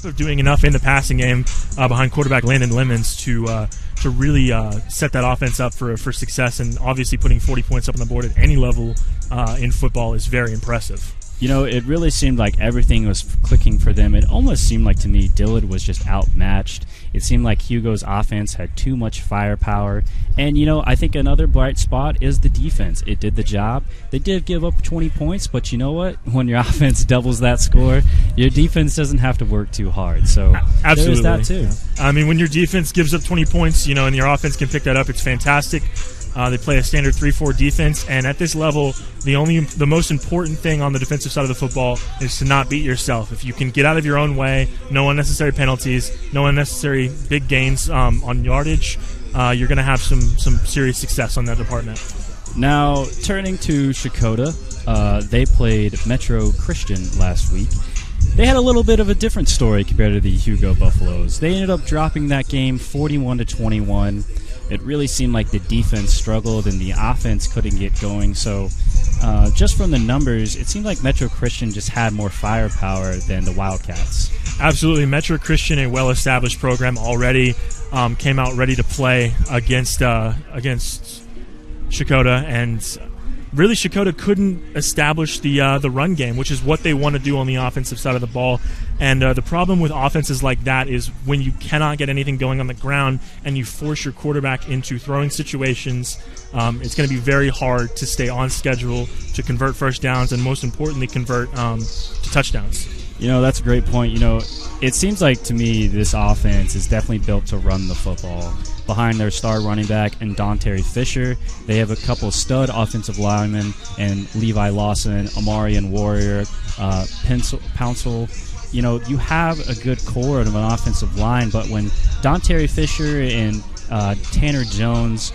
Of doing enough in the passing game behind quarterback Landon Lemons to really set that offense up for success, and obviously putting 40 points up on the board at any level in football is very impressive. You know, it really seemed like everything was clicking for them. It almost seemed like to me Dillard was just outmatched. It seemed like Hugo's offense had too much firepower. And, you know, I think another bright spot is the defense. It did the job. They did give up 20 points, but you know what? When your offense doubles that score, your defense doesn't have to work too hard. So absolutely, there's that too. I mean, when your defense gives up 20 points, you know, and your offense can pick that up, it's fantastic. They play a standard 3-4 defense, and at this level, the most important thing on the defensive side of the football is to not beat yourself. If you can get out of your own way, no unnecessary penalties, no unnecessary big gains on yardage, you're going to have some serious success on that department. Now, turning to Checotah, they played Metro Christian last week. They had a little bit of a different story compared to the Hugo Buffaloes. They ended up dropping that game 41-21. It really seemed like the defense struggled and the offense couldn't get going. So just from the numbers, it seemed like Metro Christian just had more firepower than the Wildcats. Absolutely. Metro Christian, a well-established program already, came out ready to play against Checotah, and really Checotah couldn't establish the run game, which is what they want to do on the offensive side of the ball. And the problem with offenses like that is when you cannot get anything going on the ground and you force your quarterback into throwing situations, it's going to be very hard to stay on schedule, to convert first downs, and most importantly, convert to touchdowns. You know, that's a great point. You know, it seems like to me this offense is definitely built to run the football. Behind their star running back and Dontae Fisher, they have a couple stud offensive linemen and Levi Lawson, Amari and Warrior, Pouncil. You know, you have a good core of an offensive line, but when Dontae Fisher and Tanner Jones,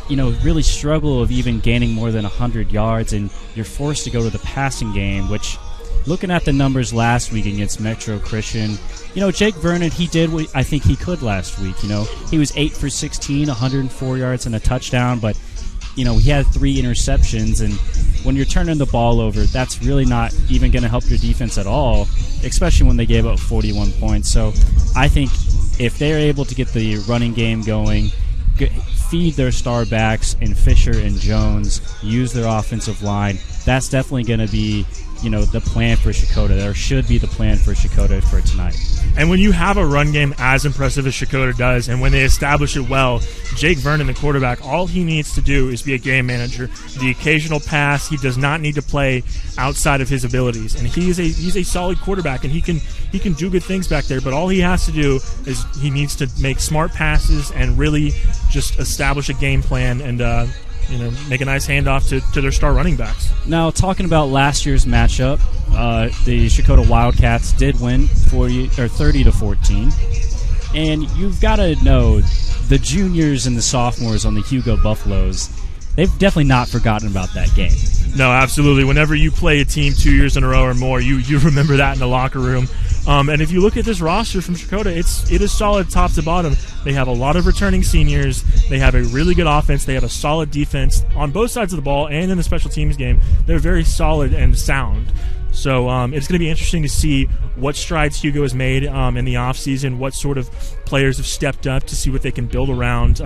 you know, really struggle of even gaining more than 100 yards, and you're forced to go to the passing game, which, looking at the numbers last week against Metro Christian, you know, Jake Vernon, he did what I think he could last week. You know, he was 8 for 16, 104 yards and a touchdown, but, you know, he had 3 interceptions, and when you're turning the ball over, that's really not even going to help your defense at all, especially when they gave up 41 points. So I think if they're able to get the running game going, feed their star backs in Fisher and Jones, use their offensive line, that's definitely going to be, you know, the plan for Checotah. There should be the plan for Checotah for tonight. And when you have a run game as impressive as Checotah does, and when they establish it well, Jake Vernon, the quarterback, all he needs to do is be a game manager. The occasional pass, he does not need to play outside of his abilities. And he's a solid quarterback, and he can do good things back there. But all he has to do is he needs to make smart passes and really just establish a game plan and you know, make a nice handoff to their star running backs. Now, talking about last year's matchup, the Checotah Wildcats did win 30-14. And you've got to know the juniors and the sophomores on the Hugo Buffaloes, they've definitely not forgotten about that game. No, absolutely. Whenever you play a team 2 years in a row or more, you remember that in the locker room. And if you look at this roster from Checotah, it is solid top to bottom. They have a lot of returning seniors. They have a really good offense. They have a solid defense on both sides of the ball and in the special teams game. They're very solid and sound. So it's going to be interesting to see what strides Hugo has made in the offseason, what sort of players have stepped up to see what they can build around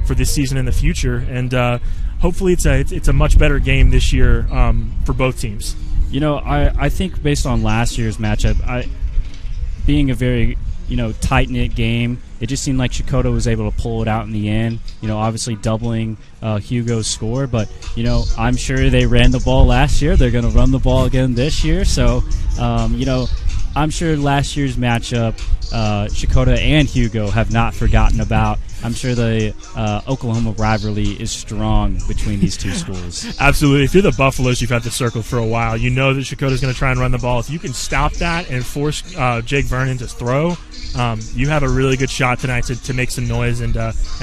for this season and the future. And hopefully it's a much better game this year for both teams. You know, I think based on last year's matchup, being a very, you know, tight-knit game, it just seemed like Checotah was able to pull it out in the end, you know, obviously doubling Hugo's score. But, you know, I'm sure they ran the ball last year. They're going to run the ball again this year. So, you know, I'm sure last year's matchup, Checotah and Hugo have not forgotten about. I'm sure the Oklahoma rivalry is strong between these two schools. Absolutely. If you're the Buffaloes, you've had the circle for a while. You know that Checotah's going to try and run the ball. If you can stop that and force Jake Vernon to throw, you have a really good shot tonight to make some noise and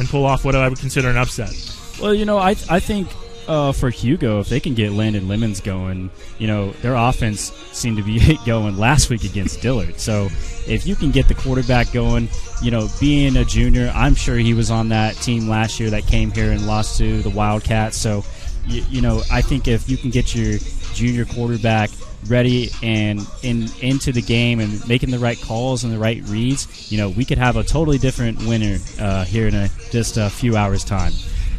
pull off what I would consider an upset. Well, I think for Hugo, if they can get Landon Lemons going, their offense seemed to be going last week against Dillard. So if you can get the quarterback going, being a junior, I'm sure he was on that team last year that came here and lost to the Wildcats. So, I think if you can get your junior quarterback ready and into the game and making the right calls and the right reads, we could have a totally different winner here in just a few hours' time.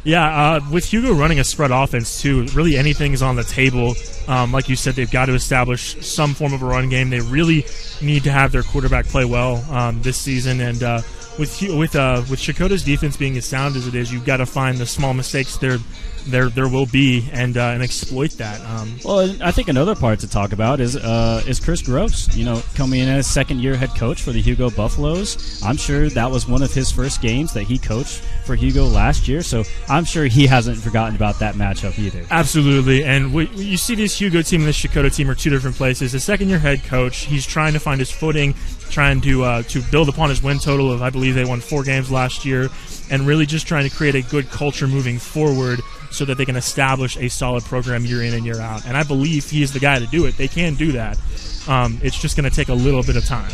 Yeah, with Hugo running a spread offense, too, really anything is on the table. Like you said, they've got to establish some form of a run game. They really need to have their quarterback play well this season. And with Checotah's defense being as sound as it is, you've got to find the small mistakes there will be and exploit that. Well, I think another part to talk about is Chris Gross. Coming in as second-year head coach for the Hugo Buffaloes. I'm sure that was one of his first games that he coached for Hugo last year, so I'm sure he hasn't forgotten about that matchup either. Absolutely, and you see this Hugo team and this Checotah team are two different places. The second-year head coach, he's trying to find his footing, trying to build upon his win total of, I believe they won 4 games last year, and really just trying to create a good culture moving forward so that they can establish a solid program year in and year out. And I believe he is the guy to do it. They can do that. It's just going to take a little bit of time.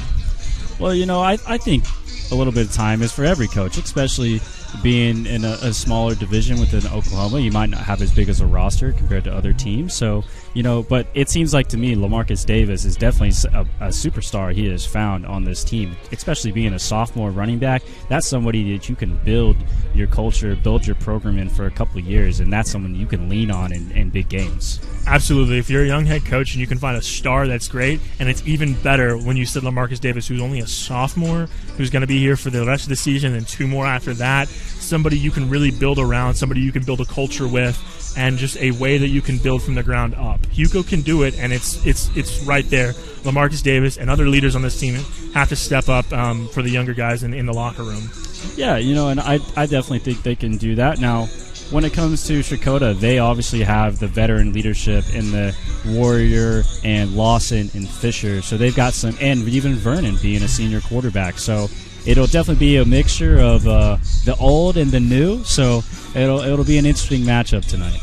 Well, I think a little bit of time is for every coach, especially being in a smaller division within Oklahoma. You might not have as big as a roster compared to other teams. So, but it seems like to me LaMarcus Davis is definitely a superstar he has found on this team, especially being a sophomore running back. That's somebody that you can build your culture, build your program in for a couple of years, and that's someone you can lean on in big games. Absolutely. If you're a young head coach and you can find a star, that's great. And it's even better when you said LaMarcus Davis, who's only a sophomore, who's going to be here for the rest of the season and 2 more after that. Somebody you can really build around, somebody you can build a culture with, and just a way that you can build from the ground up. Hugo can do it, and it's right there. LaMarcus Davis and other leaders on this team have to step up for the younger guys in the locker room. Yeah, and I definitely think they can do that. Now, when it comes to Checotah, they obviously have the veteran leadership in the Warrior and Lawson and Fisher, so they've got some, and even Vernon being a senior quarterback. So it'll definitely be a mixture of the old and the new. So it'll be an interesting matchup tonight.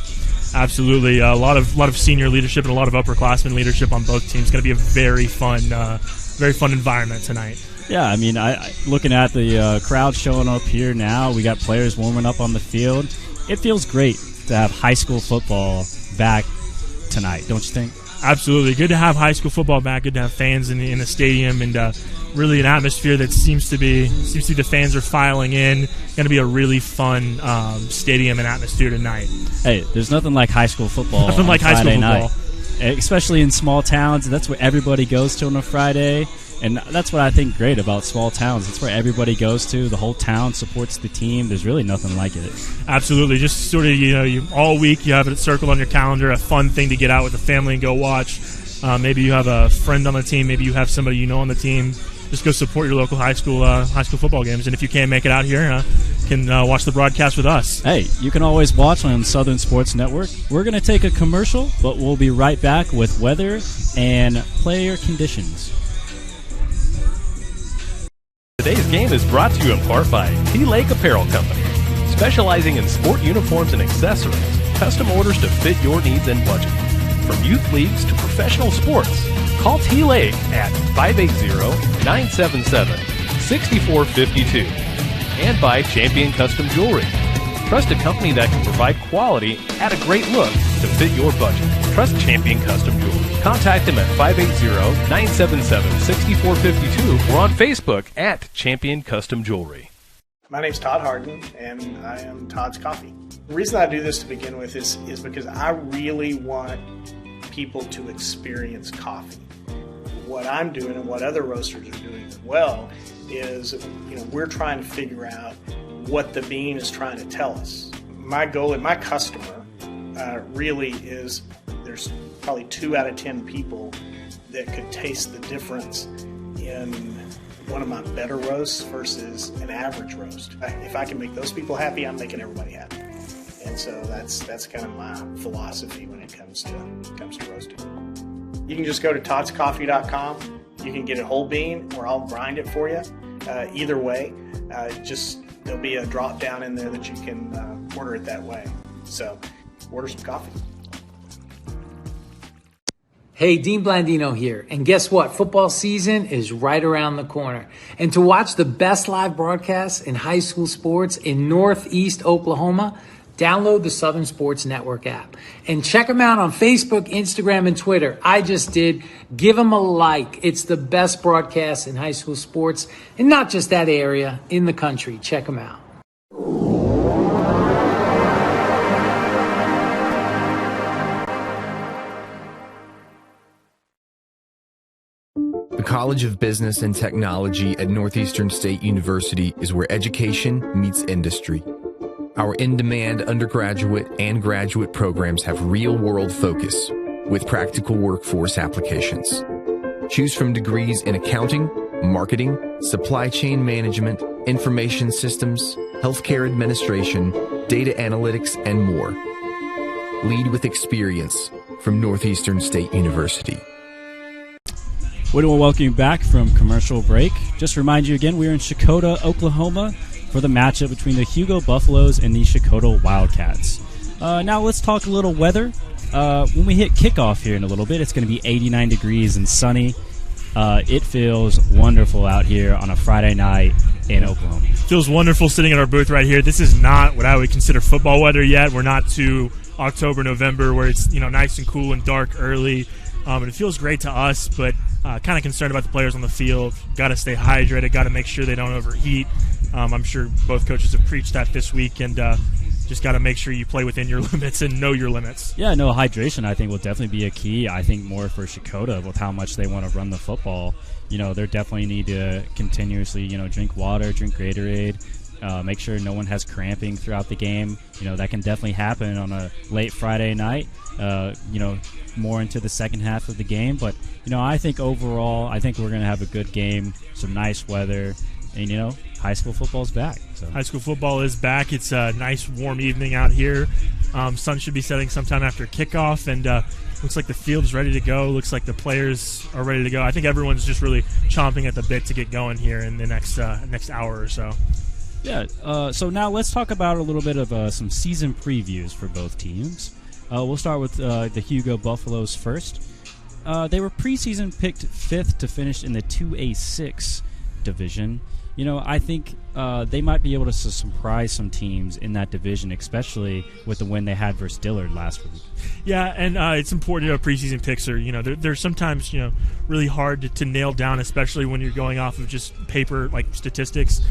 Absolutely, a lot of senior leadership and a lot of upperclassmen leadership on both teams. It's going to be a very fun environment tonight. Yeah, I mean, I looking at the crowd showing up here now, we got players warming up on the field. It feels great to have high school football back tonight, don't you think? Absolutely. Good to have high school football back. Good to have fans in the stadium, and really an atmosphere that seems to be the fans are filing in. Going to be a really fun stadium and atmosphere tonight. Hey, there's nothing like high school football. Nothing like high school football, especially in small towns. That's where everybody goes to on a Friday. And that's what I think great about small towns. It's where everybody goes to. The whole town supports the team. There's really nothing like it. Absolutely. Just sort of, you all week you have it circled on your calendar, a fun thing to get out with the family and go watch. Maybe you have a friend on the team. Maybe you have somebody you know on the team. Just go support your local high school football games. And if you can't make it out here, can watch the broadcast with us. Hey, you can always watch on Southern Sports Network. We're going to take a commercial, but we'll be right back with weather and player conditions. Today's game is brought to you in part by T-Lake Apparel Company, specializing in sport uniforms and accessories, custom orders to fit your needs and budget. From youth leagues to professional sports, call T-Lake at 580-977-6452. And by Champion Custom Jewelry. Trust a company that can provide quality at a great look to fit your budget. Trust Champion Custom Jewelry. Contact them at 580-977-6452 or on Facebook at Champion Custom Jewelry. My name's Todd Harden, and I am Todd's Coffee. The reason I do this to begin with is because I really want people to experience coffee. What I'm doing and what other roasters are doing as well is, we're trying to figure out what the bean is trying to tell us. My goal and my customer really is, there's probably 2 out of 10 people that could taste the difference in one of my better roasts versus an average roast. If I can make those people happy, I'm making everybody happy. And so that's kind of my philosophy when it comes to roasting. You can just go to toddscoffee.com. You can get it whole bean, or I'll grind it for you. Either way, there'll be a drop down in there that you can order it that way. So order some coffee. Hey, Dean Blandino here. And guess what? Football season is right around the corner. And to watch the best live broadcasts in high school sports in Northeast Oklahoma, download the Southern Sports Network app. And check them out on Facebook, Instagram, and Twitter. I just did. Give them a like. It's the best broadcast in high school sports, and not just that area, in the country. Check them out. The College of Business and Technology at Northeastern State University is where education meets industry. Our in-demand undergraduate and graduate programs have real-world focus with practical workforce applications. Choose from degrees in accounting, marketing, supply chain management, information systems, healthcare administration, data analytics, and more. Lead with experience from Northeastern State University. We want to welcome you back from commercial break. Just to remind you again, we're in Checotah, Oklahoma for the matchup between the Hugo Buffaloes and the Checotah Wildcats. Now let's talk a little weather. When we hit kickoff here in a little bit, it's going to be 89 degrees and sunny. It feels wonderful out here on a Friday night in Oklahoma. Feels wonderful sitting in our booth right here. This is not what I would consider football weather yet. We're not to October, November, where it's nice and cool and dark early. And it feels great to us, but kind of concerned about the players on the field. Got to stay hydrated. Got to make sure they don't overheat. I'm sure both coaches have preached that this week, and just got to make sure you play within your limits and know your limits. Yeah, no, hydration I think will definitely be a key. I think more for Checotah with how much they want to run the football. They definitely need to continuously, drink water, drink Gatorade, make sure no one has cramping throughout the game. That can definitely happen on a late Friday night, more into the second half of the game. But, I think overall, I think we're going to have a good game, some nice weather, and, high school football's back. So. High school football is back. It's a nice, warm evening out here. Sun should be setting sometime after kickoff, and looks like the field's ready to go. Looks like the players are ready to go. I think everyone's just really chomping at the bit to get going here in the next hour or so. Yeah, so now let's talk about a little bit of some season previews for both teams. We'll start with the Hugo Buffaloes first. They were preseason picked 5th to finish in the 2A6 division. I think they might be able to surprise some teams in that division, especially with the win they had versus Dillard last week. Yeah, and it's important. Preseason picks are, they're sometimes, really hard to nail down, especially when you're going off of just paper, like statistics.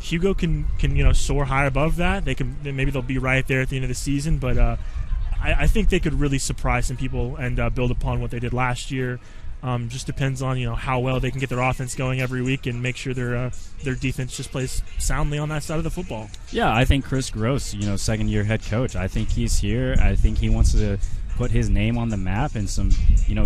Hugo can soar high above that. Maybe they'll be right there at the end of the season, but I think they could really surprise some people and build upon what they did last year. Just depends on how well they can get their offense going every week and make sure their defense just plays soundly on that side of the football. Yeah, I think Chris Gross, second-year head coach, I think he's here. I think he wants to put his name on the map and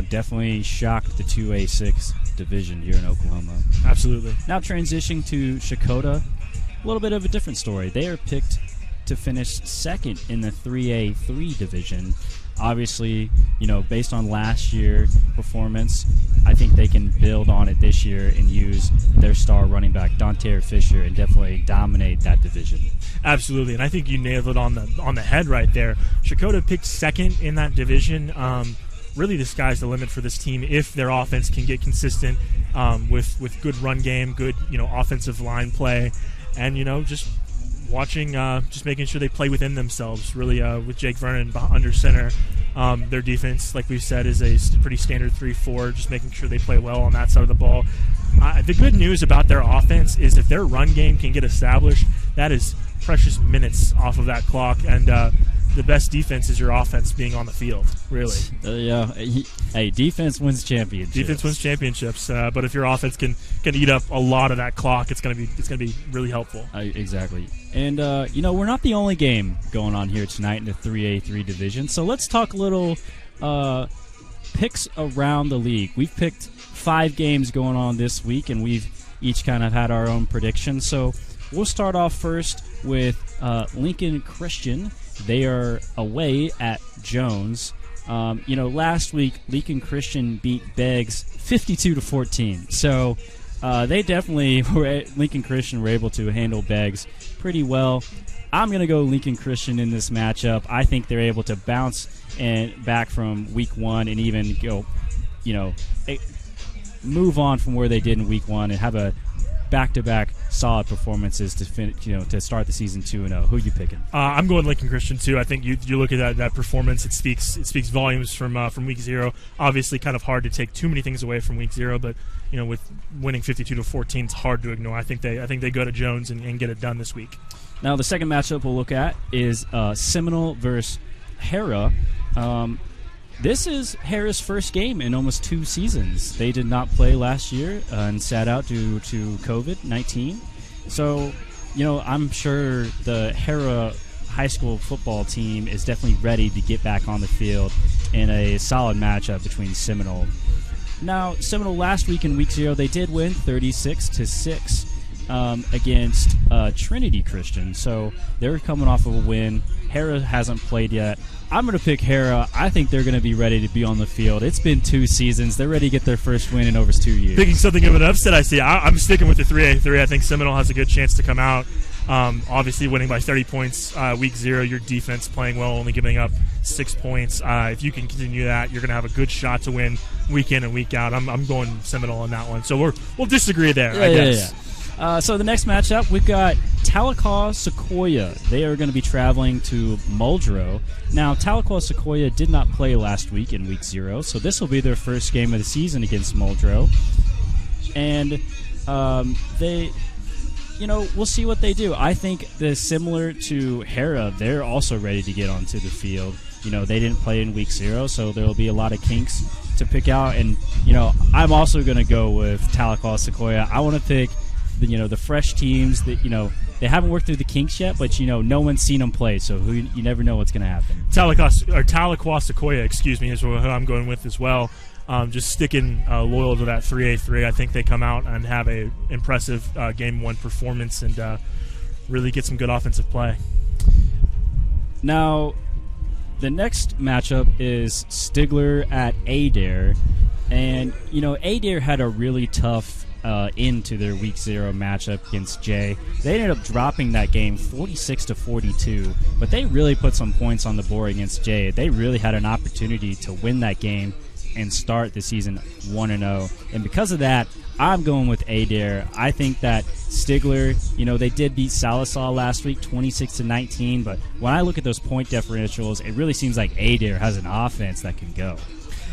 definitely shocked the 2A6 division here in Oklahoma. Absolutely. Now transitioning to Checotah, a little bit of a different story. They are picked to finish second in the 3A3 division. Obviously, based on last year's performance, I think they can build on it this year and use their star running back, Adair Fisher, and definitely dominate that division. Absolutely, and I think you nailed it on the head right there. Checotah picked second in that division. Really, the sky's the limit for this team if their offense can get consistent with good run game, good offensive line play, and just watching, just making sure they play within themselves, really, with Jake Vernon under center. Their defense, like we've said, is a pretty standard 3-4, just making sure they play well on that side of the ball. The good news about their offense is if their run game can get established, that is precious minutes off of that clock, and the best defense is your offense being on the field, really. Hey, defense wins championships. Defense wins championships, but if your offense can eat up a lot of that clock, it's gonna be really helpful. Exactly. And we're not the only game going on here tonight in the 3A3 division. So let's talk a little picks around the league. We've picked 5 games going on this week, and we've each kind of had our own predictions. So we'll start off first with Lincoln Christian. They are away at Jones. Last week Lincoln Christian beat Beggs 52-14. So they definitely Lincoln Christian were able to handle Beggs pretty well. I'm going to go Lincoln Christian in this matchup. I think they're able to bounce back from week one and even go, move on from where they did in week one and have a back-to-back solid performances to start the season 2-0. Who are you picking? I'm going Lincoln Christian too. I think you look at that performance. It speaks volumes from week 0. Obviously, kind of hard to take too many things away from week 0, but with winning 52-14, it's hard to ignore. I think they go to Jones and get it done this week. Now, the second matchup we'll look at is Seminole versus Hera. This is Hera's first game in almost 2 seasons. They did not play last year and sat out due to COVID-19. So, I'm sure the Hera high school football team is definitely ready to get back on the field in a solid matchup between Seminole. Now, Seminole last week in week 0, they did win 36-6 against Trinity Christian. So they're coming off of a win. Hera hasn't played yet. I'm going to pick Hera. I think they're going to be ready to be on the field. It's been 2 seasons. They're ready to get their first win in over 2 years. Picking something of an upset, I see. I'm sticking with the 3A3. I think Seminole has a good chance to come out. Obviously, winning by 30 points week 0, your defense playing well, only giving up 6 points. If you can continue that, you're going to have a good shot to win week in and week out. I'm going Seminole on that one. So we'll disagree there, I guess. Yeah. So the next matchup, we've got Tahlequah Sequoia. They are going to be traveling to Muldrow. Now, Tahlequah Sequoia did not play last week in week 0, so this will be their first game of the season against Muldrow. And we'll see what they do. I think they're similar to Hera. They're also ready to get onto the field. They didn't play in week 0, so there will be a lot of kinks to pick out. And, I'm also going to go with Tahlequah Sequoia. I want to pick the fresh teams that they haven't worked through the kinks yet, but no one's seen them play, so you never know what's going to happen. Tahlequah Sequoia, excuse me, is who I'm going with as well. Just sticking loyal to that 3A3. I think they come out and have a impressive game 1 performance and really get some good offensive play. Now, the next matchup is Stigler at Adair, and Adair had a really tough into their week 0 matchup against Jay. They ended up dropping that game 46-42, but they really put some points on the board against Jay. They really had an opportunity to win that game and start the season 1-0, and because of that, I'm going with Adair. I think that Stigler, they did beat Sallisaw last week 26-19, but when I look at those point differentials, it really seems like Adair has an offense that can go.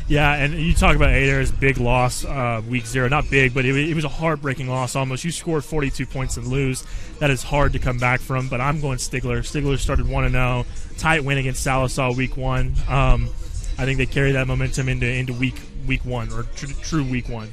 Yeah, and you talk about Adair's big loss week 0. Not big, but it was a heartbreaking loss almost. You scored 42 points and lose. That is hard to come back from, but I'm going Stigler. Stigler started 1-0. Tight win against Sallisaw week 1. I think they carry that momentum into week 1, or true week 1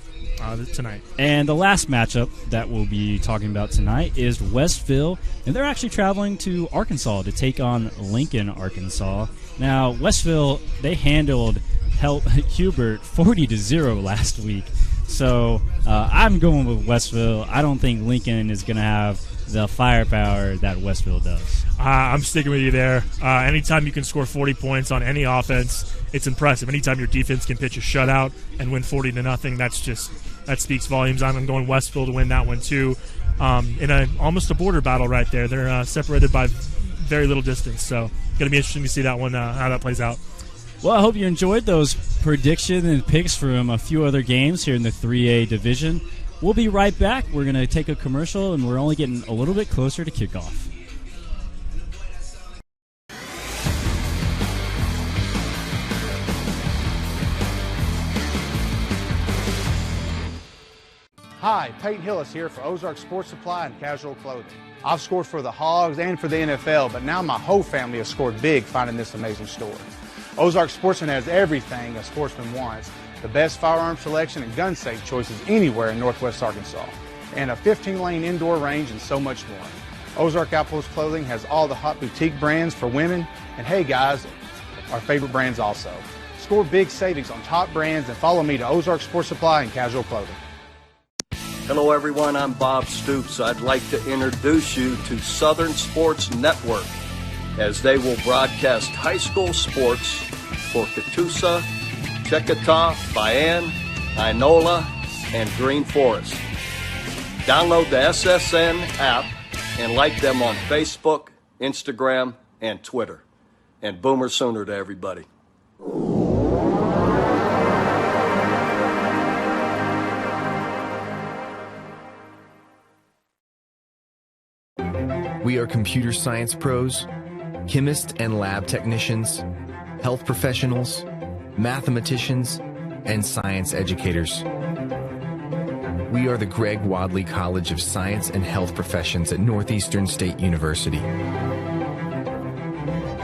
tonight. And the last matchup that we'll be talking about tonight is Westville, and they're actually traveling to Arkansas to take on Lincoln, Arkansas. Now, Westville, they handled Hubert 40-0 last week. So I'm going with Westville. I don't think Lincoln is going to have the firepower that Westville does. I'm sticking with you there. Anytime you can score 40 points on any offense, it's impressive. Anytime your defense can pitch a shutout and win 40-0, that speaks volumes. I'm going Westville to win that one too. In almost a border battle right there. They're separated by very little distance. So going to be interesting to see that one, how that plays out. Well, I hope you enjoyed those predictions and picks from a few other games here in the 3A division. We'll be right back. We're going to take a commercial, and we're only getting a little bit closer to kickoff. Hi, Peyton Hillis here for Ozark Sports Supply and Casual Clothing. I've scored for the Hogs and for the NFL, but now my whole family has scored big finding this amazing store. Ozark Sportsman has everything a sportsman wants. The best firearm selection and gun safe choices anywhere in Northwest Arkansas. And a 15-lane indoor range and so much more. Ozark Outpost Clothing has all the hot boutique brands for women. And hey guys, our favorite brands also. Score big savings on top brands and follow me to Ozark Sports Supply and Casual Clothing. Hello everyone, I'm Bob Stoops. I'd like to introduce you to Southern Sports Network as they will broadcast high school sports for Catoosa, Checotah, Bayan, Inola, and Green Forest. Download the SSN app and like them on Facebook, Instagram, and Twitter. And Boomer Sooner to everybody. We are computer science pros, chemists and lab technicians, health professionals, mathematicians, and science educators. We are the Greg Wadley College of Science and Health Professions at Northeastern State University.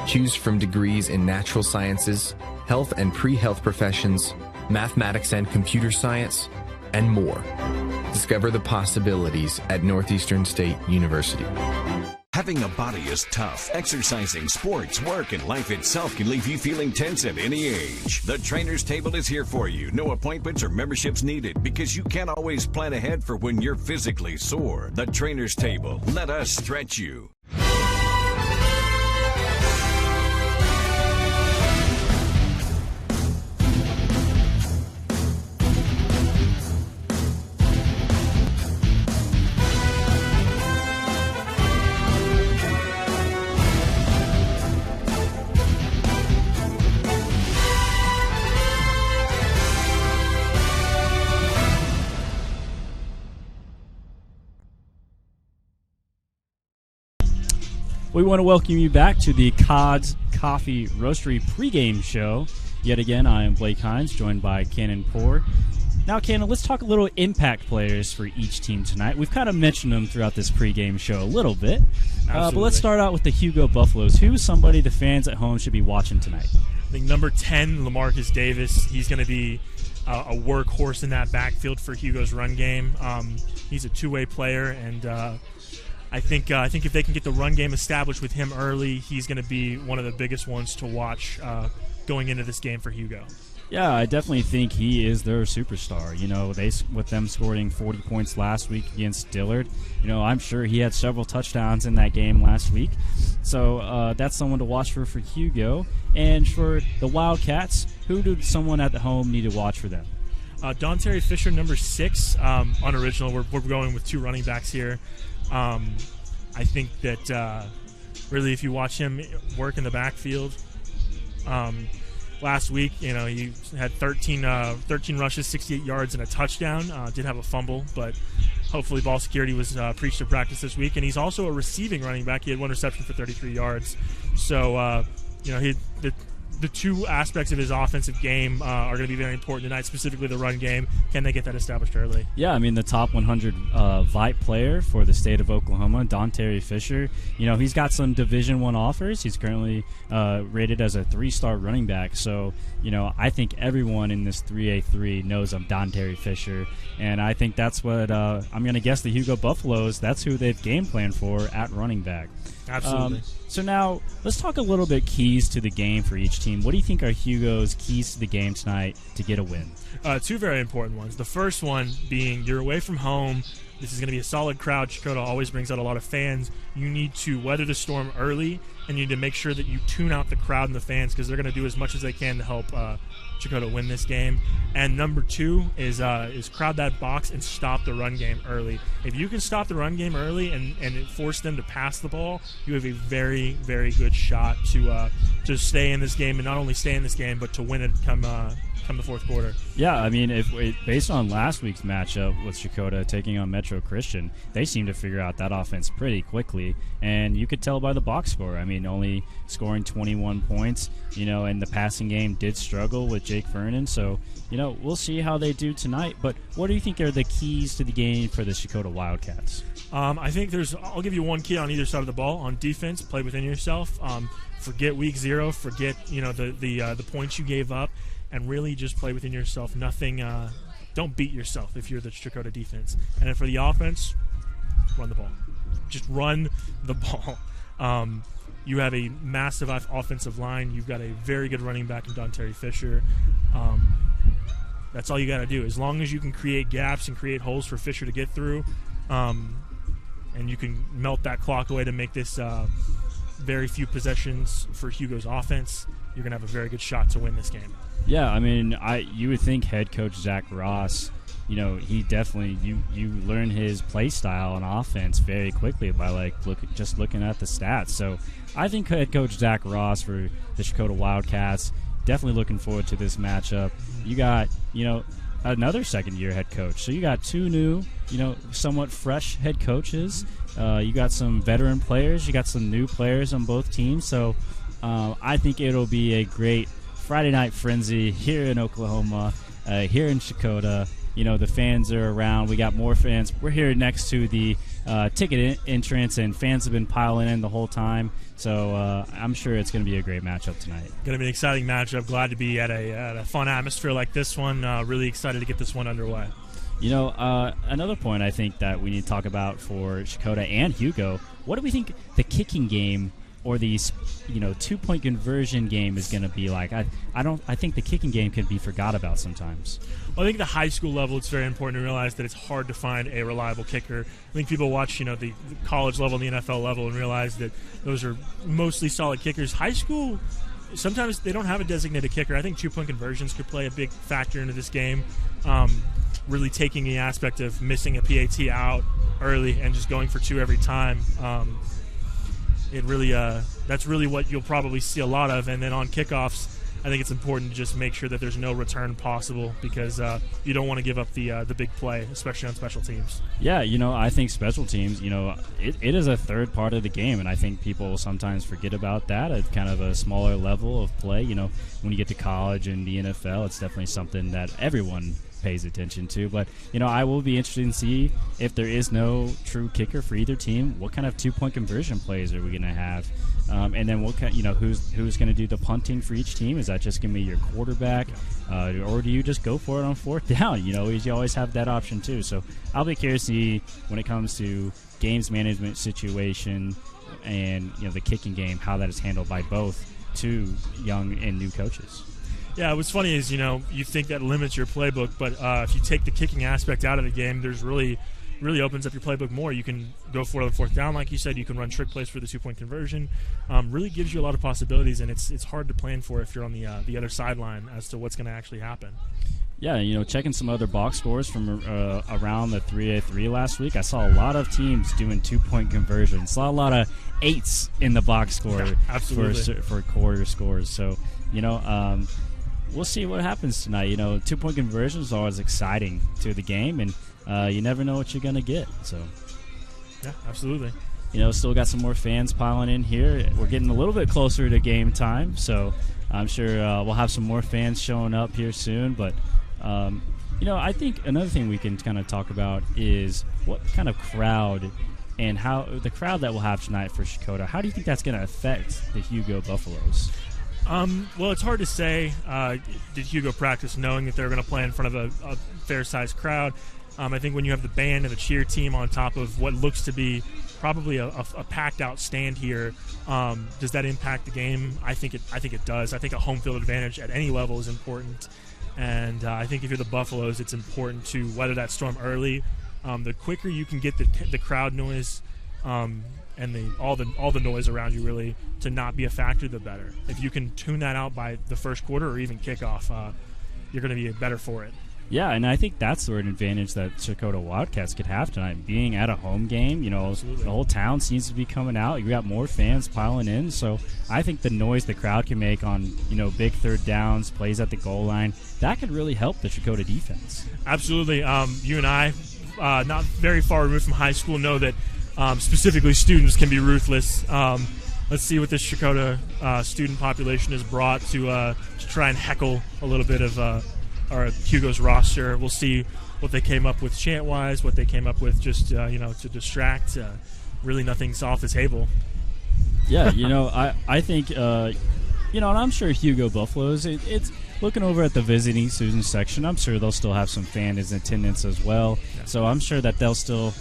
Choose from degrees in natural sciences, health and pre-health professions, mathematics and computer science, and more. Discover the possibilities at Northeastern State University. Having a body is tough. Exercising, sports, work, and life itself can leave you feeling tense at any age. The Trainer's Table is here for you. No appointments or memberships needed because you can't always plan ahead for when you're physically sore. The Trainer's Table. Let us stretch you. We want to welcome you back to the Cod's Coffee Roastery pregame show. Yet again, I am Blake Hines, joined by Cannon Poor. Now, Cannon, let's talk a little impact players for each team tonight. We've kind of mentioned them throughout this pregame show a little bit. But let's start out with the Hugo Buffaloes. Who's somebody the fans at home should be watching tonight? I think number 10, Lamarcus Davis. He's going to be a workhorse in that backfield for Hugo's run game. He's a two-way player, and I think if they can get the run game established with him early, he's going to be one of the biggest ones to watch going into this game for Hugo. Yeah, I definitely think he is their superstar. You know, with them scoring 40 points last week against Dillard. You know, I'm sure he had several touchdowns in that game last week. So that's someone to watch for Hugo. And for the Wildcats, who did someone at the home need to watch for them? Don Fisher, number 6, unoriginal. We're going with 2 running backs here. I think that really if you watch him work in the backfield, last week, you know, he had 13 rushes, 68 yards, and a touchdown. Did have a fumble, but hopefully ball security was preached to practice this week. And he's also a receiving running back. He had 1 reception for 33 yards. So, you know, the 2 aspects of his offensive game are going to be very important tonight, specifically the run game. Can they get that established early? Yeah, I mean, the top 100 VITE player for the state of Oklahoma, Don Fisher, you know, he's got some Division I offers. He's currently rated as a 3-star running back. So, you know, I think everyone in this 3A3 knows of Don Fisher. And I think that's what I'm going to guess the Hugo Buffaloes, that's who they've game planned for at running back. Absolutely. So now let's talk a little bit keys to the game for each team. What do you think are Hugo's keys to the game tonight to get a win? 2 very important ones. The first one being you're away from home. This is going to be a solid crowd. Checotah always brings out a lot of fans. You need to weather the storm early, and you need to make sure that you tune out the crowd and the fans because they're going to do as much as they can to help Checotah win this game. And number 2 is crowd that box and stop the run game early. If you can stop the run game early and force them to pass the ball, you have a very, very good shot to stay in this game, and not only stay in this game, but to win it come the fourth quarter. Yeah, I mean, based on last week's matchup with Checotah taking on Metro Christian, they seemed to figure out that offense pretty quickly, and you could tell by the box score. I mean, only scoring 21 points, you know, and the passing game did struggle with Jake Vernon, so, you know, we'll see how they do tonight. But what do you think are the keys to the game for the Checotah Wildcats? I think I'll give you one key on either side of the ball. On defense, play within yourself. Forget week 0, forget, you know, the points you gave up, and really just play within yourself. Nothing, don't beat yourself if you're the Checotah defense. And then for the offense, run the ball. Just run the ball. You have a massive offensive line. You've got a very good running back in Don Fisher. That's all you got to do. As long as you can create gaps and create holes for Fisher to get through, and you can melt that clock away to make this very few possessions for Hugo's offense, you're going to have a very good shot to win this game. Yeah, I mean, you would think head coach Zach Ross, he definitely you learn his play style on offense very quickly by looking at the stats. So I think head coach Zach Ross for the Checotah Wildcats, definitely looking forward to this matchup. You got another second-year head coach, so you got two new somewhat fresh head coaches. You got some veteran players, you got some new players on both teams. So I think it'll be a great Friday night frenzy here in Oklahoma, here in Checotah. The fans are around. We got more fans. We're here next to the ticket entrance, and fans have been piling in the whole time. So I'm sure it's going to be a great matchup tonight. Going to be an exciting matchup. Glad to be at a fun atmosphere like this one. Really excited to get this one underway. Another point I think that we need to talk about for Checotah and Hugo, what do we think the kicking game or the 2-point conversion game is going to be like? I think the kicking game can be forgot about sometimes. Well, I think at the high school level, it's very important to realize that it's hard to find a reliable kicker. I think people watch, the college level and the NFL level and realize that those are mostly solid kickers. High school, sometimes they don't have a designated kicker. I think 2-point conversions could play a big factor into this game. Really taking the aspect of missing a PAT out early and just going for 2 every time. It really that's really what you'll probably see a lot of. And then on kickoffs, I think it's important to just make sure that there's no return possible, because you don't want to give up the big play, especially on special teams. Yeah, I think special teams, it is a third part of the game, and I think people sometimes forget about that at kind of a smaller level of play. When you get to college and the NFL, it's definitely something that everyone pays attention to. But I will be interested to see if there is no true kicker for either team, what kind of 2-point conversion plays are we going to have, and then what kind, who's going to do the punting for each team? Is that just going to be your quarterback, or do you just go for it on 4th down? You always have that option too. So I'll be curious to see when it comes to games management situation and the kicking game, how that is handled by both two young and new coaches. Yeah, what's funny is, you think that limits your playbook, but if you take the kicking aspect out of the game, there's really opens up your playbook more. You can go for it on 4th down, like you said. You can run trick plays for the 2-point conversion. Really gives you a lot of possibilities, and it's hard to plan for if you're on the other sideline as to what's going to actually happen. Yeah, checking some other box scores from around the 3A3 last week, I saw a lot of teams doing 2-point conversions. Saw a lot of 8s in the box score for quarter scores. So, we'll see what happens tonight. 2-point conversions are always exciting to the game, and you never know what you're going to get. So, yeah, absolutely. Still got some more fans piling in here. We're getting a little bit closer to game time, so I'm sure we'll have some more fans showing up here soon. But, I think another thing we can kind of talk about is what kind of crowd and how the crowd that we'll have tonight for Checotah, how do you think that's going to affect the Hugo Buffaloes? Well, it's hard to say. Did Hugo practice knowing that they were going to play in front of a fair-sized crowd? I think when you have the band and the cheer team on top of what looks to be probably a packed-out stand here, does that impact the game? I think it does. I think a home field advantage at any level is important, and I think if you're the Buffaloes, it's important to weather that storm early. The quicker you can get the crowd noise and all the noise around you really to not be a factor, the better. If you can tune that out by the first quarter or even kickoff, you're going to be better for it. Yeah, and I think that's sort of an advantage that Checotah Wildcats could have tonight, being at a home game. Absolutely. The whole town seems to be coming out. You got more fans piling in, so I think the noise the crowd can make on big 3rd downs, plays at the goal line, that could really help the Checotah defense. Absolutely. You and I, not very far removed from high school, know that specifically students can be ruthless. Let's see what this Checotah student population has brought to try and heckle a little bit of our Hugo's roster. We'll see what they came up with chant-wise, what they came up with just to distract. Really, nothing's off the table. Yeah, I think and I'm sure Hugo Buffaloes. It's looking over at the visiting student section. I'm sure they'll still have some fans in attendance as well. Yeah. So I'm sure that they'll still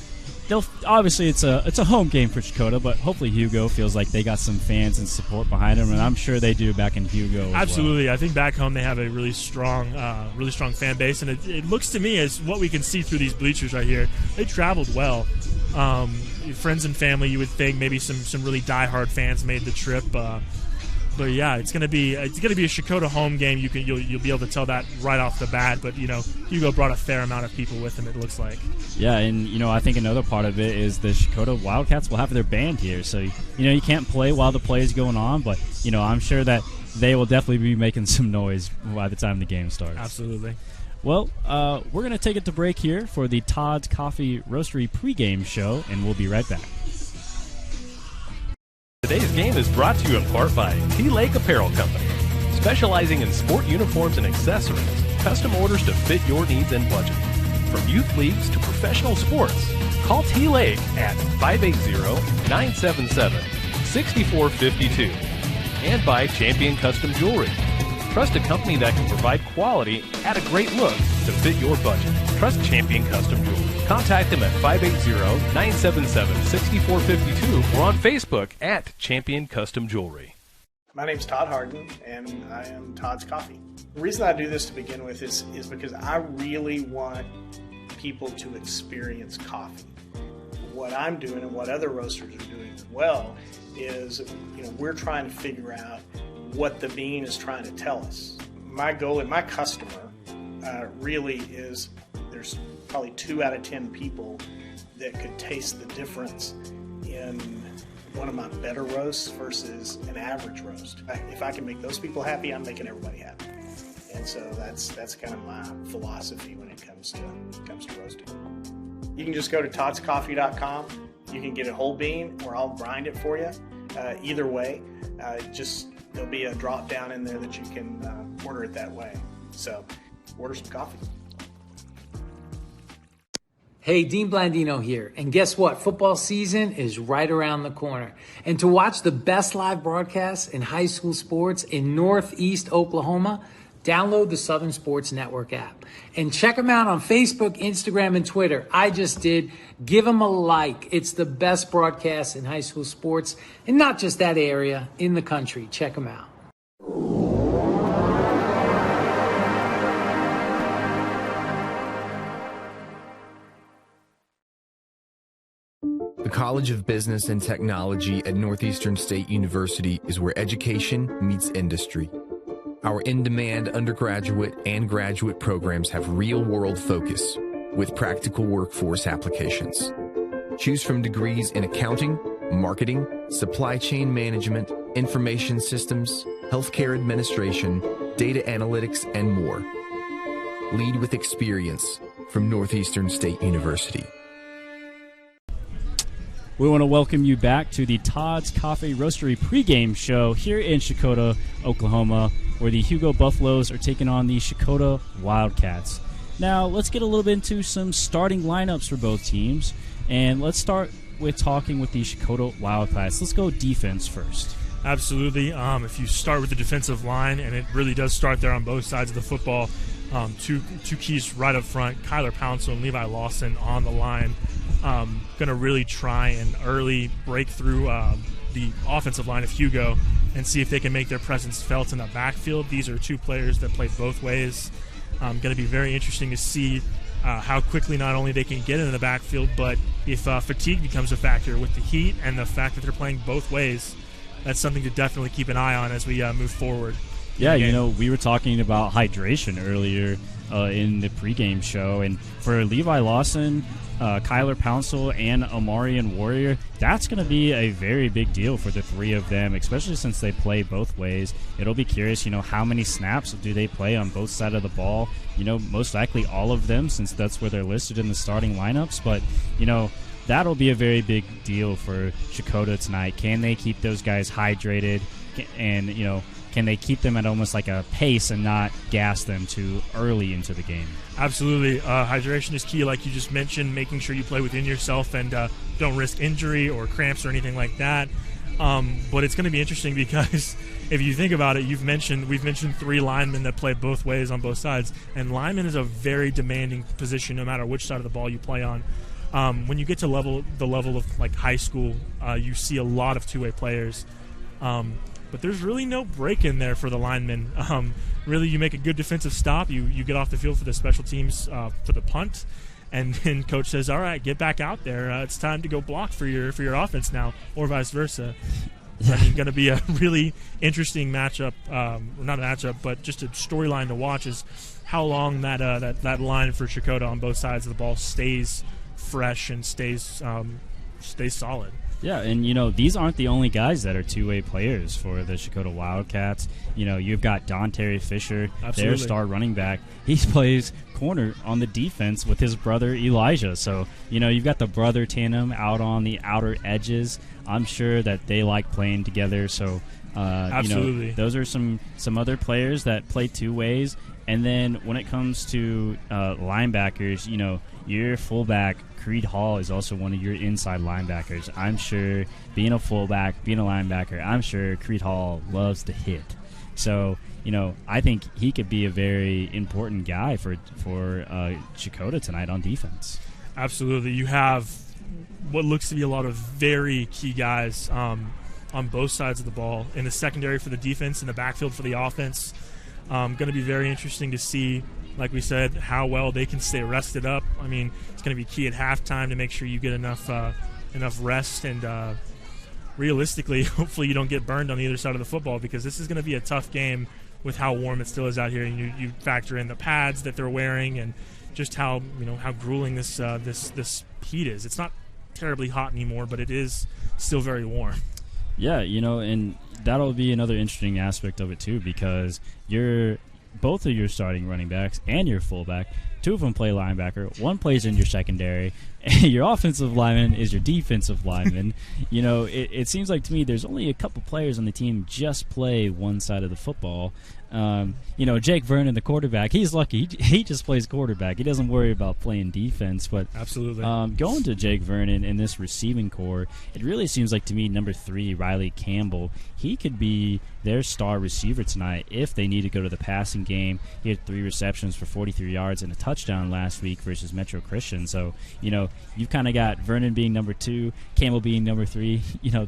they'll obviously it's a home game for Checotah, but hopefully Hugo feels like they got some fans and support behind them, and I'm sure they do back in Hugo. Absolutely, well. I think back home they have a really strong fan base, and it looks to me as what we can see through these bleachers right here. They traveled well. Friends and family, you would think maybe some really diehard fans made the trip. But yeah, it's gonna be a Checotah home game. You'll be able to tell that right off the bat. But Hugo brought a fair amount of people with him. It looks like. Yeah, and I think another part of it is the Checotah Wildcats will have their band here. So you can't play while the play is going on, but I'm sure that they will definitely be making some noise by the time the game starts. Absolutely. Well, we're gonna take it to break here for the Todd's Coffee Roastery pregame show, and we'll be right back. Today's game is brought to you in part by T-Lake Apparel Company, specializing in sport uniforms and accessories, custom orders to fit your needs and budget. From youth leagues to professional sports, call T-Lake at 580-977-6452. And by Champion Custom Jewelry. Trust a company that can provide quality at a great look to fit your budget. Trust Champion Custom Jewelry. Contact them at 580-977-6452 or on Facebook at Champion Custom Jewelry. My name's Todd Harden, and I am Todd's Coffee. The reason I do this to begin with is because I really want people to experience coffee. What I'm doing and what other roasters are doing as well is, we're trying to figure out what the bean is trying to tell us. My goal and my customer really is there's probably 2 out of 10 people that could taste the difference in one of my better roasts versus an average roast. If I can make those people happy, I'm making everybody happy. And so that's kind of my philosophy when it comes to roasting. You can just go to toddscoffee.com. You can get a whole bean, or I'll grind it for you. Either way, there'll be a drop down in there that you can order it that way. So order some coffee. Hey, Dean Blandino here. And guess what? Football season is right around the corner. And to watch the best live broadcasts in high school sports in Northeast Oklahoma, download the Southern Sports Network app. And check them out on Facebook, Instagram, and Twitter. I just did. Give them a like. It's the best broadcast in high school sports, and not just that area, in the country. Check them out. The College of Business and Technology at Northeastern State University is where education meets industry. Our in-demand undergraduate and graduate programs have real-world focus with practical workforce applications. Choose from degrees in accounting, marketing, supply chain management, information systems, healthcare administration, data analytics, and more. Lead with experience from Northeastern State University. We want to welcome you back to the Todd's Coffee Roastery pregame show here in Checotah, Oklahoma, where the Hugo Buffaloes are taking on the Checotah Wildcats. Now, let's get a little bit into some starting lineups for both teams, and let's start with talking with the Checotah Wildcats. Let's go defense first. Absolutely. If you start with the defensive line, and it really does start there on both sides of the football, two keys right up front, Kyler Pouncil and Levi Lawson on the line. Going to really try and early break through the offensive line of Hugo and see if they can make their presence felt in the backfield. These are 2 players that play both ways. Going to be very interesting to see how quickly not only they can get into the backfield, but if fatigue becomes a factor with the heat and the fact that they're playing both ways. That's something to definitely keep an eye on as we move forward. Yeah, we were talking about hydration earlier in the pregame show, and for Levi Lawson, Kyler Pouncil, and Amarian Warrior, that's going to be a very big deal for the 3 of them, especially since they play both ways. It'll be curious, how many snaps do they play on both sides of the ball? Most likely all of them, since that's where they're listed in the starting lineups. But, that'll be a very big deal for Checotah tonight. Can they keep those guys hydrated? And, can they keep them at almost like a pace and not gas them too early into the game? Absolutely. Hydration is key, like you just mentioned, making sure you play within yourself and don't risk injury or cramps or anything like that. But it's going to be interesting because if you think about it, we've mentioned 3 linemen that play both ways on both sides, and lineman is a very demanding position no matter which side of the ball you play on. When you get to the level of like high school, you see a lot of two-way players. But there's really no break in there for the linemen. Really, you make a good defensive stop, you get off the field for the special teams for the punt, and then coach says, all right, get back out there. It's time to go block for your offense now, or vice versa. I mean, going to be a really interesting matchup. Not a matchup, but just a storyline to watch is how long that line for Checotah on both sides of the ball stays fresh and stays solid. Yeah, and, these aren't the only guys that are two-way players for the Checotah Wildcats. You've got Dontae Fisher, their star running back. He plays corner on the defense with his brother Elijah. So, you've got the brother tandem out on the outer edges. I'm sure that they like playing together. So, absolutely. Those are some other players that play two ways. And then when it comes to linebackers, your fullback, Creed Hall, is also one of your inside linebackers. I'm sure, being a fullback, being a linebacker, I'm sure Creed Hall loves to hit. So, I think he could be a very important guy for Checotah tonight on defense. Absolutely. You have what looks to be a lot of very key guys on both sides of the ball. In the secondary for the defense, in the backfield for the offense. Going to be very interesting to see, like we said, how well they can stay rested up. I mean, it's going to be key at halftime to make sure you get enough rest, and realistically, hopefully you don't get burned on the other side of the football, because this is going to be a tough game with how warm it still is out here. And you factor in the pads that they're wearing and just how grueling this heat is. It's not terribly hot anymore, but it is still very warm. Yeah, and that'll be another interesting aspect of it too, because both of your starting running backs and your fullback, two of them play linebacker, one plays in your secondary, and your offensive lineman is your defensive lineman. It seems like to me there's only a couple players on the team just play one side of the football. Jake Vernon, the quarterback, he's lucky. He just plays quarterback. He doesn't worry about playing defense. But absolutely, going to Jake Vernon in this receiving core, it really seems like to me number 3, Riley Campbell, he could be their star receiver tonight if they need to go to the passing game. He had 3 receptions for 43 yards and a touchdown last week versus Metro Christian. So, you've kind of got Vernon being number 2, Campbell being number 3,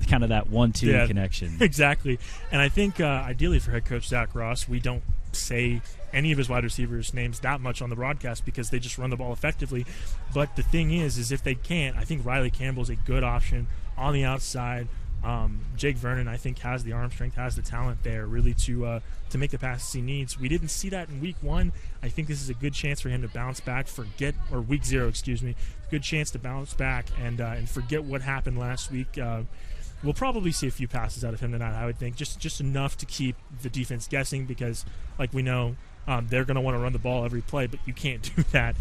kind of that 1-2 connection. Exactly. And I think ideally for head coach Zach Ross, we don't say any of his wide receivers' names that much on the broadcast because they just run the ball effectively. But the thing is if they can't, I think Riley Campbell's a good option on the outside. Jake Vernon, I think, has the arm strength, has the talent there really to make the passes he needs. We didn't see that in week 1. I think this is a good chance for him to bounce back, week 0, good chance to bounce back and forget what happened last week. We'll probably see a few passes out of him tonight, I would think, just enough to keep the defense guessing because, like we know, they're going to want to run the ball every play, but you can't do that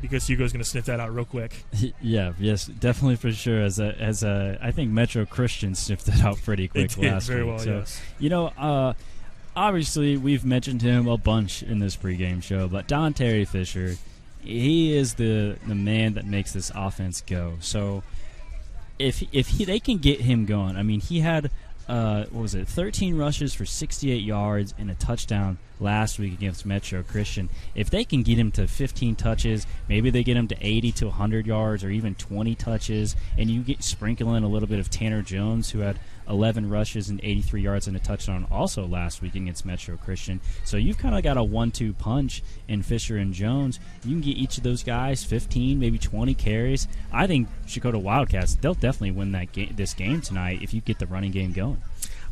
because Hugo's going to sniff that out real quick. Yes, definitely for sure. I think Metro Christian sniffed that out pretty quick last week. Very well, so, yes. Obviously we've mentioned him a bunch in this pregame show, but Dontae Fisher, he is the man that makes this offense go. So if they can get him going, I mean, he had 13 rushes for 68 yards and a touchdown last week against Metro Christian. If they can get him to 15 touches, maybe they get him to 80 to 100 yards or even 20 touches, and you sprinkle in a little bit of Tanner Jones, who had 11 rushes and 83 yards and a touchdown also last week against Metro Christian. So you've kind of got a 1-2 punch in Fisher and Jones. You can get each of those guys 15, maybe 20 carries. I think Checotah Wildcats, they'll definitely win this game tonight if you get the running game going.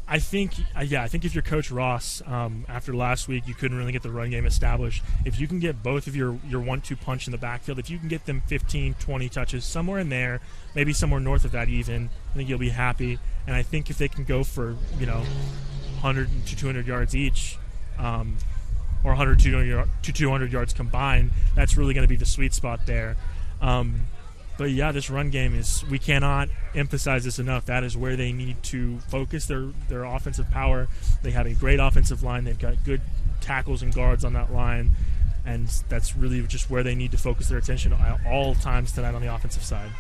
I think if you're Coach Ross, after last week, you couldn't really get the run game established. If you can get both of your 1-2 punch in the backfield, if you can get them 15, 20 touches, somewhere in there, maybe somewhere north of that even, I think you'll be happy. And I think if they can go for, 100 to 200 yards each, or 100 to 200 yards combined, that's really going to be the sweet spot there. But yeah, this run game we cannot emphasize this enough. That is where they need to focus their offensive power. They have a great offensive line. They've got good tackles and guards on that line. And that's really just where they need to focus their attention at all times tonight on the offensive side.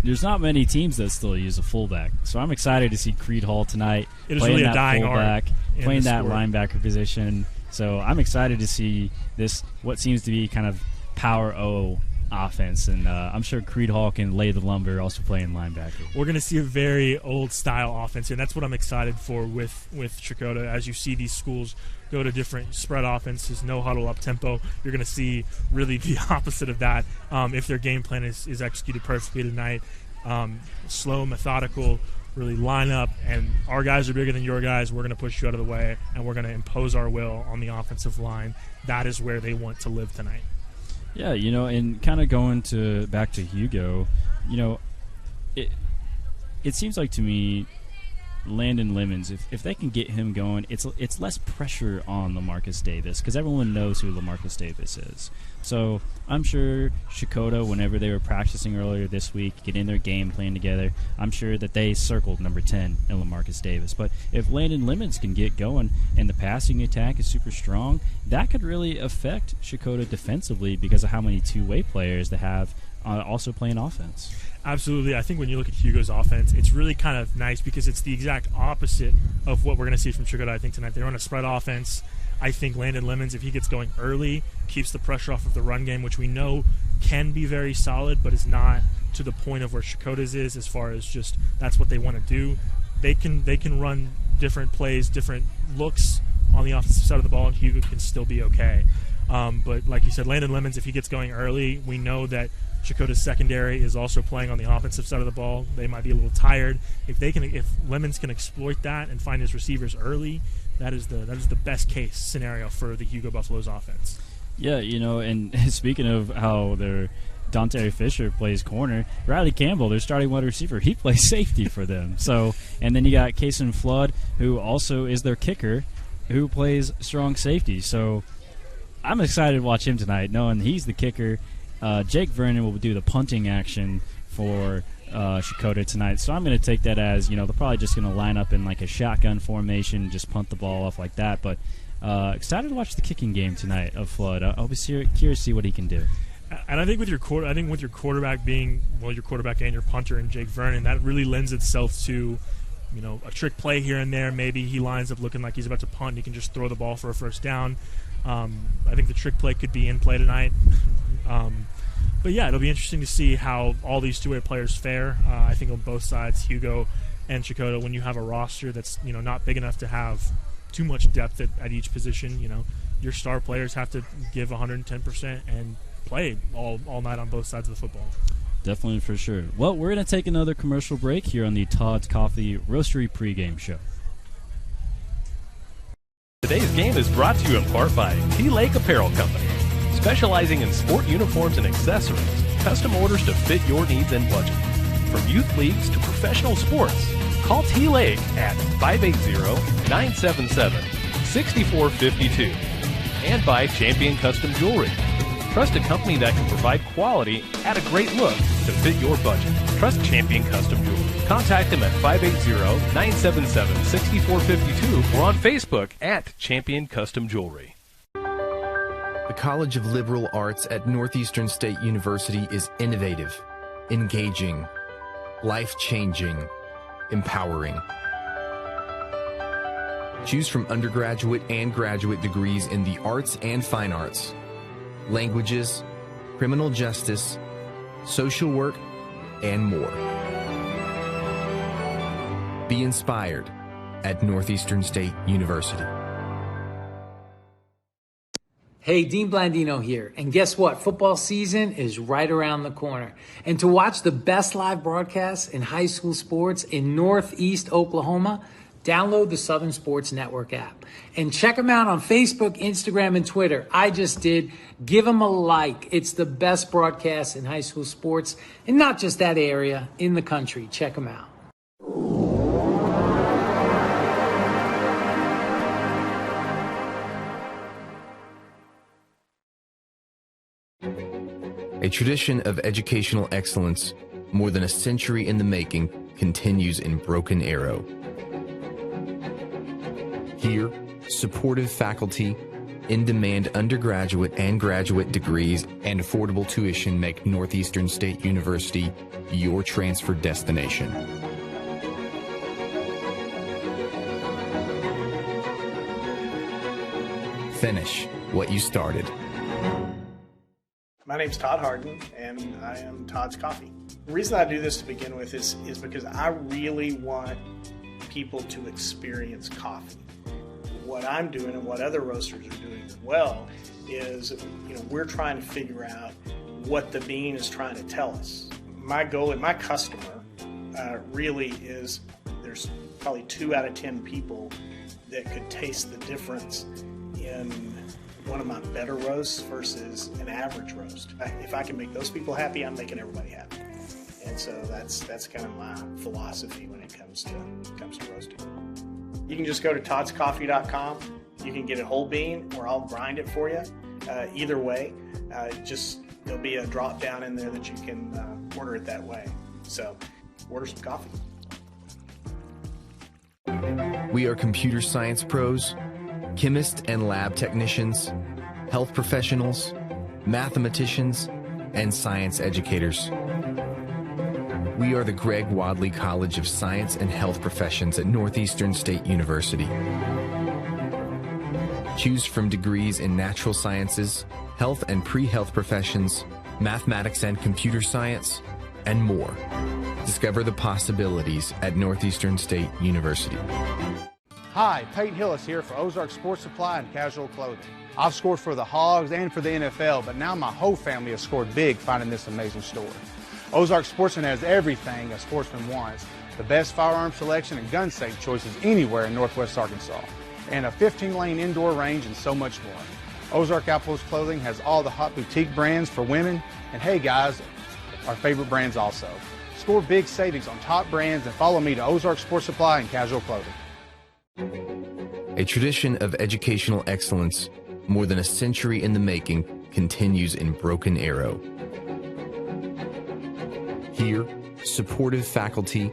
There's not many teams that still use a fullback. So I'm excited to see Creed Hall tonight. It is really a dying fullback, art. Playing that linebacker position. So I'm excited to see this, what seems to be kind of power O offense, and I'm sure Creed Hall can lay the lumber, also playing linebacker. We're going to see a very old-style offense, and that's what I'm excited for with Checotah. As you see these schools go to different spread offenses, no huddle up tempo, you're going to see really the opposite of that if their game plan is executed perfectly tonight. Slow, methodical, really line up, and our guys are bigger than your guys. We're going to push you out of the way, and we're going to impose our will on the offensive line. That is where they want to live tonight. Yeah, and kind of going back to Hugo, it seems like to me, Landon Lemons, if they can get him going, it's less pressure on LaMarcus Davis because everyone knows who LaMarcus Davis is. So I'm sure Checotah, whenever they were practicing earlier this week, getting their game plan together, I'm sure that they circled number 10 in LaMarcus Davis. But if Landon Lemons can get going and the passing attack is super strong, that could really affect Checotah defensively because of how many two-way players they have also playing offense. Absolutely. I think when you look at Hugo's offense, it's really kind of nice because it's the exact opposite of what we're going to see from Checotah, I think, tonight. They run a spread offense. I think Landon Lemons, if he gets going early, keeps the pressure off of the run game, which we know can be very solid, but is not to the point of where Checotah's is as far as just that's what they want to do. They can run different plays, different looks on the offensive side of the ball, and Hugo can still be okay. But like you said, Landon Lemons, if he gets going early, we know that Checotah's secondary is also playing on the offensive side of the ball. They might be a little tired. If Lemons can exploit that and find his receivers early, that is the best case scenario for the Hugo Buffaloes offense. Yeah, and speaking of how their Dante Fisher plays corner, Riley Campbell, their starting wide receiver, he plays safety for them. So, and then you got Kason Flood, who also is their kicker, who plays strong safety. So I'm excited to watch him tonight, knowing he's the kicker. Jake Vernon will do the punting action for Checotah tonight. So I'm going to take that as, they're probably just going to line up in like a shotgun formation, just punt the ball off like that. But excited to watch the kicking game tonight of Flood. I'll be curious to see what he can do. And I think with your quarterback being, your quarterback and your punter and Jake Vernon, that really lends itself to, a trick play here and there. Maybe he lines up looking like he's about to punt and he can just throw the ball for a first down. I think the trick play could be in play tonight. But yeah, it'll be interesting to see how all these two-way players fare. I think on both sides, Hugo and Checotah, when you have a roster that's not big enough to have too much depth at each position, your star players have to give 110% and play all night on both sides of the football. Definitely, for sure. Well, we're going to take another commercial break here on the Todd's Coffee Roastery pregame show. Today's game is brought to you in part by T Lake Apparel Company, specializing in sport uniforms and accessories, custom orders to fit your needs and budget. From youth leagues to professional sports, call T Lake at 580-977-6452. And by Champion Custom Jewelry, trusted company that can provide quality at a great look to fit your budget. Trust Champion Custom Jewelry. Contact them at 580-977-6452 or on Facebook at Champion Custom Jewelry. The College of Liberal Arts at Northeastern State University is innovative, engaging, life-changing, empowering. Choose from undergraduate and graduate degrees in the arts and fine arts, languages, criminal justice, social work, and more. Be inspired at Northeastern State University. Hey, Dean Blandino here. And guess what? Football season is right around the corner. And to watch the best live broadcasts in high school sports in Northeast Oklahoma, download the Southern Sports Network app. And check them out on Facebook, Instagram, and Twitter. I just did. Give them a like. It's the best broadcast in high school sports, and not just that area, in the country. Check them out. A tradition of educational excellence, more than a century in the making, continues in Broken Arrow. Here, supportive faculty, in-demand undergraduate and graduate degrees, and affordable tuition make Northeastern State University your transfer destination. Finish what you started. My name's Todd Harden, and I am Todd's Coffee. The reason I do this to begin with is because I really want people to experience coffee. What I'm doing and what other roasters are doing as well is, we're trying to figure out what the bean is trying to tell us. My goal and my customer really is there's probably 2 out of 10 people that could taste the difference in one of my better roasts versus an average roast. If I can make those people happy, I'm making everybody happy. And so that's kind of my philosophy when it comes to roasting. You can just go to toddscoffee.com. You can get a whole bean, or I'll grind it for you. Either way, there'll be a drop down in there that you can order it that way. So order some coffee. We are computer science pros, chemists and lab technicians, health professionals, mathematicians, and science educators. We are the Greg Wadley College of Science and Health Professions at Northeastern State University. Choose from degrees in natural sciences, health and pre-health professions, mathematics and computer science, and more. Discover the possibilities at Northeastern State University. Hi, Peyton Hillis here for Ozark Sports Supply and Casual Clothing. I've scored for the Hogs and for the NFL, but now my whole family has scored big finding this amazing store. Ozark Sportsman has everything a sportsman wants. The best firearm selection and gun safe choices anywhere in Northwest Arkansas. And a 15-lane indoor range and so much more. Ozark Outpost Clothing has all the hot boutique brands for women. And hey guys, our favorite brands also. Score big savings on top brands and follow me to Ozark Sports Supply and Casual Clothing. A tradition of educational excellence, more than a century in the making, continues in Broken Arrow. Here, supportive faculty,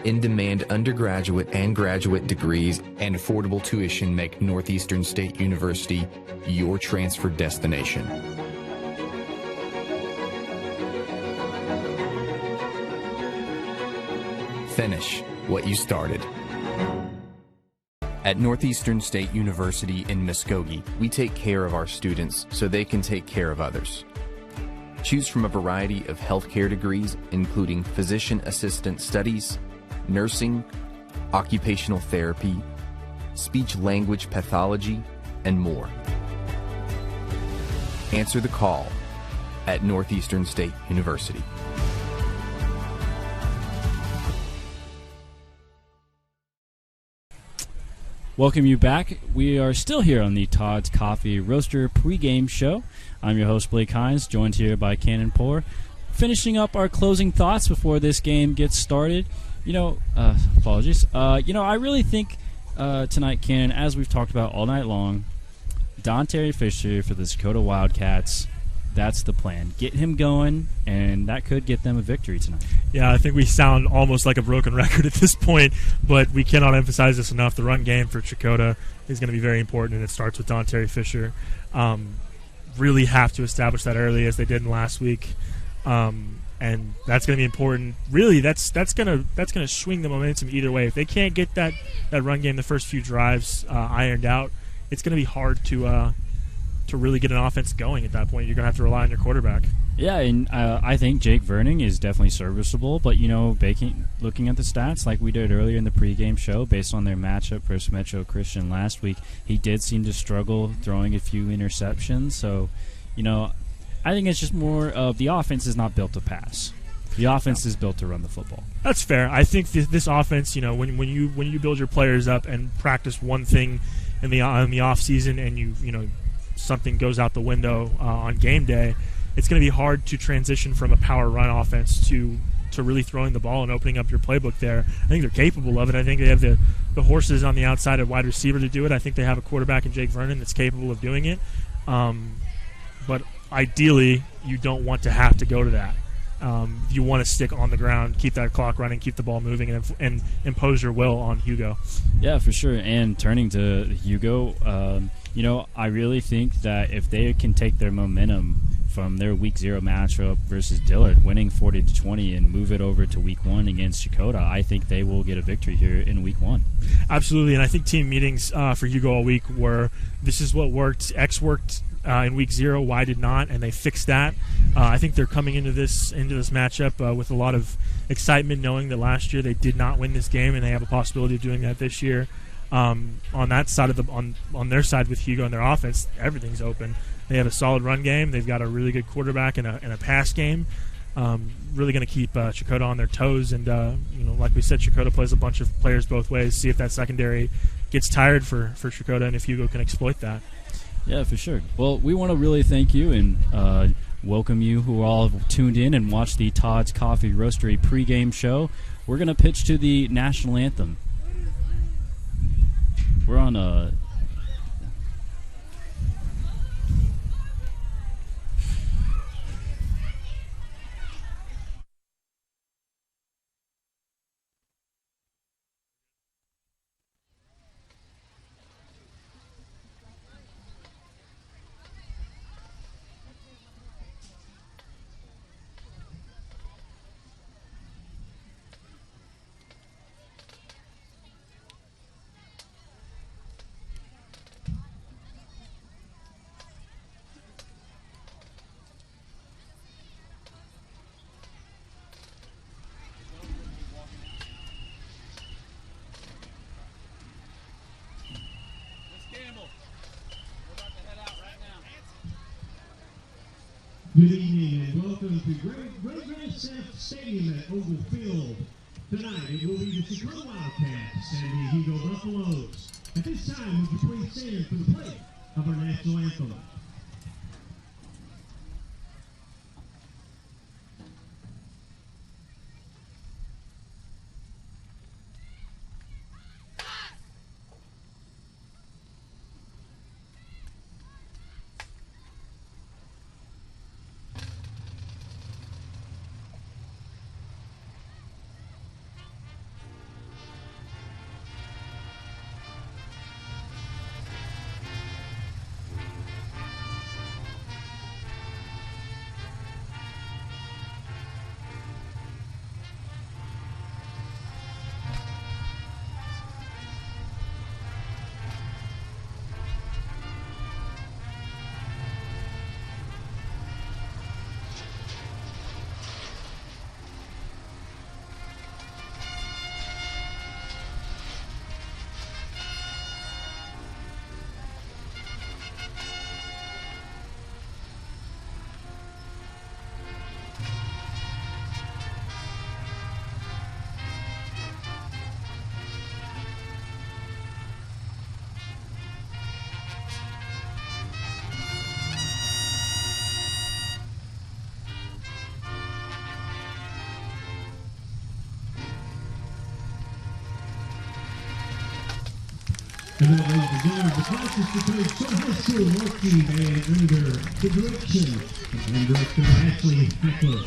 in-demand undergraduate and graduate degrees, and affordable tuition make Northeastern State University your transfer destination. Finish what you started. At Northeastern State University in Muskogee, we take care of our students so they can take care of others. Choose from a variety of healthcare degrees, including physician assistant studies, nursing, occupational therapy, speech-language pathology, and more. Answer the call at Northeastern State University. Welcome you back. We are still here on the Todd's Coffee Roaster pregame show. I'm your host, Blake Hines, joined here by Cannon Poor. Finishing up our closing thoughts before this game gets started. Apologies. I really think tonight, Cannon, as we've talked about all night long, Dontae Fisher for the Checotah Wildcats, that's the plan. Get him going, and that could get them a victory tonight. Yeah, I think we sound almost like a broken record at this point, but we cannot emphasize this enough. The run game for Checotah is going to be very important, and it starts with Dontae Fisher. Really have to establish that early, as they did in last week, and that's going to be important. Really, that's going to swing the momentum either way. If they can't get that run game, the first few drives ironed out, it's going to be hard to really get an offense going at that point. You're going to have to rely on your quarterback. Yeah, and I think Jake Verning is definitely serviceable, but, looking at the stats like we did earlier in the pregame show, based on their matchup versus Metro Christian last week, he did seem to struggle throwing a few interceptions. So, I think it's just more of the offense is not built to pass. The offense is built to run the football. That's fair. I think this offense, when you build your players up and practice one thing in the off season, and something goes out the window on game day, it's going to be hard to transition from a power run offense to really throwing the ball and opening up your playbook there. I think they're capable of it. I think they have the horses on the outside of wide receiver to do it. I think they have a quarterback in Jake Vernon that's capable of doing it. But ideally, you don't want to have to go to that. You want to stick on the ground, keep that clock running, keep the ball moving, and impose your will on Hugo. Yeah, for sure. And turning to Hugo, I really think that if they can take their momentum from their Week 0 matchup versus Dillard, winning 40-20, and move it over to Week 1 against Checotah, I think they will get a victory here in Week 1. Absolutely, and I think team meetings for Hugo all week were, this is what worked, X worked in week 0. Why did not? And they fixed that. I think they're coming into this matchup with a lot of excitement, knowing that last year they did not win this game, and they have a possibility of doing that this year. On that side of on their side with Hugo and their offense, everything's open. They have a solid run game. They've got a really good quarterback and a pass game. Really going to keep Checotah on their toes, and like we said, Checotah plays a bunch of players both ways. See if that secondary gets tired for Checotah, and if Hugo can exploit that. Yeah, for sure. Well, we want to really thank you and welcome you who all have tuned in and watched the Todd's Coffee Roastery pregame show. We're going to pitch to the national anthem. We're on a... Good evening and welcome to Great Stadium at Oval Field. Tonight it will be the Checotah Wildcats and the Hugo Buffaloes. At this time, would you please stand for the play of our national anthem? And now, ladies and gentlemen, the class is to play High School Marching Band under the direction of band director Ashley Hackler.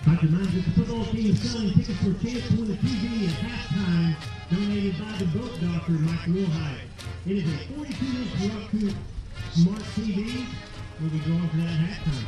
Like reminds us the football team is selling tickets for a chance to win a TV at halftime, donated by the boat doctor, Mike Wilhite. It is a 42-inch Roku smart TV. We'll be going for that at halftime.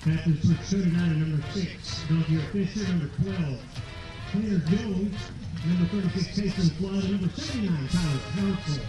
Captain for Checotah, number 6. Dante Fisher, number 12. Tanner Jones, number 36, Jason Flood, number 79, Tyler Council.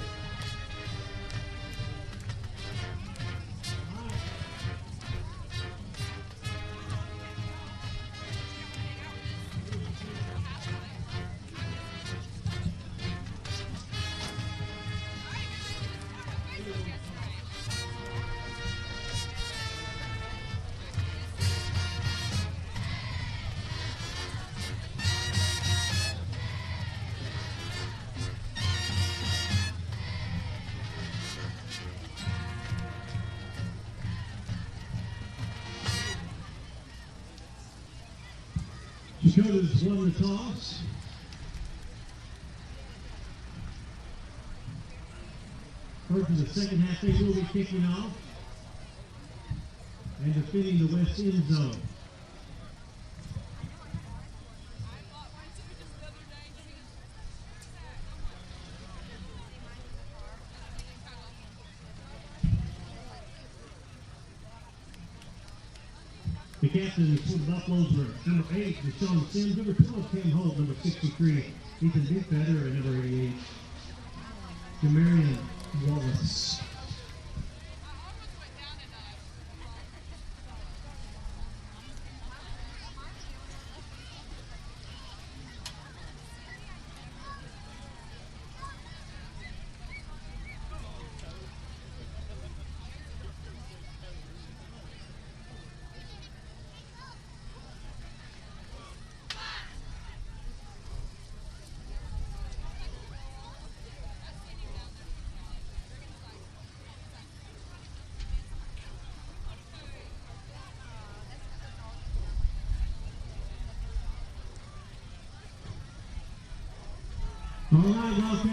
Checotah's won the toss. First in the second half, they will be kicking off and defending the west end zone. The captains for the Buffaloes were number 8, Deshaun Sims, number 12, Cam Holt, number 63, Ethan Bigfeather, and number 88, Demarion Wallace.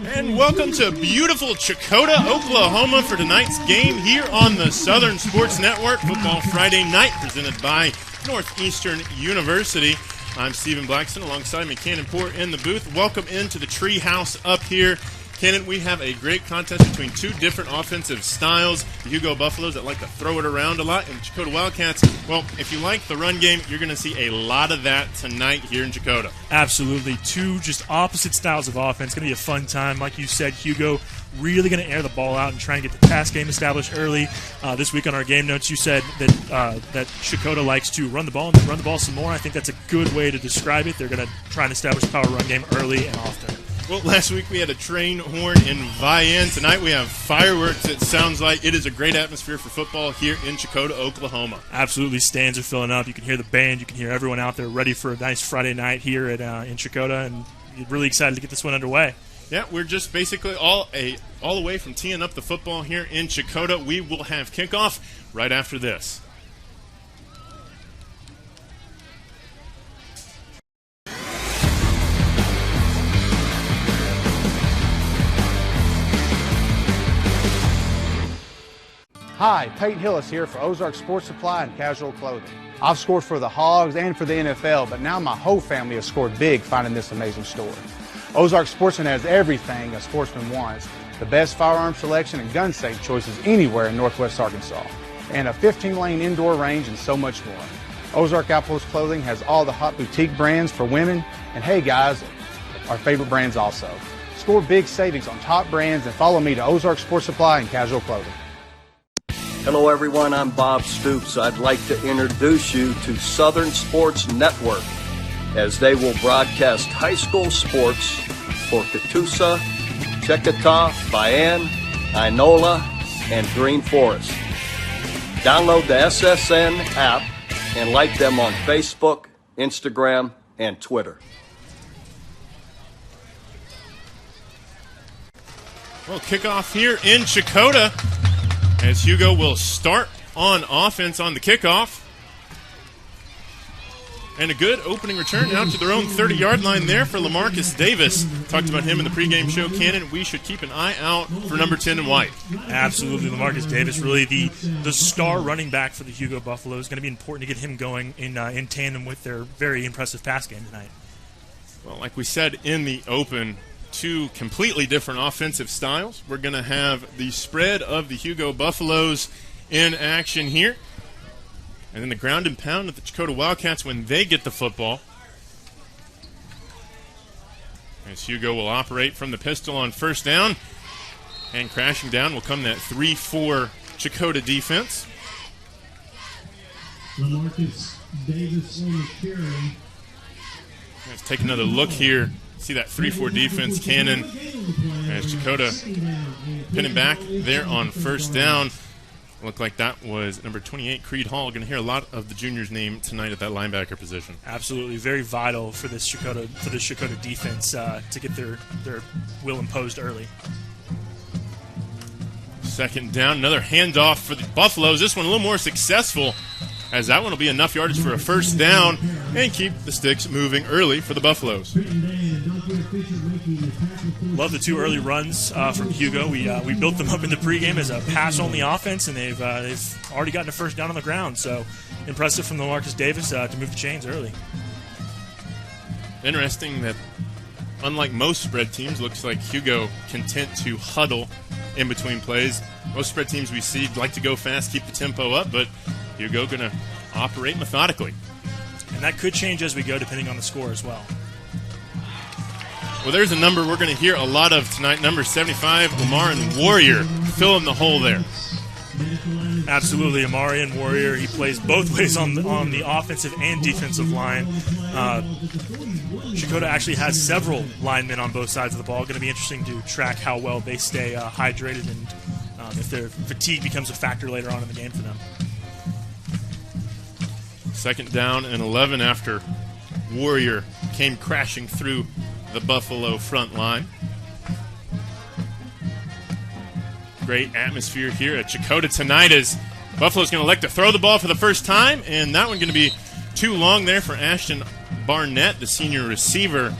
And welcome to beautiful Checotah, Oklahoma for tonight's game here on the Southern Sports Network. Football Friday night presented by Northeastern University. I'm Stephen Blackson alongside me, Cannon Port in the booth. Welcome into the tree house up here. Cannon, we have a great contest between two different offensive styles. The Hugo Buffaloes that like to throw it around a lot, and the Checotah Wildcats, well, if you like the run game, you're going to see a lot of that tonight here in Checotah. Absolutely. Two just opposite styles of offense. Going to be a fun time. Like you said, Hugo really going to air the ball out and try and get the pass game established early. This week on our game notes, you said that Checotah likes to run the ball some more. I think that's a good way to describe it. They're going to try and establish power run game early and often. Well, last week we had a train horn in Vian. Tonight we have fireworks. It sounds like it is a great atmosphere for football here in Checotah, Oklahoma. Absolutely. Stands are filling up. You can hear the band. You can hear everyone out there ready for a nice Friday night here at in Checotah, and you're really excited to get this one underway. Yeah, we're just basically all the way from teeing up the football here in Checotah. We will have kickoff right after this. Hi, Peyton Hillis here for Ozark Sports Supply and Casual Clothing. I've scored for the Hogs and for the NFL, but now my whole family has scored big finding this amazing store. Ozark Sportsman has everything a sportsman wants. The best firearm selection and gun safe choices anywhere in Northwest Arkansas. And a 15-lane indoor range and so much more. Ozark Outpost Clothing has all the hot boutique brands for women. And hey guys, our favorite brands also. Score big savings on top brands and follow me to Ozark Sports Supply and Casual Clothing. Hello everyone, I'm Bob Stoops. I'd like to introduce you to Southern Sports Network as they will broadcast high school sports for Catoosa, Checotah, Vian, Inola, and Green Forest. Download the SSN app and like them on Facebook, Instagram, and Twitter. Well, kickoff here in Checotah as Hugo will start on offense on the kickoff. And a good opening return out to their own 30-yard line there for LaMarcus Davis. Talked about him in the pregame show, Cannon. We should keep an eye out for number 10 in white. Absolutely. LaMarcus Davis, really the star running back for the Hugo Buffalo. Is going to be important to get him going in tandem with their very impressive pass game tonight. Well, like we said in the open, two completely different offensive styles. We're going to have the spread of the Hugo Buffaloes in action here. And then the ground and pound of the Checotah Wildcats when they get the football. As Hugo will operate from the pistol on first down. And crashing down will come that 3-4 Checotah defense. LaMarcus Davis on the carry. Let's take another look here. See that 3-4 defense, Cannon. As Checotah pinning back there on first down. Looked like that was number 28, Creed Hall. Going to hear a lot of the junior's name tonight at that linebacker position. Absolutely, very vital for this Checotah defense to get their will imposed early. Second down, another handoff for the Buffaloes. This one a little more successful, as that one will be enough yardage for a first down and keep the sticks moving early for the Buffaloes. Love the two early runs from Hugo. We built them up in the pregame as a pass-only offense, and they've already gotten a first down on the ground. So impressive from LaMarcus Davis to move the chains early. Interesting that, unlike most spread teams, looks like Hugo content to huddle in between plays. Most spread teams we see like to go fast, keep the tempo up, but Hugo going to operate methodically. And that could change as we go, depending on the score as well. Well, there's a number we're going to hear a lot of tonight, number 75, Amarian Warrior, filling the hole there. Absolutely, Amarian Warrior. He plays both ways on the offensive and defensive line. Checotah actually has several linemen on both sides of the ball. Going to be interesting to track how well they stay hydrated and if their fatigue becomes a factor later on in the game for them. Second down and 11 after Warrior came crashing through the Buffalo front line. Great atmosphere here at Checotah tonight as Buffalo's going to elect to throw the ball for the first time, and that one going to be too long there for Ashton Barnett, the senior receiver,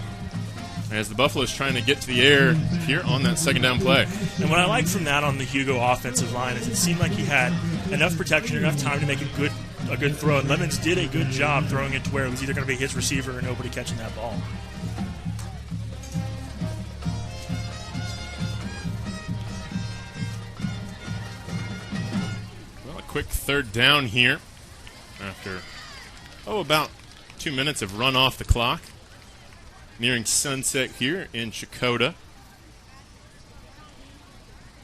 as the Buffalo's trying to get to the air here on that second down play. And what I like from that on the Hugo offensive line is it seemed like he had enough protection, enough time to make a good throw, and Lemons did a good job throwing it to where it was either going to be his receiver or nobody catching that ball. Quick third down here after, about 2 minutes of run off the clock. Nearing sunset here in Checotah.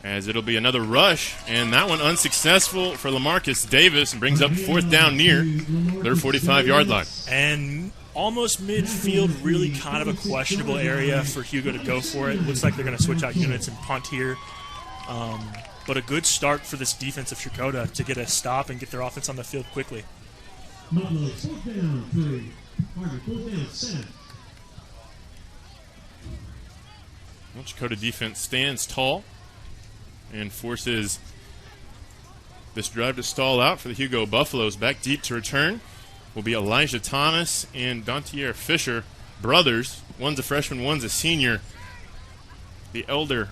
As it'll be another rush, and that one unsuccessful for LaMarcus Davis and brings up fourth down near their 45-yard line. And almost midfield, really kind of a questionable area for Hugo to go for it. Looks like they're going to switch out units and punt here. But a good start for this defense of Checotah to get a stop and get their offense on the field quickly. Fourth down, 3. Fourth down, 7. Well, Checotah defense stands tall and forces this drive to stall out for the Hugo Buffaloes. Back deep to return will be Elijah Thomas and Dontier Fisher, brothers. One's a freshman, one's a senior. The elder,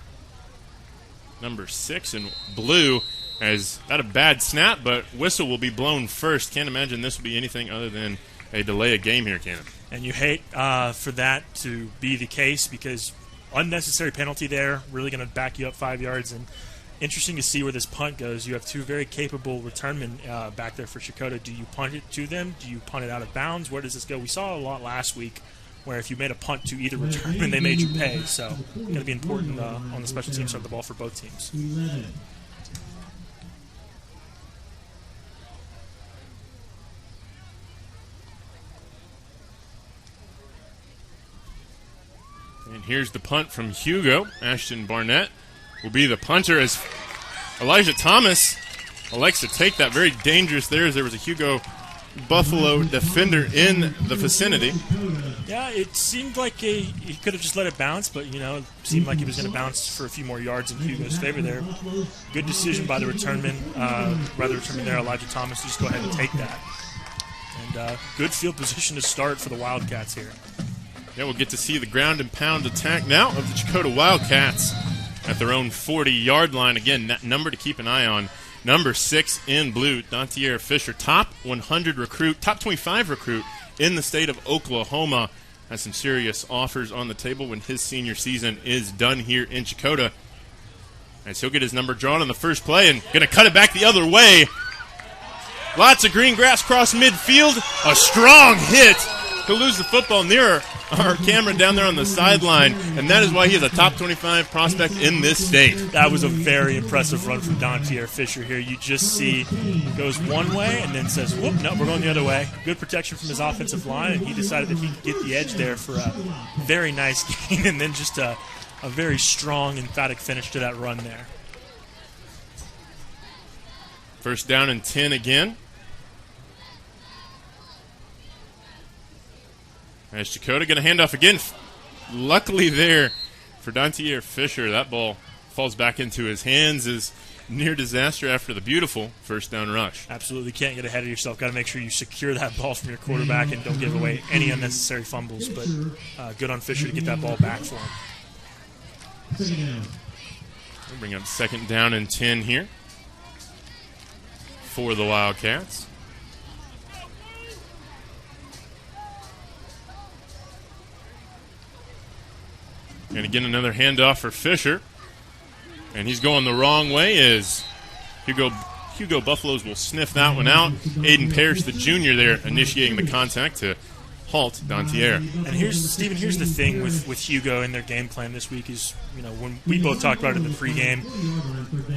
number 6 in blue, as not a bad snap, but whistle will be blown first. Can't imagine this will be anything other than a delay of game here, Cannon. And you hate for that to be the case because unnecessary penalty there, really going to back you up 5 yards. And interesting to see where this punt goes. You have two very capable returnmen back there for Checotah. Do you punt it to them? Do you punt it out of bounds? Where does this go? We saw a lot last week where if you made a punt to either returnman, they made you pay. So going to be important on the special teams side of the ball for both teams. And here's the punt from Hugo. Ashton Barnett will be the punter as Elijah Thomas elects to take that. Very dangerous there as there was a Hugo Buffalo defender in the vicinity. Yeah, it seemed like he could have just let it bounce, but, it seemed like he was going to bounce for a few more yards in Hugo's favor there. Good decision by the returnman there, Elijah Thomas, to just go ahead and take that. And good field position to start for the Wildcats here. Yeah, we'll get to see the ground and pound attack now of the Checotah Wildcats at their own 40-yard line. Again, that number to keep an eye on. Number 6 in blue, Adair Fisher, top 100 recruit, top 25 recruit in the state of Oklahoma. Has some serious offers on the table when his senior season is done here in Checotah. As he'll get his number drawn on the first play and going to cut it back the other way. Lots of green grass cross midfield. A strong hit. He'll lose the football near our camera down there on the sideline, and that is why he is a top 25 prospect in this state. That was a very impressive run from Adair Fisher here. You just see goes one way and then says, whoop, no, we're going the other way. Good protection from his offensive line, and he decided that he could get the edge there for a very nice gain, and then just a very strong, emphatic finish to that run there. First down and 10 again. As Checotah going to hand off again. Luckily there for Adair Fisher, that ball falls back into his hands. Is near disaster after the beautiful first down rush. Absolutely can't get ahead of yourself. Got to make sure you secure that ball from your quarterback and don't give away any unnecessary fumbles. But good on Fisher to get that ball back for him. We'll bring up second down and 10 here for the Wildcats. And again, another handoff for Fisher. And he's going the wrong way as Hugo Buffaloes will sniff that one out. Aiden Parrish, the junior there, initiating the contact to halt Adair. And here's the thing with Hugo and their game plan this week is, when we both talked about it in the pregame,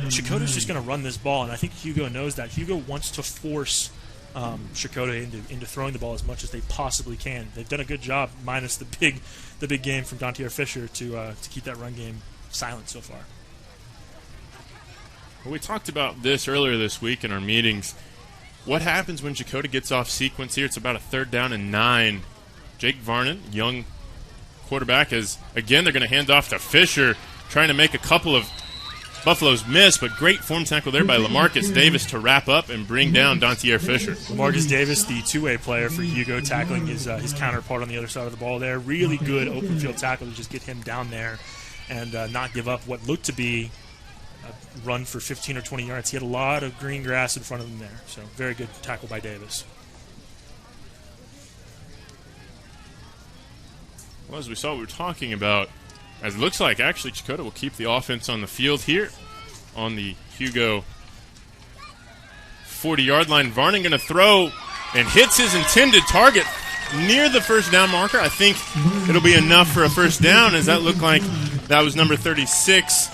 Checotah's just going to run this ball, and I think Hugo knows that. Hugo wants to force Checotah into throwing the ball as much as they possibly can. They've done a good job, minus the big game from Adair Fisher to keep that run game silent so far. Well, we talked about this earlier this week in our meetings. What happens when Checotah gets off sequence here? It's about a 3rd down and 9. Jake Varnon, young quarterback, again they're going to hand off to Fisher, trying to make a couple of Buffaloes miss, but great form tackle there by Lamarcus Davis to wrap up and bring down Adair Fisher. Lamarcus Davis, the two-way player for Hugo, tackling his counterpart on the other side of the ball there. Really good open field tackle to just get him down there and not give up what looked to be a run for 15 or 20 yards. He had a lot of green grass in front of him there, so very good tackle by Davis. Well, as we saw, we were talking about, as it looks like, actually, Checotah will keep the offense on the field here on the Hugo 40-yard line. Varnon going to throw and hits his intended target near the first down marker. I think it'll be enough for a first down, as that looked like that was number 36,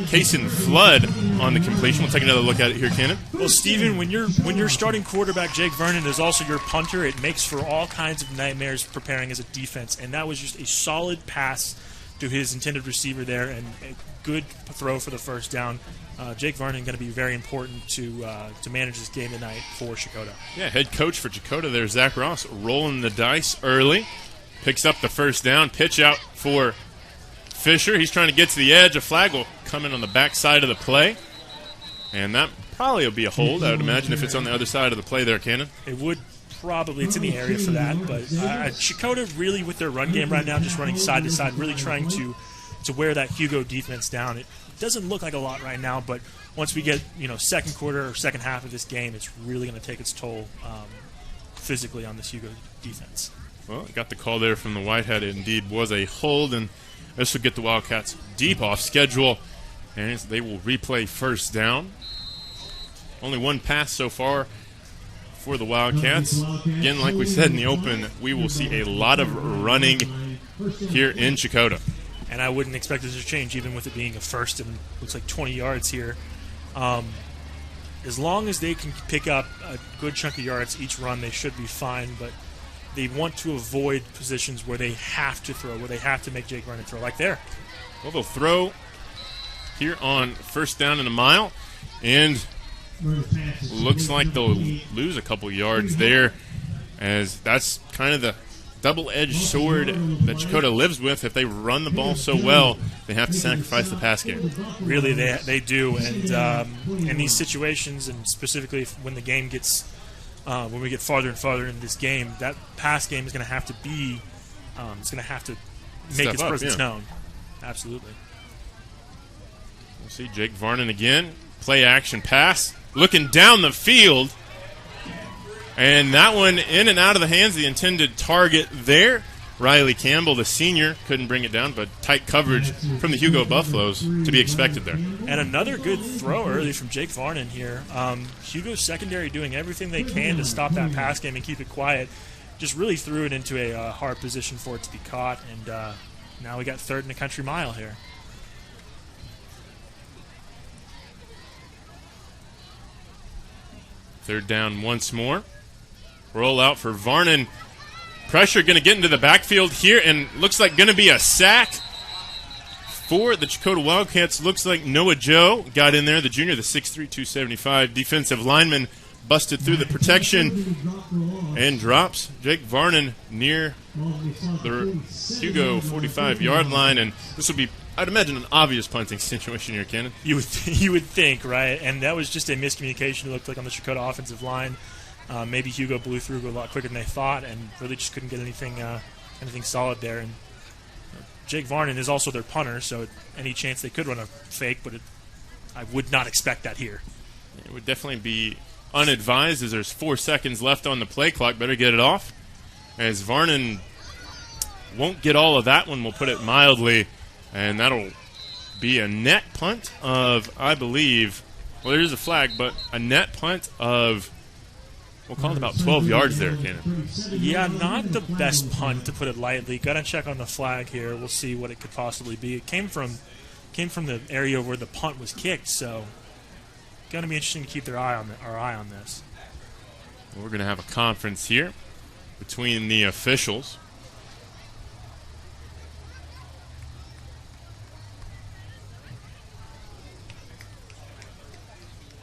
Kason Flood, on the completion. We'll take another look at it here, Cannon. Well, Steven, when your starting quarterback, Jake Varnon, is also your punter, it makes for all kinds of nightmares preparing as a defense, and that was just a solid pass to his intended receiver there, and a good throw for the first down. Jake Varnon going to be very important to manage this game tonight for Checotah. Yeah, head coach for Checotah there, Zach Ross, rolling the dice early. Picks up the first down. Pitch out for Fisher. He's trying to get to the edge. A flag will come in on the backside of the play. And that probably will be a hold, I would imagine, if it's on the other side of the play there, Cannon. It would probably. It's in the area for that. But Checotah really, with their run game right now, just running side to side, really trying to wear that Hugo defense down. It doesn't look like a lot right now, but once we get second quarter or second half of this game, it's really going to take its toll physically on this Hugo defense. Well, got the call there from the Whitehead. It indeed was a hold, and this will get the Wildcats deep off schedule, and they will replay first down. Only one pass so far for the Wildcats. Again, like we said in the open, we will see a lot of running here in Checotah. And I wouldn't expect this to change, even with it being a first and looks like 20 yards here. As long as they can pick up a good chunk of yards each run, they should be fine. But they want to avoid positions where they have to throw, where they have to make Jake Varnon throw, like there. Well, they'll throw here on first down and a mile. And looks like they'll lose a couple yards there, as that's kind of the double-edged sword that Checotah lives with. If they run the ball so well, they have to sacrifice the pass game. Really, they do. And in these situations, and specifically when the game gets when we get farther and farther in this game, that pass game is going to have to be it's going to have to make its presence known. Absolutely. We'll see Jake Varnon again. Play action pass. Looking down the field. And that one in and out of the hands of the intended target there. Riley Campbell, the senior, couldn't bring it down, but tight coverage from the Hugo Buffaloes to be expected there. And another good throw early from Jake Varnon here. Hugo's secondary doing everything they can to stop that pass game and keep it quiet. Just really threw it into a hard position for it to be caught. And now we got third and a country mile here. Third down once more. Roll out for Varnon. Pressure going to get into the backfield here, and looks like going to be a sack for the Checotah Wildcats. Looks like Noah Joe got in there, the junior, the 6'3", 275 defensive lineman, busted through the protection and drops Jake Varnon near the Hugo 45-yard line. And this will be, I'd imagine, an obvious punting situation here, Cannon. You would think, right? And that was just a miscommunication, it looked like, on the Checotah offensive line. Maybe Hugo blew through a lot quicker than they thought and really just couldn't get anything solid there. And Jake Varnon is also their punter, so any chance they could run a fake, but I would not expect that here. It would definitely be unadvised, as there's 4 seconds left on the play clock. Better get it off, as Varnon won't get all of that one, we'll put it mildly, and that'll be a net punt of, I believe, well, there is a flag, but a net punt of, we'll call it about 12 yards there, Cannon. Yeah, not the best punt, to put it lightly. Got to check on the flag here. We'll see what it could possibly be. It came from the area where the punt was kicked, so going to be interesting to keep our eye on this. We're going to have a conference here between the officials.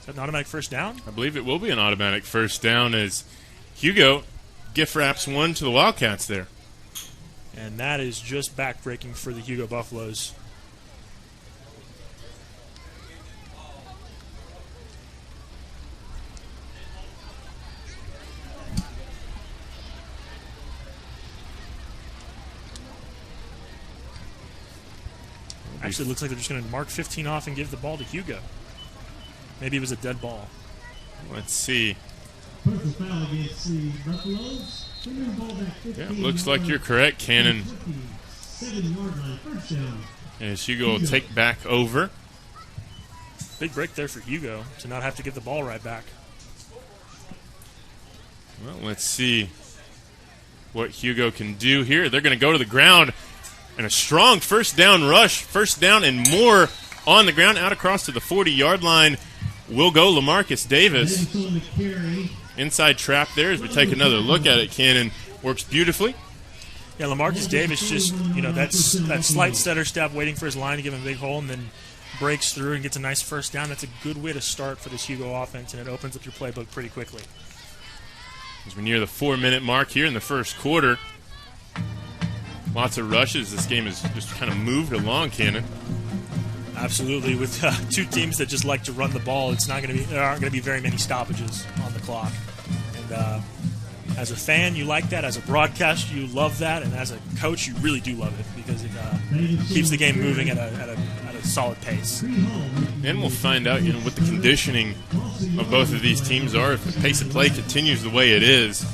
Is that an automatic first down? I believe it will be an automatic first down, as Hugo gift wraps one to the Wildcats there. And that is just backbreaking for the Hugo Buffaloes. Actually, it looks like they're just going to mark 15 off and give the ball to Hugo. Maybe it was a dead ball. Let's see. Personal foul against the Buffaloes. Yeah, looks like you're correct, Cannon. 7-yard line, first down. As Hugo will take back over. Big break there for Hugo to not have to give the ball right back. Well, let's see what Hugo can do here. They're going to go to the ground, and a strong first down rush. First down and more on the ground, out across to the 40-yard line. Will go LaMarcus Davis. Inside trap there as we take another look at it. Cannon works beautifully. Yeah, LaMarcus Davis just, that slight stutter step, waiting for his line to give him a big hole, and then breaks through and gets a nice first down. That's a good way to start for this Hugo offense, and it opens up your playbook pretty quickly. As we near the 4-minute mark here in the first quarter. Lots of rushes. This game has just kind of moved along, Cannon. Absolutely. With two teams that just like to run the ball, there aren't going to be very many stoppages on the clock. And as a fan, you like that. As a broadcaster, you love that. And as a coach, you really do love it because it keeps the game moving at a solid pace. And we'll find out, what the conditioning of both of these teams are if the pace of play continues the way it is.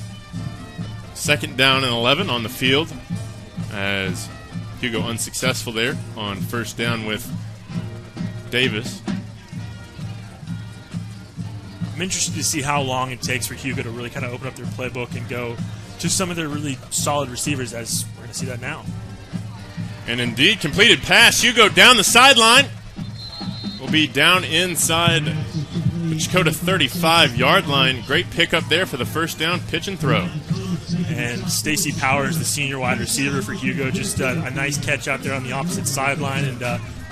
Second down and 11 on the field as Hugo unsuccessful there on first down with Davis. I'm interested to see how long it takes for Hugo to really kind of open up their playbook and go to some of their really solid receivers, as we're going to see that now. And indeed, completed pass. Hugo down the sideline. Will be down inside the Checotah 35-yard line. Great pickup there for the first down, pitch and throw. And Stacy Powers, the senior wide receiver for Hugo, just a nice catch out there on the opposite sideline and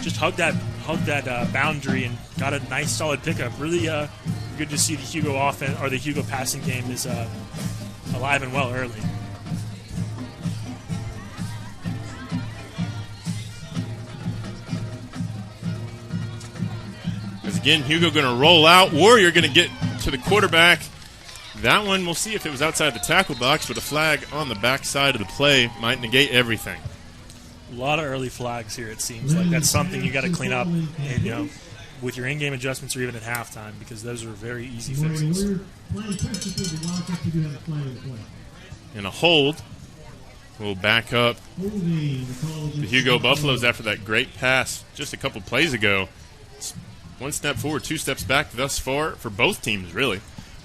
just hugged that boundary and got a nice solid pickup. Really good to see the Hugo offense or the Hugo passing game is alive and well early. As again, Hugo going to roll out. Warrior going to get to the quarterback. That one, we'll see if it was outside the tackle box, but a flag on the backside of the play might negate everything. A lot of early flags here, it seems like. That's something you got to clean up, and, with your in-game adjustments or even at halftime, because those are very easy fixes. And a hold will back up the Hugo Buffaloes after that great pass just a couple plays ago. It's one step forward, 2 steps back thus far for both teams, really.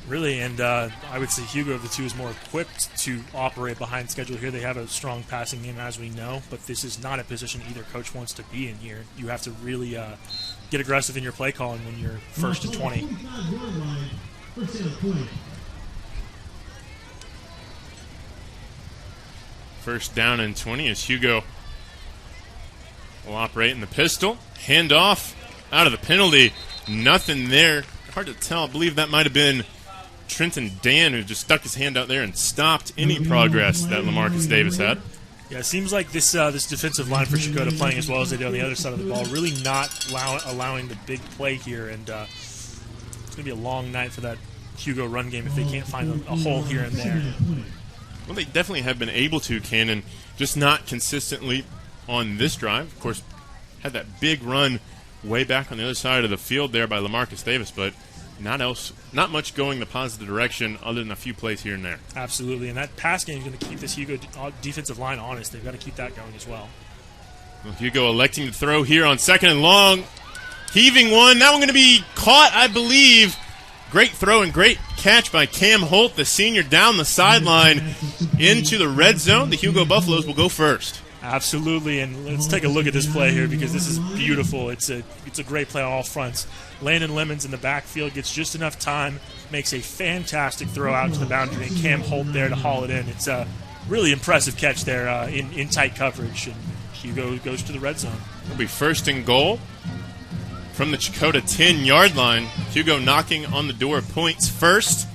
Really, and I would say Hugo of the two is more equipped to operate behind schedule here. They have a strong passing game, as we know, but this is not a position either coach wants to be in here. You have to really get aggressive in your play calling when you're 1st and 20. First down and 20 as Hugo will operate in the pistol. Handoff out of the penalty. Nothing there. Hard to tell. I believe that might have been Trenton Dan, who just stuck his hand out there and stopped any progress that LaMarcus Davis had. Yeah, it seems like this defensive line for Checotah playing as well as they do on the other side of the ball, really not allowing the big play here, and it's going to be a long night for that Hugo run game if they can't find a hole here and there. Well, they definitely have been able to, Cannon, just not consistently on this drive. Of course, had that big run way back on the other side of the field there by LaMarcus Davis, but not much going the positive direction other than a few plays here and there. Absolutely, and that pass game is going to keep this Hugo defensive line honest. They've got to keep that going as well. Hugo electing to throw here on 2nd and long. Heaving one. That one going to be caught, I believe. Great throw and great catch by Cam Holt, the senior, down the sideline into the red zone. The Hugo Buffaloes will go first. Absolutely, and let's take a look at this play here because this is beautiful. It's a great play on all fronts. Landon Lemons in the backfield gets just enough time, makes a fantastic throw out to the boundary, and Cam Holt there to haul it in. It's a really impressive catch there in tight coverage, and Hugo goes to the red zone. It'll be 1st and goal from the Checotah 10-yard line. Hugo knocking on the door of points first,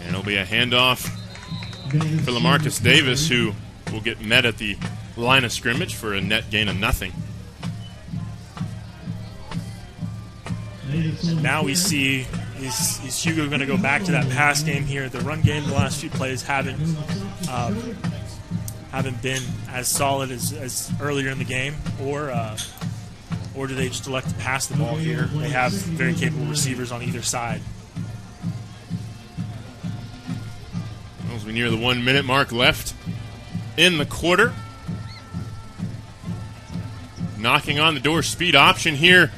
and it'll be a handoff for LaMarcus Davis, who will get met at the line of scrimmage for a net gain of nothing. And now we see, is Hugo going to go back to that pass game here? The run game the last few plays haven't been as solid as earlier in the game, or do they just elect to pass the ball here? They have very capable receivers on either side. As we near the 1-minute mark left in the quarter. Knocking on the door, speed option here.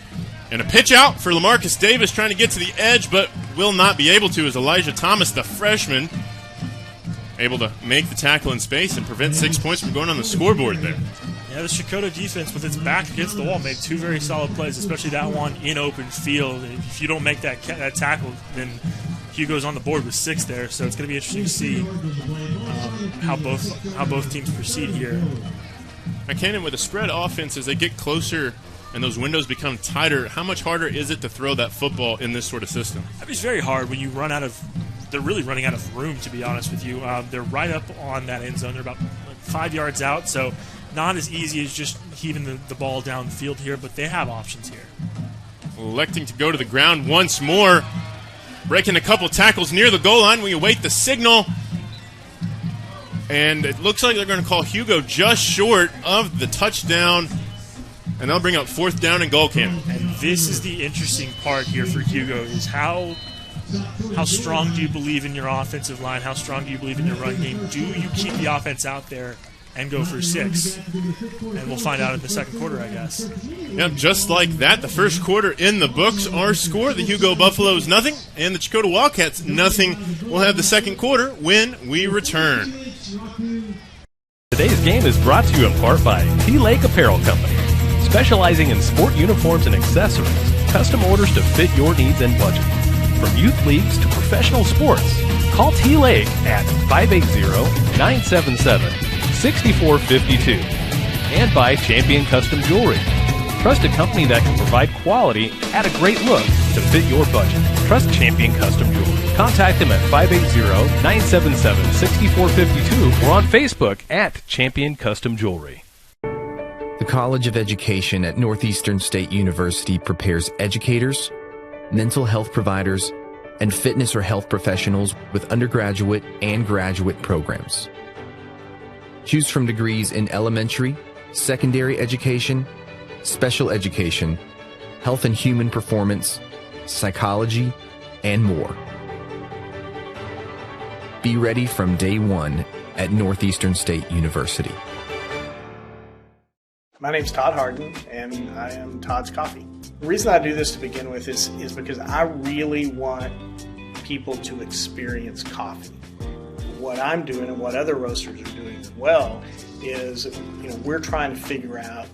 And a pitch out for LaMarcus Davis, trying to get to the edge, but will not be able to, as Elijah Thomas, the freshman, able to make the tackle in space and prevent 6 points from going on the scoreboard there. Yeah, the Checotah defense, with its back against the wall, made 2 very solid plays, especially that one in open field. If you don't make that tackle, then Hugo's on the board with 6 there, so it's going to be interesting to see how both teams proceed here. Cannon, with a spread offense, as they get closer and those windows become tighter, how much harder is it to throw that football in this sort of system? I mean, it's very hard when you run out of – they're really running out of room, to be honest with you. They're right up on that end zone. They're about 5 yards out, so not as easy as just heaving the ball down the field here, but they have options here. Electing to go to the ground once more. Breaking a couple tackles near the goal line. We await the signal. And it looks like they're going to call Hugo just short of the touchdown. And they'll bring up 4th down and goal, Cam. And this is the interesting part here for Hugo, is how strong do you believe in your offensive line? How strong do you believe in your run game? Do you keep the offense out there and go for 6? And we'll find out in the second quarter, I guess. Yep, just like that, the first quarter in the books. Our score, the Hugo Buffaloes nothing, and the Checotah Wildcats nothing. We'll have the second quarter when we return. Today's game is brought to you in part by T-Lake Apparel Company, specializing in sport uniforms and accessories, custom orders to fit your needs and budget. From youth leagues to professional sports, call T-Lake at 580-977-6452. And by Champion Custom Jewelry, trusted company that can provide quality at a great look to fit your budget. trust Champion Custom Jewelry. Contact them at 580-977-6452 or on Facebook at Champion Custom Jewelry. The College of Education at Northeastern State University prepares educators, mental health providers, and fitness or health professionals with undergraduate and graduate programs. Choose from degrees in elementary, secondary education, special education, health and human performance, psychology, and more. Be ready from day one at Northeastern State University. My name's Todd Harden, and I am Todd's Coffee. The reason I do this to begin with is because I really want people to experience coffee. What I'm doing and what other roasters are doing as well is, we're trying to figure out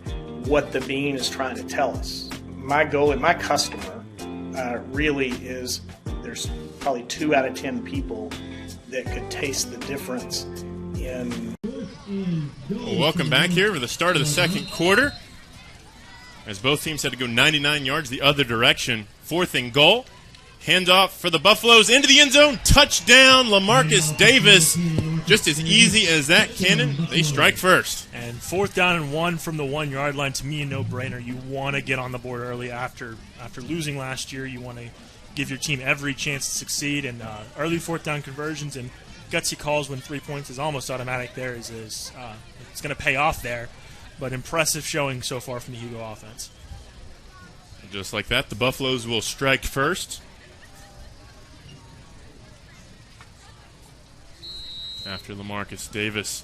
what the bean is trying to tell us. My goal and my customer really is there's probably 2 out of 10 people that could taste the difference in. Well, welcome back here for the start of the second quarter, as both teams had to go 99 yards the other direction. 4th and goal. Handoff for the Buffaloes into the end zone. Touchdown, LaMarcus Davis. Just as easy as that cannon. They strike first. And 4th down and 1 from the 1 yard line, to me, a no-brainer. You want to get on the board early after losing last year. You want to give your team every chance to succeed. And early 4th down conversions and gutsy calls when 3 points is almost automatic there is it's going to pay off there. But impressive showing so far from the Hugo offense. And just like that, the Buffaloes will strike first. After LaMarcus Davis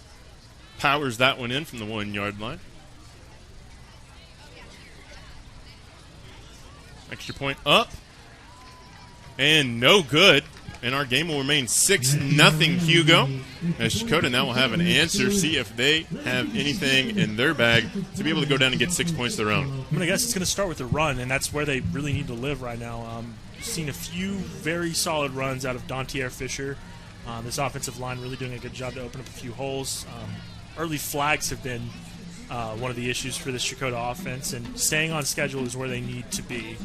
powers that one in from the 1 yard line. Extra point up. And no good. And our game will remain 6-0 Hugo. As Checotah now will have an answer, see if they have anything in their bag to be able to go down and get 6 points of their own. I'm going to guess it's going to start with the run, and that's where they really need to live right now. Seen a few very solid runs out of Adair Fisher. This offensive line really doing a good job to open up a few holes. Early flags have been one of the issues for this Checotah offense, and staying on schedule is where they need to be.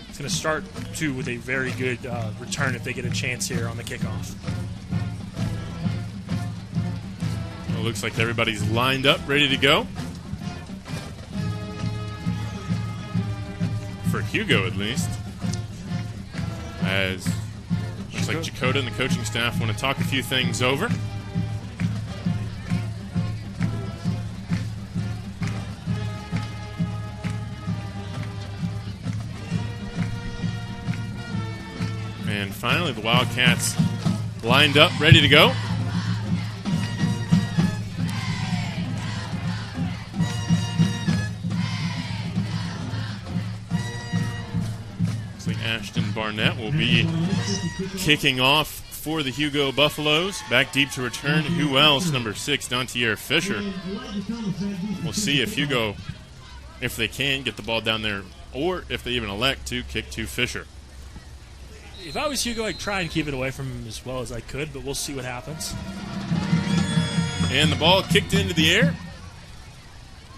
It's going to start, too, with a very good return if they get a chance here on the kickoff. Well, it looks like everybody's lined up, ready to go. For Hugo, at least. As looks like Checotah and the coaching staff want to talk a few things over. And finally, the Wildcats lined up, ready to go. Looks like Ashton Barnett will be kicking off for the Hugo Buffaloes. Back deep to return. Who else? Number 6, Adair Fisher. We'll see if Hugo, if they can, get the ball down there, or if they even elect to kick to Fisher. If I was Hugo, I'd try and keep it away from him as well as I could, but we'll see what happens. And the ball kicked into the air.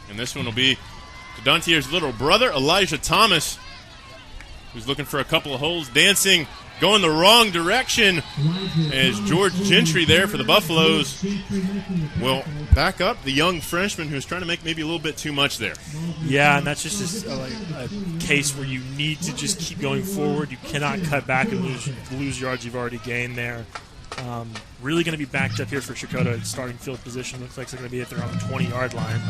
And this one will be to Daunteer's little brother, Elijah Thomas, who's looking for a couple of holes, dancing, going the wrong direction, as George Gentry there for the Buffaloes will back up the young freshman who's trying to make maybe a little bit too much there. Yeah, and that's just a case where you need to just keep going forward. You cannot cut back and lose yards you've already gained there. Really going to be backed up here for Checotah at starting field position. Looks like they're going to be at their own 20-yard line.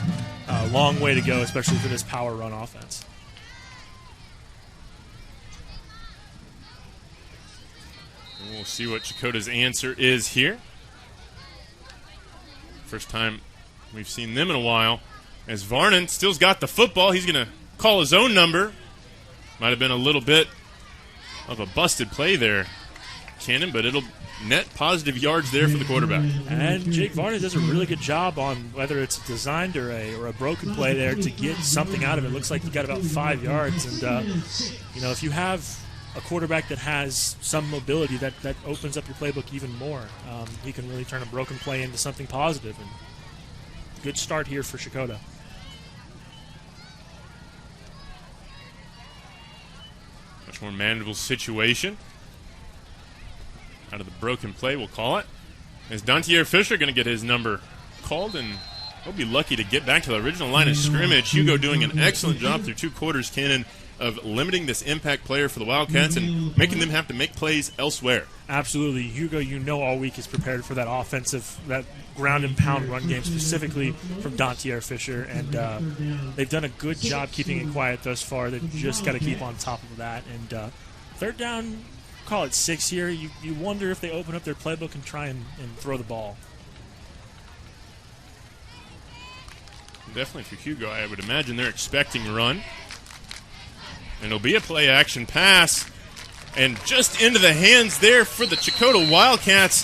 Long way to go, especially for this power run offense. And we'll see what Checotah's answer is here. First time we've seen them in a while. As Varnon still's got the football, he's going to call his own number. Might have been a little bit of a busted play there, Cannon, but it'll net positive yards there for the quarterback. And Jake Varnon does a really good job on whether it's designed or a broken play there to get something out of it. Looks like he got about 5 yards. And, if you have a quarterback that has some mobility, that opens up your playbook even more. He can really turn a broken play into something positive. And good start here for Checotah. Much more manageable situation. Out of the broken play, we'll call it. Is Dontier Fisher going to get his number called, and he'll be lucky to get back to the original line of scrimmage. Hugo doing an excellent job through 2 quarters, Cannon, of limiting this impact player for the Wildcats and making them have to make plays elsewhere. Absolutely. Hugo, all week is prepared for that ground and pound run game, specifically from Dontier Fisher, and they've done a good job keeping it quiet thus far. They've just got to keep on top of that. And third down, call it 6 here. You wonder if they open up their playbook and try and throw the ball. Definitely for Hugo, I would imagine they're expecting a run. And it'll be a play-action pass. And just into the hands there for the Checotah Wildcats.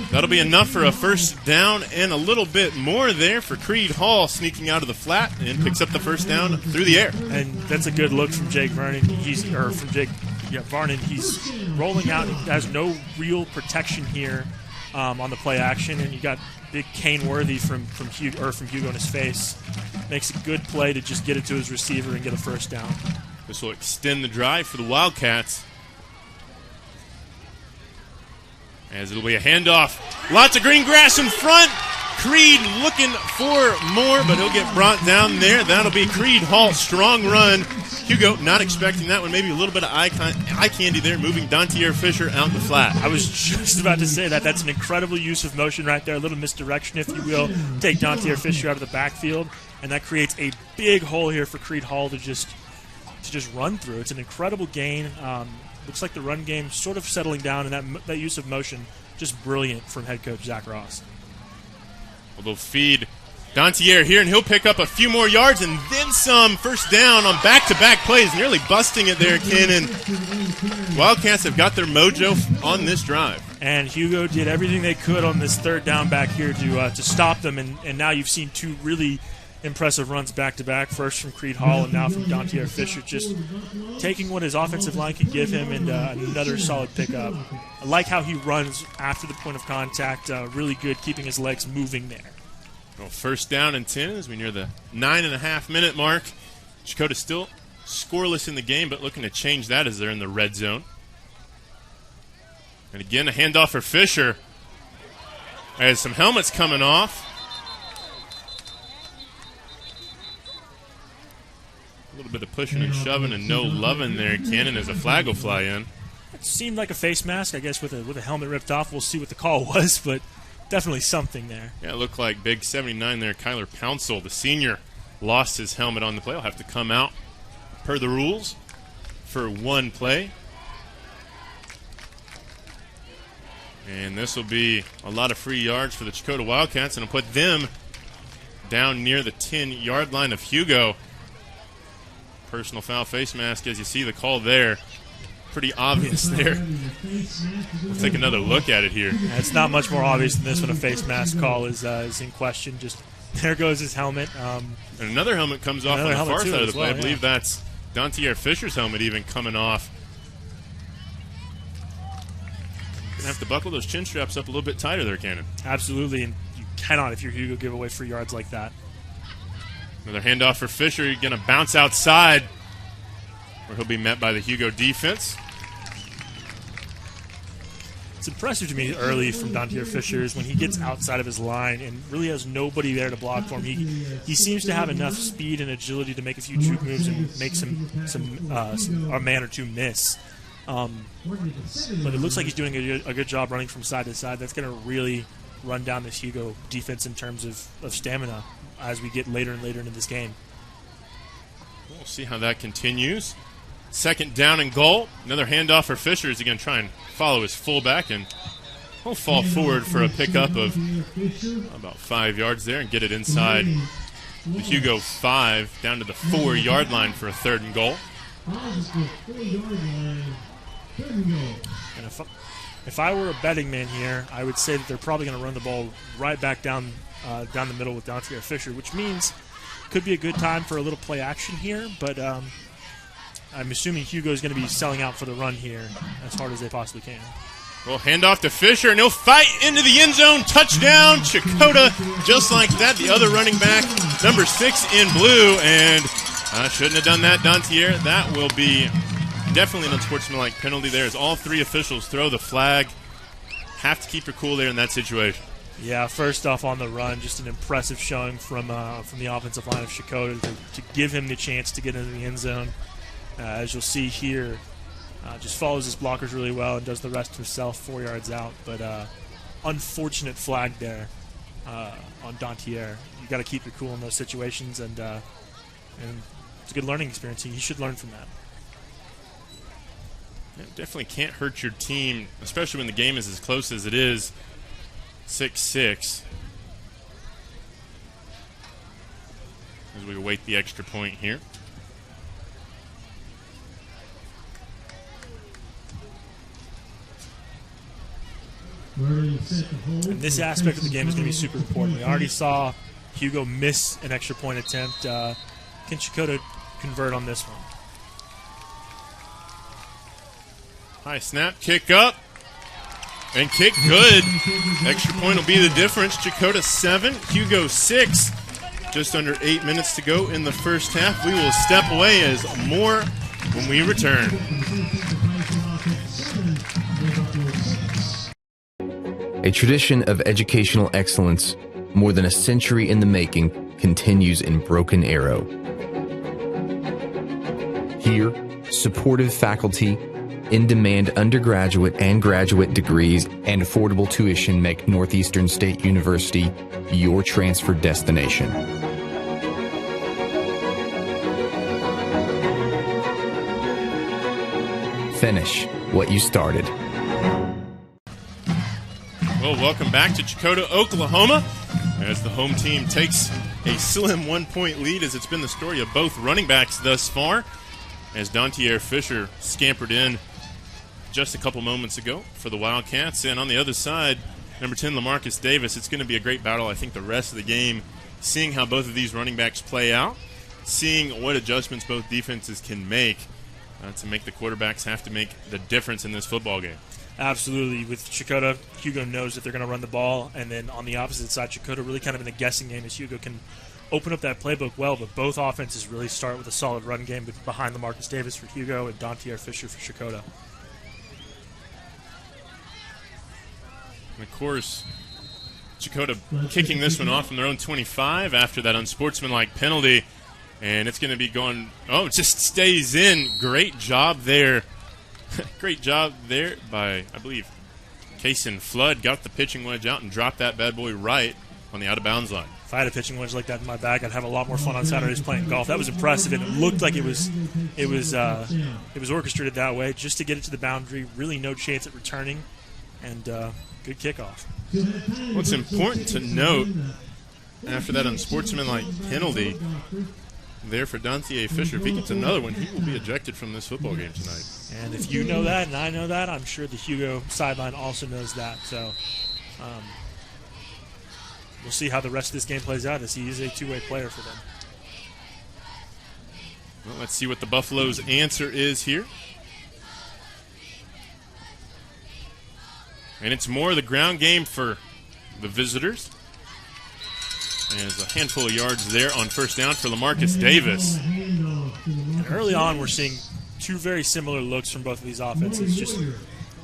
That'll be enough for a first down and a little bit more there for Creed Hall, sneaking out of the flat and picks up the first down through the air. And that's a good look from Jake Vernon. Varnon. He's rolling out. He has no real protection here on the play action, and you got big Kane Worthy from Hugo in his face. Makes a good play to just get it to his receiver and get a first down. This will extend the drive for the Wildcats, as it'll be a handoff. Lots of green grass in front. Creed looking for more, but he'll get brought down there. That'll be Creed Hall. Strong run. Hugo not expecting that one. Maybe a little bit of eye candy there, moving Dontier Fisher out the flat. I was just about to say that. That's an incredible use of motion right there. A little misdirection, if you will. Take Dontier Fisher out of the backfield, and that creates a big hole here for Creed Hall to just run through. It's an incredible gain. Looks like the run game sort of settling down, and that use of motion just brilliant from head coach Zach Ross. Well, they'll feed Dontier here, and he'll pick up a few more yards and then some. First down on back-to-back plays, nearly busting it there, Cannon. Wildcats have got their mojo on this drive. And Hugo did everything they could on this third down back here to stop them, and now you've seen 2 really impressive runs back-to-back, first from Creed Hall and now from Dontier Fisher, just taking what his offensive line could give him, and another solid pickup. I like how he runs after the point of contact, really good keeping his legs moving there. Well, first down and 10 as we near the 9.5-minute mark. Checotah still scoreless in the game, but looking to change that as they're in the red zone. And again, a handoff for Fisher as some helmets coming off. A little bit of pushing and shoving and no loving there, Cannon, as a flag will fly in. It seemed like a face mask, I guess, with a helmet ripped off. We'll see what the call was, but definitely something there. Yeah, it looked like big 79 there, Kyler Pouncil, the senior, lost his helmet on the play. He'll have to come out per the rules for one play. And this will be a lot of free yards for the Checotah Wildcats, and it'll put them down near the 10-yard line of Hugo. Personal foul face mask, as you see the call there. Pretty obvious there. Let's take another look at it here. Yeah, it's not much more obvious than this when a face mask call is in question. Just there goes his helmet. And another helmet comes off on the far side of the play. I believe that's Dontier Fisher's helmet even coming off. Going to have to buckle those chin straps up a little bit tighter there, Cannon. Absolutely, and you cannot, if you're Hugo, give away free yards like that. Another handoff for Fisher. You're going to bounce outside, where he'll be met by the Hugo defense. It's impressive to me early from Dontier Fisher is when he gets outside of his line and really has nobody there to block for him. He seems to have enough speed and agility to make a few juke moves and make a man or two miss. But it looks like he's doing a good job running from side to side. That's going to really run down this Hugo defense in terms of stamina as we get later and later into this game. We'll see how that continues. Second down and goal. Another handoff for Fisher as he going to try and follow his fullback, and he'll fall forward for a pickup of about 5 yards there and get it inside the Hugo 5 down to the 4-yard line for a third and goal. And if I were a betting man here, I would say that they're probably going to run the ball right back down the middle with Dontier Fisher, which means could be a good time for a little play action here, but I'm assuming Hugo's going to be selling out for the run here as hard as they possibly can. Well, handoff to Fisher, and he'll fight into the end zone. Touchdown, Checotah. Just like that, the other running back, number 6 in blue, and Shouldn't have done that, Dantier. That will be definitely an unsportsmanlike penalty there, as all three officials throw the flag. Have to keep your cool there in that situation. Yeah, first off on the run, just an impressive showing from the offensive line of Checotah to give him the chance to get into the end zone. As you'll see here, just follows his blockers really well and does the rest himself 4 yards out. But unfortunate flag there on Dantier. You got to keep your cool in those situations, and it's a good learning experience. He should learn from that. It definitely can't hurt your team, especially when the game is as close as it is. 6-6. As we await the extra point here. And this aspect of the game is going to be super important. We already saw Hugo miss an extra point attempt. Can Checotah convert on this one? High snap, kick up, and kick good. Extra point will be the difference. Checotah 7, Hugo 6. Just under 8 minutes to go in the first half. We will step away as more when we return. A tradition of educational excellence, more than a century in the making, continues in Broken Arrow. Here, supportive faculty, in-demand undergraduate and graduate degrees, and affordable tuition make Northeastern State University your transfer destination. Finish what you started. Well, welcome back to Checotah, Oklahoma, as the home team takes a slim 1-point lead, as it's been the story of both running backs thus far, as Dantier Fisher scampered in just a couple moments ago for the Wildcats. And on the other side, number 10, LaMarcus Davis. It's going to be a great battle, I think, the rest of the game, seeing how both of these running backs play out, seeing what adjustments both defenses can make to make the quarterbacks have to make the difference in this football game. Absolutely. With Checotah, Hugo knows that they're going to run the ball, and then on the opposite side, Checotah really kind of in a guessing game, as Hugo can open up that playbook well, but both offenses really start with a solid run game behind LaMarcus Davis for Hugo and Dantier Fisher for Checotah. And of course, Checotah kicking this one off from their own 25 after that unsportsmanlike penalty. And it's going to be going, it just stays in. Great job there. Great job there by, I believe, Kason Flood. Got the pitching wedge out and dropped that bad boy right on the out-of-bounds line. If I had a pitching wedge like that in my bag, I'd have a lot more fun on Saturdays playing golf. That was impressive, and it looked like it was orchestrated that way just to get it to the boundary. Really no chance at returning, and good kickoff. What's important to note after that unsportsmanlike penalty there for Dantier Fisher, if he gets another one, he will be ejected from this football game tonight. And if you know that and I know that, I'm sure the Hugo sideline also knows that. So we'll see how the rest of this game plays out, as he is a two-way player for them. Well, let's see what the Buffaloes' answer is here. And it's more the ground game for the visitors. There's a handful of yards there on first down for LaMarcus Davis. And early on, we're seeing two very similar looks from both of these offenses. Just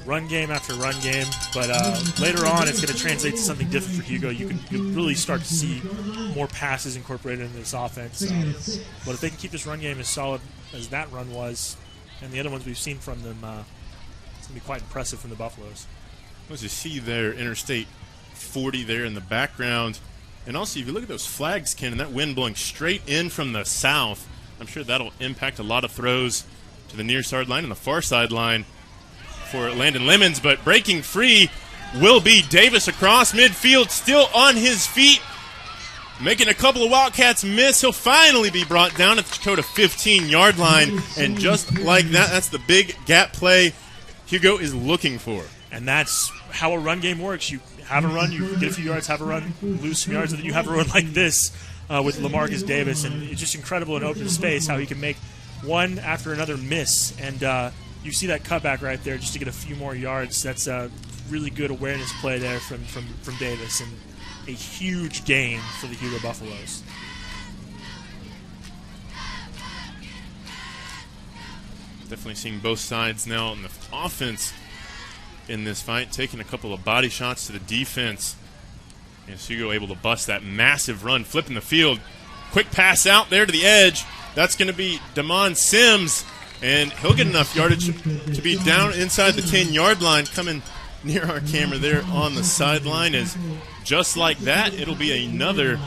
run game after run game. But later on, it's going to translate to something different for Hugo. You can really start to see more passes incorporated into this offense. But if they can keep this run game as solid as that run was, and the other ones we've seen from them, it's going to be quite impressive from the Buffaloes. As you see there, Interstate 40 there in the background. And also, if you look at those flags, Ken, and that wind blowing straight in from the south, I'm sure that'll impact a lot of throws to the near sideline and the far sideline for Landon Lemons. But breaking free will be Davis across midfield, still on his feet, making a couple of Wildcats miss. He'll finally be brought down at the Checotah 15-yard line. And just like that, that's the big gap play Hugo is looking for. And that's how a run game works. You have a run, you get a few yards, have a run, lose some yards, and then you have a run like this with LaMarcus Davis. And it's just incredible in open space how he can make one after another miss. And you see that cutback right there just to get a few more yards. That's a really good awareness play there from Davis, and a huge gain for the Hugo Buffaloes. Definitely seeing both sides now in the offense in this fight, taking a couple of body shots to the defense. And Hugo able to bust that massive run, flipping the field. Quick pass out there to the edge. That's going to be Damon Sims, and he'll get enough yardage to be down inside the 10-yard line, coming near our camera there on the sideline. As just like that, it'll be another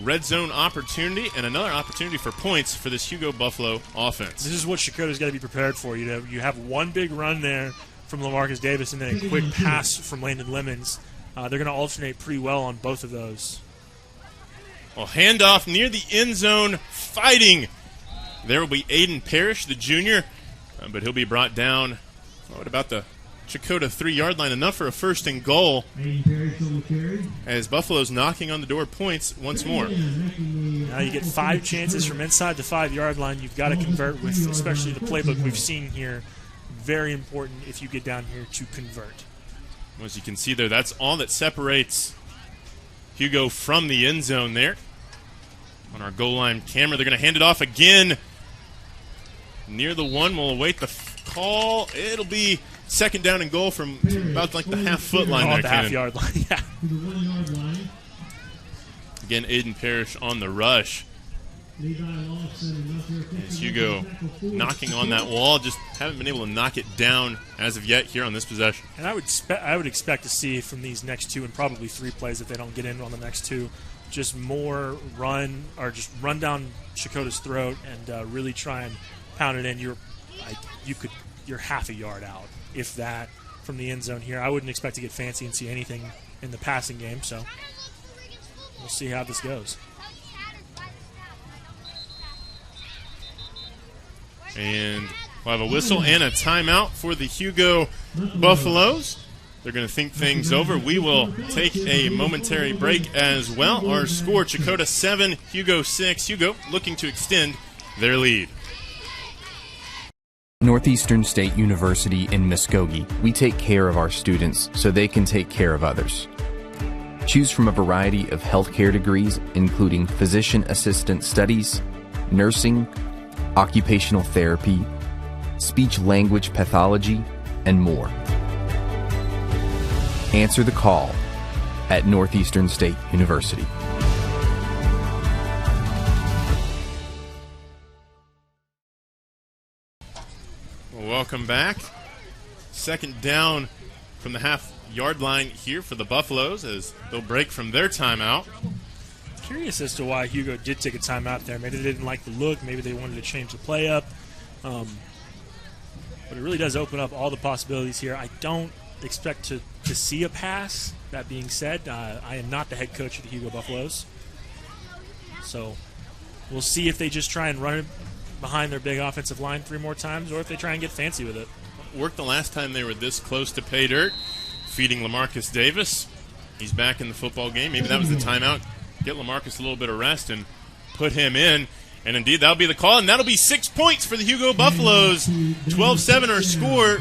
red zone opportunity and another opportunity for points for this Hugo Buffalo offense. This is what Checota's got to be prepared for. You have one big run there from LaMarcus Davis and then a quick pass from Landon Lemons. They're going to alternate pretty well on both of those. Well, handoff near the end zone, fighting. There will be Aiden Parrish, the junior, but he'll be brought down. What about the Checotah 3-yard line? Enough for a 1st and goal. As Buffalo's knocking on the door points once more. Now you get 5 chances from inside the 5-yard line. You've got to convert with, especially the playbook we've seen here. Very important if you get down here to convert. As you can see there, that's all that separates Hugo from the end zone there. On our goal line camera, they're going to hand it off again. Near the 1, we'll await the call. It'll be 2nd down and goal from about like the half-foot line there, the half-yard line, yeah. Again, Aiden Parrish on the rush. As Hugo knocking on that wall, just haven't been able to knock it down as of yet here on this possession. And I would expect to see from these next 2 and probably 3 plays if they don't get in on the next 2, just more run or just run down Checotah's throat and really try and pound it in. You're half a yard out, if that, from the end zone here. I wouldn't expect to get fancy and see anything in the passing game, so we'll see how this goes. And we'll have a whistle and a timeout for the Hugo Buffaloes. They're going to think things over. We will take a momentary break as well. Our score, Checotah 7, Hugo 6. Hugo looking to extend their lead. Northeastern State University in Muskogee, we take care of our students so they can take care of others. Choose from a variety of healthcare degrees, including physician assistant studies, nursing, occupational therapy, speech-language pathology, and more. Answer the call at Northeastern State University. Well, welcome back. 2nd down from the half-yard line here for the Buffaloes as they'll break from their timeout. Curious as to why Hugo did take a timeout there. Maybe they didn't like the look. Maybe they wanted to change the play up. But it really does open up all the possibilities here. I don't expect to see a pass. That being said, I am not the head coach of the Hugo Buffaloes. So we'll see if they just try and run it behind their big offensive line 3 more times or if they try and get fancy with it. Worked the last time they were this close to pay dirt, feeding LaMarcus Davis. He's back in the football game. Maybe that was the timeout. Get LaMarcus a little bit of rest and put him in. And indeed, that'll be the call, and that'll be 6 points for the Hugo Buffaloes. 12-7 our score.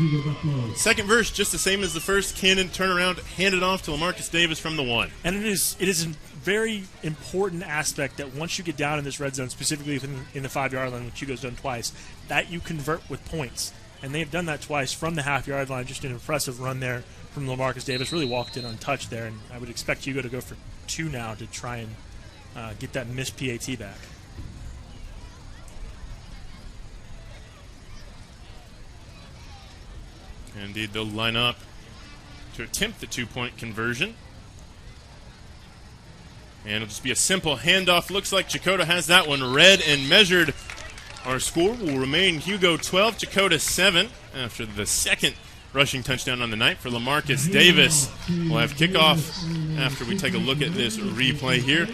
2nd verse, just the same as the first. Cannon turnaround, handed off to LaMarcus Davis from the 1. And it is a very important aspect that once you get down in this red zone, specifically in the 5-yard line, which Hugo's done twice, that you convert with points. And they've done that twice from the half-yard line. Just an impressive run there from LaMarcus Davis. Really walked in untouched there, and I would expect Hugo to go for 2 now to try and get that missed PAT back. Indeed, they'll line up to attempt the 2-point conversion. And it'll just be a simple handoff. Looks like Checotah has that one read and measured. Our score will remain Hugo 12, Checotah 7 after the 2nd rushing touchdown on the night for LaMarcus Davis. We'll have kickoff after we take a look at this replay here.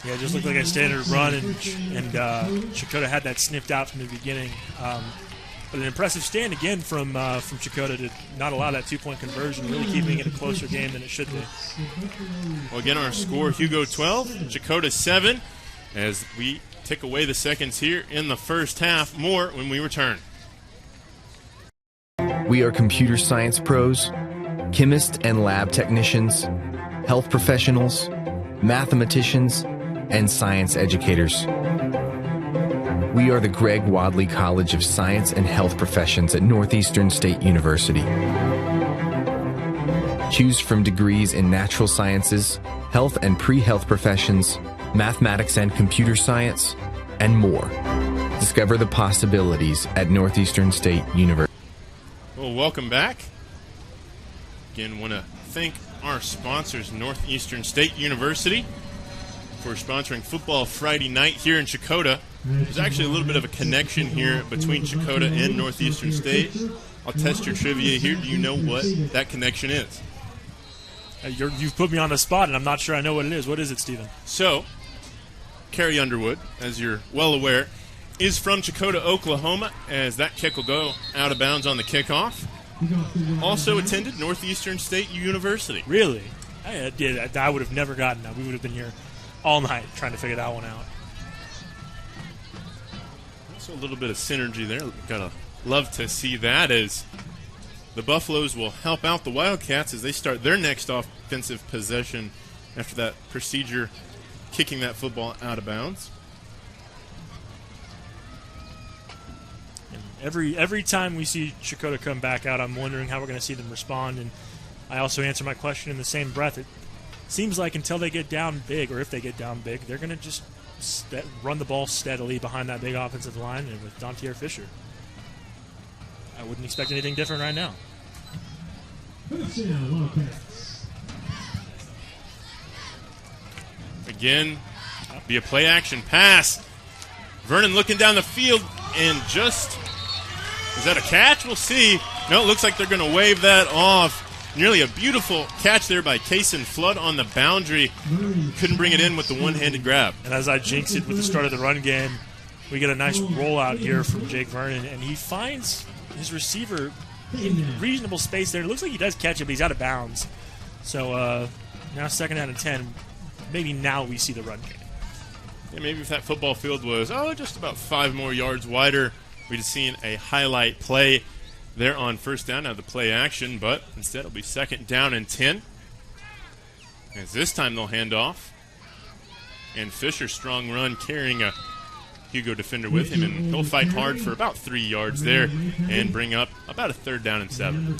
Yeah, it just looked like a standard run, and Checotah had that sniffed out from the beginning. But an impressive stand again from Checotah to not allow that 2-point conversion, really keeping it a closer game than it should be. Well, again, our score, Hugo 12, Checotah 7, as we tick away the seconds here in the first half. More when we return. We are computer science pros, chemists and lab technicians, health professionals, mathematicians, and science educators. We are the Greg Wadley College of Science and Health Professions at Northeastern State University. Choose from degrees in natural sciences, health and pre-health professions, mathematics and computer science, and more. Discover the possibilities at Northeastern State University. Well, welcome back. Again, want to thank our sponsors, Northeastern State University, for sponsoring Football Friday night here in Checotah. There's actually a little bit of a connection here between Checotah and Northeastern State. I'll test your trivia here. Do you know what that connection is? You've put me on the spot, and I'm not sure I know what it is. What is it, Stephen? So, Carrie Underwood, as you're well aware, is from Checotah, Oklahoma, as that kick will go out of bounds on the kickoff. Also attended Northeastern State University. Really? I would have never gotten that. We would have been here all night trying to figure that one out. Also a little bit of synergy there. Gotta love to see that, as the Buffaloes will help out the Wildcats as they start their next offensive possession after that procedure, kicking that football out of bounds. Every time we see Checotah come back out, I'm wondering how we're going to see them respond. And I also answer my question in the same breath. It seems like until they get down big, or if they get down big, they're going to just run the ball steadily behind that big offensive line and with Adair Fisher. I wouldn't expect anything different right now. Again, be a play-action pass. Vernon looking down the field and just... Is that a catch? We'll see. No, it looks like they're going to wave that off. Nearly a beautiful catch there by Kaysen Flood on the boundary. Couldn't bring it in with the one-handed grab. And as I jinxed it with the start of the run game, we get a nice rollout here from Jake Vernon, and he finds his receiver in reasonable space there. It looks like he does catch it, but he's out of bounds. So now 2nd out of 10. Maybe now we see the run game. Yeah, maybe if that football field was, just about 5 more yards wider, we'd have seen a highlight play there on first down out of the play action, but instead it'll be 2nd down and 10. As this time they'll hand off. And Fisher, strong run, carrying a Hugo defender with him, and he'll fight hard for about 3 yards there and bring up about a 3rd down and 7.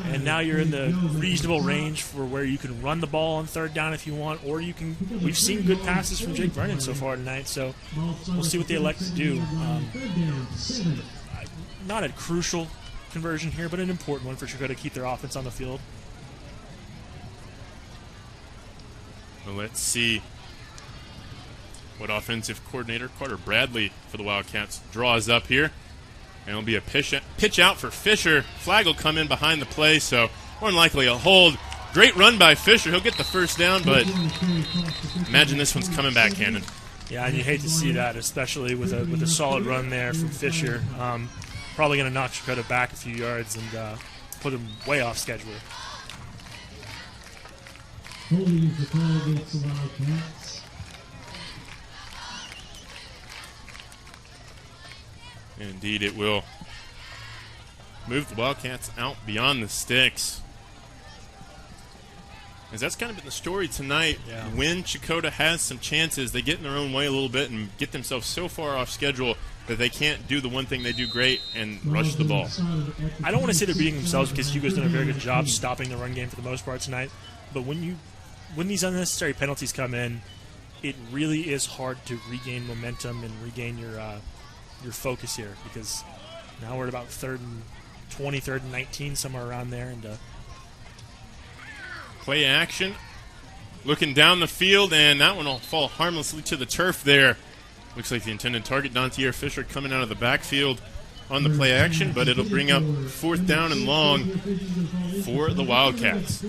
And now you're in the reasonable range for where you can run the ball on 3rd down if you want, or you can. We've seen good passes from Jake Vernon so far tonight, so we'll see what they elect to do. Not a crucial conversion here, but an important one for Checotah to keep their offense on the field. Well, let's see what offensive coordinator Carter Bradley for the Wildcats draws up here. And it'll be a pitch out for Fisher. Flag will come in behind the play, so more than likely a hold. Great run by Fisher. He'll get the 1st down, but imagine this one's coming back, Cannon. Yeah, and you hate to see that, especially with a solid run there from Fisher. Probably going to knock Checotah back a few yards and put him way off schedule. Holding is the call against the Wildcats. Indeed, it will move the Wildcats out beyond the sticks. As that's kind of been the story tonight. Yeah. When Checotah has some chances, they get in their own way a little bit and get themselves so far off schedule that they can't do the one thing they do great and rush the ball. I don't want to say they're beating themselves because Hugo's done a very good job stopping the run game for the most part tonight. But when these unnecessary penalties come in, it really is hard to regain momentum and regain your focus here, because now we're at about 3rd and 20, 3rd and 19, somewhere around there. And play action, looking down the field, and that one will fall harmlessly to the turf there. Looks like the intended target, Adair Fisher, coming out of the backfield on the play action, but it'll bring up 4th down and long for the Wildcats.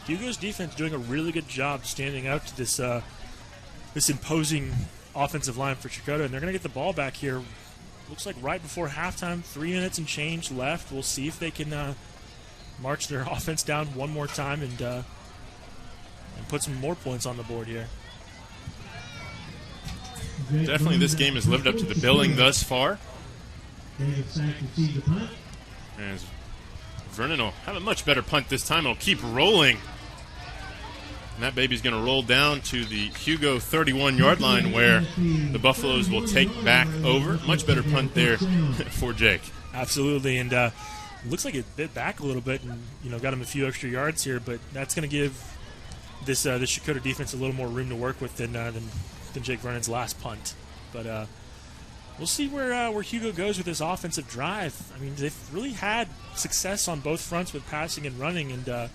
Hugo's defense doing a really good job standing out to this imposing offensive line for Checotah, and they're going to get the ball back here. Looks like right before halftime, 3 minutes and change left. We'll see if they can march their offense down one more time and put some more points on the board here. Definitely this game has lived up to the billing thus far. As Vernon will have a much better punt this time. It'll keep rolling. And that baby's going to roll down to the Hugo 31-yard line where the Buffaloes will take back over. Much better punt there for Jake. Absolutely, and looks like it bit back a little bit and got him a few extra yards here, but that's going to give this Checotah defense a little more room to work with than Jake Vernon's last punt. But we'll see where Hugo goes with this offensive drive. I mean, they've really had success on both fronts with passing and running, and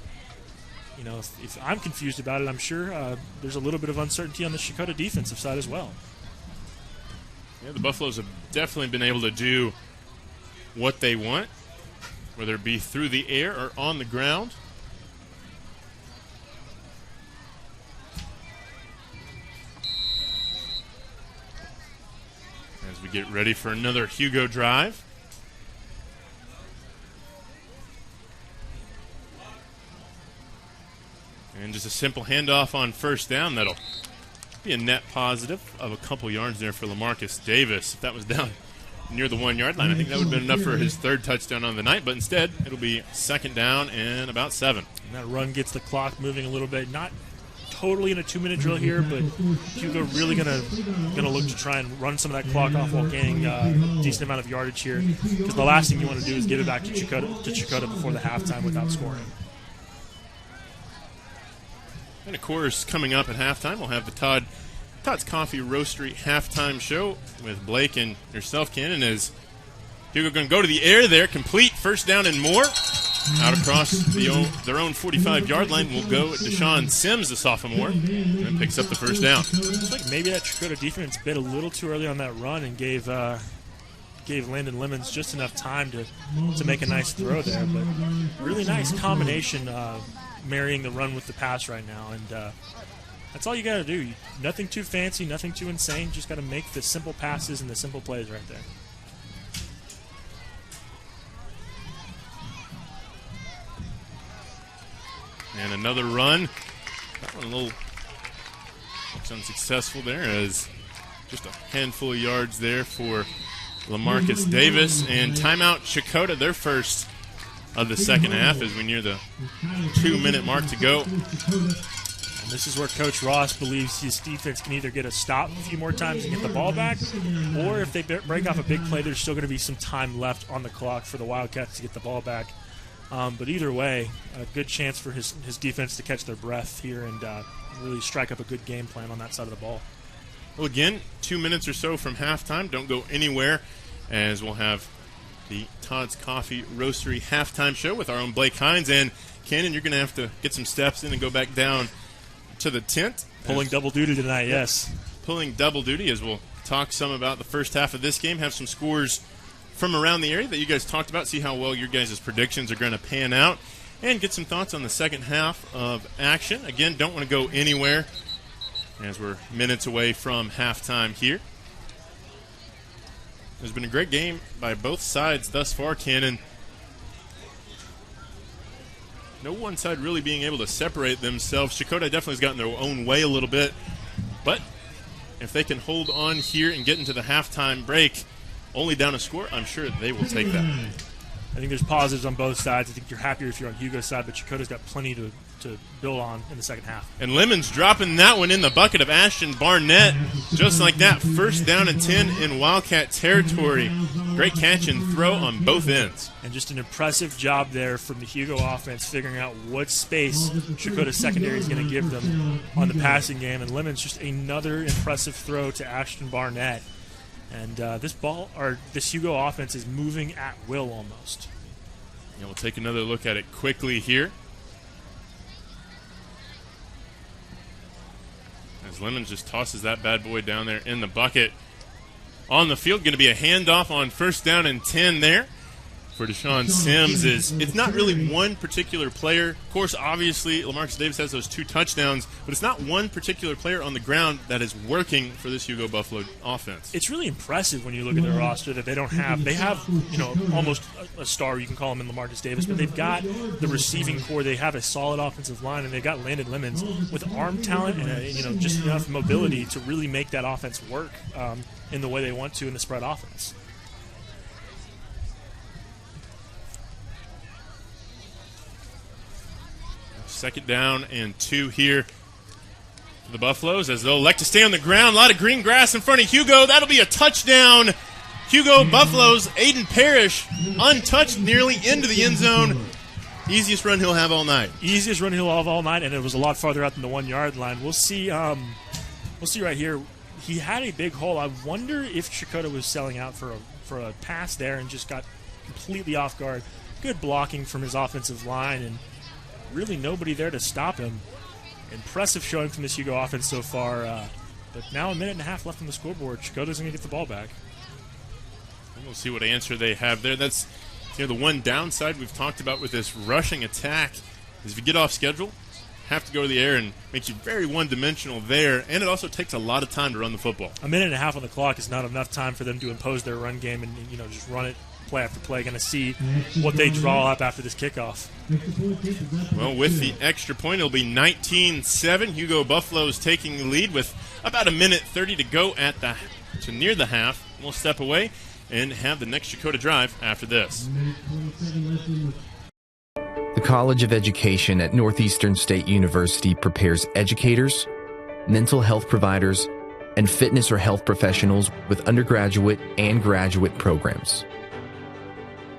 if I'm confused about it, I'm sure there's a little bit of uncertainty on the Checotah defensive side as well. Yeah, the Buffaloes have definitely been able to do what they want, whether it be through the air or on the ground. As we get ready for another Hugo drive. And just a simple handoff on first down that'll be a net positive of a couple yards there for LaMarcus Davis. If that was down near the 1 yard line, I think that would have been enough for his third touchdown on the night, but instead it'll be second down and about 7. And that run gets the clock moving a little bit. Not totally in a 2-minute drill here, but Hugo really gonna look to try and run some of that clock off while gaining a decent amount of yardage here, because the last thing you want to do is give it back to Checotah before the halftime without scoring. And of course, coming up at halftime, we'll have the Todd's Coffee Roastery halftime show with Blake and yourself, Cannon, as Hugo going to go to the air there, complete first down and more. Out across their own 45-yard line will go Deshaun Sims, the sophomore, and picks up the first down. Looks like maybe that Checotah defense bit a little too early on that run and gave Landon Lemons just enough time to make a nice throw there. But really nice combination marrying the run with the pass right now, and that's all you got to do. Nothing too fancy, nothing too insane. Just got to make the simple passes and the simple plays right there. And another run. That one a little looks unsuccessful there, as just a handful of yards there for LaMarcus Davis. And timeout Checotah, their first of the second half, as we near the 2-minute mark to go. And this is where Coach Ross believes his defense can either get a stop a few more times and get the ball back, or if they break off a big play, there's still going to be some time left on the clock for the Wildcats to get the ball back. But either way, a good chance for his defense to catch their breath here and really strike up a good game plan on that side of the ball. Well, again, 2 minutes or so from halftime. Don't go anywhere, as we'll have the Todd's Coffee Roastery halftime show with our own Blake Hines. And, Cannon, you're going to have to get some steps in and go back down to the tent. Pulling double duty tonight, yes. Pulling double duty, as we'll talk some about the first half of this game, have some scores from around the area that you guys talked about, see how well your guys' predictions are going to pan out, and get some thoughts on the second half of action. Again, don't want to go anywhere, as we're minutes away from halftime here. There's been a great game by both sides thus far, Cannon. No one side really being able to separate themselves. Checotah definitely has gotten their own way a little bit, but if they can hold on here and get into the halftime break only down a score, I'm sure they will take that. I think there's positives on both sides. I think you're happier if you're on Hugo's side, but Checotah's got plenty to build on in the second half. And Lemons dropping that one in the bucket of Ashton Barnett. Just like that, first down and 10 in Wildcat territory. Great catch and throw on both ends. And just an impressive job there from the Hugo offense, figuring out what space Checotah's secondary is going to give them on the passing game. And Lemons, just another impressive throw to Ashton Barnett. And this Hugo offense is moving at will almost. Yeah, we'll take another look at it quickly here. As Lemons just tosses that bad boy down there in the bucket. On the field, going to be a handoff on first down and 10 there for Deshaun Sims. It's not really one particular player. Of course, obviously, LaMarcus Davis has those 2 touchdowns, but it's not one particular player on the ground that is working for this Hugo Buffalo offense. It's really impressive when you look at their roster that they have almost a star, you can call him in LaMarcus Davis, but they've got the receiving core. They have a solid offensive line, and they've got Landon Lemons with arm talent and just enough mobility to really make that offense work in the way they want to in the spread offense. Second down and 2 here for the Buffaloes as they'll elect to stay on the ground. A lot of green grass in front of Hugo. That'll be a touchdown. Hugo, Buffaloes, Aiden Parrish, untouched nearly into the end zone. Easiest run he'll have all night. Easiest run he'll have all night, and it was a lot farther out than the 1 yard line. We'll see right here. He had a big hole. I wonder if Checotah was selling out for a pass there and just got completely off guard. Good blocking from his offensive line, and really nobody there to stop him. Impressive showing from this Hugo offense so far. But now a minute and a half left on the scoreboard. Checotah's going to get the ball back. And we'll see what answer they have there. That's the one downside we've talked about with this rushing attack is if you get off schedule, have to go to the air and makes you very one-dimensional there, and it also takes a lot of time to run the football. A minute and a half on the clock is not enough time for them to impose their run game and just run it play after play. Going to see what they draw up after this kickoff. Well, with the extra point, it'll be 19-7. Hugo Buffaloes taking the lead with about a minute 30 to go to near the half. We'll step away and have the next Checotah drive after this. The College of Education at Northeastern State University prepares educators, mental health providers, and fitness or health professionals with undergraduate and graduate programs.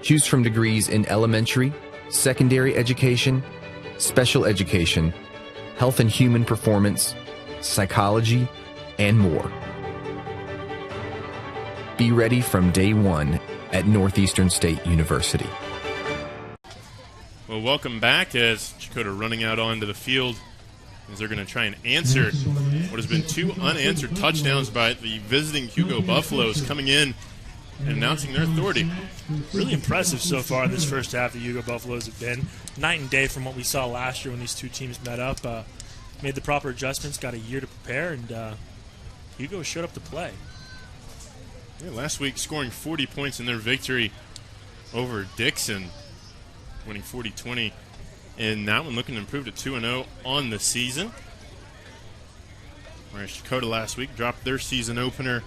Choose from degrees in elementary, secondary education, special education, health and human performance, psychology, and more. Be ready from day one at Northeastern State University. Well, welcome back as Checotah running out onto the field as they're going to try and answer what has been two unanswered touchdowns by the visiting Hugo Buffaloes coming in and announcing their authority. Really impressive so far in this first half. The Hugo Buffaloes have been night and day from what we saw last year when these two teams met up. Made the proper adjustments, got a year to prepare, and Hugo showed up to play. Yeah, last week scoring 40 points in their victory over Dixon, winning 40-20. And that one looking to improve to 2-0 on the season. Whereas Checotah last week dropped their season opener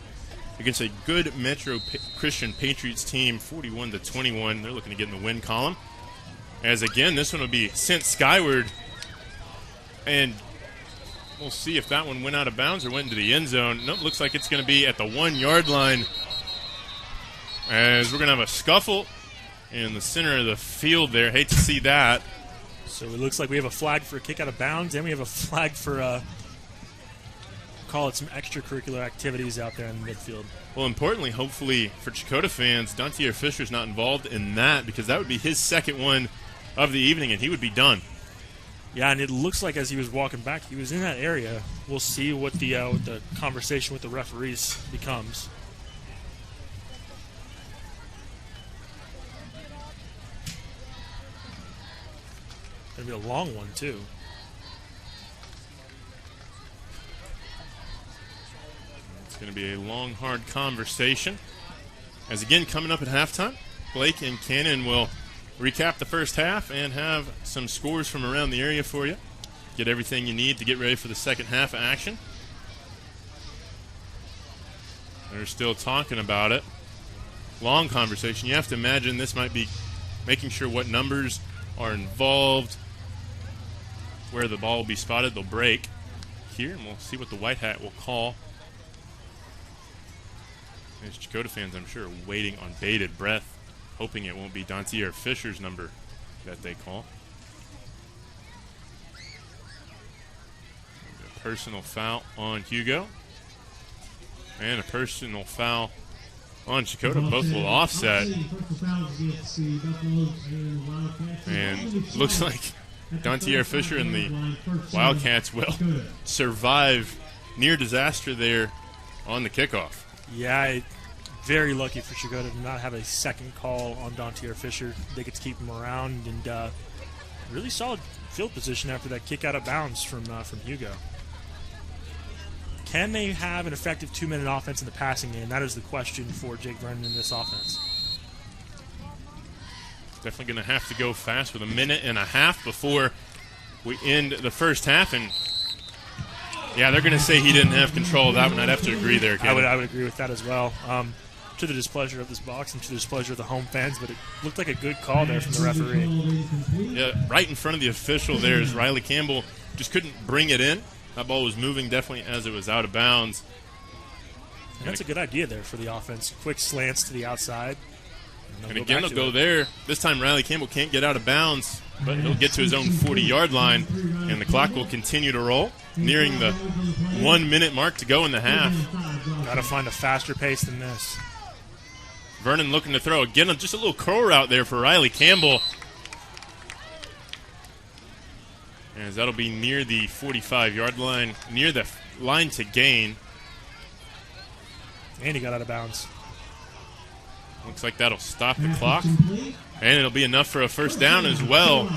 against a good Metro Christian Patriots team, 41-21. They're looking to get in the win column. As again, this one will be sent skyward. And we'll see if that one went out of bounds or went into the end zone. Nope, looks like it's going to be at the 1 yard line. As we're going to have a scuffle in the center of the field there. Hate to see that. So it looks like we have a flag for a kick out of bounds, and we have a flag for call it some extracurricular activities out there in the midfield. Well, importantly, hopefully for Checotah fans, Adair Fisher's not involved in that because that would be his second one of the evening, and he would be done. Yeah, and it looks like as he was walking back, he was in that area. We'll see what the conversation with the referees becomes. Going to be a long one, too. It's going to be a long, hard conversation. As again, coming up at halftime, Blake and Cannon will recap the first half and have some scores from around the area for you. Get everything you need to get ready for the second half of action. They're still talking about it. Long conversation. You have to imagine this might be making sure what numbers are involved, where the ball will be spotted. They'll break here, and we'll see what the white hat will call. As Checotah fans, I'm sure, are waiting on bated breath, hoping it won't be Adair Fisher's number that they call. A personal foul on Hugo. And a personal foul on Checotah. Both will offset. And looks like Adair Fisher and the Wildcats will survive near disaster there on the kickoff. Yeah, very lucky for Checotah to not have a second call on Adair Fisher. They get to keep him around, and really solid field position after that kick out of bounds from Hugo. Can they have an effective 2-minute offense in the passing game? That is the question for Jake Vernon in this offense. Definitely going to have to go fast with a minute and a half before we end the first half. And, yeah, they're going to say he didn't have control of that one. I'd have to agree there, Ken. I would agree with that as well. To the displeasure of this box and to the displeasure of the home fans, but it looked like a good call there from the referee. Yeah, right in front of the official there is Riley Campbell. Just couldn't bring it in. That ball was moving definitely as it was out of bounds. And that's a good idea there for the offense. Quick slants to the outside. And again, they'll go there. This time, Riley Campbell can't get out of bounds, but he'll get to his own 40-yard line, and the clock will continue to roll, nearing the 1 minute mark to go in the half. Got to find a faster pace than this. Vernon looking to throw. Again, just a little curl route there for Riley Campbell. As that'll be near the 45-yard line, near the line to gain. And he got out of bounds. Looks like that'll stop the clock. And it'll be enough for a first down as well.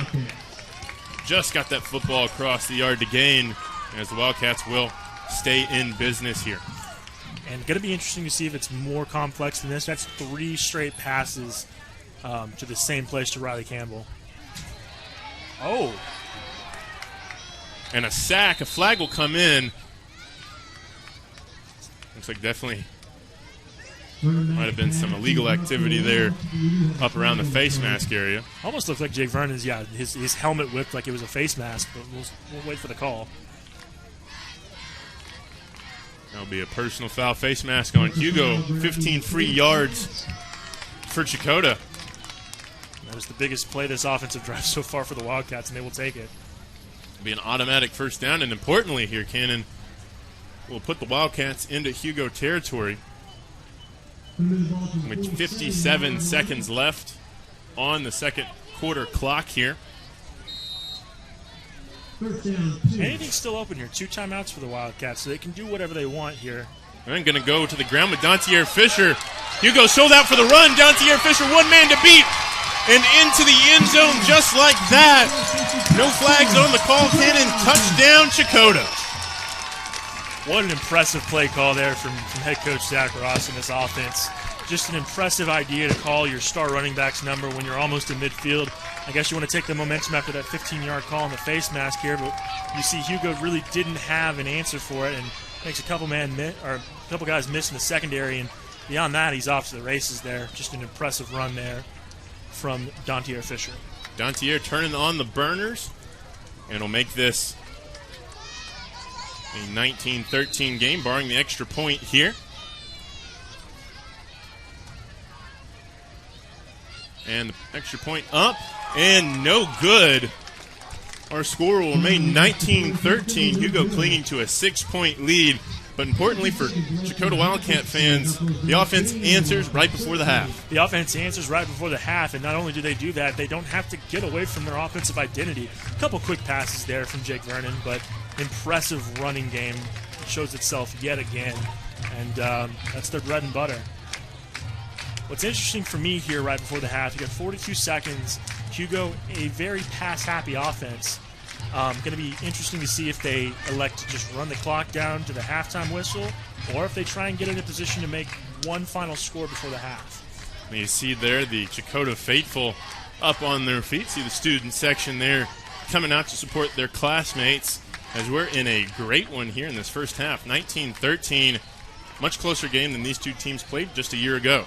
Just got that football across the yard to gain, as the Wildcats will stay in business here. And going to be interesting to see if it's more complex than this. That's 3 straight passes to the same place to Riley Campbell. Oh. And a sack. A flag will come in. Looks like definitely might have been some illegal activity there up around the face mask area. Almost looked like Jake Vernon's, his helmet whipped like it was a face mask, but we'll wait for the call. That'll be a personal foul face mask on Hugo. 15 free yards for Checotah. That was the biggest play this offensive drive so far for the Wildcats, and they will take it. It'll be an automatic first down, and importantly here, Cannon will put the Wildcats into Hugo territory. With 57 seconds left on the second quarter clock here. Anything's still open here. 2 timeouts for the Wildcats, so they can do whatever they want here. And going to go to the ground with Adair Fisher. Hugo sold out for the run. Adair Fisher, one man to beat. And into the end zone just like that. No flags on the call. Cannon, touchdown, Checotah. What an impressive play call there from head coach Zach Ross in this offense. Just an impressive idea to call your star running back's number when you're almost in midfield. I guess you want to take the momentum after that 15-yard call on the face mask here, but you see Hugo really didn't have an answer for it and makes a couple guys miss in the secondary, and beyond that, he's off to the races there. Just an impressive run there from Adair Fisher. Adair turning on the burners, and will make this a 19-13 game, barring the extra point here. And the extra point up, and no good. Our score will remain 19-13. Hugo clinging to a 6-point lead. But importantly for Checotah Wildcat fans, the offense answers right before the half. The offense answers right before the half, and not only do they do that, they don't have to get away from their offensive identity. A couple quick passes there from Jake Vernon, but impressive running game shows itself yet again, and that's their bread and butter. What's interesting for me here right before the half, you got 42 seconds. Hugo, a very pass-happy offense. Going to be interesting to see if they elect to just run the clock down to the halftime whistle, or if they try and get in a position to make one final score before the half. And you see there the Checotah faithful up on their feet. See the student section there coming out to support their classmates, as we're in a great one here in this first half. 19-13, much closer game than these two teams played just a year ago.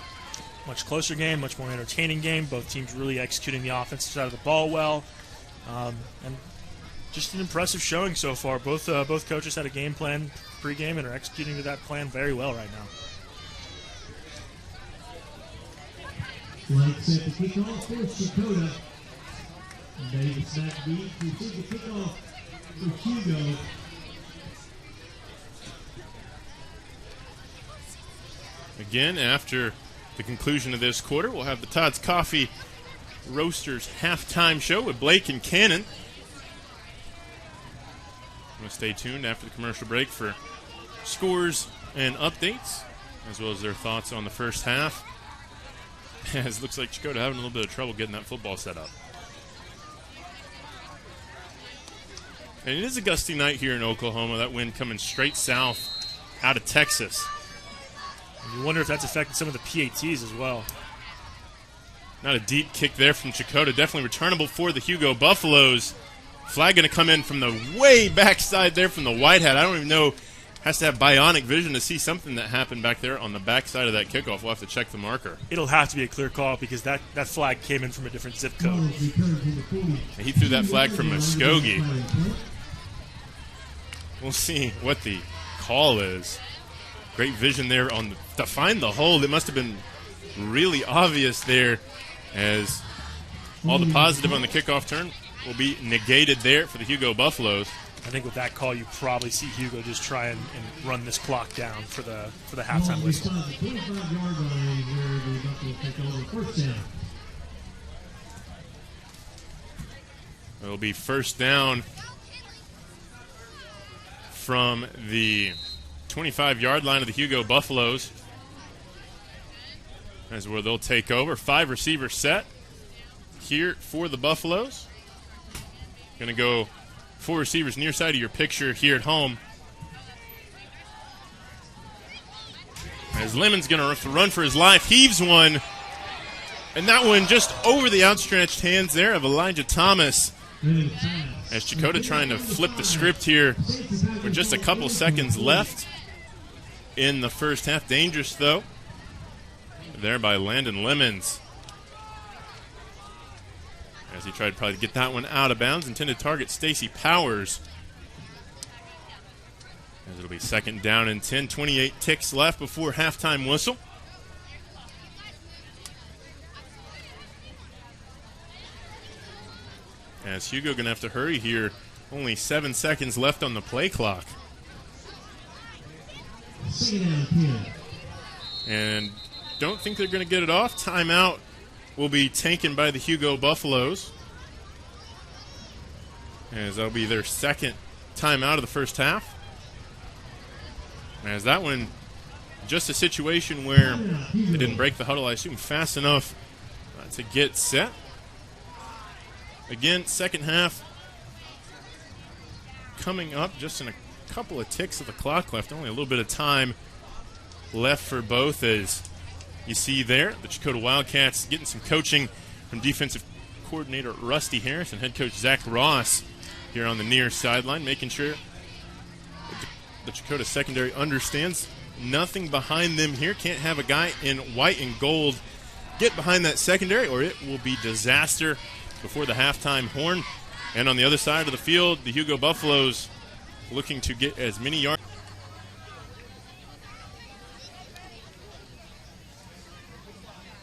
Much closer game, much more entertaining game. Both teams really executing the offensive side of the ball well. And just an impressive showing so far. Both coaches had a game plan pregame and are executing to that plan very well right now. Flag set to kick off for Checotah. Davis back deep to receive the kickoff for Hugo. Again, after the conclusion of this quarter, we'll have the Todd's Coffee Roasters halftime show with Blake and Cannon. I'm going to stay tuned after the commercial break for scores and updates, as well as their thoughts on the first half. As it looks like Checotah having a little bit of trouble getting that football set up. And it is a gusty night here in Oklahoma. That wind coming straight south out of Texas. And you wonder if that's affected some of the PATs as well. Not a deep kick there from Checotah. Definitely returnable for the Hugo Buffaloes. Flag going to come in from the way backside there from the white hat. I don't even know. Has to have bionic vision to see something that happened back there on the backside of that kickoff. We'll have to check the marker. It'll have to be a clear call because that flag came in from a different zip code. He threw that flag from Muskogee. We'll see what the call is. Great vision there to find the hold. It must have been really obvious there, as all the positive on the kickoff turn will be negated there for the Hugo Buffaloes. I think with that call, you probably see Hugo just try and run this clock down for the halftime whistle. It'll be first down from the 25-yard line of the Hugo Buffaloes. That's where they'll take over. 5 receiver set here for the Buffaloes. Going to go 4 receivers near side of your picture here at home. As Lemon's going to run for his life, heaves one. And that one just over the outstretched hands there of Elijah Thomas. As Checotah trying to flip the script here with just a couple seconds left in the first half. Dangerous, though, there by Landon Lemons. As he tried to probably get that one out of bounds. Intended target Stacy Powers. As it'll be second down and 10. 28 ticks left before halftime whistle. As Hugo going to have to hurry here. Only 7 seconds left on the play clock. And don't think they're going to get it off. Timeout will be taken by the Hugo Buffaloes, as that'll be their second timeout of the first half. As that one, just a situation where they didn't break the huddle, I assume, fast enough to get set. Again, second half coming up, just in a couple of ticks of the clock left. Only a little bit of time left for both, as you see there, the Checotah Wildcats getting some coaching from defensive coordinator Rusty Harris and head coach Zach Ross here on the near sideline, making sure the Checotah secondary understands nothing behind them here. Can't have a guy in white and gold get behind that secondary, or it will be disaster before the halftime horn. And on the other side of the field, the Hugo Buffaloes looking to get as many yards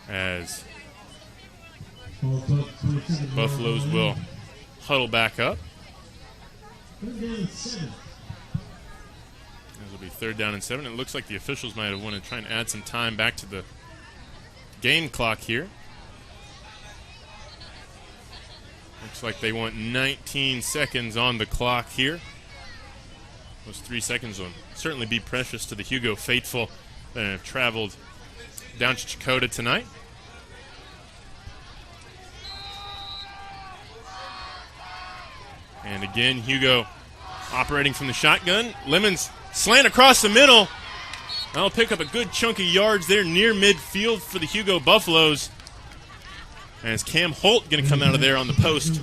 as Buffaloes will huddle back up. This will be 3rd down and 7. It looks like the officials might have wanted to try and add some time back to the game clock here. Looks like they want 19 seconds on the clock here. Those 3 seconds will certainly be precious to the Hugo faithful that have traveled down to Checotah tonight. And again, Hugo operating from the shotgun. Lemons slant across the middle. That'll pick up a good chunk of yards there near midfield for the Hugo Buffaloes. As Cam Holt going to come out of there on the post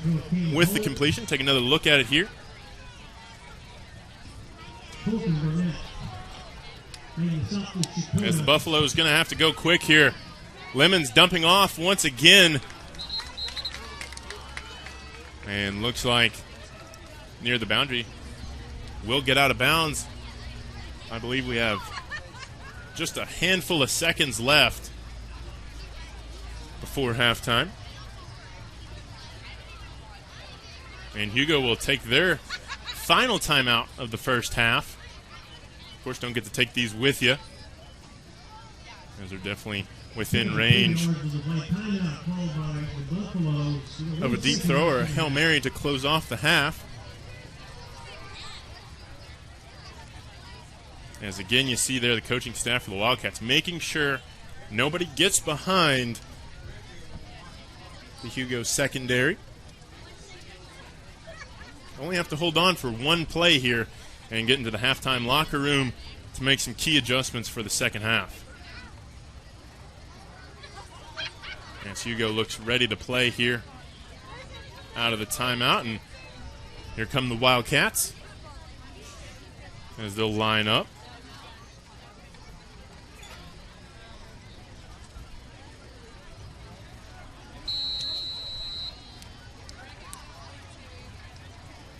with the completion. Take another look at it here. As the Buffaloes going to have to go quick here. Lemons dumping off once again. And looks like near the boundary will get out of bounds. I believe we have just a handful of seconds left before halftime. And Hugo will take their final timeout of the first half. Of course, don't get to take these with you, as they're definitely within range of a deep throw or a Hail Mary to close off the half. As again, you see there the coaching staff for the Wildcats making sure nobody gets behind the Hugo secondary. Only have to hold on for one play here and get into the halftime locker room to make some key adjustments for the second half. As Hugo looks ready to play here out of the timeout, and here come the Wildcats as they'll line up.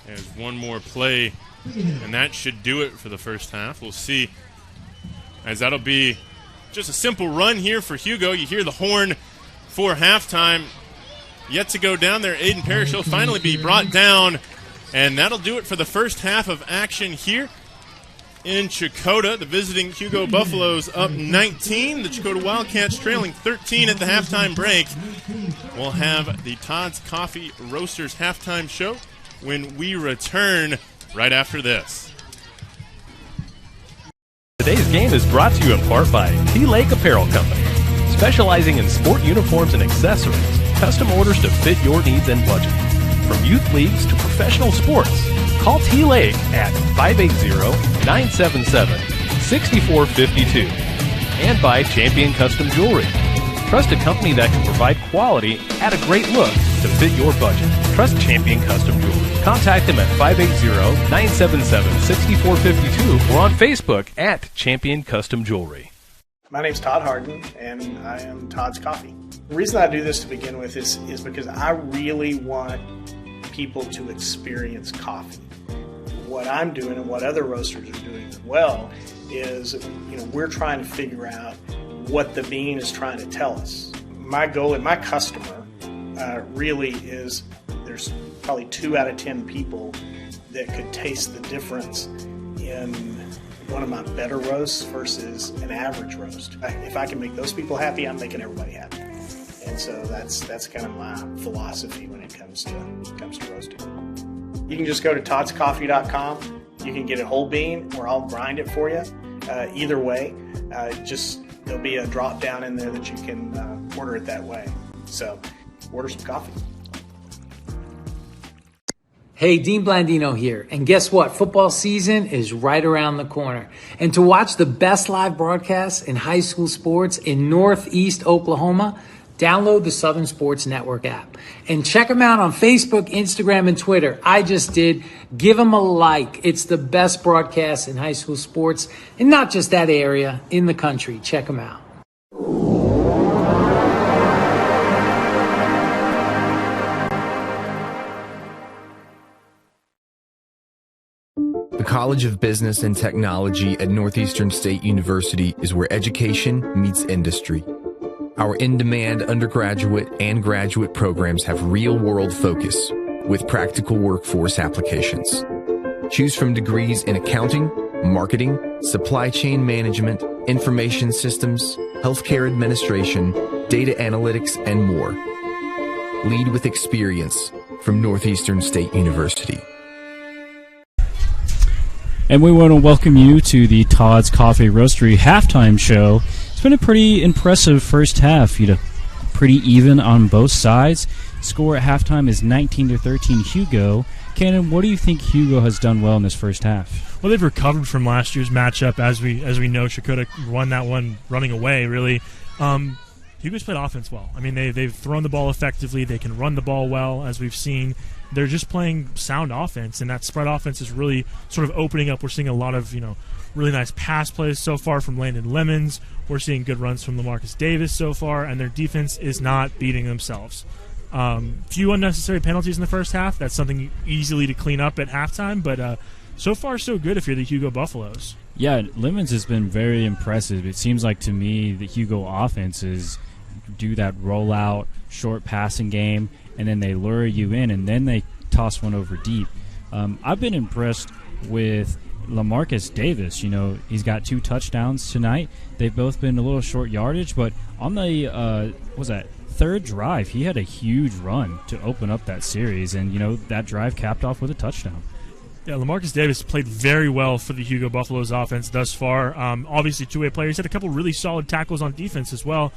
There's one more play, and that should do it for the first half. We'll see, as that'll be just a simple run here for Hugo. You hear the horn for halftime. Yet to go down there, Aiden Parrish. He'll finally be brought down, and that'll do it for the first half of action here in Checotah. The visiting Hugo Buffaloes up 19. The Checotah Wildcats trailing 13 at the halftime break. We'll have the Todd's Coffee Roasters halftime show when we return right after this. Today's game is brought to you in part by T-Lake Apparel Company, specializing in sport uniforms and accessories, custom orders to fit your needs and budget. From youth leagues to professional sports, call T-Lake at 580-977-6452. And by Champion Custom Jewelry. Trust a company that can provide quality at a great look to fit your budget. Trust Champion Custom Jewelry. Contact them at 580-977-6452 or on Facebook at Champion Custom Jewelry. My name's Todd Harden, and I am Todd's Coffee. The reason I do this to begin with is because I really want people to experience coffee. What I'm doing and what other roasters are doing as well is, we're trying to figure out what the bean is trying to tell us. My goal and my customer really is there's probably 2 out of 10 people that could taste the difference in one of my better roasts versus an average roast. If I can make those people happy, I'm making everybody happy. And so that's kind of my philosophy when it comes to roasting. You can just go to toddscoffee.com. You can get a whole bean, or I'll grind it for you. Either way, there'll be a drop down in there that you can order it that way. So order some coffee. Hey, Dean Blandino here. And guess what? Football season is right around the corner. And to watch the best live broadcasts in high school sports in Northeast Oklahoma, download the Southern Sports Network app. And check them out on Facebook, Instagram, and Twitter. I just did. Give them a like. It's the best broadcast in high school sports, and not just that area, in the country. Check them out. The College of Business and Technology at Northeastern State University is where education meets industry. Our in-demand undergraduate and graduate programs have real-world focus with practical workforce applications. Choose from degrees in accounting, marketing, supply chain management, information systems, healthcare administration, data analytics, and more. Lead with experience from Northeastern State University. And we want to welcome you to the Todd's Coffee Roastery halftime show. It's been a pretty impressive first half. Pretty even on both sides. Score at halftime is 19-13 Hugo. Cannon, what do you think Hugo has done well in this first half? Well, they've recovered from last year's matchup. As we know, Checotah won that one running away, really. Hugo's played offense well. I mean, they've thrown the ball effectively. They can run the ball well, as we've seen. They're just playing sound offense, and that spread offense is really sort of opening up. We're seeing a lot of, really nice pass plays so far from Landon Lemons. We're seeing good runs from LaMarcus Davis so far, and their defense is not beating themselves. Few unnecessary penalties in the first half. That's something easily to clean up at halftime, but so far so good if you're the Hugo Buffaloes. Yeah, Lemons has been very impressive. It seems like to me the Hugo offenses do that rollout, short passing game, and then they lure you in, and then they toss one over deep. I've been impressed with LaMarcus Davis. He's got 2 touchdowns tonight. They've both been a little short yardage, but on the third drive, he had a huge run to open up that series, and that drive capped off with a touchdown. Yeah, LaMarcus Davis played very well for the Hugo Buffaloes offense thus far. Obviously, two-way player. He's had a couple really solid tackles on defense as well,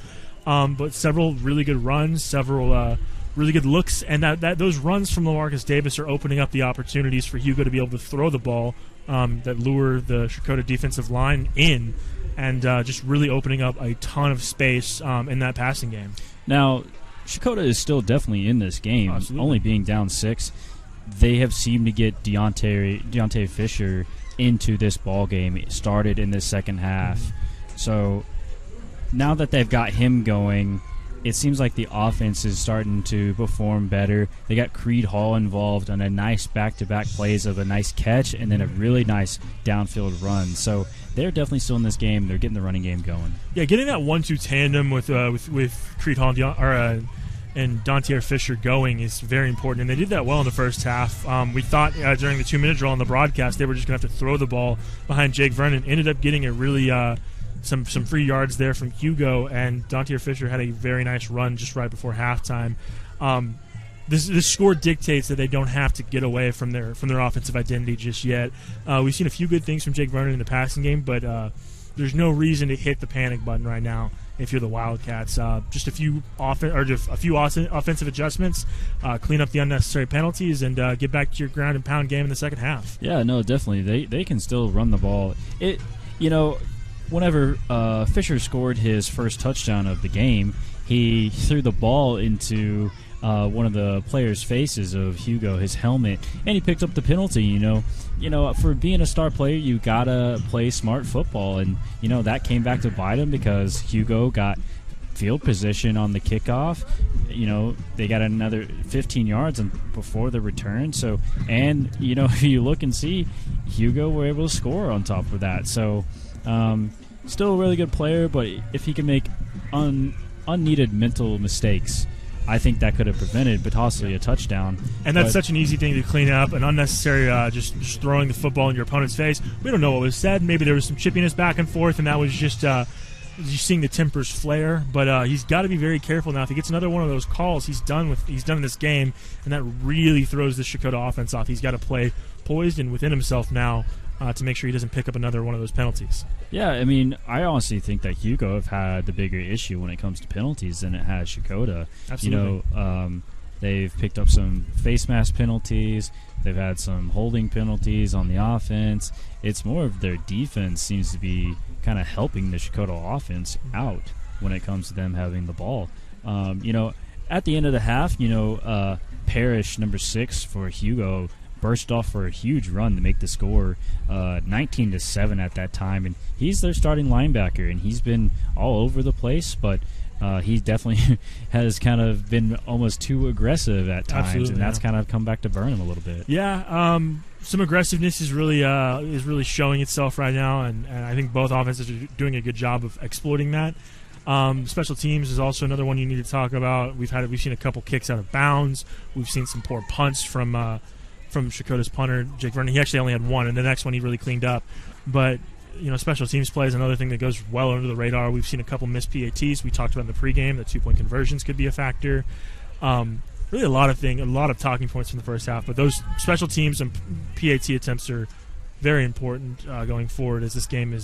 but several really good runs, several really good looks, and that those runs from LaMarcus Davis are opening up the opportunities for Hugo to be able to throw the ball that lure the Checotah defensive line in, and just really opening up a ton of space in that passing game. Now, Checotah is still definitely in this game, only being down 6. They have seemed to get Deontay Fisher into this ball game. It started in the second half. So now that they've got him going, it seems like the offense is starting to perform better. They got Creed Hall involved on a nice back-to-back plays of a nice catch and then a really nice downfield run. So they're definitely still in this game. They're getting the running game going. Yeah, getting that 1-2 tandem with Creed Hall and Adair Fisher going is very important, and they did that well in the first half. We thought during the 2-minute drill on the broadcast they were just going to have to throw the ball behind Jake Vernon. Ended up getting a really some free yards there from Hugo, and Adair Fisher had a very nice run just right before halftime. This score dictates that they don't have to get away from their offensive identity just yet. We've seen a few good things from Jake Vernon in the passing game, but there's no reason to hit the panic button right now if you're the Wildcats. Just a few offensive adjustments, clean up the unnecessary penalties, and get back to your ground and pound game in the second half. Yeah, no, definitely. They can still run the ball. Whenever Fisher scored his first touchdown of the game, he threw the ball into one of the players' faces of Hugo, his helmet, and he picked up the penalty. For being a star player, you gotta play smart football, and that came back to bite him because Hugo got field position on the kickoff. They got another 15 yards before the return. So, and if you look and see, Hugo were able to score on top of that. So, still a really good player, but if he can make unneeded mental mistakes, I think that could have prevented possibly a touchdown. And that's such an easy thing to clean up, an unnecessary just throwing the football in your opponent's face. We don't know what was said. Maybe there was some chippiness back and forth, and that was just seeing the tempers flare. But he's got to be very careful now. If he gets another one of those calls, he's done in this game, and that really throws the Checotah offense off. He's got to play poised and within himself now to make sure he doesn't pick up another one of those penalties. Yeah, I mean, I honestly think that Hugo have had the bigger issue when it comes to penalties than it has Checotah. Absolutely. They've picked up some face mask penalties. They've had some holding penalties on the offense. It's more of their defense seems to be kind of helping the Checotah offense out when it comes to them having the ball. At the end of the half, Parrish, number 6 for Hugo, burst off for a huge run to make the score 19-7 at that time, and he's their starting linebacker, and he's been all over the place, but he definitely has kind of been almost too aggressive at times. Absolutely, and that's kind of come back to burn him a little bit. Yeah, some aggressiveness is really showing itself right now, and I think both offenses are doing a good job of exploiting that. Special teams is also another one you need to talk about. We've seen a couple kicks out of bounds. We've seen some poor punts from Checotah's punter, Jake Vernon. He actually only had one, and the next one he really cleaned up. But, special teams play is another thing that goes well under the radar. We've seen a couple missed PATs. We talked about in the pregame that 2-point conversions could be a factor. Really a lot of talking points from the first half. But those special teams and PAT attempts are very important going forward as this game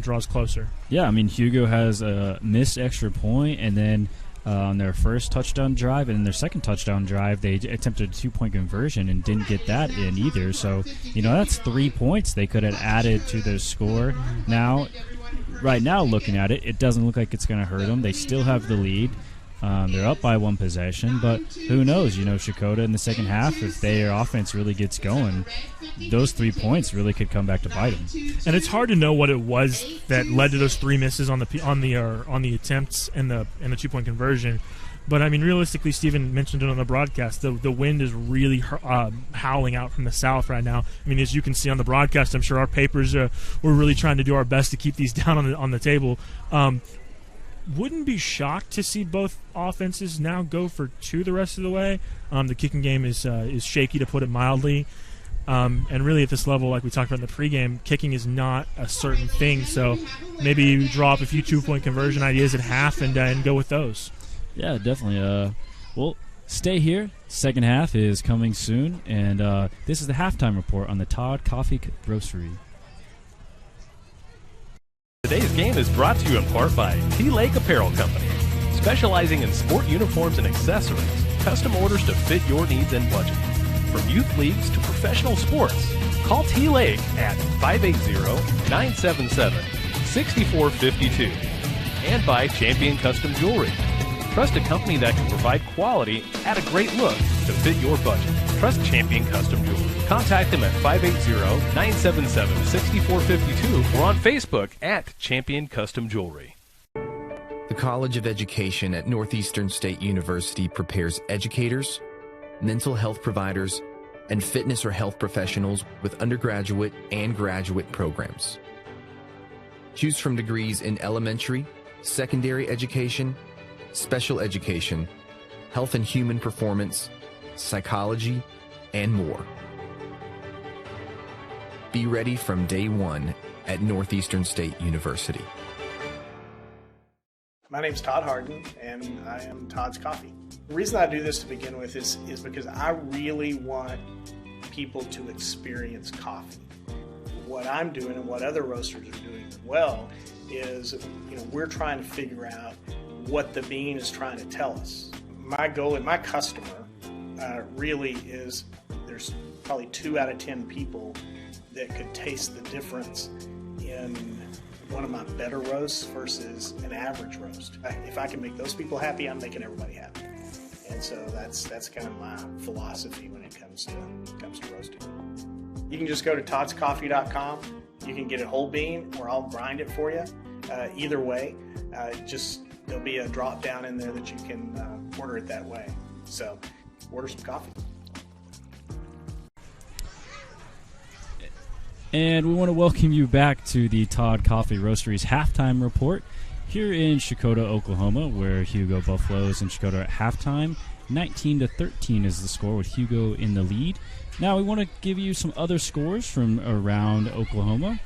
draws closer. Yeah, I mean, Hugo has a missed extra point, and then on their first touchdown drive and their second touchdown drive, they attempted a 2-point conversion and didn't get that in either. So, that's 3 points they could have added to their score. Right now, looking at it, it doesn't look like it's going to hurt them. They still have the lead. They're up by one possession, but who knows? Checotah in the second half, if their offense really gets going, those 3 points really could come back to bite them. And it's hard to know what it was that led to those 3 misses on the attempts and the 2-point conversion. But I mean, realistically, Steven mentioned it on the broadcast. The wind is really howling out from the south right now. I mean, as you can see on the broadcast, I'm sure our papers we're really trying to do our best to keep these down on the table. Wouldn't be shocked to see both offenses now go for 2 the rest of the way. The kicking game is shaky, to put it mildly. And really at this level, like we talked about in the pregame, kicking is not a certain thing. So maybe you draw up a few 2-point conversion ideas at half and go with those. Yeah, definitely. Well, stay here. Second half is coming soon. And this is the halftime report on the Todd Coffee Roastery. Today's game is brought to you in part by T-Lake Apparel Company, specializing in sport uniforms and accessories, custom orders to fit your needs and budget. From youth leagues to professional sports, call T-Lake at 580-977-6452. And by Champion Custom Jewelry. Trust a company that can provide quality at a great look to fit your budget. Trust Champion Custom Jewelry. Contact them at 580-977-6452 or on Facebook at Champion Custom Jewelry. The The College of Education at Northeastern State University prepares educators, mental health providers, and fitness or health professionals with undergraduate and graduate programs. Choose from degrees in elementary, secondary education, special education, health and human performance, psychology, and more. Be ready from day one at Northeastern State University. My name's Todd Harden, and I am Todd's Coffee. The reason I do this to begin with is because I really want people to experience coffee. What I'm doing and what other roasters are doing as well is, we're trying to figure out what the bean is trying to tell us. My goal and my customer really is there's probably 2 out of 10 people that could taste the difference in one of my better roasts versus an average roast. If I can make those people happy, I'm making everybody happy. And so that's kind of my philosophy when it comes to roasting. You can just go to toddscoffee.com. You can get it whole bean, or I'll grind it for you. Either way, there'll be a drop down in there that you can order it that way. So order some coffee. And we want to welcome you back to the Todd Coffee Roastery's halftime report here in Checotah, Oklahoma, where Hugo Buffaloes and Checotah at halftime. 19-13 is the score, with Hugo in the lead. Now we want to give you some other scores from around Oklahoma.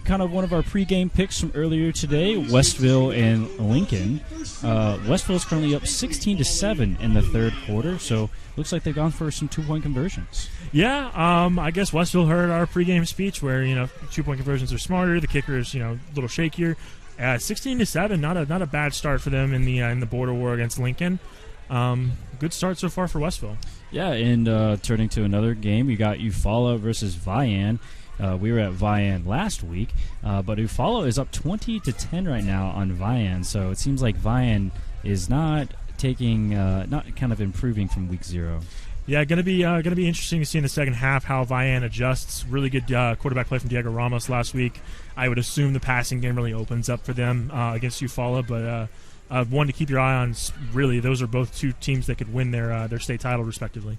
Kind of one of our pregame picks from earlier today, Westville and Lincoln. Westville is currently up 16-7 in the third quarter, so looks like they've gone for some 2-point conversions. Yeah, I guess Westville heard our pregame speech where 2-point conversions are smarter, the kicker is a little shakier. 16-7, not a bad start for them in the border war against Lincoln. Good start so far for Westville. Yeah, and turning to another game, you got Eufaula versus Vian. We were at Vian last week, but Eufaula is up 20-10 right now on Vian. So it seems like Vian is not kind of improving from week 0. Yeah, gonna be interesting to see in the second half how Vian adjusts. Really good quarterback play from Diego Ramos last week. I would assume the passing game really opens up for them against Eufaula, but one to keep your eye on. Really, those are both 2 teams that could win their state title respectively.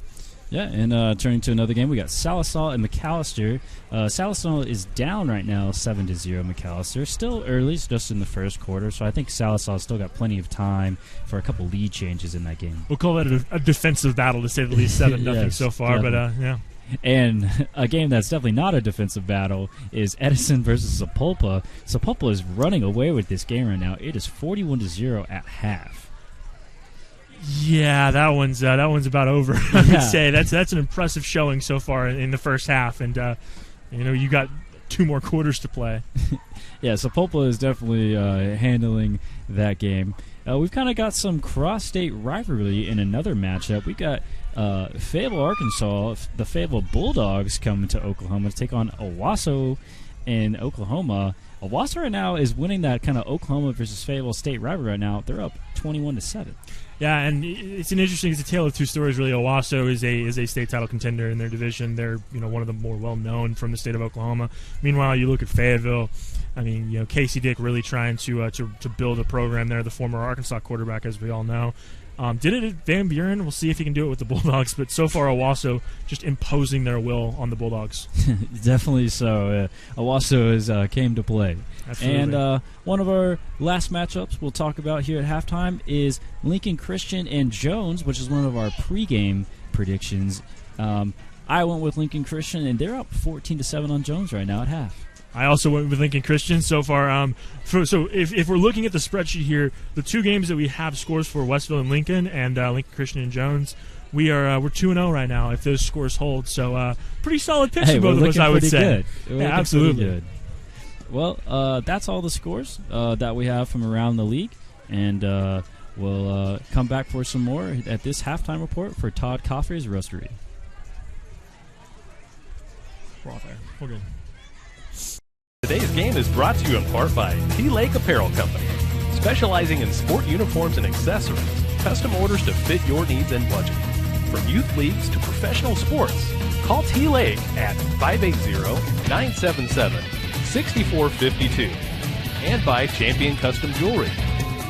Yeah, and turning to another game, we got Sallisaw and McAllister. Sallisaw is down right now, 7-0. McAllister still early, it's just in the first quarter, so I think Sallisaw still got plenty of time for a couple lead changes in that game. We'll call that a defensive battle, to say the least. 7-0 yes, so far, definitely. But yeah. And a game that's definitely not a defensive battle is Edison versus Sapulpa. Sapulpa is running away with this game right now. It is 41-0 at half. Yeah, that one's about over. I would say that's an impressive showing so far in the first half, and you got 2 more quarters to play. Yeah, Sapulpa is definitely handling that game. We've kind of got some cross-state rivalry in another matchup. We've got Fayetteville, Arkansas, the Fayetteville Bulldogs coming to Oklahoma to take on Owasso in Oklahoma. Owasso right now is winning that kind of Oklahoma versus Fayetteville state rivalry right now. They're up 21-7. Yeah, and it's a tale of 2 stories, really. Owasso is a state title contender in their division. They're one of the more well-known from the state of Oklahoma. Meanwhile, you look at Fayetteville. I mean, Casey Dick really trying to build a program there, the former Arkansas quarterback, as we all know. Did it at Van Buren. We'll see if he can do it with the Bulldogs. But so far, Owasso just imposing their will on the Bulldogs. Definitely so. Owasso has came to play. Absolutely. And one of our last matchups we'll talk about here at halftime is Lincoln Christian and Jones, which is one of our pregame predictions. I went with Lincoln Christian, and they're up 14-7 on Jones right now at half. I also went with Lincoln Christian so far. So if we're looking at the spreadsheet here, the 2 games that we have scores for Westville and Lincoln Lincoln Christian and Jones, we're 2-0 right now if those scores hold. So pretty solid picks for both of us, I would say. Good. Yeah, absolutely. Good. Well, that's all the scores that we have from around the league, and we'll come back for some more at this halftime report for Todd Coffey's Roastery. We're off air. We're good. Today's game is brought to you in part by T-Lake Apparel Company, specializing in sport uniforms and accessories, custom orders to fit your needs and budget. From youth leagues to professional sports, call T-Lake at 580-977-6452. And by Champion Custom Jewelry,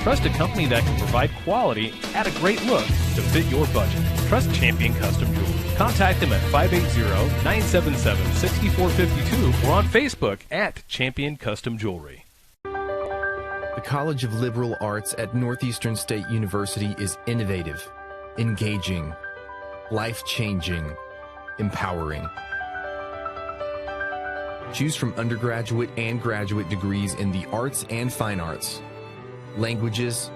Trust a company that can provide quality at a great look to fit your budget. Trust Champion Custom Jewelry. Contact them at 580-977-6452 or on Facebook at Champion Custom Jewelry. The College of Liberal Arts at Northeastern State University is innovative, engaging, life-changing, empowering. Choose from undergraduate and graduate degrees in the arts and fine arts, languages,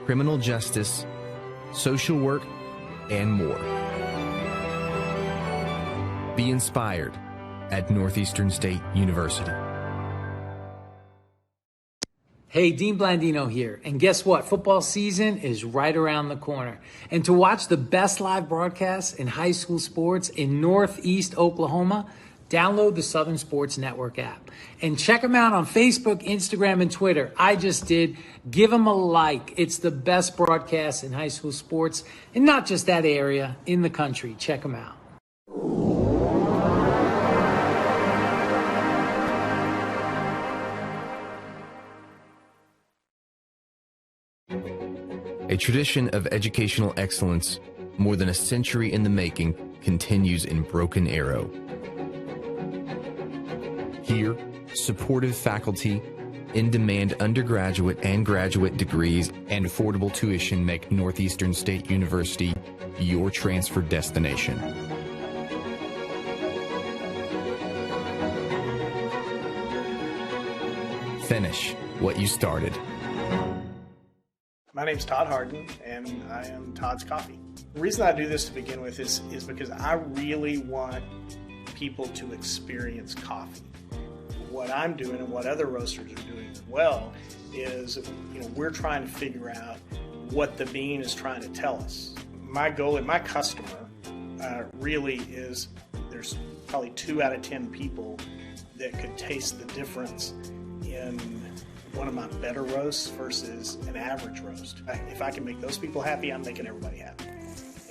criminal justice, social work, and more. Be inspired at Northeastern State University. Hey, Dean Blandino here. And guess what? Football season is right around the corner. And to watch the best live broadcasts in high school sports in Northeast Oklahoma, download the Southern Sports Network app. And check them out on Facebook, Instagram, and Twitter. I just did. Give them a like. It's the best broadcast in high school sports, and not just that area, in the country. Check them out. A tradition of educational excellence, more than a century in the making, continues in Broken Arrow. Here, supportive faculty, in-demand undergraduate and graduate degrees, and affordable tuition make Northeastern State University your transfer destination. Finish what you started. My name's Todd Harden, and I am Todd's Coffee. The reason I do this to begin with is because I really want people to experience coffee. What I'm doing and what other roasters are doing as well is, we're trying to figure out what the bean is trying to tell us. My goal and my customer really is, there's probably 2 out of 10 people that could taste the difference in one of my better roasts versus an average roast. If I can make those people happy, I'm making everybody happy.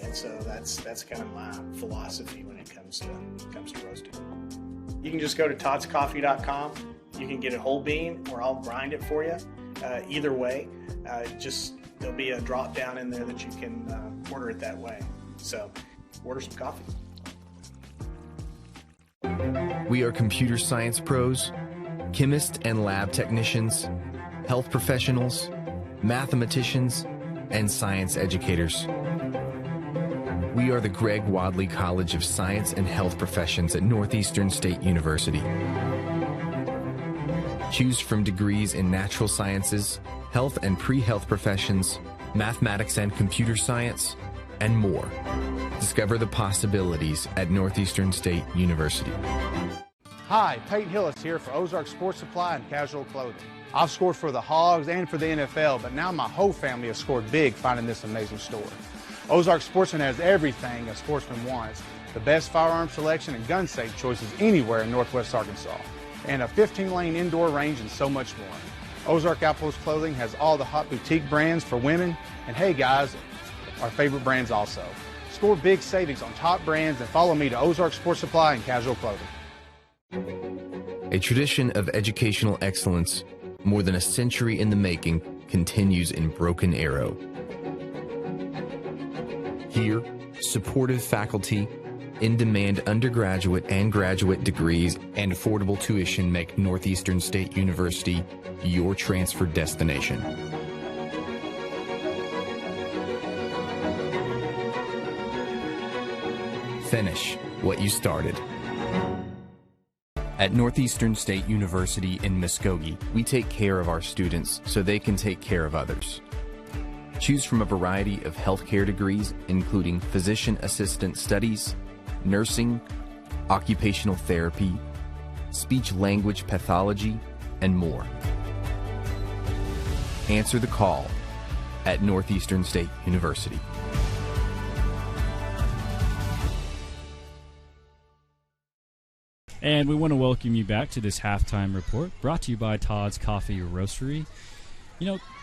And so that's kind of my philosophy when it comes to roasting. You can just go to toddscoffee.com. You can get a whole bean, or I'll grind it for you. Either way, there'll be a drop down in there that you can order it that way. So order some coffee. We are computer science pros, chemists and lab technicians, health professionals, mathematicians, and science educators. We are the Greg Wadley College of Science and Health Professions at Northeastern State University. Choose from degrees in natural sciences, health and pre-health professions, mathematics and computer science, and more. Discover the possibilities at Northeastern State University. Hi, Peyton Hillis here for Ozark Sports Supply and Casual Clothing. I've scored for the Hogs and for the NFL, but now my whole family has scored big finding this amazing store. Ozark Sportsman has everything a sportsman wants. The best firearm selection and gun safe choices anywhere in Northwest Arkansas. And a 15-lane indoor range and so much more. Ozark Outpost Clothing has all the hot boutique brands for women. And hey guys, our favorite brands also. Score big savings on top brands and follow me to Ozark Sports Supply and Casual Clothing. A tradition of educational excellence, more than a century in the making, continues in Broken Arrow. Here, supportive faculty, in-demand undergraduate and graduate degrees, and affordable tuition make Northeastern State University your transfer destination. Finish what you started. At Northeastern State University in Muskogee, we take care of our students so they can take care of others. Choose from a variety of healthcare degrees, including physician assistant studies, nursing, occupational therapy, speech-language pathology, and more. Answer the call at Northeastern State University. And we want to welcome you back to this halftime report brought to you by Todd's Coffee Roastery.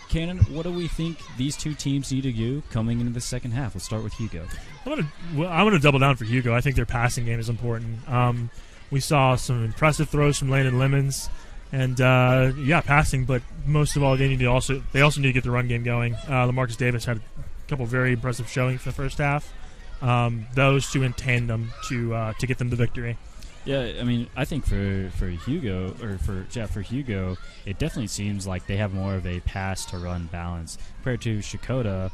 Cannon, what do we think these two teams need to do coming into the second half? Let's start with Hugo. I want to double down for Hugo. I think their passing game is important. We saw some impressive throws from Landon Lemons. And passing, but most of all, they also need to get the run game going. LaMarcus Davis had a couple very impressive showings for the first half. Those two in tandem to get them the victory. Yeah, I mean, I think for Hugo, it definitely seems like they have more of a pass to run balance compared to Checotah.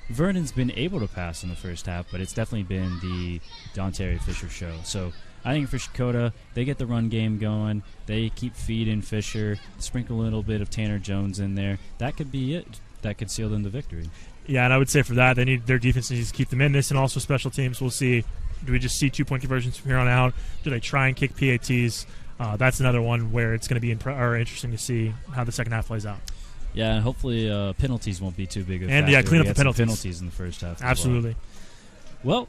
Vernon's been able to pass in the first half, but it's definitely been the Dontae Fisher show. So I think for Checotah, they get the run game going. They keep feeding Fisher, sprinkle a little bit of Tanner Jones in there. That could be it. That could seal them the victory. Yeah, and I would say for that, their defense needs to keep them in this, and also special teams. We'll see. Do we just see 2-point conversions from here on out? Do they try and kick PATs? That's another one where it's going to be interesting to see how the second half plays out. Yeah, and hopefully penalties won't be too big of a factor. And, clean up the penalties in the first half. Absolutely. Well,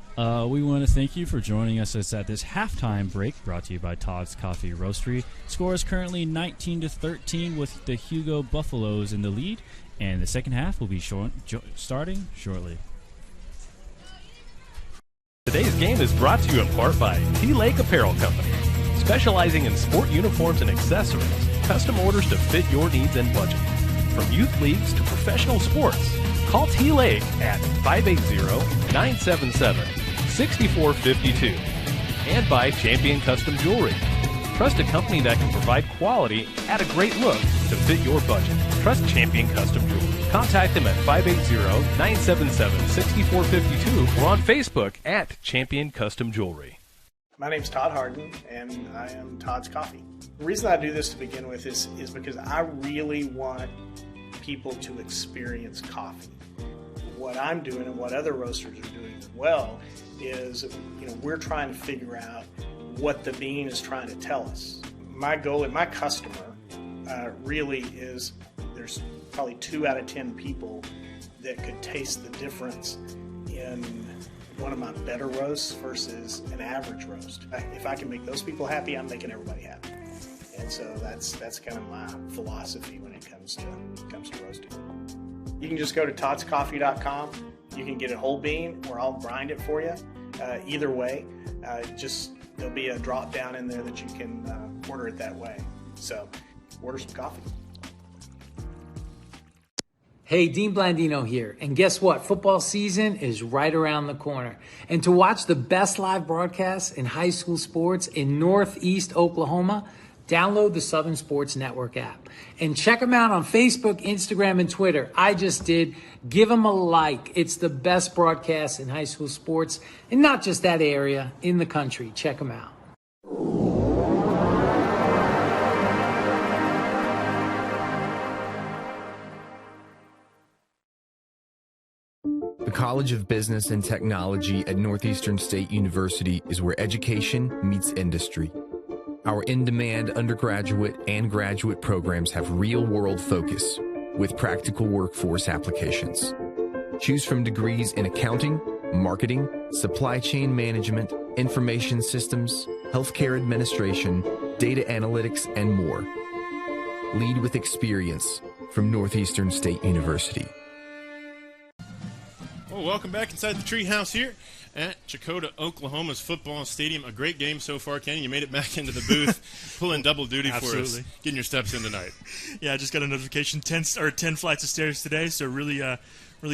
we want to thank you for joining us at this halftime break brought to you by Todd's Coffee Roastery. Score is currently 19-13 with the Hugo Buffaloes in the lead, and the second half will be starting shortly. Today's game is brought to you in part by T-Lake Apparel Company, specializing in sport uniforms and accessories, custom orders to fit your needs and budget. From youth leagues to professional sports, call T-Lake at 580-977-6452. And by Champion Custom Jewelry. Trust a company that can provide quality at a great look to fit your budget. Trust Champion Custom Jewelry. Contact them at 580-977-6452 or on Facebook at Champion Custom Jewelry. My name's Todd Harden, and I am Todd's Coffee. The reason I do this to begin with is because I really want people to experience coffee. What I'm doing and what other roasters are doing as well is, we're trying to figure out what the bean is trying to tell us. My goal and my customer really is there's probably 2 out of 10 people that could taste the difference in one of my better roasts versus an average roast. If I can make those people happy, I'm making everybody happy. And so that's kind of my philosophy when it comes to roasting. You can just go to toddscoffee.com. You can get it whole bean, or I'll grind it for you. Either way, there'll be a drop down in there that you can order it that way. So order some coffee. Hey, Dean Blandino here. And guess what? Football season is right around the corner. And to watch the best live broadcasts in high school sports in Northeast Oklahoma, download the Southern Sports Network app. And check them out on Facebook, Instagram, and Twitter. I just did. Give them a like. It's the best broadcast in high school sports, and not just that area, in the country. Check them out. The College of Business and Technology at Northeastern State University is where education meets industry. Our in-demand undergraduate and graduate programs have real-world focus with practical workforce applications. Choose from degrees in accounting, marketing, supply chain management, information systems, healthcare administration, data analytics, and more. Lead with experience from Northeastern State University. Well, welcome back inside the treehouse here at Checotah, Oklahoma's football stadium. A great game so far, Kenny. You made it back into the booth, pulling double duty for us, getting your steps in tonight. Yeah, I just got a notification, 10 flights of stairs today, so really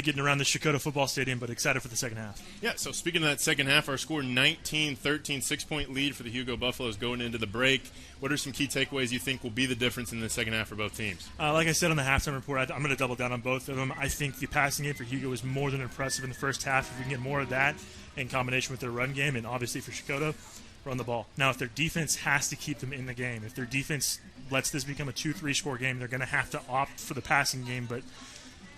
getting around the Checotah football stadium, but excited for the second half. Yeah, so speaking of that second half, our score 19-13, 6-point lead for the Hugo Buffaloes going into the break. What are some key takeaways you think will be the difference in the second half for both teams? Like I said on the halftime report, I'm going to double down on both of them. I think the passing game for Hugo was more than impressive in the first half. If we can get more of that in combination with their run game, and obviously for Checotah, run the ball. Now, if their defense has to keep them in the game, if their defense lets this become a 2-3 score game, they're going to have to opt for the passing game, but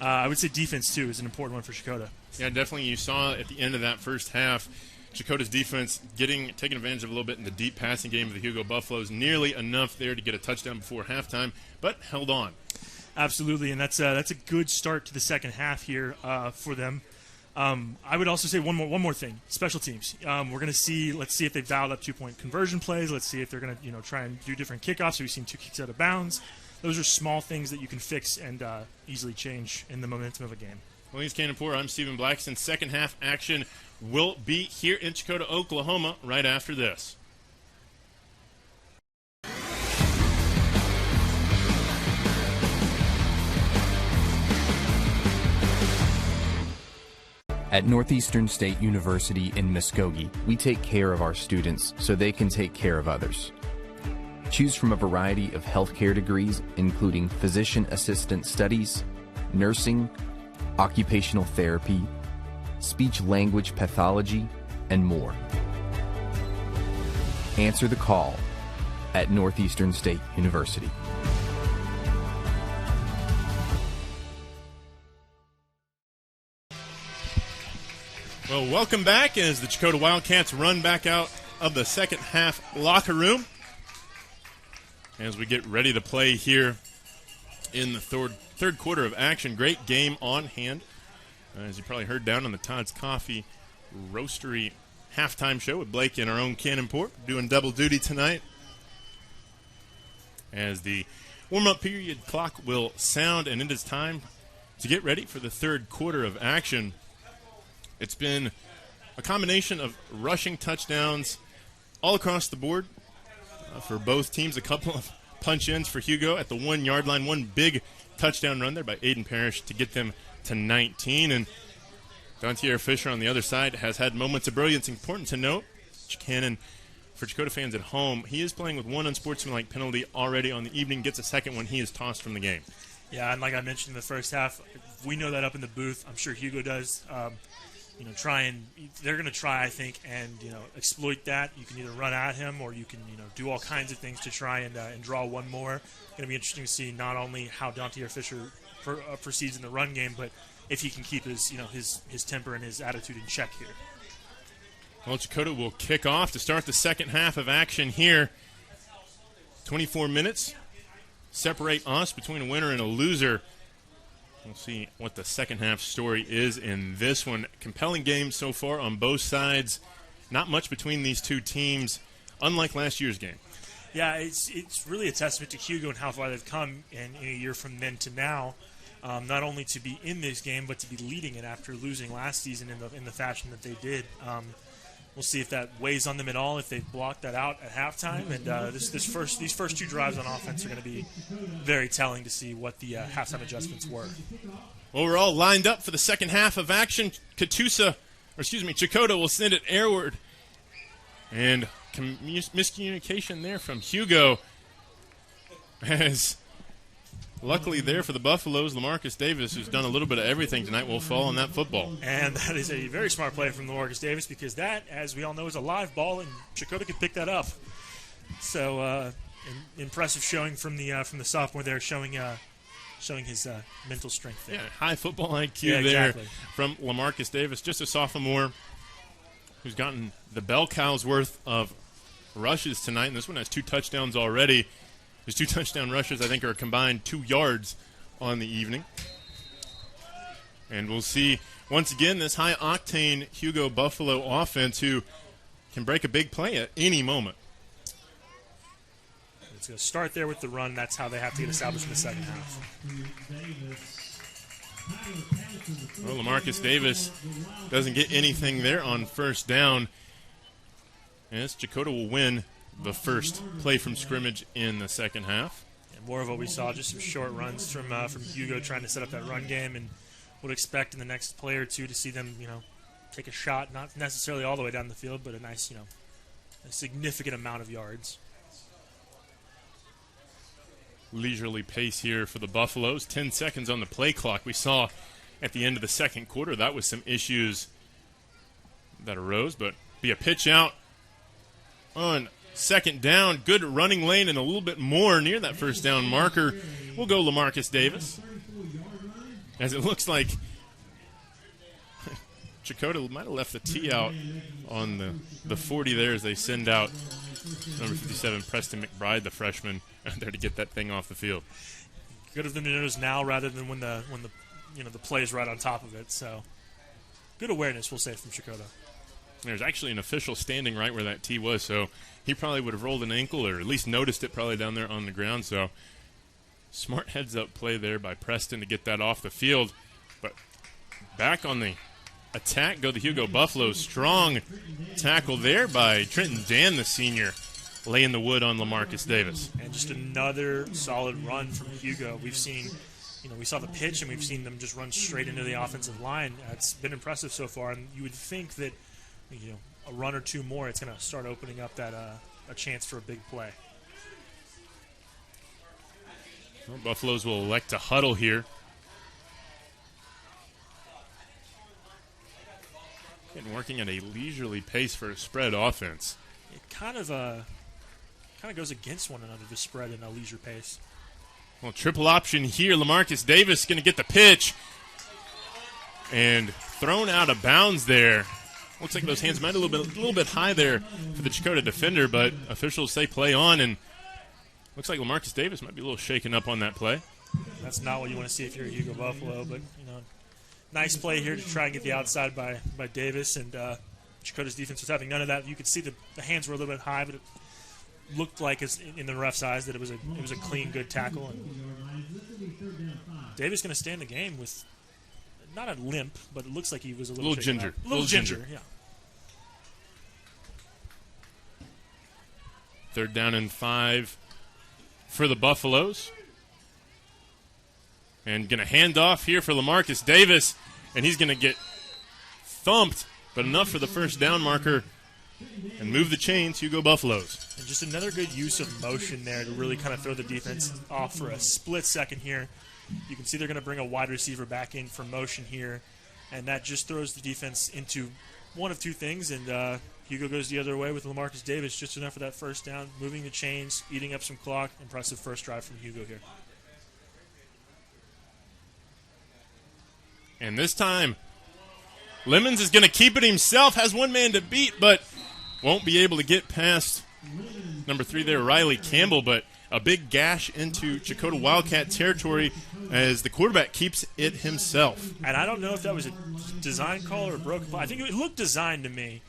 I would say defense, too, is an important one for Checotah. Yeah, definitely. You saw at the end of that first half, Checotah's defense taking advantage of a little bit in the deep passing game of the Hugo Buffaloes. Nearly enough there to get a touchdown before halftime, but held on. Absolutely, and that's a good start to the second half here for them. I would also say one more thing: special teams. We're going to see. Let's see if they've dialed up 2-point conversion plays. Let's see if they're going to try and do different kickoffs. So we've seen 2 kicks out of bounds. Those are small things that you can fix and easily change in the momentum of a game. Well, he's Cannon Poor. I'm Stephen Blackson. Second half action will be here in Checotah, Oklahoma, right after this. At Northeastern State University in Muskogee, we take care of our students so they can take care of others. Choose from a variety of healthcare degrees, including physician assistant studies, nursing, occupational therapy, speech-language pathology, and more. Answer the call at Northeastern State University. Well, welcome back as the Checotah Wildcats run back out of the second half locker room as we get ready to play here in the third quarter of action. Great game on hand. As you probably heard down on the Todd's Coffee Roastery halftime show with Blake and our own Cannonport doing double duty tonight. As the warm-up period clock will sound and it is time to get ready for the third quarter of action. It's been a combination of rushing touchdowns all across the board for both teams. A couple of punch-ins for Hugo at the 1 yard line. One big touchdown run there by Aiden Parrish to get them to 19. And Adair Fisher on the other side has had moments of brilliance. Important to note, Cannon, for Checotah fans at home, he is playing with one unsportsmanlike penalty already on the evening. Gets a second one. He is tossed from the game. Yeah, and like I mentioned in the first half, we know that up in the booth. I'm sure Hugo does. They're going to try, I think, and exploit that. You can either run at him or you can do all kinds of things to try and draw one more. Going to be interesting to see not only how Adair Fisher proceeds in the run game, but if he can keep his temper and his attitude in check here. Well, Checotah will kick off to start the second half of action here. 24 minutes separate us between a winner and a loser. We'll see what the second half story is in this one. Compelling game so far on both sides. Not much between these two teams, unlike last year's game. Yeah, it's really a testament to Hugo and how far they've come in a year from then to now. Not only to be in this game, but to be leading it after losing last season in the fashion that they did. We'll see if that weighs on them at all, if they block that out at halftime. And these first two drives on offense are going to be very telling to see what the halftime adjustments were. Well, we're all lined up for the second half of action. Checotah will send it airward. And miscommunication there from Hugo. As luckily there for the Buffaloes, LaMarcus Davis, who's done a little bit of everything tonight, will fall on that football. And that is a very smart play from LaMarcus Davis because that, as we all know, is a live ball, and Checotah could pick that up. So an impressive showing from the sophomore there, showing his mental strength there. Yeah, high football IQ there exactly. From LaMarcus Davis, just a sophomore who's gotten the bell cow's worth of rushes tonight, and this one has 2 touchdowns already. His 2 touchdown rushes, I think, are combined 2 yards on the evening. And we'll see, once again, this high-octane Hugo Buffalo offense who can break a big play at any moment. It's going to start there with the run. That's how they have to get established in the second half. Well, LaMarcus Davis doesn't get anything there on first down. As Checotah will win the first play from scrimmage in the second half. And more of what we saw, just some short runs from Hugo trying to set up that run game, and would expect in the next play or two to see them, take a shot, not necessarily all the way down the field, but a nice, a significant amount of yards. Leisurely pace here for the Buffaloes. 10 seconds on the play clock. We saw at the end of the second quarter that was some issues that arose, but be a pitch out on second down. Good running lane and a little bit more near that first down marker. We'll go LaMarcus Davis. As it looks like Checotah might have left the tee out on the 40 there as they send out number 57, Preston McBride, the freshman, out there to get that thing off the field. Good of them to notice now rather than when the play is right on top of it. So good awareness, we'll say, from Checotah. There's actually an official standing right where that tee was, so he probably would have rolled an ankle or at least noticed it probably down there on the ground. So smart heads-up play there by Preston to get that off the field. But back on the attack go the Hugo Buffalo. Strong tackle there by Trenton Dan, the senior, laying the wood on LaMarcus Davis. And just another solid run from Hugo. We've seen we saw the pitch and we've seen them just run straight into the offensive line. It's been impressive so far, and you would think that a run or two more, it's going to start opening up that a chance for a big play. Well, Buffaloes will elect to huddle here. And working at a leisurely pace for a spread offense. It kind of goes against one another, the spread and a leisure pace. Well, triple option here. LaMarcus Davis going to get the pitch. And thrown out of bounds there. Looks like those hands might be a little bit high there for the Checotah defender, but officials say play on, and looks like LaMarcus Davis might be a little shaken up on that play. That's not what you want to see if you're a Hugo Buffalo, but nice play here to try and get the outside by Davis, and Checotah's defense was having none of that. You could see the hands were a little bit high, but it looked like in the ref's eyes that it was a clean, good tackle. And Davis going to stay in the game with not a limp, but it looks like he was a little ginger. A little ginger, yeah. 3rd down and 5 for the Buffaloes. And going to hand off here for LaMarcus Davis, and he's going to get thumped, but enough for the first down marker and move the chains. Hugo Buffaloes. And just another good use of motion there to really kind of throw the defense off for a split second here. You can see they're going to bring a wide receiver back in for motion here, and that just throws the defense into one of two things, and Hugo goes the other way with LaMarcus Davis, just enough for that first down, moving the chains, eating up some clock. Impressive first drive from Hugo here. And this time, Lemons is going to keep it himself, has one man to beat, but won't be able to get past number 3 there, Riley Campbell, but a big gash into Checotah Wildcat territory as the quarterback keeps it himself. And I don't know if that was a design call or a broken play. I think it looked designed to me,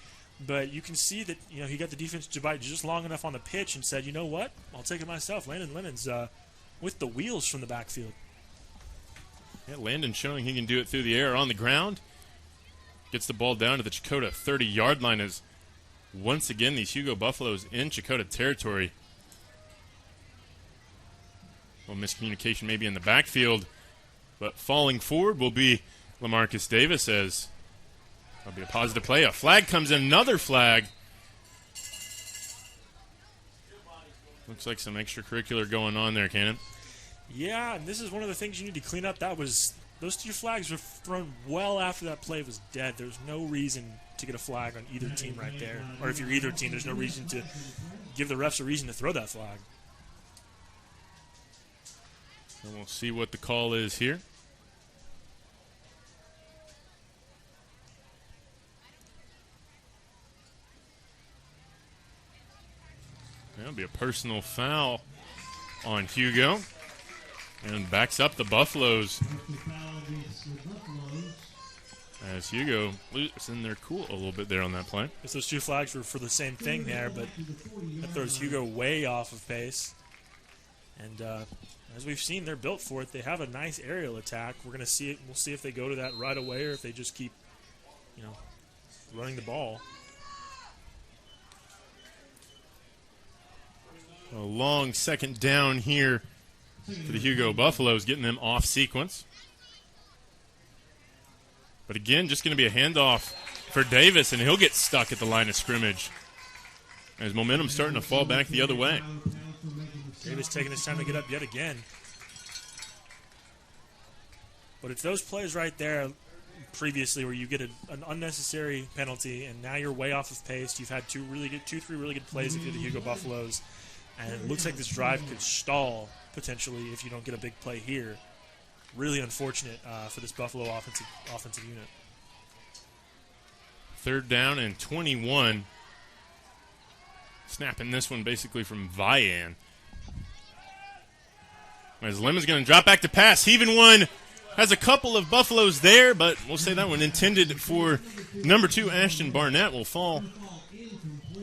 but you can see that he got the defense divided just long enough on the pitch and said, you know what, I'll take it myself. Landon Lemons with the wheels from the backfield. Yeah, Landon showing he can do it through the air on the ground. Gets the ball down to the Checotah 30-yard line as once again these Hugo Buffaloes in Checotah territory. A little miscommunication maybe in the backfield, but falling forward will be LaMarcus Davis as that'll be a positive play. A flag comes in, another flag. Looks like some extracurricular going on there, Cannon. Yeah, and this is one of the things you need to clean up. Those 2 flags were thrown well after that play was dead. There's no reason to get a flag on either team right there. Or if you're either team, there's no reason to give the refs a reason to throw that flag. And we'll see what the call is here. That'll be a personal foul on Hugo. And backs up the Buffaloes. As Hugo losing their cool a little bit there on that play. Those 2 flags were for the same thing there, but that throws Hugo way off of pace. And as we've seen, they're built for it. They have a nice aerial attack. We're going to see it. We'll see if they go to that right away or if they just keep, running the ball. A long second down here for the Hugo Buffaloes, getting them off sequence. But again, just going to be a handoff for Davis, and he'll get stuck at the line of scrimmage as momentum's starting to fall back the other way. Davis taking his time to get up yet again. But it's those plays right there previously where you get an unnecessary penalty, and now you're way off of pace. You've had 3 really good plays if you're the Hugo Buffaloes, and it looks like this drive could stall potentially if you don't get a big play here. Really unfortunate for this Buffalo offensive unit. 3rd down and 21. Snapping this one basically from Vian. As Lemon's going to drop back to pass. Heaving one. Has a couple of Buffaloes there, but we'll say that one intended for number 2, Ashton Barnett, will fall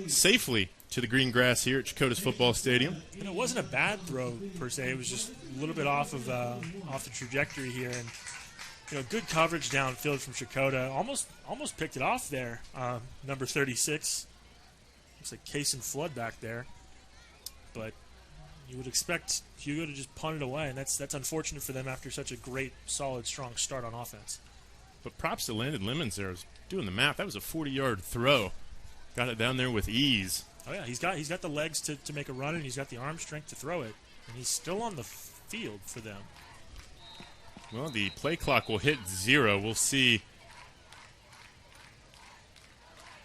safely to the green grass here at Checotah's football stadium. And it wasn't a bad throw per se. It was just a little bit off the trajectory here, and good coverage downfield from Checotah. Almost picked it off there. Number 36, looks like Case and Flood back there, but You would expect Hugo to just punt it away, and that's unfortunate for them after such a great, solid, strong start on offense. But props to Landon Lemons there. I was doing the math. That was a 40-yard throw. Got it down there with ease. Oh, yeah, he's got the legs to make a run, and he's got the arm strength to throw it. And he's still on the field for them. Well, the play clock will hit 0. We'll see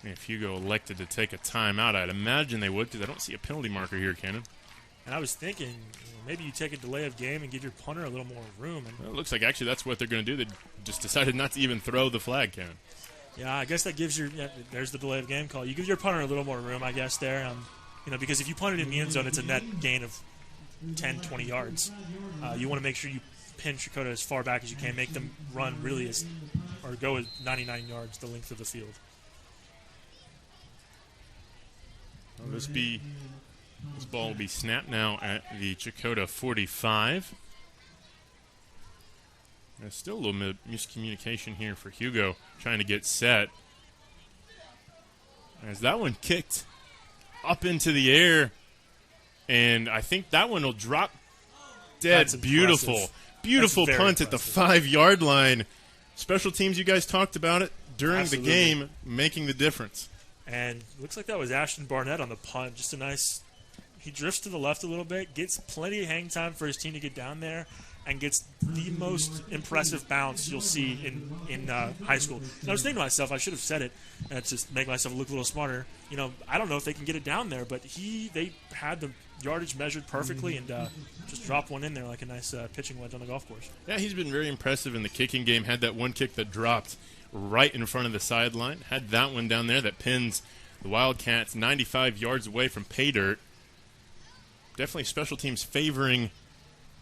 if Hugo elected to take a timeout. I'd imagine they would, because I don't see a penalty marker here, Cannon. And I was thinking, maybe you take a delay of game and give your punter a little more room. And well, it looks like actually that's what they're going to do. They just decided not to even throw the flag, Cannon. Yeah, I guess that gives there's the delay of game call. You give your punter a little more room, I guess, there. Because if you punt it in the end zone, it's a net gain of 10, 20 yards. You want to make sure you pin Checotah as far back as you can, make them run really or go as 99 yards the length of the field. Well, this ball will be snapped now at the Checotah 45. There's still a little bit of miscommunication here for Hugo trying to get set. As that one kicked up into the air, and I think that one will drop dead. That's beautiful. Impressive. Beautiful That's punt at the 5-yard line. Special teams, you guys talked about it during Absolutely. the game, making the difference. And looks like that was Ashton Barnett on the punt. Just a nice, he drifts to the left a little bit, gets plenty of hang time for his team to get down there, and gets the most impressive bounce you'll see in high school. And I was thinking to myself, I should have said it, and just make myself look a little smarter. I don't know if they can get it down there, but they had the yardage measured perfectly and just dropped one in there like a nice pitching wedge on the golf course. Yeah, he's been very impressive in the kicking game. Had that one kick that dropped right in front of the sideline. Had that one down there that pins the Wildcats 95 yards away from pay dirt. Definitely special teams favoring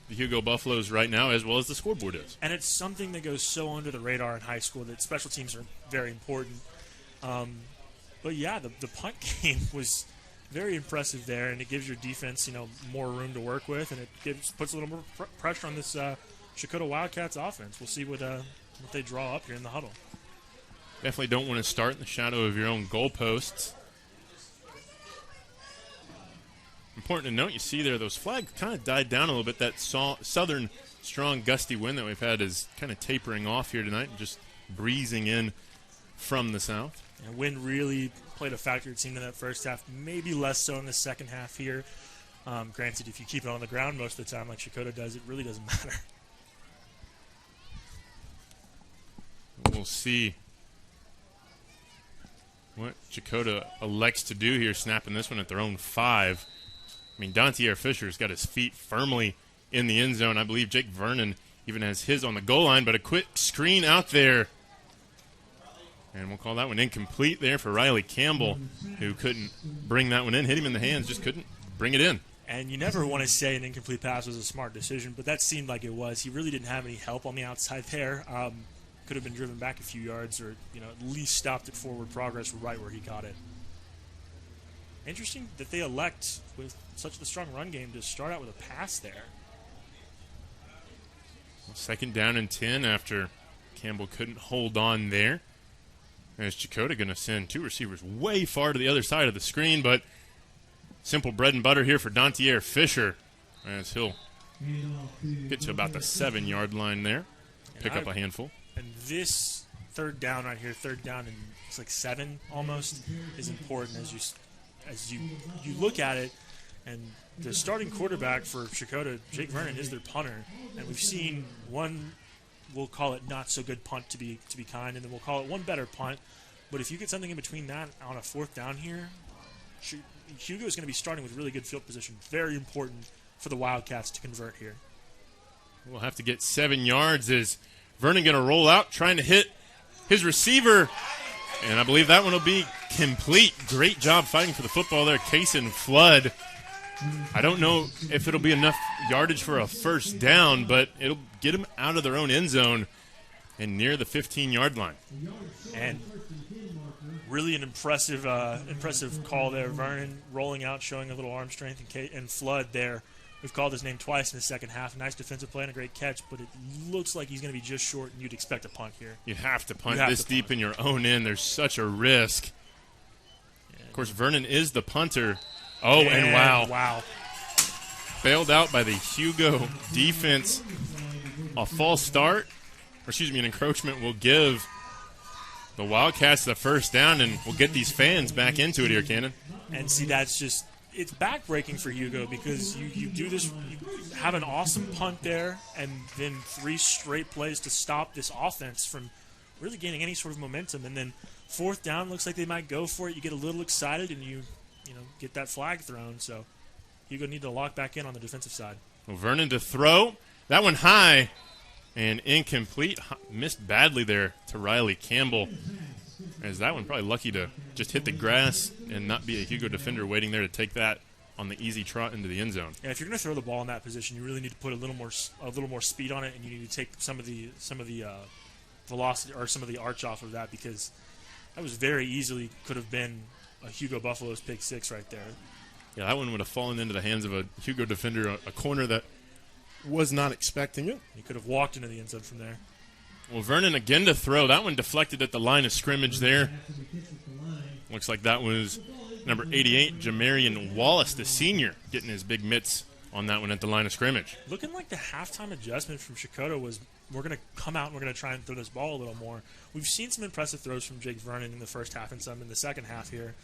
the Hugo Buffaloes right now, as well as the scoreboard is. And it's something that goes so under the radar in high school that special teams are very important. But yeah, the punt game was very impressive there, and it gives your defense, more room to work with, and it puts a little more pressure on this Checotah Wildcats offense. We'll see what they draw up here in the huddle. Definitely don't want to start in the shadow of your own goalposts. Important to note, you see there, those flags kind of died down a little bit. That southern strong gusty wind that we've had is kind of tapering off here tonight and just breezing in from the south. And wind really played a factor, it seemed, in that first half. Maybe less so in the second half here. Granted, if you keep it on the ground most of the time like Checotah does, it really doesn't matter. We'll see what Checotah elects to do here, snapping this one at their own 5. Adair Fisher's got his feet firmly in the end zone. I believe Jake Vernon even has his on the goal line, but a quick screen out there. And we'll call that one incomplete there for Riley Campbell, who couldn't bring that one in. Hit him in the hands, just couldn't bring it in. And you never want to say an incomplete pass was a smart decision, but that seemed like it was. He really didn't have any help on the outside there. Could have been driven back a few yards or, at least stopped at forward progress right where he got it. Interesting that they elect, with such a strong run game, to start out with a pass there. Well, 2nd down and 10 after Campbell couldn't hold on there. As Checotah going to send 2 receivers way far to the other side of the screen, but simple bread and butter here for Adair Fisher, as he'll get to about the 7-yard line there, pick up a handful. And this 3rd down right here, 3rd down and it's like 7 almost, is important as you look at it. And the starting quarterback for Checotah, Jake Vernon, is their punter, and we've seen one, we'll call it not so good punt to be kind, and then we'll call it one better punt. But if you get something in between that on a 4th down here, Hugo is going to be starting with really good field position. Very important for the Wildcats to convert here. We'll have to get 7 yards. Is Vernon going to roll out, trying to hit his receiver? And I believe that one will be complete. Great job fighting for the football there, Kason Flood. I don't know if it'll be enough yardage for a 1st down, but it'll get them out of their own end zone and near the 15-yard line. And really an impressive call there. Vernon rolling out, showing a little arm strength, and Flood there. We've called his name twice in the second half. Nice defensive play and a great catch, but it looks like he's going to be just short, and you'd expect a punt here. You have to punt this deep in your own end. There's such a risk. Of course, Vernon is the punter. Oh, and wow. bailed out by the Hugo defense. A false start, or excuse me, an encroachment will give the Wildcats the first down, and we'll get these fans back into it here, Cannon. And see, that's just, it's backbreaking for Hugo because you do this, you have an awesome punt there, and then 3 straight plays to stop this offense from really gaining any sort of momentum. And then 4th down, looks like they might go for it. You get a little excited, and you get that flag thrown. So Hugo need to lock back in on the defensive side. Well, Vernon to throw. That one high and incomplete. Missed badly there to Riley Campbell. As that one probably lucky to just hit the grass and not be a Hugo defender waiting there to take that on the easy trot into the end zone. Yeah, if you're going to throw the ball in that position, you really need to put a little more speed on it, and you need to take some of the velocity or some of the arch off of that, because that was very easily could have been a Hugo Buffalo's pick 6 right there. Yeah, that one would have fallen into the hands of a Hugo defender, a corner that was not expecting it. He could have walked into the end zone from there. Well, Vernon again to throw. That one deflected at the line of scrimmage there. Looks like that was number 88, Jamarian Wallace, the senior, getting his big mitts on that one at the line of scrimmage. Looking like the halftime adjustment from Checotah was, we're going to come out and we're going to try and throw this ball a little more. We've seen some impressive throws from Jake Vernon in the first half and some in the second half here.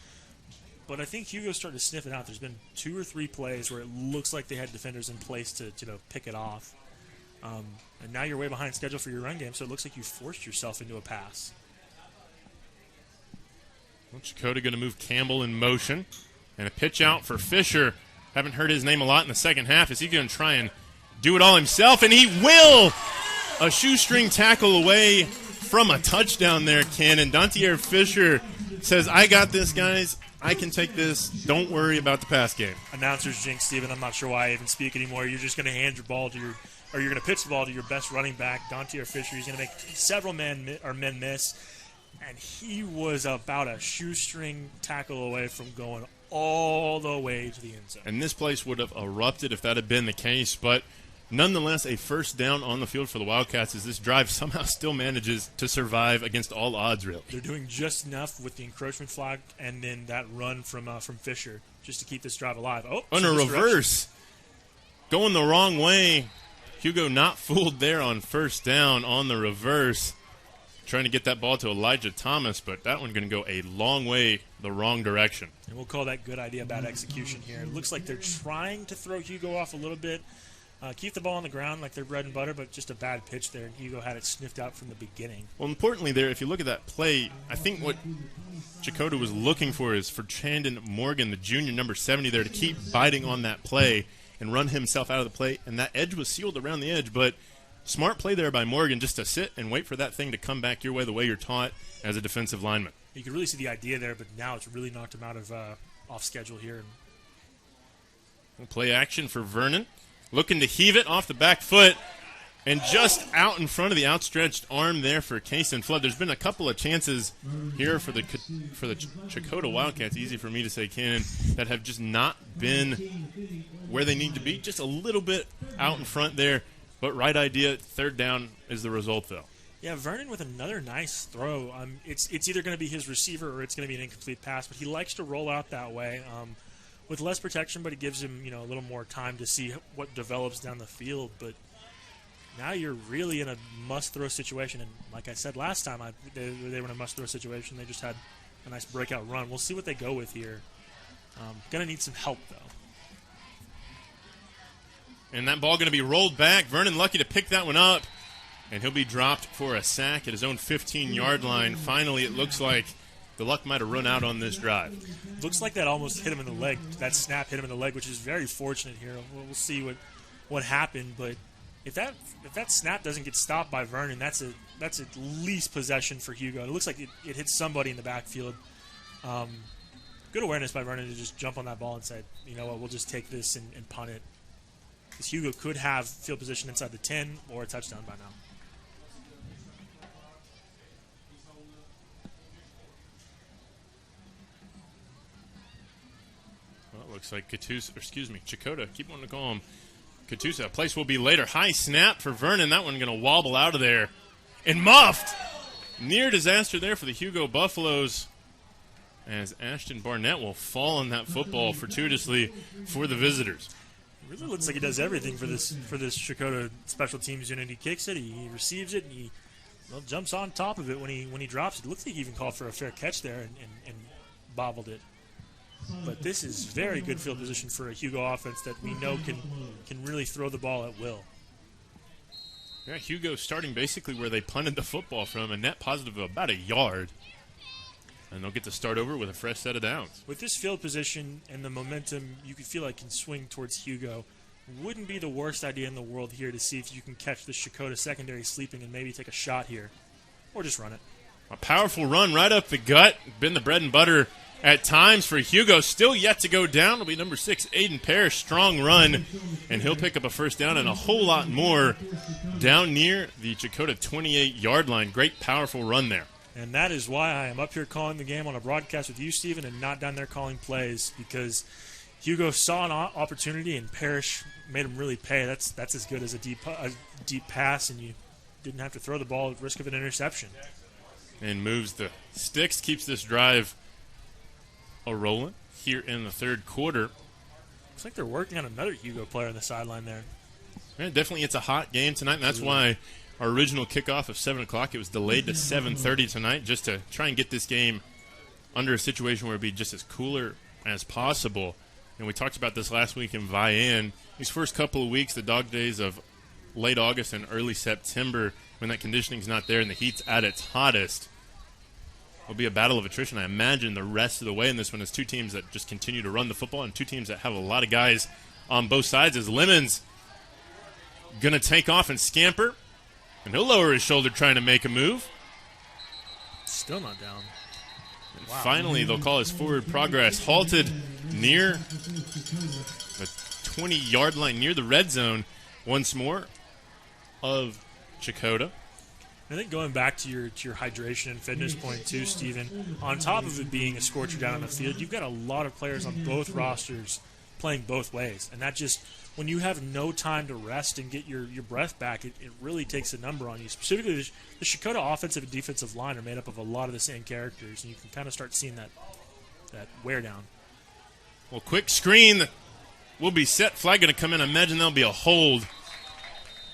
But I think Hugo's starting to sniff it out. There's been 2 or 3 plays where it looks like they had defenders in place to pick it off. And now you're way behind schedule for your run game, so it looks like you forced yourself into a pass. Well, Checotah going to move Campbell in motion. And a pitch out for Fisher. Haven't heard his name a lot in the second half. Is he going to try and do it all himself? And he will! A shoestring tackle away from a touchdown there, Cannon. Adair Fisher says, I got this, guys. I can take this. Don't worry about the pass game. Announcer's jinx, Steven. I'm not sure why I even speak anymore. You're just going to hand your ball to you're going to pitch the ball to your best running back, Adair Fisher. He's going to make several men miss, and he was about a shoestring tackle away from going all the way to the end zone. And this place would have erupted if that had been the case, but nonetheless, a first down on the field for the Wildcats as this drive somehow still manages to survive against all odds, really. They're doing just enough with the encroachment flag and then that run from Fisher just to keep this drive alive. Oh, on a reverse. Going the wrong way. Hugo not fooled there on first down on the reverse. Trying to get that ball to Elijah Thomas, but that one going to go a long way the wrong direction. And we'll call that good idea, bad execution here. It looks like they're trying to throw Hugo off a little bit. Keep the ball on the ground like their bread and butter, but just a bad pitch there, and Hugo had it sniffed out from the beginning. Well, importantly there, if you look at that play, I think what Checotah was looking for is for Chandon Morgan, the junior, number 70 there, to keep biting on that play and run himself out of the play, and that edge was sealed around the edge, but smart play there by Morgan just to sit and wait for that thing to come back your way the way you're taught as a defensive lineman. You can really see the idea there, but now it's really knocked him out of off schedule here. Play action for Vernon. Looking to heave it off the back foot, and just out in front of the outstretched arm there for Kason Flood. There's been a couple of chances here for the Checotah Wildcats, easy for me to say, Cannon, that have just not been where they need to be. Just a little bit out in front there, but right idea. Third down is the result, though. Yeah, Vernon with another nice throw. It's either going to be his receiver or it's going to be an incomplete pass, but he likes to roll out that way. With less protection, but it gives him, a little more time to see what develops down the field. But now you're really in a must-throw situation. And like I said last time, they were in a must-throw situation. They just had a nice breakout run. We'll see what they go with here. Going to need some help, though. And that ball going to be rolled back. Vernon lucky to pick that one up. And he'll be dropped for a sack at his own 15-yard line. Finally, it looks like the luck might have run out on this drive. Looks like that almost hit him in the leg. That snap hit him in the leg, which is very fortunate here. We'll see what happened, but if that snap doesn't get stopped by Vernon, that's at least possession for Hugo. It looks like it hit somebody in the backfield. Good awareness by Vernon to just jump on that ball and say, you know what, we'll just take this and punt it. Because Hugo could have field position inside the 10 or a touchdown by now. Looks like Checotah, keep wanting to call him Catusa. Place will be later. High snap for Vernon. That one going to wobble out of there. And muffed. Near disaster there for the Hugo Buffaloes, as Ashton Barnett will fall on that football fortuitously for the visitors. really looks like he does everything for this Checotah special teams unit. He kicks it, he receives it, and he jumps on top of it when he drops it. It looks like he even called for a fair catch there and bobbled it. But this is very good field position for a Hugo offense that we know can really throw the ball at will. Yeah, Hugo starting basically where they punted the football from, a net positive of about a yard. And they'll get to start over with a fresh set of downs. With this field position and the momentum you could feel like can swing towards Hugo, wouldn't be the worst idea in the world here to see if you can catch the Checotah secondary sleeping and maybe take a shot here. Or just run it. A powerful run right up the gut. Been the bread and butter at times for Hugo. Still yet to go down. It'll be number 6, Aiden Parrish. Strong run. And he'll pick up a first down and a whole lot more down near the Checotah 28-yard line. Great, powerful run there. And that is why I am up here calling the game on a broadcast with you, Steven, and not down there calling plays, because Hugo saw an opportunity and Parrish made him really pay. That's as good as a deep pass, and you didn't have to throw the ball at risk of an interception. And moves the sticks, keeps this drive a-rolling here in the third quarter. Looks like they're working on another Hugo player on the sideline there. Yeah, definitely it's a hot game tonight, and that's why our original kickoff of 7 o'clock, it was delayed to 7:30 tonight just to try and get this game under a situation where it would be just as cooler as possible. And we talked about this last week in Vian. These first couple of weeks, the dog days of late August and early September, when that conditioning's not there and the heat's at its hottest, will be a battle of attrition. I imagine the rest of the way in this one is two teams that just continue to run the football and two teams that have a lot of guys on both sides. As Lemons going to take off and scamper, and he'll lower his shoulder trying to make a move. Still not down. And finally, they'll call his forward progress halted near the 20-yard line, near the red zone once more of Checotah. I think going back to your hydration and fitness point too, Steven, on top of it being a scorcher down on the field, you've got a lot of players on both rosters playing both ways. And that just, when you have no time to rest and get your breath back, it really takes a number on you. Specifically, the Checotah offensive and defensive line are made up of a lot of the same characters, and you can kind of start seeing that wear down. Well, quick screen will be set. Flag going to come in. I imagine there'll be a hold.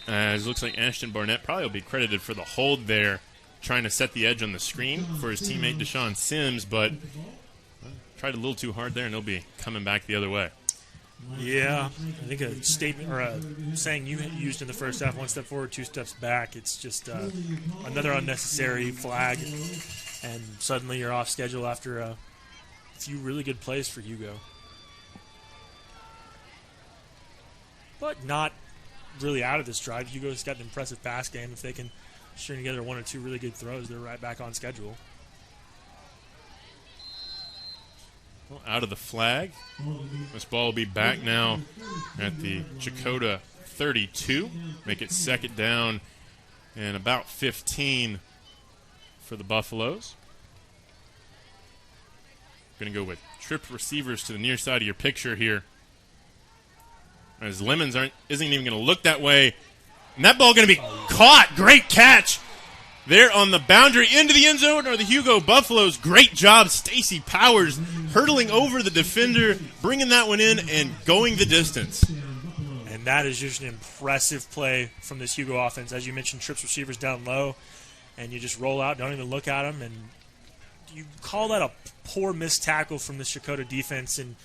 As it looks like Ashton Barnett probably will be credited for the hold there, trying to set the edge on the screen for his teammate Deshaun Sims, but tried a little too hard there, and he'll be coming back the other way. Yeah, I think a statement or a saying you used in the first half, 1 step forward, 2 steps back. It's just another unnecessary flag, and suddenly you're off schedule after a few really good plays for Hugo. But not really out of this drive. Hugo's got an impressive pass game. If they can string together 1 or 2 really good throws, they're right back on schedule. Well, out of the flag. This ball will be back now at the Checotah 32. Make it second down and about 15 for the Buffaloes. Going to go with tripped receivers to the near side of your picture here. As Lemons isn't even going to look that way. And that ball going to be caught. Great catch there on the boundary into the end zone are the Hugo Buffaloes. Great job, Stacey Powers hurdling over the defender, bringing that one in and going the distance. And that is just an impressive play from this Hugo offense. As you mentioned, trips receivers down low, and you just roll out, don't even look at them, and you call that a poor missed tackle from the Checotah defense, and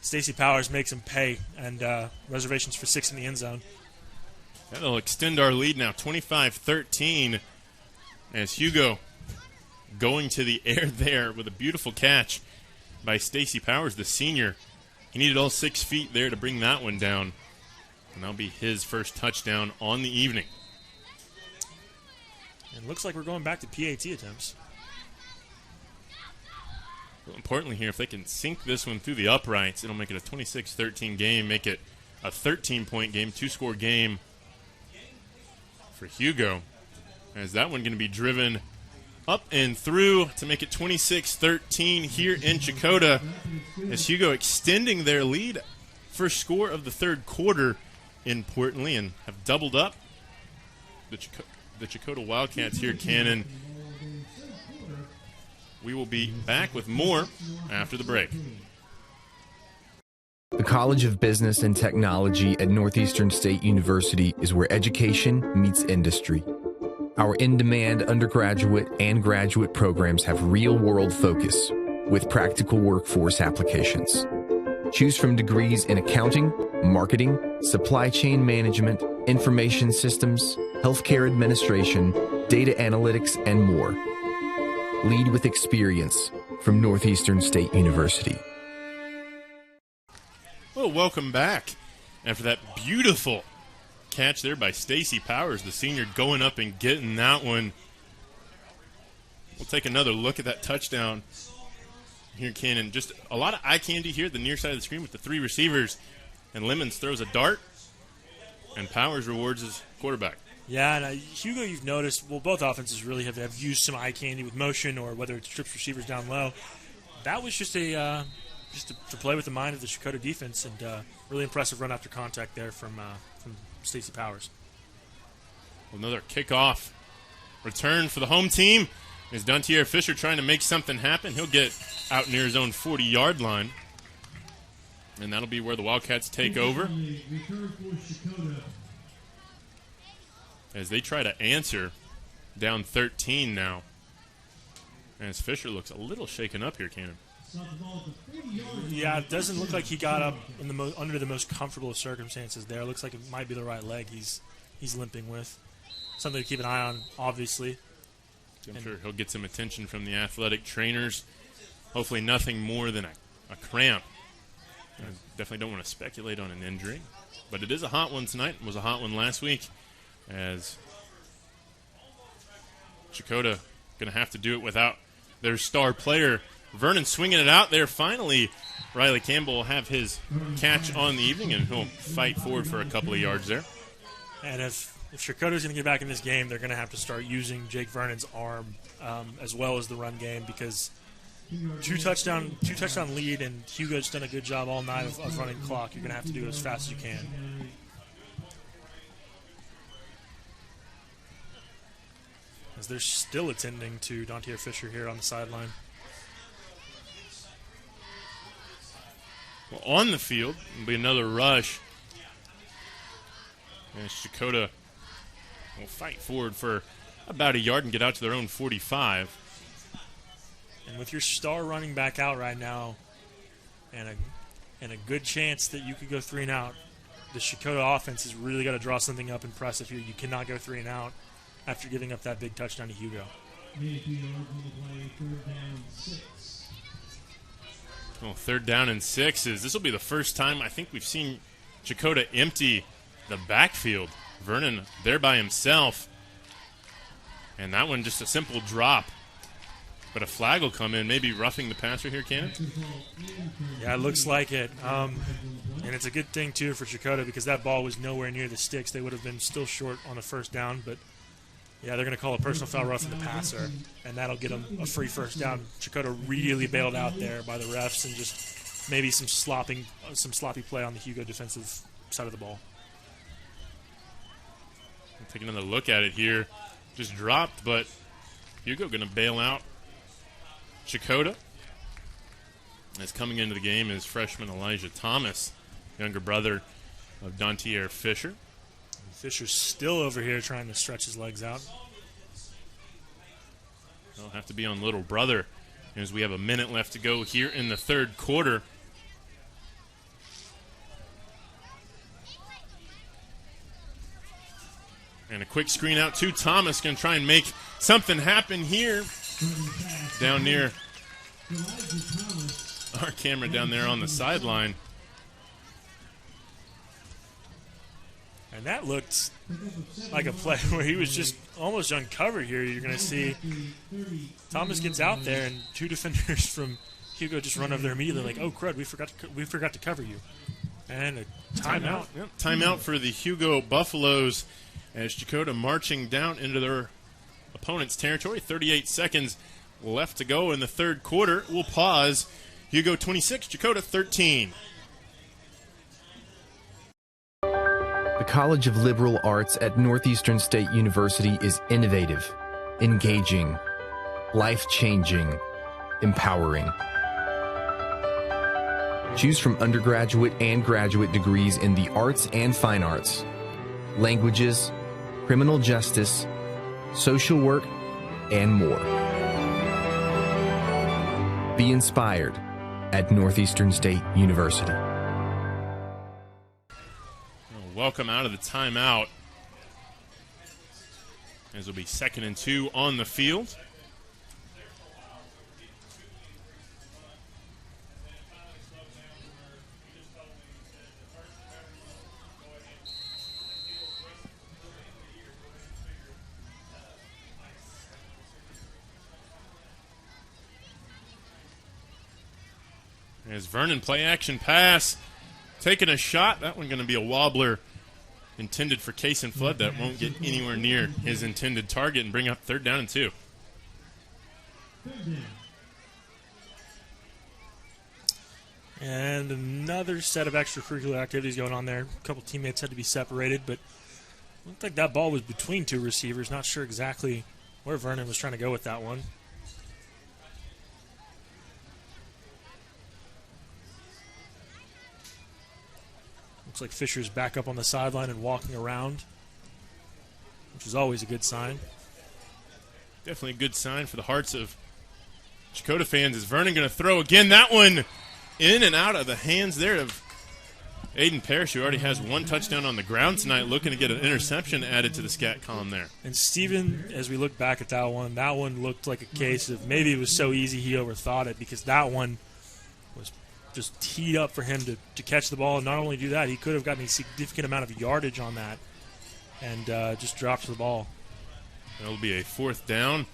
Stacey Powers makes him pay, and reservations for 6 in the end zone. That'll extend our lead now, 25-13, as Hugo going to the air there with a beautiful catch by Stacey Powers, the senior. He needed all 6 feet there to bring that one down, and that'll be his first touchdown on the evening. And looks like we're going back to PAT attempts. Well, importantly here, if they can sink this one through the uprights, it'll make it a 26-13 game, make it a 13-point game, 2-score game for Hugo. As that one going to be driven up and through to make it 26-13 here in Checotah, as Hugo extending their lead, first score of the third quarter, importantly, and have doubled up the Checotah Wildcats here, Cannon. We will be back with more after the break. The College of Business and Technology at Northeastern State University is where education meets industry. Our in-demand undergraduate and graduate programs have real-world focus with practical workforce applications. Choose from degrees in accounting, marketing, supply chain management, information systems, healthcare administration, data analytics, and more. Lead with experience from Northeastern State University. Well, welcome back. After that beautiful catch there by Stacy Powers, the senior, going up and getting that one. We'll take another look at that touchdown here, Cannon. Just a lot of eye candy here at the near side of the screen with the three receivers. And Lemons throws a dart, and Powers rewards his quarterback. Yeah, and Hugo, you've noticed, well, both offenses really have used some eye candy with motion, or whether it's trips receivers down low. That was just a to play with the mind of the Checotah defense, and really impressive run after contact there from Stacy Powers. Another kickoff return for the home team. Is Adair Fisher trying to make something happen? He'll get out near his own 40-yard line. And that'll be where the Wildcats take over as they try to answer down 13 now. As Fisher looks a little shaken up here, Cannon. Yeah, it doesn't look like he got up in under the most comfortable of circumstances there. It looks like it might be the right leg he's limping with. Something to keep an eye on, obviously. I'm sure he'll get some attention from the athletic trainers. Hopefully nothing more than a cramp. I definitely don't want to speculate on an injury. But it is a hot one tonight. It was a hot one last week, as Checotah going to have to do it without their star player. Vernon swinging it out there. Finally, Riley Campbell will have his catch on the evening, and he'll fight forward for a couple of yards there. And if Checotah's going to get back in this game, they're going to have to start using Jake Vernon's arm as well as the run game, because two touchdown lead, and Hugo's done a good job all night of running clock. You're going to have to do it as fast as you can. As they're still attending to Adair Fisher here on the sideline. Well, on the field will be another rush. And Checotah will fight forward for about a yard and get out to their own 45. And with your star running back out right now, and a good chance that you could go 3 and out, the Checotah offense has really got to draw something up impressive here. You cannot go 3 and out after giving up that big touchdown to Hugo. Well, 3rd down and 6 this will be the first time I think we've seen Checotah empty the backfield. Vernon there by himself. And that one just a simple drop. But a flag will come in, maybe roughing the passer here, Cannon? Yeah, it looks like it. And it's a good thing, too, for Checotah, because that ball was nowhere near the sticks. They would have been still short on the 1st down. But, yeah, they're going to call a personal foul roughing the passer, and that'll get them a free 1st down. Checotah really bailed out there by the refs, and just maybe some sloppy play on the Hugo defensive side of the ball. Take another look at it here. Just dropped, but Hugo going to bail out Checotah. As coming into the game is freshman Elijah Thomas, younger brother of Adair Fisher. Fisher's still over here trying to stretch his legs out. They'll have to be on little brother as we have a minute left to go here in the 3rd quarter. And a quick screen out to Thomas. Going to try and make something happen here. Down near our camera down there on the sideline. And that looked like a play where he was just almost uncovered here. You're going to see Thomas gets out there, and 2 defenders from Hugo just run over there immediately like, oh, crud, we forgot to cover you. And a timeout. Yep. Timeout for the Hugo Buffaloes as Checotah marching down into their opponent's territory. 38 seconds left to go in the 3rd quarter. We'll pause. Hugo 26, Checotah 13. The College of Liberal Arts at Northeastern State University is innovative, engaging, life-changing, empowering. Choose from undergraduate and graduate degrees in the arts and fine arts, languages, criminal justice, social work, and more. Be inspired at Northeastern State University. Welcome out of the timeout. As will be 2nd and 2 on the field. As Vernon play action pass, taking a shot. That one going to be a wobbler intended for Case and Flood that won't get anywhere near his intended target and bring up 3rd down and 2. And another set of extracurricular activities going on there. A couple teammates had to be separated, but it looked like that ball was between 2 receivers. Not sure exactly where Vernon was trying to go with that one. Looks like Fisher's back up on the sideline and walking around, which is always a good sign. Definitely a good sign for the hearts of Checotah fans. Is Vernon going to throw again? That one in and out of the hands there of Aiden Parrish, who already has 1 touchdown on the ground tonight, looking to get an interception added to the scat column there. And Steven, as we look back at that one looked like a case of maybe it was so easy he overthought it, because that one was just teed up for him to catch the ball. And not only do that, he could have gotten a significant amount of yardage on that and just dropped the ball. That'll be a 4th down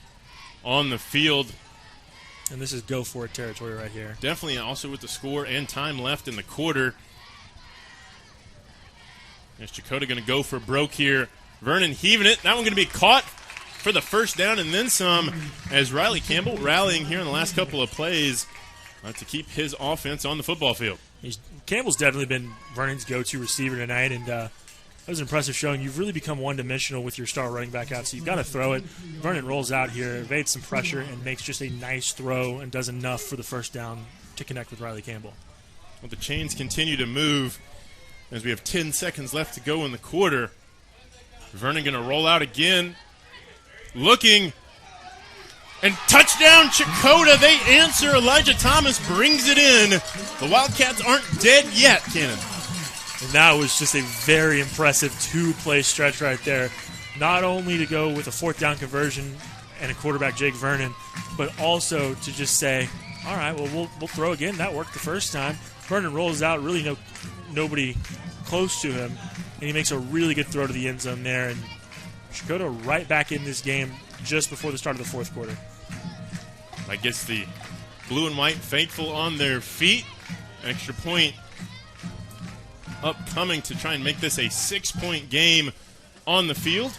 on the field. And this is go-for-it territory right here. Definitely also with the score and time left in the quarter. Is Checotah going to go for broke here? Vernon heaving it. That one going to be caught for the 1st down and then some, as Riley Campbell rallying here in the last couple of plays to keep his offense on the football field. Campbell's definitely been Vernon's go-to receiver tonight, and that was an impressive showing. You've really become one-dimensional with your star running back out, so you've got to throw it. Vernon rolls out here, evades some pressure, and makes just a nice throw and does enough for the 1st down to connect with Riley Campbell. Well, the chains continue to move as we have 10 seconds left to go in the quarter. Vernon going to roll out again, looking, and touchdown Checotah. They answer. Elijah Thomas brings it in. The Wildcats aren't dead yet, Cannon. And that was just a very impressive 2-play stretch right there. Not only to go with a 4th down conversion and a quarterback, Jake Vernon, but also to just say, all right, well, we'll throw again. That worked the 1st time. Vernon rolls out, really nobody close to him, and he makes a really good throw to the end zone there. And Checotah right back in this game just before the start of the 4th quarter. I guess the blue and white faithful on their feet. Extra point upcoming to try and make this a 6-point game on the field.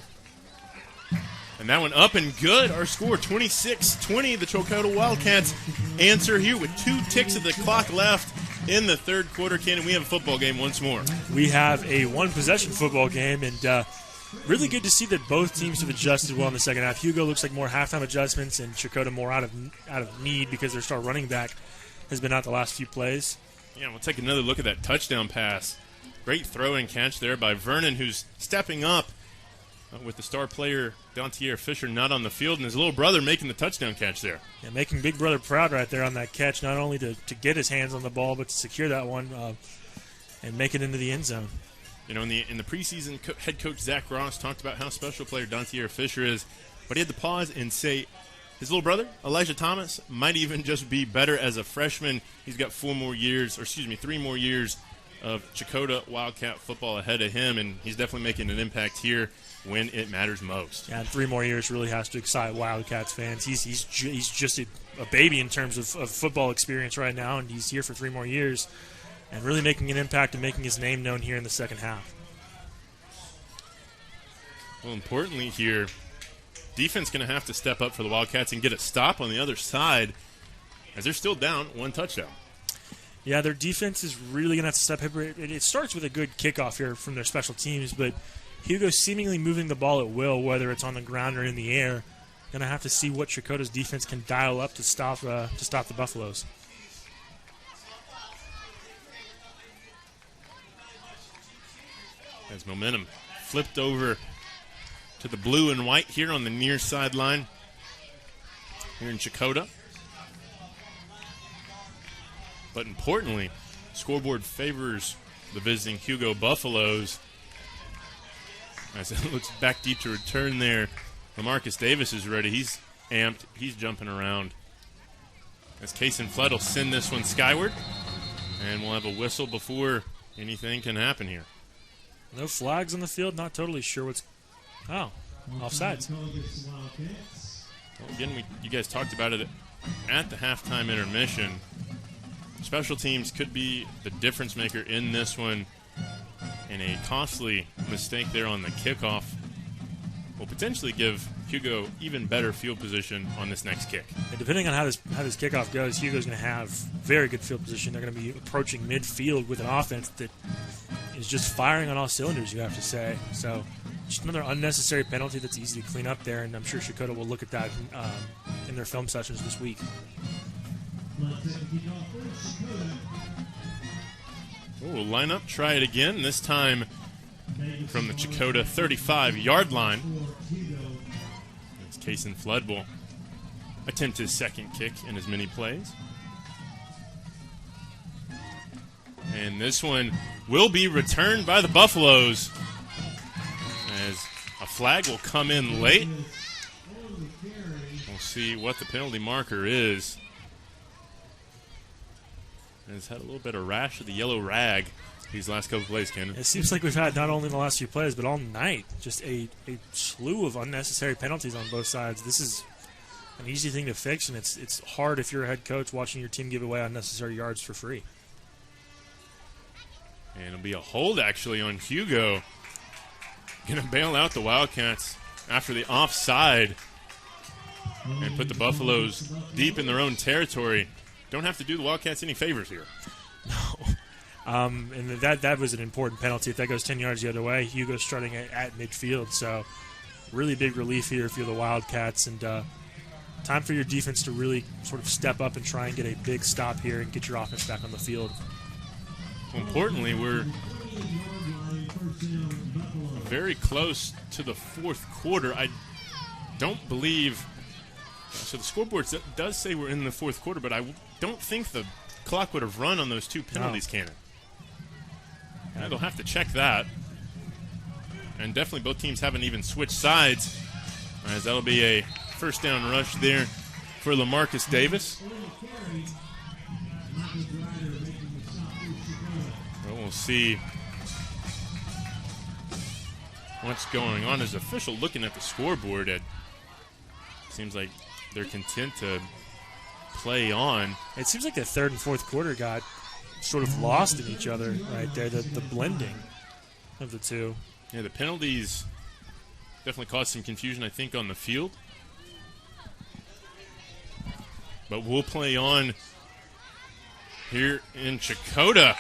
And that one up and good. Our score 26-20. The Checotah Wildcats answer here with 2 ticks of the clock left in the 3rd quarter. Cannon, we have a football game once more. We have a 1-possession football game, and really good to see that both teams have adjusted well in the second half. Hugo looks like more halftime adjustments, and Checotah more out of need because their star running back has been out the last few plays. Yeah, we'll take another look at that touchdown pass. Great throw and catch there by Vernon, who's stepping up with the star player, Adair Fisher, not on the field, and his little brother making the touchdown catch there. Yeah, making Big Brother proud right there on that catch, not only to get his hands on the ball, but to secure that one and make it into the end zone. You know, in the preseason, head coach Zach Ross talked about how special player Adair Fisher is, but he had to pause and say his little brother, Elijah Thomas, might even just be better as a freshman. He's got 3 more years of Checotah Wildcat football ahead of him, and he's definitely making an impact here when it matters most. Yeah, and 3 more years really has to excite Wildcats fans. He's just a baby in terms of football experience right now, and he's here for 3 more years and really making an impact and making his name known here in the second half. Well, importantly here, defense going to have to step up for the Wildcats and get a stop on the other side as they're still down 1 touchdown. Yeah, their defense is really going to have to step up. It starts with a good kickoff here from their special teams, but Hugo seemingly moving the ball at will, whether it's on the ground or in the air. Going to have to see what Checotah's defense can dial up to stop the Buffaloes. As momentum flipped over to the blue and white here on the near sideline here in Checotah. But importantly, scoreboard favors the visiting Hugo Buffaloes. As it looks back deep to return there, LaMarcus Davis is ready. He's amped. He's jumping around. As Case and Flood will send this one skyward. And we'll have a whistle before anything can happen here. No flags on the field. Not totally sure what's... Oh, offsides. Well, again, you guys talked about it at the halftime intermission. Special teams could be the difference maker in this one. And a costly mistake there on the kickoff will potentially give Hugo even better field position on this next kick. And depending on how this kickoff goes, Hugo's going to have very good field position. They're going to be approaching midfield with an offense that is just firing on all cylinders, you have to say. So just another unnecessary penalty that's easy to clean up there, and I'm sure Checotah will look at that in their film sessions this week. We'll line up, try it again, this time from the Checotah 35-yard line. As Case and Flood will attempt his second kick in as many plays. And this one will be returned by the Buffaloes as a flag will come in late. We'll see what the penalty marker is. Has had a little bit of rash of the yellow rag these last couple plays, Ken. It seems like we've had not only in the last few plays, but all night, just a slew of unnecessary penalties on both sides. This is an easy thing to fix, and it's hard if you're a head coach watching your team give away unnecessary yards for free. And it'll be a hold, actually, on Hugo. Going to bail out the Wildcats after the offside and put the Buffaloes deep in their own territory. Don't have to do the Wildcats any favors here. No. And that was an important penalty. If that goes 10 yards the other way, Hugo's starting at midfield. So really big relief here if you're the Wildcats. And time for your defense to really sort of step up and try and get a big stop here and get your offense back on the field. Importantly, we're very close to the fourth quarter. I don't believe... So the scoreboard does say we're in the fourth quarter, but I don't think the clock would have run on those two penalties, Cannon. They'll have to check that. And definitely both teams haven't even switched sides, as that'll be a first down rush there for LaMarcus Davis. Well, we'll see what's going on. As official looking at the scoreboard, it seems like they're content to play on. It seems like the third and fourth quarter got sort of lost in each other right there, the blending of the two. Yeah, the penalties definitely caused some confusion, I think, on the field. But we'll play on here in Checotah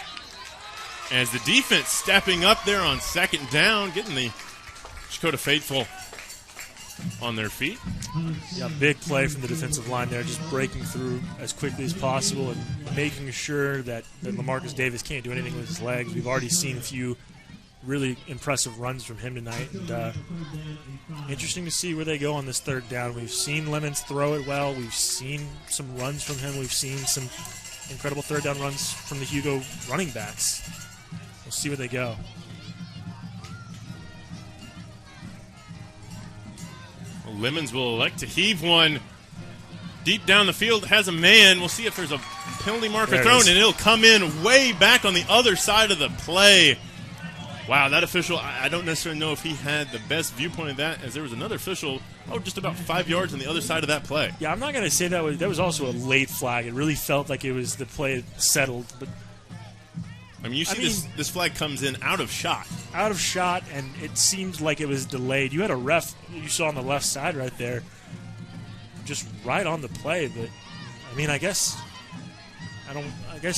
as the defense stepping up there on second down, getting the Checotah faithful on their feet. Yeah, big play from the defensive line there, just breaking through as quickly as possible and making sure that LaMarcus Davis can't do anything with his legs. We've already seen a few really impressive runs from him tonight, and interesting to see where they go on this third down. We've seen Lemons throw it well. We've seen some runs from him. We've seen some incredible third down runs from the Hugo running backs. We'll see where they go. Lemons will elect to heave one deep down the field. Has a man. We'll see if there's a penalty marker thrown, and it'll come in way back on the other side of the play. Wow, that official, I don't necessarily know if he had the best viewpoint of that, as there was another official, just about 5 yards on the other side of that play. Yeah, I'm not going to say that was also a late flag. It really felt like it was the play settled, but I mean, this flag comes in out of shot. Out of shot, and it seemed like it was delayed. You had a ref you saw on the left side right there, just right on the play. But I mean, I guess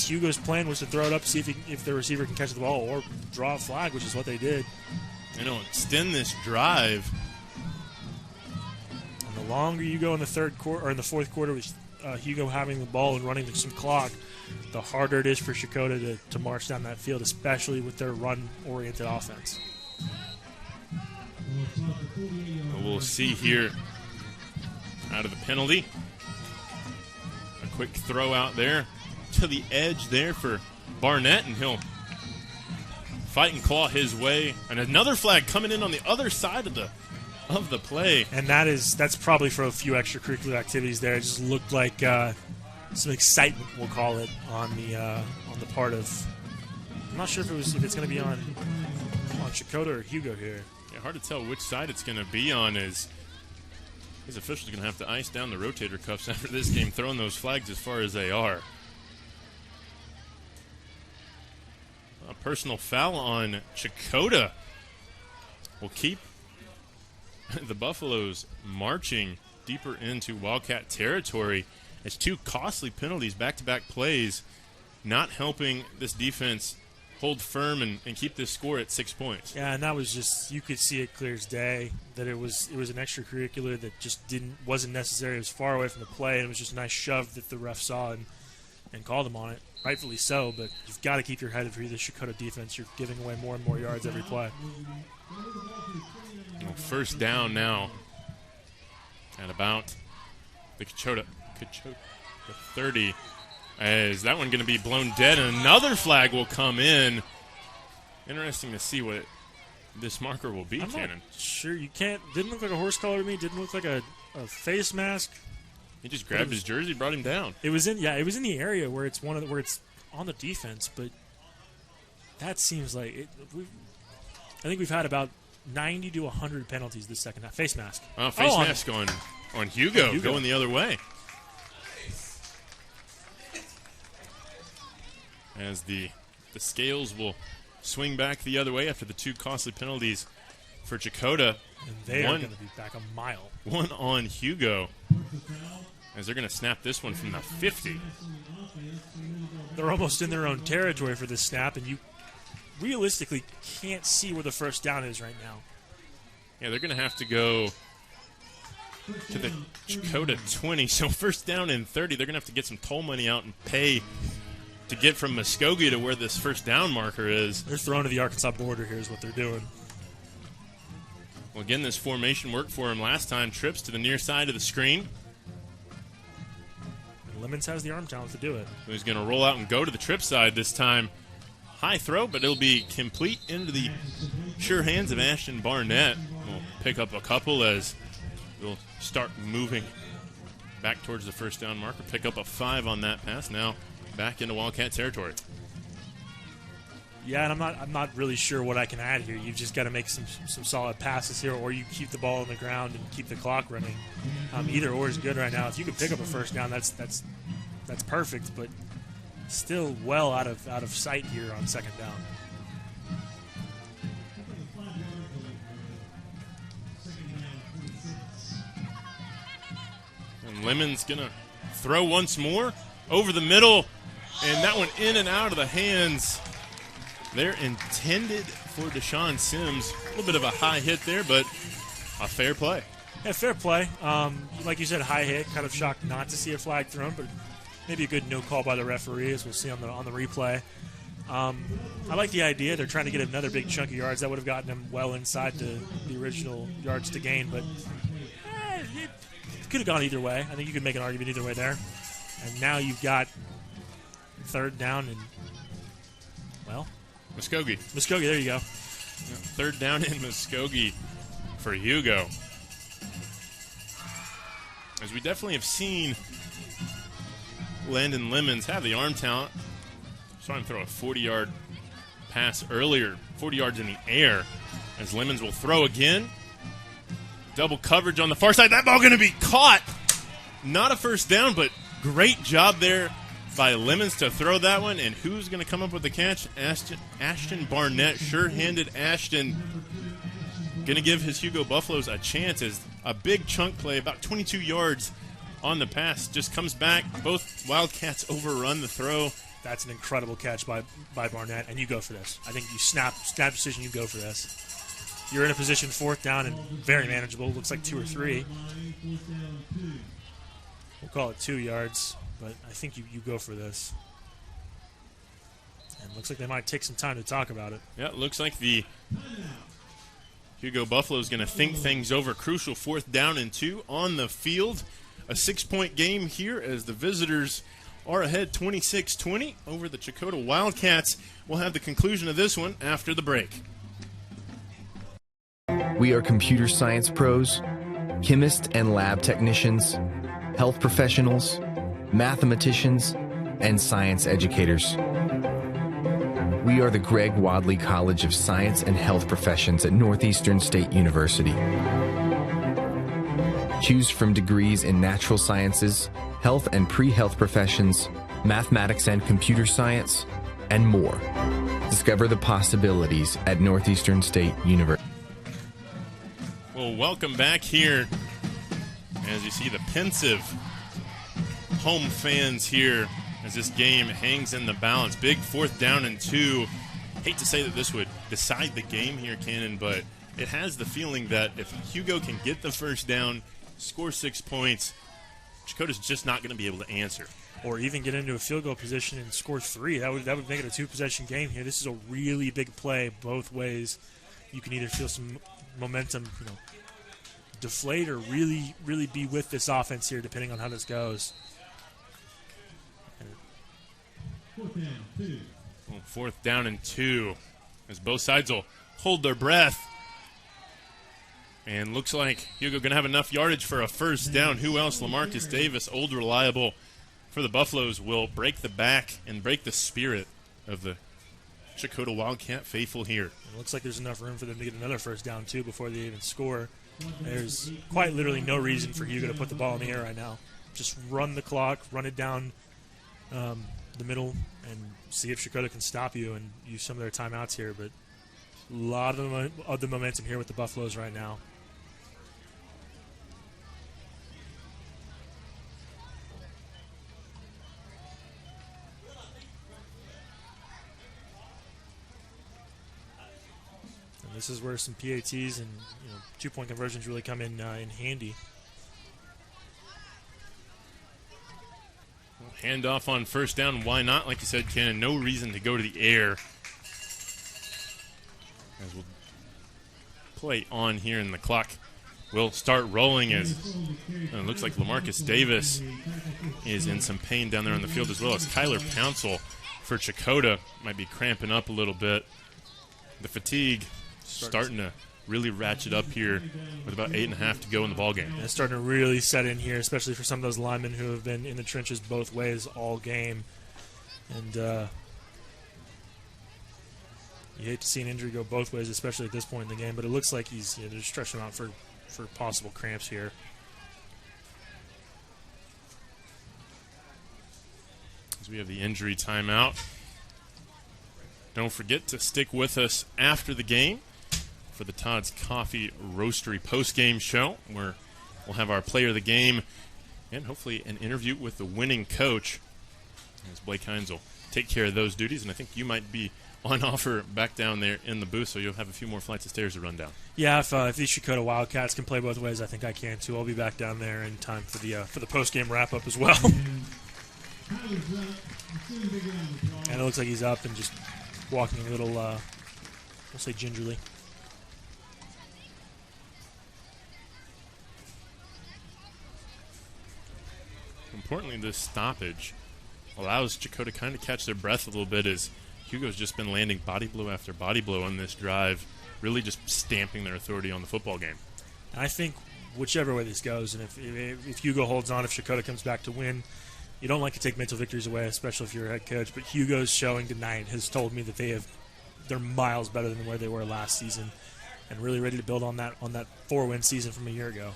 Hugo's plan was to throw it up, see if the receiver can catch the ball or draw a flag, which is what they did. Extend this drive. And the longer you go in the third quarter or in the fourth quarter with Hugo having the ball and running some clock, the harder it is for Checotah to march down that field, especially with their run-oriented offense. We'll see here out of the penalty. A quick throw out there to the edge there for Barnett, and he'll fight and claw his way. And another flag coming in on the other side of the play. And that's probably for a few extracurricular activities there. It just looked like some excitement, we'll call it, on the part of. I'm not sure if it's going to be on Checotah or Hugo here. Yeah, hard to tell which side it's going to be on. As his officials are going to have to ice down the rotator cuffs after this game, throwing those flags as far as they are. A personal foul on Checotah will keep the Buffaloes marching deeper into Wildcat territory. It's two costly penalties, back-to-back plays, not helping this defense hold firm and keep this score at 6 points. Yeah, and that was just, you could see it clear as day that it was an extracurricular that just wasn't necessary. It was far away from the play, and it was just a nice shove that the ref saw and called him on it. Rightfully so, but you've got to keep your head if you're the Checotah defense. You're giving away more and more yards every play. Well, first down now at about the Checotah 30. Is that one going to be blown dead, and another flag will come in. Interesting to see what this marker will be, Cannon. Not sure. You can't. Didn't look like a horse collar to me. Didn't look like a face mask. He just grabbed his jersey, brought him down. It was in the area where it's where it's on the defense, but that seems like it. I think we've had about 90 to 100 penalties this second half. Face mask. Face mask on Hugo, going the other way. As the scales will swing back the other way after the two costly penalties for Checotah. And they are going to be back a mile. One on Hugo, as they're going to snap this one from the 50. They're almost in their own territory for this snap, and you realistically can't see where the first down is right now. Yeah, they're going to have to go to the Checotah 20. So first down and 30, they're going to have to get some toll money out and pay to get from Muskogee to where this first down marker is. They're thrown to the Arkansas border here is what they're doing. Well, again, this formation worked for him last time. Trips to the near side of the screen. And Lemons has the arm talent to do it. So he's going to roll out and go to the trip side this time. High throw, but it'll be complete into the sure hands of Ashton Barnett. We'll pick up a couple as we'll start moving back towards the first down marker. Pick up a 5 on that pass now. Back into Wildcat territory. Yeah, and I'm not really sure what I can add here. You've just got to make some solid passes here, or you keep the ball on the ground and keep the clock running. Either or is good right now. If you can pick up a first down, that's perfect. But still, well out of sight here on second down. And Lemon's gonna throw once more over the middle. And that one in and out of the hands. They're intended for Deshaun Sims. A little bit of a high hit there, but a fair play. Yeah, fair play. Like you said, high hit. Kind of shocked not to see a flag thrown, but maybe a good no call by the referee, as we'll see on the replay. I like the idea. They're trying to get another big chunk of yards. That would have gotten them well inside the original yards to gain, but it could have gone either way. I think you could make an argument either way there. And now you've got third down and, well, Muskogee, there you go. Third down in Muskogee for Hugo. As we definitely have seen Landon Lemons have the arm talent. Saw him throw a 40-yard pass earlier, 40 yards in the air, as Lemons will throw again. Double coverage on the far side. That ball going to be caught. Not a first down, but great job there by Lemons to throw that one. And who's going to come up with the catch? Ashton Barnett, sure-handed Ashton. Going to give his Hugo Buffaloes a chance as a big chunk play, about 22 yards on the pass, just comes back. Both Wildcats overrun the throw. That's an incredible catch by Barnett, and you go for this. I think you snap decision, you go for this. You're in a position fourth down and very manageable. Looks like 2 or 3. We'll call it 2 yards, but I think you go for this. And looks like they might take some time to talk about it. Yeah, it looks like the Hugo Buffalo's going to think things over. Crucial 4th down and 2 on the field. A 6-point game here as the visitors are ahead 26-20 over the Checotah Wildcats. We'll have the conclusion of this one after the break. We are computer science pros, chemists and lab technicians, health professionals, mathematicians, and science educators. We are the Greg Wadley College of Science and Health Professions at Northeastern State University. Choose from degrees in natural sciences, health and pre-health professions, mathematics and computer science, and more. Discover the possibilities at Northeastern State University. Well, welcome back here. As you see the pensive home fans here as this game hangs in the balance. Big 4th down and 2. Hate to say that this would decide the game here, Cannon, but it has the feeling that if Hugo can get the first down, score 6 points, Checotah's just not going to be able to answer. Or even get into a field goal position and score 3. That would make it a 2-possession game here. This is a really big play both ways. You can either feel some momentum, deflate or really, really be with this offense here, depending on how this goes. 4th down and 2 as both sides will hold their breath. And looks like Hugo going to have enough yardage for a first down. Who else? LaMarcus Davis, old reliable for the Buffaloes, will break the back and break the spirit of the Checotah Wildcat faithful here. It looks like there's enough room for them to get another first down, too, before they even score. There's quite literally no reason for Hugo to put the ball in the air right now. Just run the clock, run it down the middle, and see if Checotah can stop you and use some of their timeouts here. But a lot of the momentum here with the Buffaloes right now. And this is where some PATs and 2-point conversions really come in handy. Handoff on first down. Why not? Like you said, Cannon, no reason to go to the air. As we'll play on here, and the clock will start rolling as it looks like LaMarcus Davis is in some pain down there on the field, as well as Kyler Pouncil for Checotah. Might be cramping up a little bit. The fatigue starting to really ratchet up here with about 8.5 to go in the ballgame. It's starting to really set in here, especially for some of those linemen who have been in the trenches both ways all game. And you hate to see an injury go both ways, especially at this point in the game, but it looks like he's they're stretching him out for possible cramps here. As we have the injury timeout. Don't forget to stick with us after the game for the Todd's Coffee Roastery post-game show, where we'll have our player of the game and hopefully an interview with the winning coach, as Blake Hines will take care of those duties. And I think you might be on offer back down there in the booth, so you'll have a few more flights of stairs to run down. Yeah, if these Checotah Wildcats can play both ways, I think I can too. I'll be back down there in time for the post-game wrap-up as well. And it looks like he's up and just walking a little, we'll say gingerly. Importantly, this stoppage allows Checotah to kind of catch their breath a little bit, as Hugo's just been landing body blow after body blow on this drive, really just stamping their authority on the football game. I think whichever way this goes, and if Hugo holds on, if Checotah comes back to win, you don't like to take mental victories away, especially if you're a head coach, but Hugo's showing tonight has told me that they're miles better than where they were last season, and really ready to build on that 4-win season from a year ago.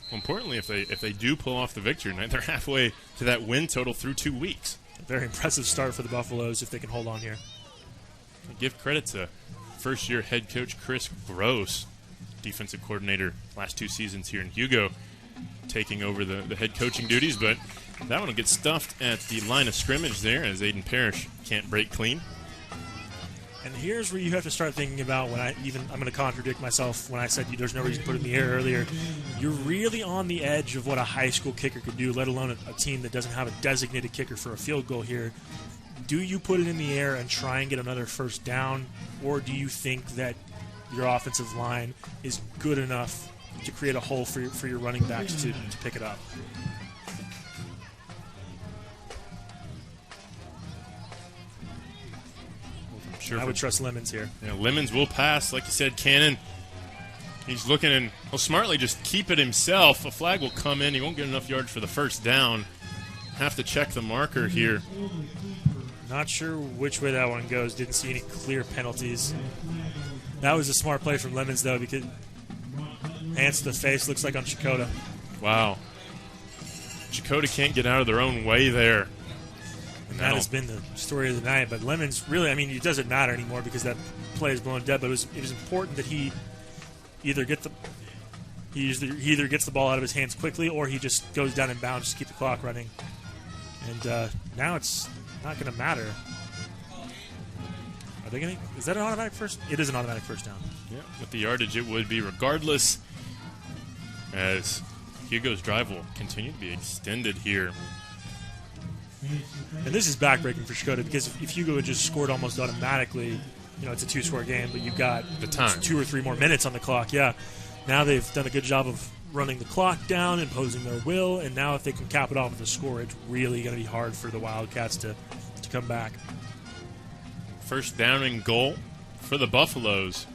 Well, importantly, if they do pull off the victory tonight, they're halfway to that win total through 2 weeks. A very impressive start for the Buffaloes if they can hold on here. I give credit to first-year head coach Chris Gross, defensive coordinator last 2 seasons here in Hugo, taking over the head coaching duties, but that one will get stuffed at the line of scrimmage there as Aiden Parrish can't break clean. And here's where you have to start thinking about I'm going to contradict myself when I said there's no reason to put it in the air earlier. You're really on the edge of what a high school kicker could do, let alone a team that doesn't have a designated kicker for a field goal here. Do you put it in the air and try and get another first down, or do you think that your offensive line is good enough to create a hole for your running backs to pick it up. I would trust Lemons here. Yeah, Lemons will pass. Like you said, Cannon, he's looking and he'll smartly just keep it himself. A flag will come in. He won't get enough yards for the first down. Have to check the marker here. Not sure which way that one goes. Didn't see any clear penalties. That was a smart play from Lemons, though, because hands to the face looks like on Checotah. Wow. Checotah can't get out of their own way there. And that has been the story of the night. But Lemons, really, I mean, it doesn't matter anymore because that play is blown dead. But it was important that he either gets the ball out of his hands quickly, or he just goes down in bounds to keep the clock running. And now it's not going to matter. Are they going to? Is that an automatic first? It is an automatic first down. Yeah, with the yardage, it would be regardless. As Hugo's drive will continue to be extended here. And this is backbreaking for Checotah because if Hugo had just scored almost automatically, it's a 2-score game, but you've got the time, 2 or 3 more minutes on the clock. Yeah, now they've done a good job of running the clock down, imposing their will, and now if they can cap it off with a score, it's really going to be hard for the Wildcats to come back. First down and goal for the Buffaloes.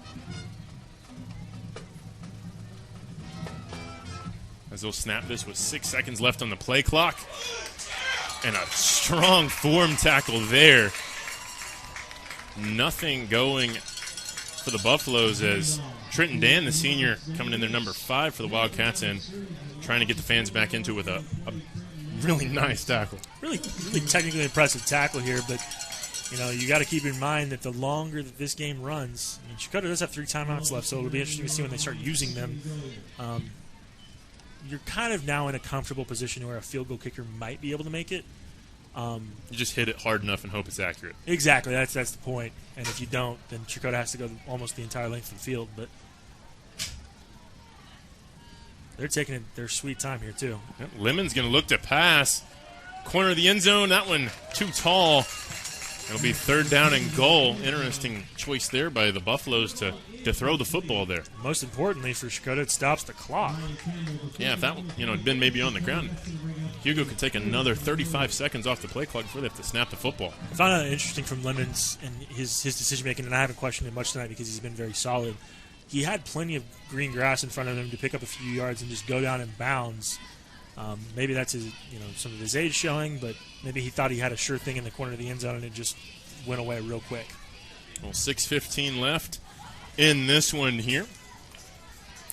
As they'll snap this with 6 seconds left on the play clock. And a strong form tackle there. Nothing going for the Buffaloes as Trenton Dan, the senior, coming in there number 5 for the Wildcats and trying to get the fans back into it with a really nice tackle. Really technically impressive tackle here, but you got to keep in mind that the longer that this game runs, Checotah does have 3 timeouts left, so it'll be interesting to see when they start using them. You're kind of now in a comfortable position where a field goal kicker might be able to make it. You just hit it hard enough and hope it's accurate. Exactly, that's the point. And if you don't, then Checotah has to go almost the entire length of the field. But they're taking their sweet time here too. Yep, Lemon's going to look to pass. Corner of the end zone, that one too tall. It'll be 3rd down and goal. Interesting choice there by the Buffaloes to throw the football there. Most importantly for Checotah, it stops the clock. Yeah, if that had been maybe on the ground, Hugo could take another 35 seconds off the play clock before they have to snap the football. I found it interesting from Lemons and his decision-making, and I haven't questioned it much tonight because he's been very solid. He had plenty of green grass in front of him to pick up a few yards and just go down in bounds. Maybe that's his, some of his age showing, but maybe he thought he had a sure thing in the corner of the end zone and it just went away real quick. Well, 6:15 left in this one here.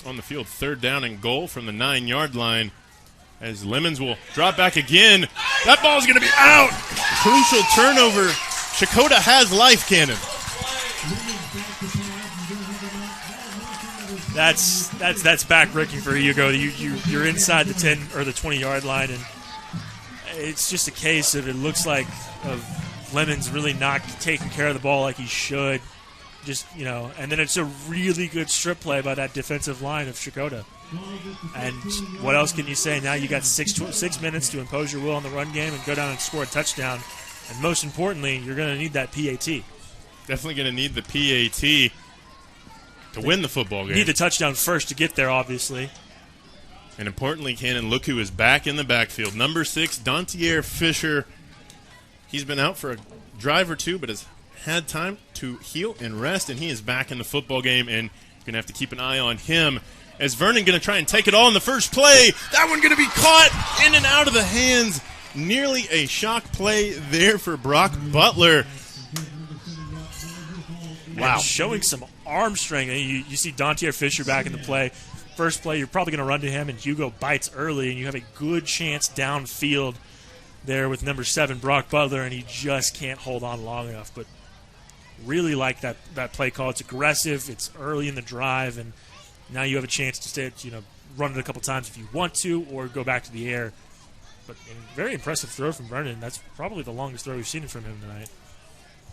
On the field, 3rd down and goal from the 9-yard line as Lemons will drop back again. That ball's going to be out. Crucial turnover. Checotah has life, Cannon. That's backbreaking for Hugo. You're inside the 10 or the 20-yard line, and it's just a case of it looks like of Lemons really not taking care of the ball like he should. And then it's a really good strip play by that defensive line of Checotah. And what else can you say? Now you got 6 minutes to impose your will on the run game and go down and score a touchdown. And most importantly, you're going to need that PAT. Definitely going to need the PAT to win the football game. You need the touchdown first to get there, obviously. And importantly, Cannon, look who is back in the backfield. Number 6, Adair Fisher. He's been out for a drive or two, but has had time to heal and rest, and he is back in the football game, and you're going to have to keep an eye on him. As Vernon going to try and take it all in the first play. That one going to be caught in and out of the hands. Nearly a shock play there for Brock Butler. Wow. And showing some arm strength. You see Adair Fisher back in the play. First play, you're probably going to run to him, and Hugo bites early, and you have a good chance downfield there with number 7, Brock Butler, and he just can't hold on long enough. But really like that play call. It's aggressive. It's early in the drive, and now you have a chance to run it a couple times if you want to, or go back to the air. But a very impressive throw from Vernon. That's probably the longest throw we've seen from him tonight.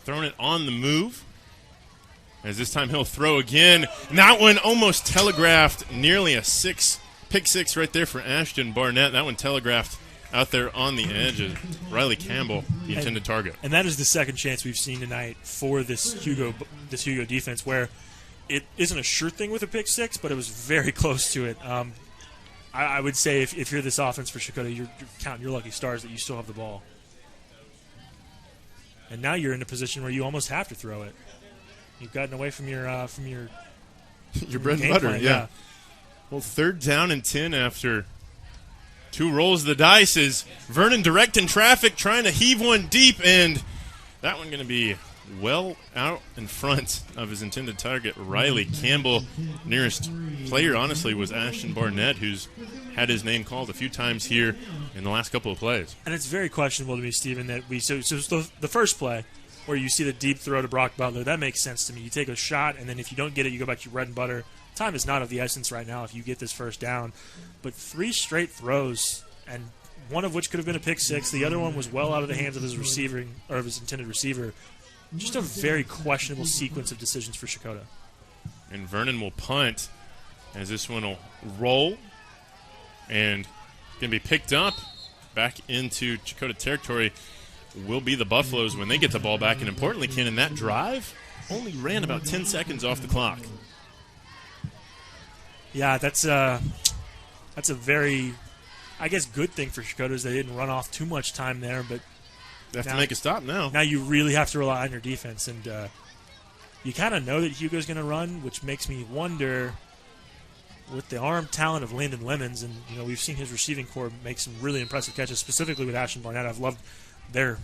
Throwing it on the move. As this time he'll throw again. And that one almost telegraphed. Nearly a pick six right there for Ashton Barnett. That one telegraphed out there on the edge of Riley Campbell, the intended target. And that is the second chance we've seen tonight for this Hugo defense, where it isn't a sure thing with a pick six, but it was very close to it. I would say if you're this offense for Checotah, you're counting your lucky stars that you still have the ball. And now you're in a position where you almost have to throw it. You've gotten away from your your bread and butter, yeah. Well, 3rd down and 10 after 2 rolls of the dice is Vernon direct in traffic, trying to heave one deep, and that one going to be well out in front of his intended target, Riley Campbell. Nearest player, honestly, was Ashton Barnett, who's had his name called a few times here in the last couple of plays. And it's very questionable to me, Stephen, that so the first play where you see the deep throw to Brock Butler, that makes sense to me. You take a shot, and then if you don't get it, you go back to your bread and butter. Time is not of the essence right now if you get this first down. But 3 straight throws, and one of which could have been a pick six. The other one was well out of the hands of his receiving or of his intended receiver. Just a very questionable sequence of decisions for Checotah. And Vernon will punt as this one will roll and going to be picked up back into Checotah territory. Will be the Buffaloes when they get the ball back. And importantly, Ken, in that drive, only ran about 10 seconds off the clock. Yeah, that's a very, I guess, good thing for Checotah is they didn't run off too much time there, but they have to make a stop now. Now you really have to rely on your defense, and you kind of know that Hugo's going to run, which makes me wonder, with the arm talent of Landon Lemons, and we've seen his receiving core make some really impressive catches, specifically with Ashton Barnett. I've loved their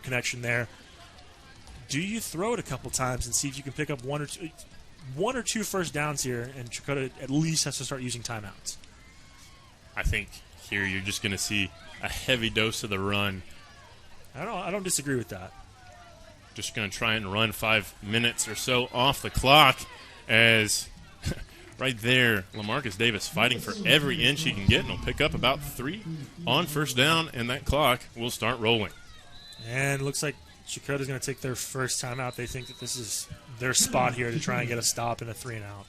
connection there. Do you throw it a couple times and see if you can pick up one or two first downs here, and Checotah at least has to start using timeouts? I think here you're just going to see a heavy dose of the run. I don't disagree with that. Just going to try and run 5 minutes or so off the clock as right there, LaMarcus Davis fighting for every inch he can get, and he'll pick up about 3 on first down, and that clock will start rolling. And it looks like Checotah's going to take their first time out. They think that this is their spot here to try and get a stop and a 3-and-out.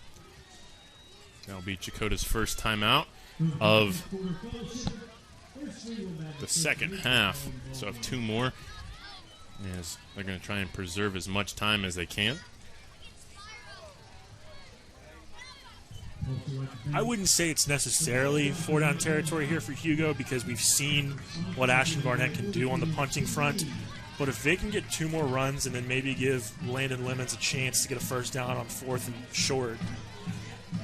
That'll be Checotah's first timeout of the second half. So have 2 more, as they're going to try and preserve as much time as they can. I wouldn't say it's necessarily 4-down territory here for Hugo because we've seen what Ashton Barnett can do on the punting front. But if they can get 2 more runs and then maybe give Landon Lemons a chance to get a first down on 4th and short,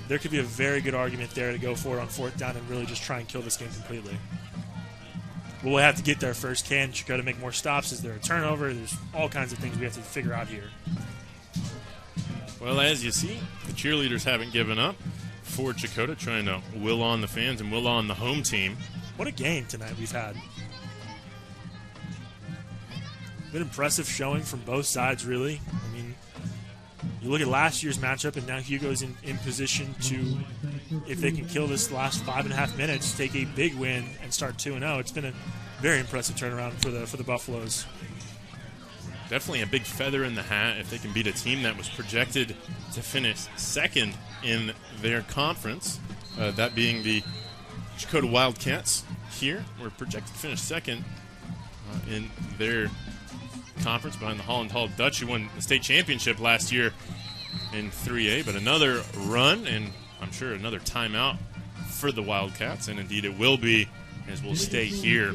there could be a very good argument there to go for it on 4th down and really just try and kill this game completely. But we'll have to get there first. Can Checotah make more stops? Is there a turnover? There's all kinds of things we have to figure out here. Well, as you see, the cheerleaders haven't given up for Checotah, trying to will on the fans and will on the home team. What a game tonight we've had. Been impressive showing from both sides, really. I mean, you look at last year's matchup, and now Hugo's in position to, if they can kill this last 5.5 minutes, take a big win and start 2-0. It's been a very impressive turnaround for the Buffaloes. Definitely a big feather in the hat if they can beat a team that was projected to finish second in their conference, that being the Checotah Wildcats here. We're projected to finish second in their conference behind the Holland Hall Dutch, who won the state championship last year in 3A. But another run, and I'm sure another timeout for the Wildcats, and indeed it will be, as we'll stay here.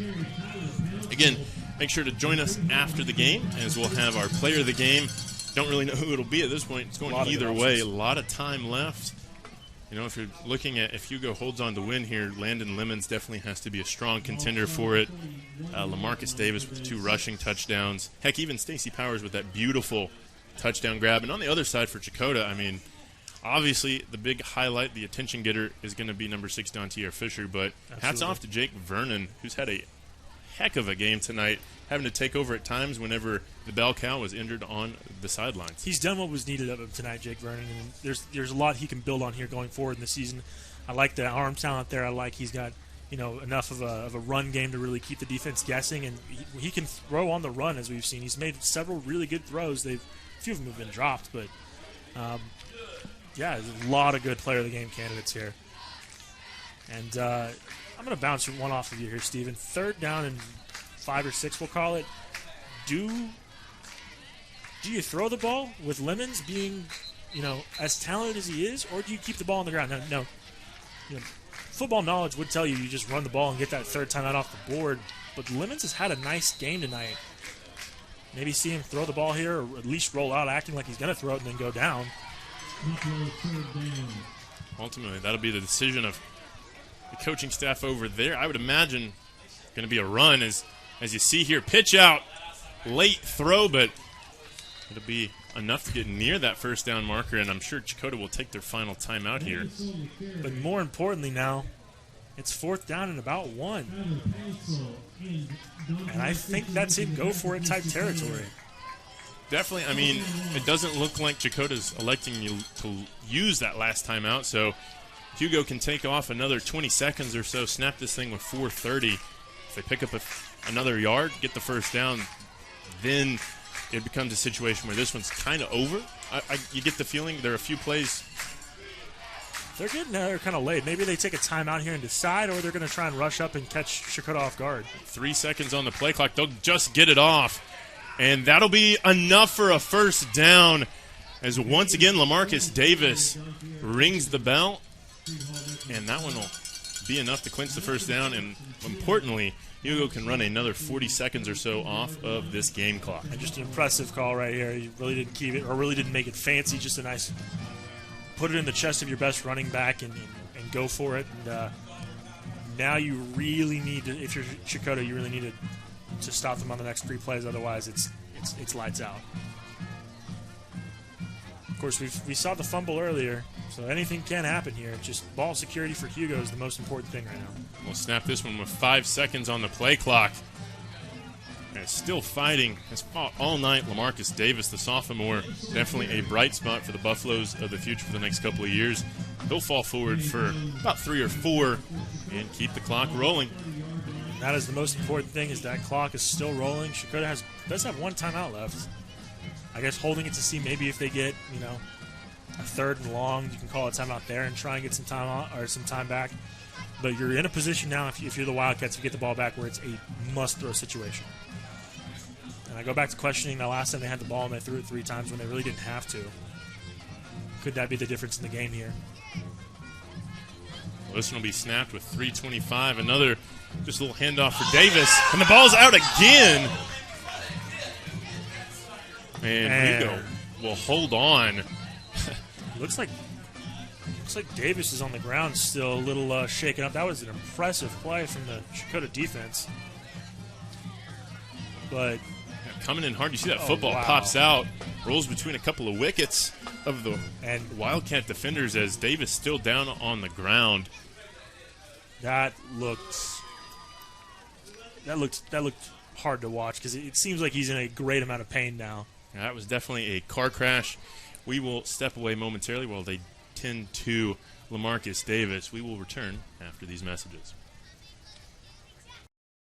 Again, make sure to join us after the game, as we'll have our player of the game. Don't really know who it'll be at this point. It's going either way. A lot of time left. If you're looking at if Hugo holds on to win here, Landon Lemons definitely has to be a strong contender for it. LaMarcus Davis with 2 rushing touchdowns. Heck, even Stacey Powers with that beautiful touchdown grab. And on the other side for Checotah, I mean, obviously the big highlight, the attention getter, is going to be number 6, Dontier Fisher. But hats off to Jake Vernon, who's had a heck of a game tonight, having to take over at times whenever the bell cow was injured on the sidelines. He's done what was needed of him tonight, Jake Vernon, and there's a lot he can build on here going forward in the season. I like the arm talent there. I like he's got enough of a run game to really keep the defense guessing, and he can throw on the run, as we've seen. He's made several really good throws. A few of them have been dropped, but there's a lot of good player of the game candidates here. And I'm going to bounce one off of you here, Steven. 3rd down and 5 or 6, we'll call it. Do you throw the ball with Lemons being as talented as he is, or do you keep the ball on the ground? No. Football knowledge would tell you just run the ball and get that third timeout off the board. But Lemons has had a nice game tonight. Maybe see him throw the ball here, or at least roll out acting like he's going to throw it and then go down. Ultimately, that'll be the decision of the coaching staff over there. I would imagine going to be a run as you see here. Pitch out, late throw, but it'll be enough to get near that first down marker, and I'm sure Checotah will take their final timeout here. But more importantly now, it's fourth down and about 1. And I think that's it, go for it type territory. Definitely. I mean, it doesn't look like Checotah's electing you to use that last timeout, so Hugo can take off another 20 seconds or so, snap this thing with 4:30. If they pick up another yard, get the first down, then it becomes a situation where this one's kind of over. You get the feeling there are a few plays. They're getting there kind of late. Maybe they take a timeout here and decide, or they're going to try and rush up and catch Checotah off guard. 3 seconds on the play clock. They'll just get it off. And that'll be enough for a first down as once again LaMarcus Davis rings the bell. And that one will be enough to clinch the first down. And importantly, Hugo can run another 40 seconds or so off of this game clock. And just an impressive call right here. You really didn't keep it, or really didn't make it fancy. Just a nice put it in the chest of your best running back and go for it. And now you really need to, if you're Checotah, you really need to stop them on the next 3 plays. Otherwise, it's lights out. Of course, we saw the fumble earlier, so anything can happen here. Just ball security for Hugo is the most important thing right now. We'll snap this one with 5 seconds on the play clock. And still fighting. Has fought all night. LaMarcus Davis, the sophomore, definitely a bright spot for the Buffaloes of the future for the next couple of years. He'll fall forward for about 3 or 4 and keep the clock rolling. That is the most important thing, is that clock is still rolling. Checotah does have 1 timeout left. I guess holding it to see maybe if they get, a 3rd and long, you can call a timeout there and try and get some time out, or some time back. But you're in a position now, if you're the Wildcats, to get the ball back where it's a must-throw situation. And I go back to questioning the last time they had the ball and they threw it 3 times when they really didn't have to. Could that be the difference in the game here? Well, this one will be snapped with 3:25. Another just a little handoff for Davis. And the ball's out again. And Hugo will hold on. Looks like Davis is on the ground still, a little shaken up. That was an impressive play from the Checotah defense. But coming in hard. You see that football pops out, rolls between a couple of wickets of the Wildcat defenders as Davis still down on the ground. That looked hard to watch, because it seems like he's in a great amount of pain now. That was definitely a car crash. We will step away momentarily while they tend to LaMarcus Davis. We will return after these messages.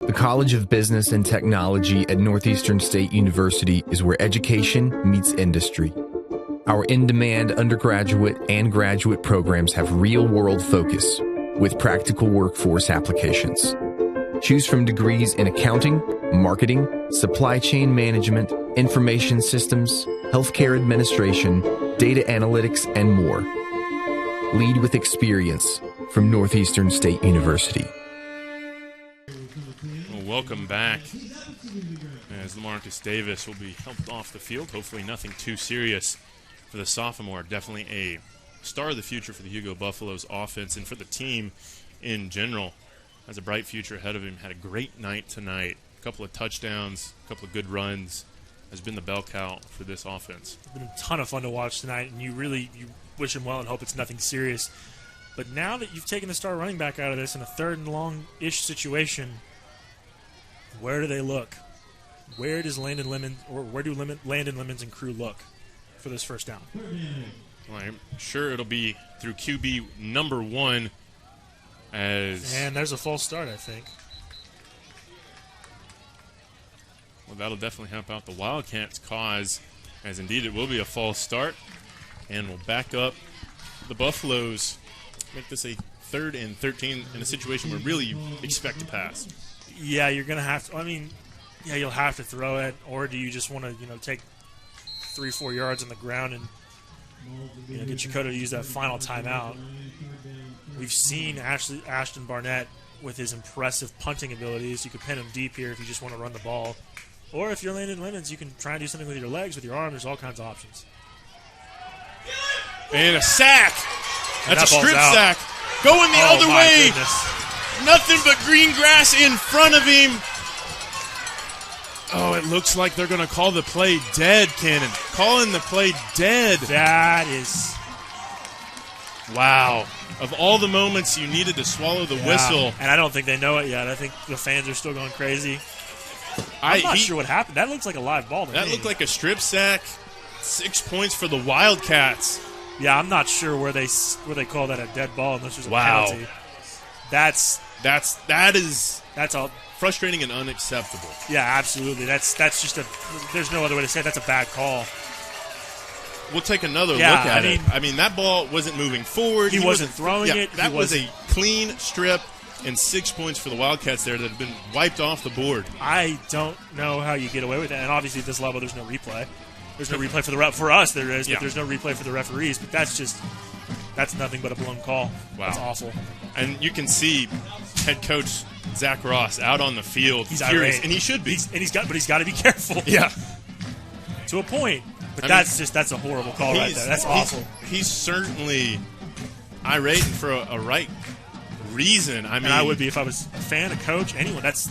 The College of Business and Technology at Northeastern State University is where education meets industry. Our in-demand undergraduate and graduate programs have real-world focus with practical workforce applications. Choose from degrees in accounting, marketing, supply chain management, information systems, healthcare administration, data analytics, and more. Lead with experience from Northeastern State University. Welcome back, as LaMarcus Davis will be helped off the field. Hopefully nothing too serious for the sophomore. Definitely a star of the future for the Hugo Buffaloes offense and for the team in general. Has a bright future ahead of him. Had a great night tonight. A couple of touchdowns, a couple of good runs. Has been the bell cow for this offense. It's been a ton of fun to watch tonight, and you wish him well and hope it's nothing serious. But now that you've taken the star running back out of this in a 3rd and long-ish situation, where do they look? Where does Landon Lemons, or where do Landon Lemons and crew look for this first down? Well, I'm sure it'll be through QB number 1. And there's a false start, I think. Well, that'll definitely help out the Wildcats' cause, as indeed it will be a false start. And we'll back up the Buffaloes, make this a 3rd and 13 in a situation where really you expect to pass. Yeah, you're going to have to. You'll have to throw it, or do you just want to, take 3-4 yards on the ground and get Checotah to use that final timeout. We've seen Ashton Barnett with his impressive punting abilities. You could pin him deep here if you just want to run the ball. Or if you're Landon Lemons, you can try and do something with your legs, with your arm. There's all kinds of options. And a sack. That's a strip out. sack. Going the other way. Goodness. Nothing but green grass in front of him. Oh, it looks like they're going to call the play dead, Cannon. Calling the play dead. That is... Wow. Of all the moments you needed to swallow the whistle. And I don't think they know it yet. I think the fans are still going crazy. I'm not sure what happened. That looks like a live ball to me. That looked like a strip sack. 6 points for the Wildcats. Yeah, I'm not sure where they call that a dead ball unless there's a penalty. That is all frustrating and unacceptable. Yeah, absolutely. That's just there's no other way to say it. That's a bad call. We'll take another look at it. I mean, that ball wasn't moving forward. He wasn't throwing it. That was a clean strip and 6 points for the Wildcats there that have been wiped off the board. I don't know how you get away with that. And obviously at this level there's no replay. There's no replay for us there is, but there's no replay for the referees. But that's nothing but a blown call. Wow. That's awful. And you can see head coach Zach Ross out on the field. He's furious, irate. and he should be. He's got to be careful. Yeah. To a point. But that's a horrible call right there. That's awful. He's certainly irate for a right reason. I mean, and I would be if I was a fan, a coach, anyone. That's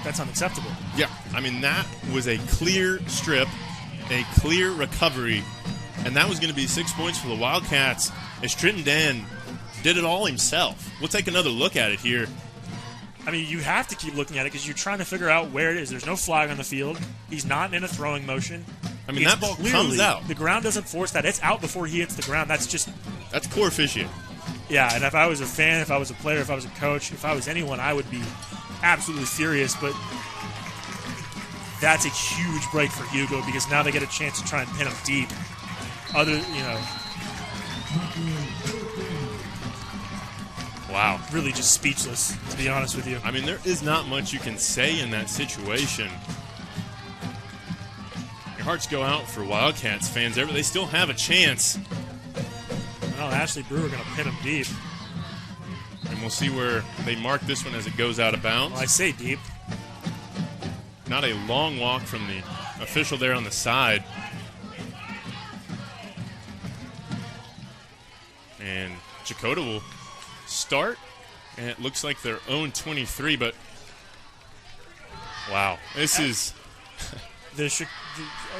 unacceptable. Yeah. I mean, that was a clear strip, a clear recovery, and that was going to be 6 points for the Wildcats as Trenton Dan did it all himself. We'll take another look at it here. I mean, you have to keep looking at it because you're trying to figure out where it is. There's no flag on the field. He's not in a throwing motion. I mean, that ball comes out. The ground doesn't force that. It's out before he hits the ground. That's poor officiating. Yeah, and if I was a fan, if I was a player, if I was a coach, if I was anyone, I would be absolutely furious. But that's a huge break for Hugo because now they get a chance to try and pin him deep. Wow, really just speechless, to be honest with you. I mean, there is not much you can say in that situation. Your hearts go out for Wildcats fans. They still have a chance. Well, Ashley Brewer going to pin him deep. And we'll see where they mark this one as it goes out of bounds. Well, I say deep. Not a long walk from the official there on the side. And Checotah will start, and it looks like their own 23, but wow, this is... It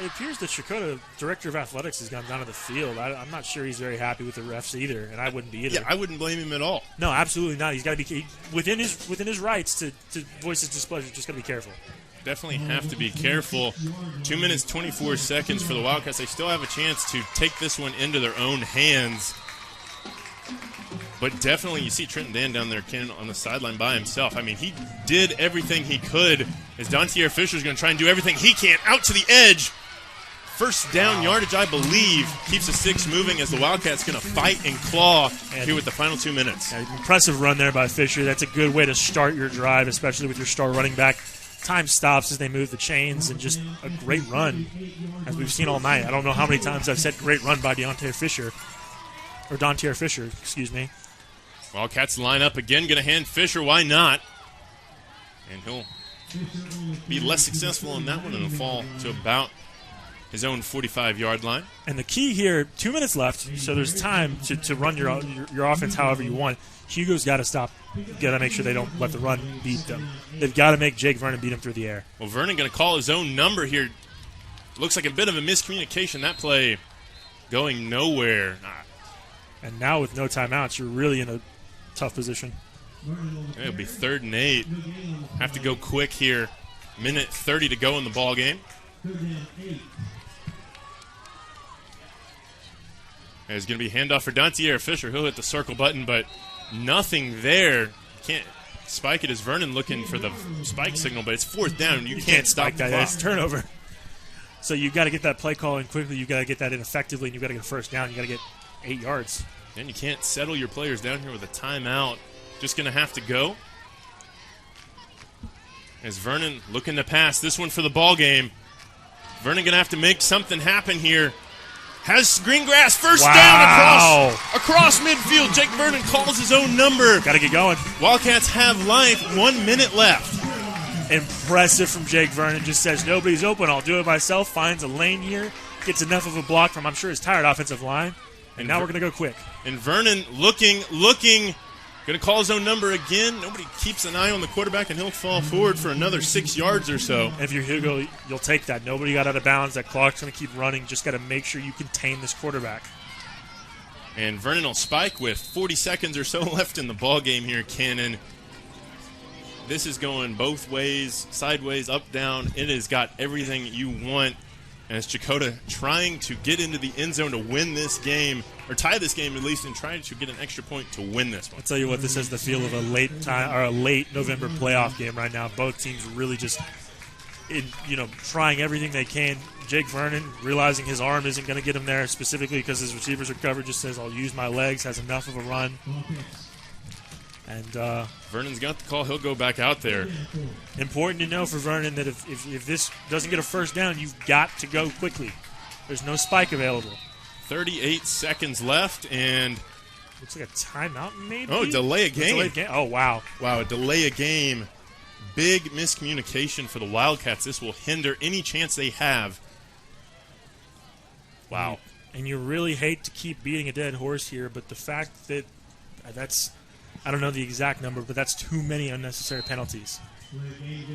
appears that Checotah, director of athletics, has gone down to the field. I'm not sure he's very happy with the refs either, and I wouldn't be either. Yeah, I wouldn't blame him at all. No, absolutely not. He's got to be within his rights to voice his displeasure. Just got to be careful. Definitely have to be careful. 2 minutes, 24 seconds for the Wildcats. They still have a chance to take this one into their own hands. But definitely, you see Trenton Dan down there on the sideline by himself. I mean, he did everything he could. As Dontier Fisher's going to try and do everything he can. Out to the edge. First down yardage, I believe, keeps the sticks moving as the Wildcats going to fight and claw here with the final 2 minutes. Yeah, impressive run there by Fisher. That's a good way to start your drive, especially with your star running back. Time stops as they move the chains, and just a great run, as we've seen all night. I don't know how many times I've said great run by Dontier Fisher, excuse me. Wildcats line up again, going to hand Fisher. Why not? And he'll be less successful in that one and will fall to about his own 45-yard line. And the key here, 2 minutes left, so there's time to run your offense however you want. Hugo's got to stop. Got to make sure they don't let the run beat them. They've got to make Jake Vernon beat him through the air. Well, Vernon going to call his own number here. Looks like a bit of a miscommunication. That play going nowhere. And now with no timeouts, you're really in a tough position. It'll be 3rd and 8. Have to go quick here. Minute 30 to go in the ball game. There's going to be handoff for Dontier Fisher. He'll hit the circle button, but nothing there. Can't spike it as Vernon looking for the spike signal, but it's 4th down. You can't stop that. It's turnover. So you've got to get that play call in quickly. You've got to get that in effectively, and you've got to get a first down. You've got to get 8 yards. And you can't settle your players down here with a timeout. Just going to have to go. As Vernon looking to pass this one for the ball game. Vernon going to have to make something happen here. has green grass. First down across midfield. Jake Vernon calls his own number. Got to get going. Wildcats have life. 1 minute left. Impressive from Jake Vernon. Just says, nobody's open. I'll do it myself. Finds a lane here. Gets enough of a block from, I'm sure, his tired offensive line. And now we're going to go quick. And Vernon looking. Going to call his own number again. Nobody keeps an eye on the quarterback, and he'll fall forward for another 6 yards or so. If you're Hugo, you'll take that. Nobody got out of bounds. That clock's going to keep running. Just got to make sure you contain this quarterback. And Vernon will spike with 40 seconds or so left in the ball game here, Cannon. This is going both ways, sideways, up, down. It has got everything you want. As Checotah trying to get into the end zone to win this game, or tie this game at least, and trying to get an extra point to win this one. I'll tell you what, this has the feel of a late November playoff game right now. Both teams really just, trying everything they can. Jake Vernon realizing his arm isn't going to get him there specifically because his receivers are covered. Just says, "I'll use my legs." Has enough of a run. And Vernon's got the call. He'll go back out there. Important to know for Vernon that if this doesn't get a first down, you've got to go quickly. There's no spike available. 38 seconds left, and looks like a timeout maybe? Oh, delay a game. Oh, wow. Wow, a delay a game. Big miscommunication for the Wildcats. This will hinder any chance they have. Wow. And you really hate to keep beating a dead horse here, but the fact that that's, I don't know the exact number, but that's too many unnecessary penalties. And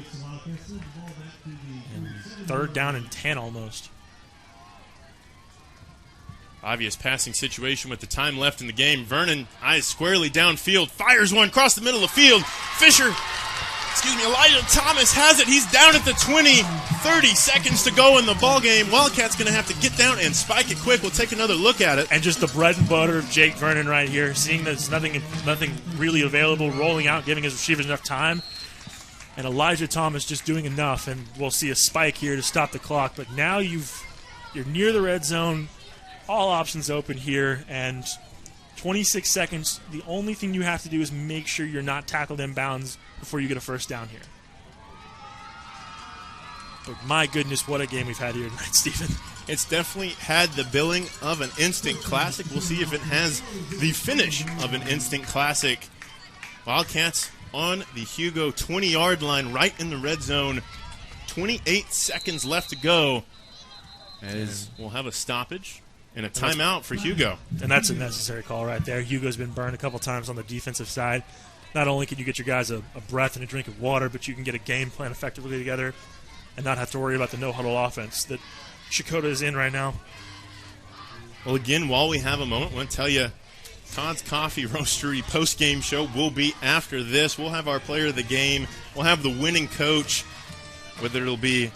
3rd down and 10 almost. Obvious passing situation with the time left in the game. Vernon, eyes squarely downfield, fires one across the middle of the field. Elijah Thomas has it. He's down at the 20. 30 seconds to go in the ball game. Wildcats going to have to get down and spike it quick. We'll take another look at it. And just the bread and butter of Jake Vernon right here, seeing there's nothing really available, rolling out, giving his receivers enough time. And Elijah Thomas just doing enough, and we'll see a spike here to stop the clock. But now you're near the red zone. All options open here, and 26 seconds. The only thing you have to do is make sure you're not tackled inbounds before you get a first down here. But my goodness, what a game we've had here tonight, Stephen. It's definitely had the billing of an instant classic. We'll see if it has the finish of an instant classic. Wildcats on the Hugo 20-yard line, right in the red zone. 28 seconds left to go, as we'll have a stoppage and a timeout for Hugo. And that's a necessary call right there. Hugo's been burned a couple times on the defensive side. Not only can you get your guys a breath and a drink of water, but you can get a game plan effectively together and not have to worry about the no-huddle offense that Checotah is in right now. Well, again, while we have a moment, I want to tell you, Todd's Coffee Roastery post-game show will be after this. We'll have our player of the game. We'll have the winning coach, whether it'll be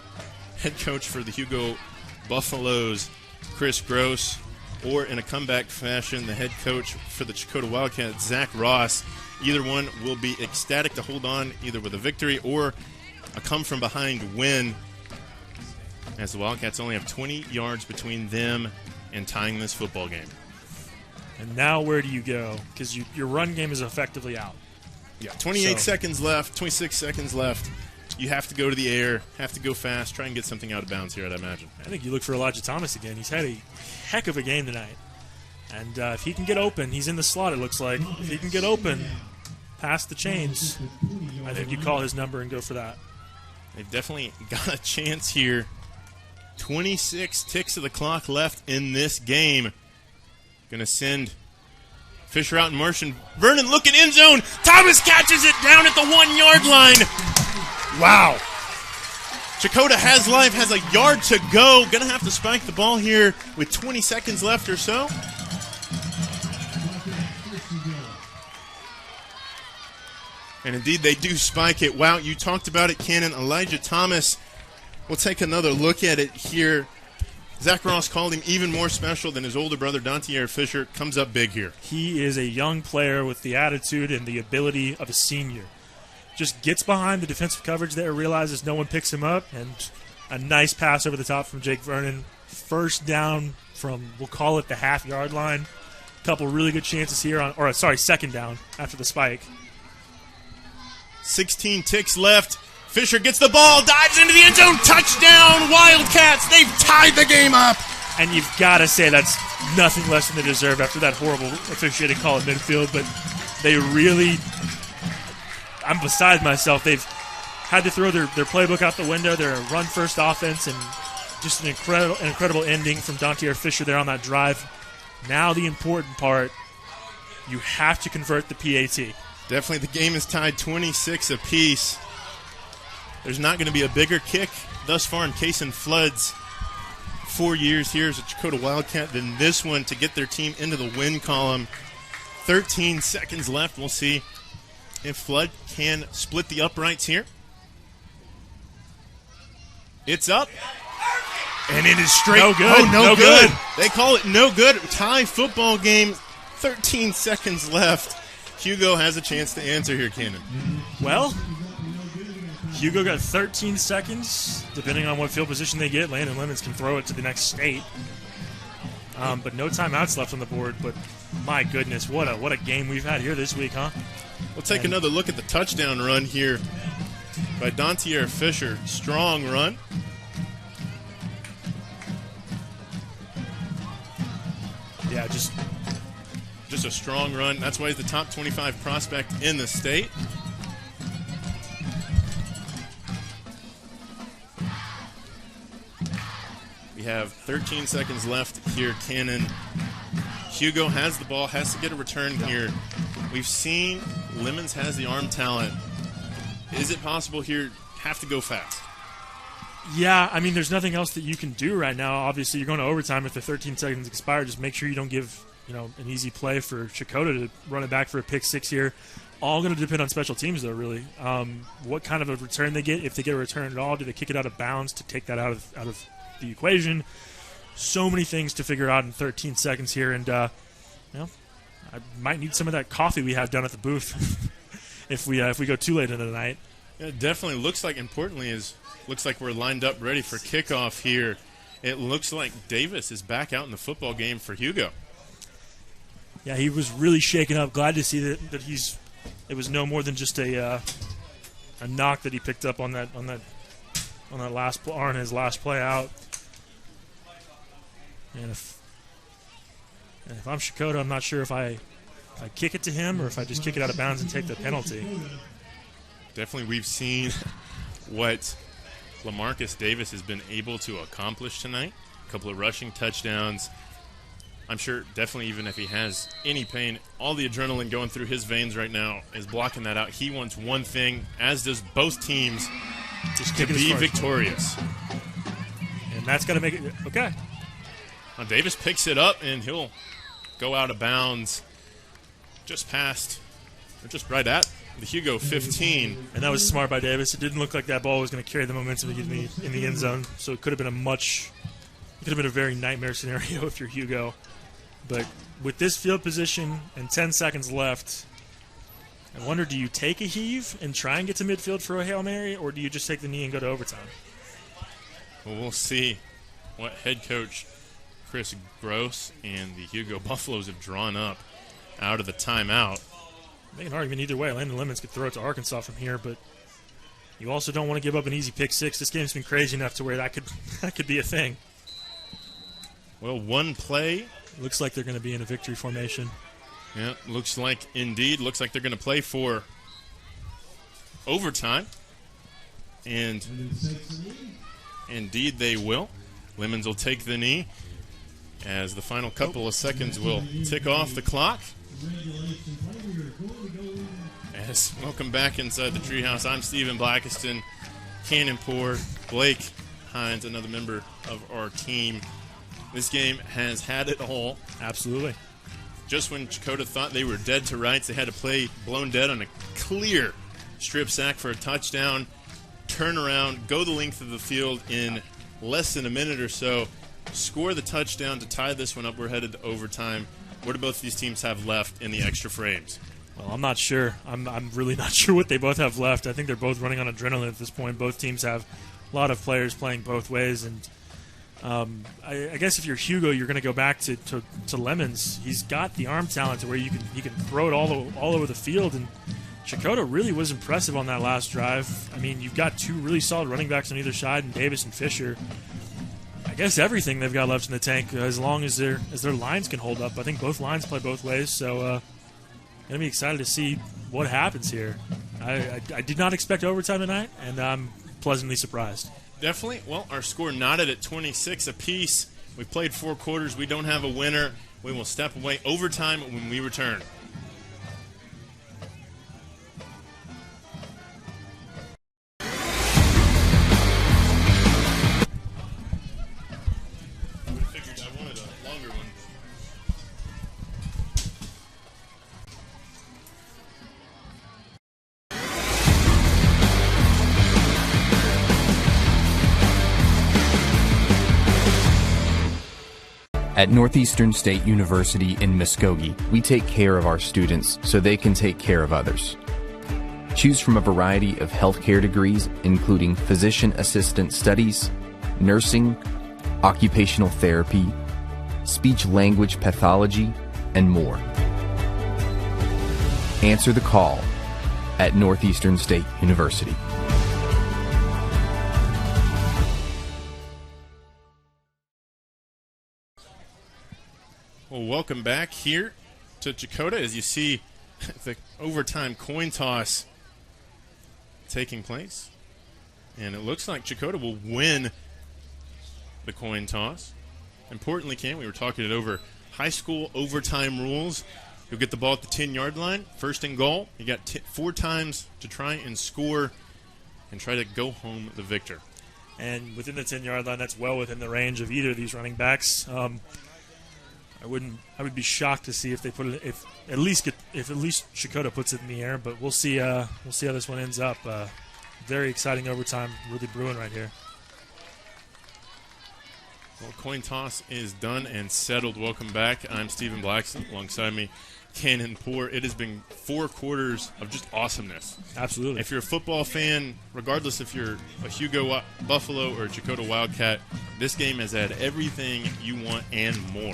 head coach for the Hugo Buffaloes, Chris Gross, or in a comeback fashion, the head coach for the Checotah Wildcats, Zach Ross. Either one will be ecstatic to hold on either with a victory or a come-from-behind win, as the Wildcats only have 20 yards between them and tying this football game. And now where do you go? Because your run game is effectively out. Yeah, 26 seconds left. You have to go to the air, have to go fast, try and get something out of bounds here, I'd imagine. I think you look for Elijah Thomas again. He's had a heck of a game tonight. And if he can get open, he's in the slot, it looks like. If he can get open past the chains, I think you call his number and go for that. They've definitely got a chance here. 26 ticks of the clock left in this game. Going to send Fisher out in motion. Vernon looking end zone. Thomas catches it down at the 1-yard line. Wow. Checotah has life, has a yard to go. Going to have to spike the ball here with 20 seconds left or so. And indeed, they do spike it. Wow, you talked about it, Cannon. Elijah Thomas. We'll take another look at it here. Zach Ross called him even more special than his older brother, Adair Fisher. Comes up big here. He is a young player with the attitude and the ability of a senior. Just gets behind the defensive coverage there, realizes no one picks him up, and a nice pass over the top from Jake Vernon. First down from, we'll call it the half-yard line. Couple really good chances here second down after the spike. 16 ticks left. Fisher gets the ball, dives into the end zone, touchdown, Wildcats. They've tied the game up And you've got to say that's nothing less than they deserve after that horrible officiating call at midfield. But they really, I'm beside myself. They've had to throw their playbook out the window. They're a run-first offense, and just an incredible ending from Adair Fisher there on that drive. Now the important part, you have to convert the PAT. Definitely the game is tied 26 apiece. There's not going to be a bigger kick thus far in Cason Flood's 4 years here as a Checotah Wildcat than this one to get their team into the win column. 13 seconds left. We'll see if Flood can split the uprights here. It's up. And it is straight. No good. Oh, no good. They call it no good. Tie football game. 13 seconds left. Hugo has a chance to answer here, Cannon. Well, Hugo got 13 seconds. Depending on what field position they get, Landon Lemons can throw it to the next state. But no timeouts left on the board. But my goodness, what a game we've had here this week, huh? We'll take another look at the touchdown run here by Adair Fisher. Strong run. Yeah, just a strong run. That's why he's the top 25 prospect in the state. We have 13 seconds left here, Cannon. Hugo has the ball, has to get a return here. We've seen Lemons has the arm talent. Is it possible here, have to go fast? Yeah, I mean, there's nothing else that you can do right now. Obviously, you're going to overtime if the 13 seconds expire. Just make sure you don't give, an easy play for Checotah to run it back for a pick six here. All going to depend on special teams, though, really. What kind of a return they get, if they get a return at all. Do they kick it out of bounds to take that out of the equation? So many things to figure out in 13 seconds here, and I might need some of that coffee we have down at the booth if we go too late into the night. Yeah, it definitely looks like, importantly, looks like we're lined up ready for kickoff here. It looks like Davis is back out in the football game for Hugo. Yeah, he was really shaken up. Glad to see that it was no more than just a knock that he picked up on that last play, on his last play out. And if I'm Checotah, I'm not sure if I kick it to him or if I just kick it out of bounds and take the penalty. Definitely, we've seen what LaMarcus Davis has been able to accomplish tonight. A couple of rushing touchdowns. I'm sure definitely even if he has any pain, all the adrenaline going through his veins right now is blocking that out. He wants one thing, as does both teams, just to be victorious. And that's got to make it okay. Now Davis picks it up, and he'll go out of bounds just past, or just right at the Hugo 15. And that was smart by Davis. It didn't look like that ball was going to carry the momentum to get me in the end zone, so it could have been a very nightmare scenario if you're Hugo. But with this field position and 10 seconds left, I wonder, do you take a heave and try and get to midfield for a Hail Mary, or do you just take the knee and go to overtime? Well, we'll see what head coach Chris Gross and the Hugo Buffaloes have drawn up out of the timeout. Make an argument either way. Landon Lemons could throw it to Arkansas from here, but you also don't want to give up an easy pick six. This game's been crazy enough to where that could be a thing. Well, one play. Looks like they're going to be in a victory formation. Yeah, looks like they're going to play for overtime. And indeed they will. Lemons will take the knee as the final couple of seconds will tick off the clock. As welcome back inside the treehouse. I'm Stephen Blackiston, Cannon Poor, Blake Hines, another member of our team. This game has had it all. Absolutely. Just when Checotah thought they were dead to rights, they had to play blown dead on a clear strip sack for a touchdown, turn around, go the length of the field in less than a minute or so, score the touchdown to tie this one up. We're headed to overtime. What do both these teams have left in the extra frames? Well, I'm not sure. I'm really not sure what they both have left. I think they're both running on adrenaline at this point. Both teams have a lot of players playing both ways, and I guess if you're Hugo, you're going to go back to Lemons. He's got the arm talent to where he can throw it all over the field, and Checotah really was impressive on that last drive. I mean, you've got two really solid running backs on either side, and Davis and Fisher. guess everything they've got left in the tank, as long as their lines can hold up. I think both lines play both ways, so gonna be excited to see what happens here. I did not expect overtime tonight, and I'm pleasantly surprised. Definitely. Well, our score knotted at 26 apiece. We played 4 quarters. We don't have a winner. We will step away overtime when we return. At Northeastern State University in Muskogee, we take care of our students so they can take care of others. Choose from a variety of healthcare degrees, including physician assistant studies, nursing, occupational therapy, speech-language pathology, and more. Answer the call at Northeastern State University. Well, welcome back here to Checotah as you see the overtime coin toss taking place. And it looks like Checotah will win the coin toss. Importantly, we were talking it over high school overtime rules. You'll get the ball at the 10-yard line, first and goal. You got 4 times to try and score and try to go home the victor. And within the 10-yard line, that's well within the range of either of these running backs. I would be shocked to see if they put it, if at least Checotah puts it in the air, but we'll see how this one ends up. Very exciting overtime really brewing right here. Well, coin toss is done and settled. Welcome back. I'm Stephen Blackson. Alongside me, Cannon Poor. It has been 4 quarters of just awesomeness. Absolutely. If you're a football fan, regardless if you're a Hugo Buffalo or a Checotah Wildcat, this game has had everything you want and more.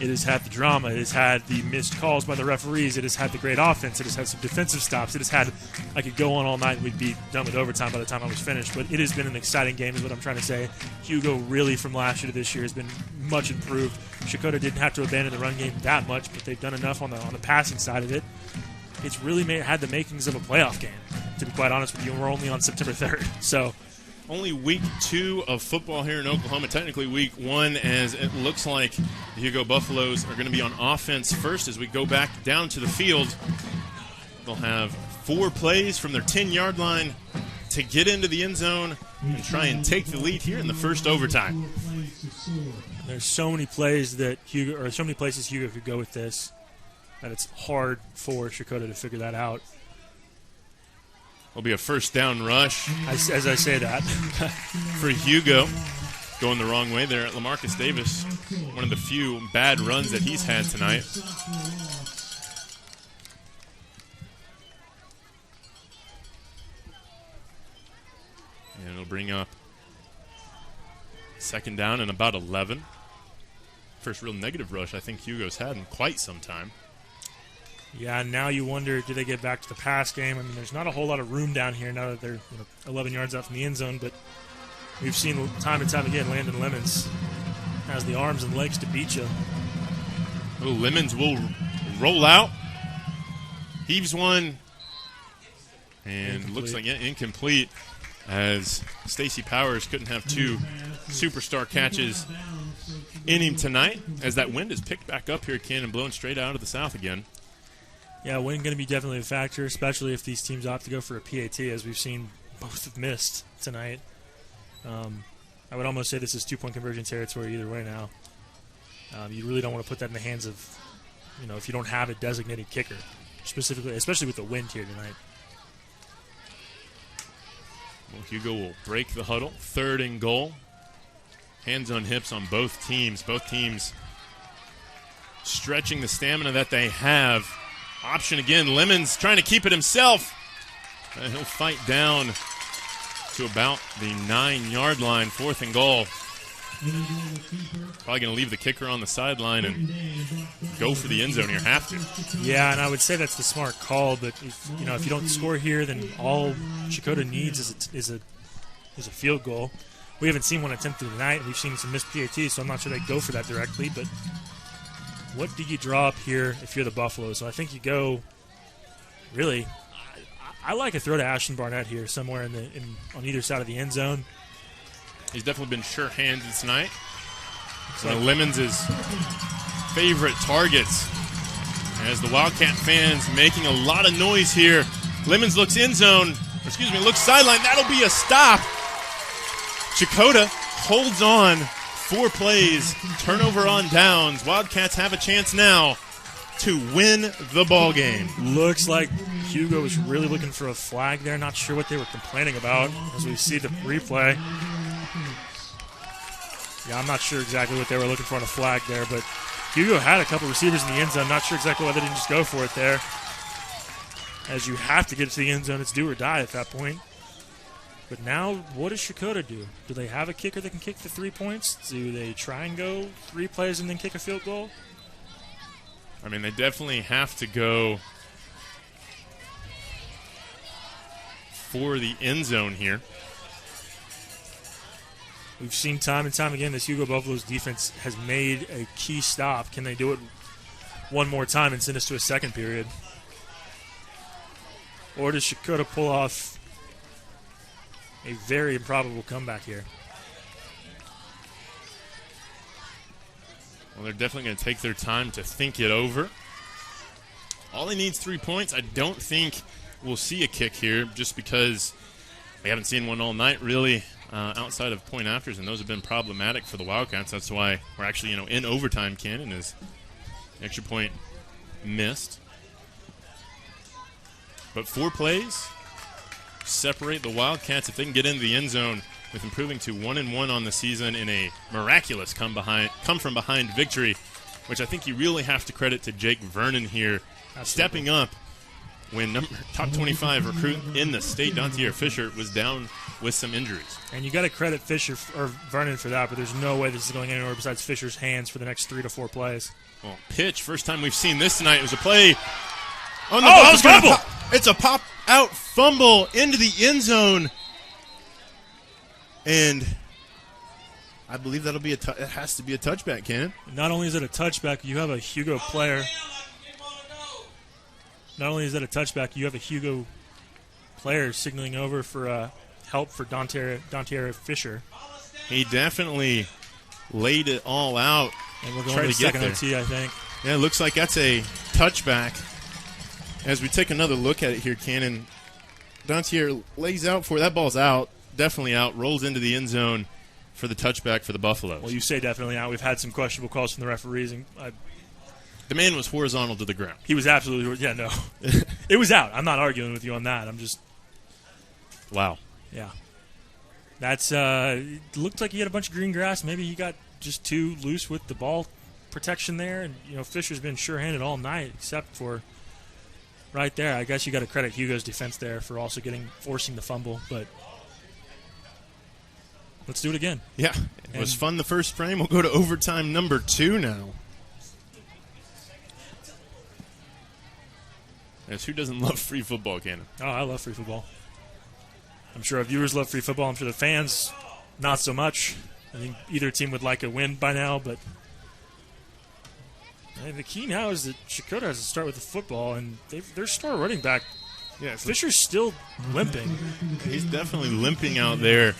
It has had the drama. It has had the missed calls by the referees. It has had the great offense. It has had some defensive stops. It has had, I could go on all night and we'd be done with overtime by the time I was finished. But it has been an exciting game is what I'm trying to say. Hugo really from last year to this year has been much improved. Checotah didn't have to abandon the run game that much, but they've done enough on the passing side of it. It's really had the makings of a playoff game, to be quite honest with you, and we're only on September 3rd. So only week 2 of football here in Oklahoma, technically week 1, as it looks like the Hugo Buffaloes are going to be on offense first as we go back down to the field. They'll have 4 plays from their 10-yard line to get into the end zone and try and take the lead here in the first overtime. There's so many plays that so many places Hugo could go with this that it's hard for Checotah to figure that out. Will be a first down rush. As I say that. For Hugo, going the wrong way there at LaMarcus Davis. One of the few bad runs that he's had tonight. And it'll bring up second down and about 11. First real negative rush I think Hugo's had in quite some time. Yeah, now you wonder, do they get back to the pass game? I mean, there's not a whole lot of room down here now that they're 11 yards out from the end zone, but we've seen time and time again Landon Lemons has the arms and legs to beat you. Oh, Lemons will roll out. Heaves one. And incomplete. Looks like incomplete as Stacey Powers couldn't have 2 superstar catches in him tonight as that wind is picked back up here at Cannon, blowing straight out of the south again. Yeah, wind going to be definitely a factor, especially if these teams opt to go for a PAT, as we've seen both have missed tonight. I would almost say this is 2-point conversion territory either way now. You really don't want to put that in the hands of, if you don't have a designated kicker, specifically, especially with the wind here tonight. Well, Hugo will break the huddle. 3rd and goal. Hands on hips on both teams. Both teams stretching the stamina that they have. Option again. Lemons trying to keep it himself. And he'll fight down to about the 9-yard line. 4th and goal. Probably going to leave the kicker on the sideline and go for the end zone here. Have to. Yeah, and I would say that's the smart call. But if you don't score here, then all Checotah needs is a field goal. We haven't seen one attempted tonight. We've seen some missed PATs, so I'm not sure they go for that directly. But what do you draw up here if you're the Buffaloes? So I think you go, really, I like a throw to Ashton Barnett here somewhere on either side of the end zone. He's definitely been sure-handed tonight. It's one of Lemons' favorite targets. As the Wildcat fans making a lot of noise here. Lemons looks looks sideline. That'll be a stop. Checotah holds on 4 plays, turnover on downs. Wildcats have a chance now to win the ball game. Looks like Hugo was really looking for a flag there. Not sure what they were complaining about as we see the replay. Yeah, I'm not sure exactly what they were looking for on a flag there, but Hugo had a couple receivers in the end zone. Not sure exactly why they didn't just go for it there. As you have to get to the end zone, it's do or die at that point. But now, what does Checotah do? Do they have a kicker that can kick the 3 points? Do they try and go 3 plays and then kick a field goal? I mean, they definitely have to go for the end zone here. We've seen time and time again this Hugo Buffaloes defense has made a key stop. Can they do it one more time and send us to a second period? Or does Checotah pull off a very improbable comeback here? Well, they're definitely going to take their time to think it over. All he needs 3 points. I don't think we'll see a kick here just because we haven't seen one all night really outside of point afters, and those have been problematic for the Wildcats. That's why we're actually in overtime. Cannon is extra point missed. But 4 plays separate the Wildcats if they can get into the end zone with improving to 1-1 on the season in a miraculous come from behind victory, which I think you really have to credit to Jake Vernon here. Absolutely. Stepping up when top 25 recruit in the state, Adair Fisher, was down with some injuries. And you got to credit Fisher or Vernon for that, but there's no way this is going anywhere besides Fisher's hands for the next 3 to 4 plays. Well, pitch, first time we've seen this tonight. It was a play on the ball. It's a fumble. It's a pop-out fumble into the end zone. And I believe that'll be it has to be a touchback, Cannon. Not only is it a touchback, you have a Hugo player. Not only is it a touchback, you have a Hugo player signaling over for help for Adair Fisher. He definitely laid it all out. And we're going to the second OT, I think. Yeah, it looks like that's a touchback. As we take another look at it here, Cannon, Adair lays out for it. That ball's out, definitely out, rolls into the end zone for the touchback for the Buffaloes. Well, you say definitely out. We've had some questionable calls from the referees. And the man was horizontal to the ground. He was absolutely, yeah, no. It was out. I'm not arguing with you on that. I'm just. Wow. Yeah. That's, it looked like he had a bunch of green grass. Maybe he got just too loose with the ball protection there. And, Fisher's been sure-handed all night except for right there. I guess you got to credit Hugo's defense there for also forcing the fumble, but let's do it again. Yeah. It was fun the first frame. We'll go to overtime number 2 now. Yes, who doesn't love free football, Cannon? Oh, I love free football. I'm sure our viewers love free football. I'm sure the fans, not so much. I think either team would like a win by now, but the key now is that Checotah has to start with the football, and their star running back, Fisher's still limping. He's definitely limping out there.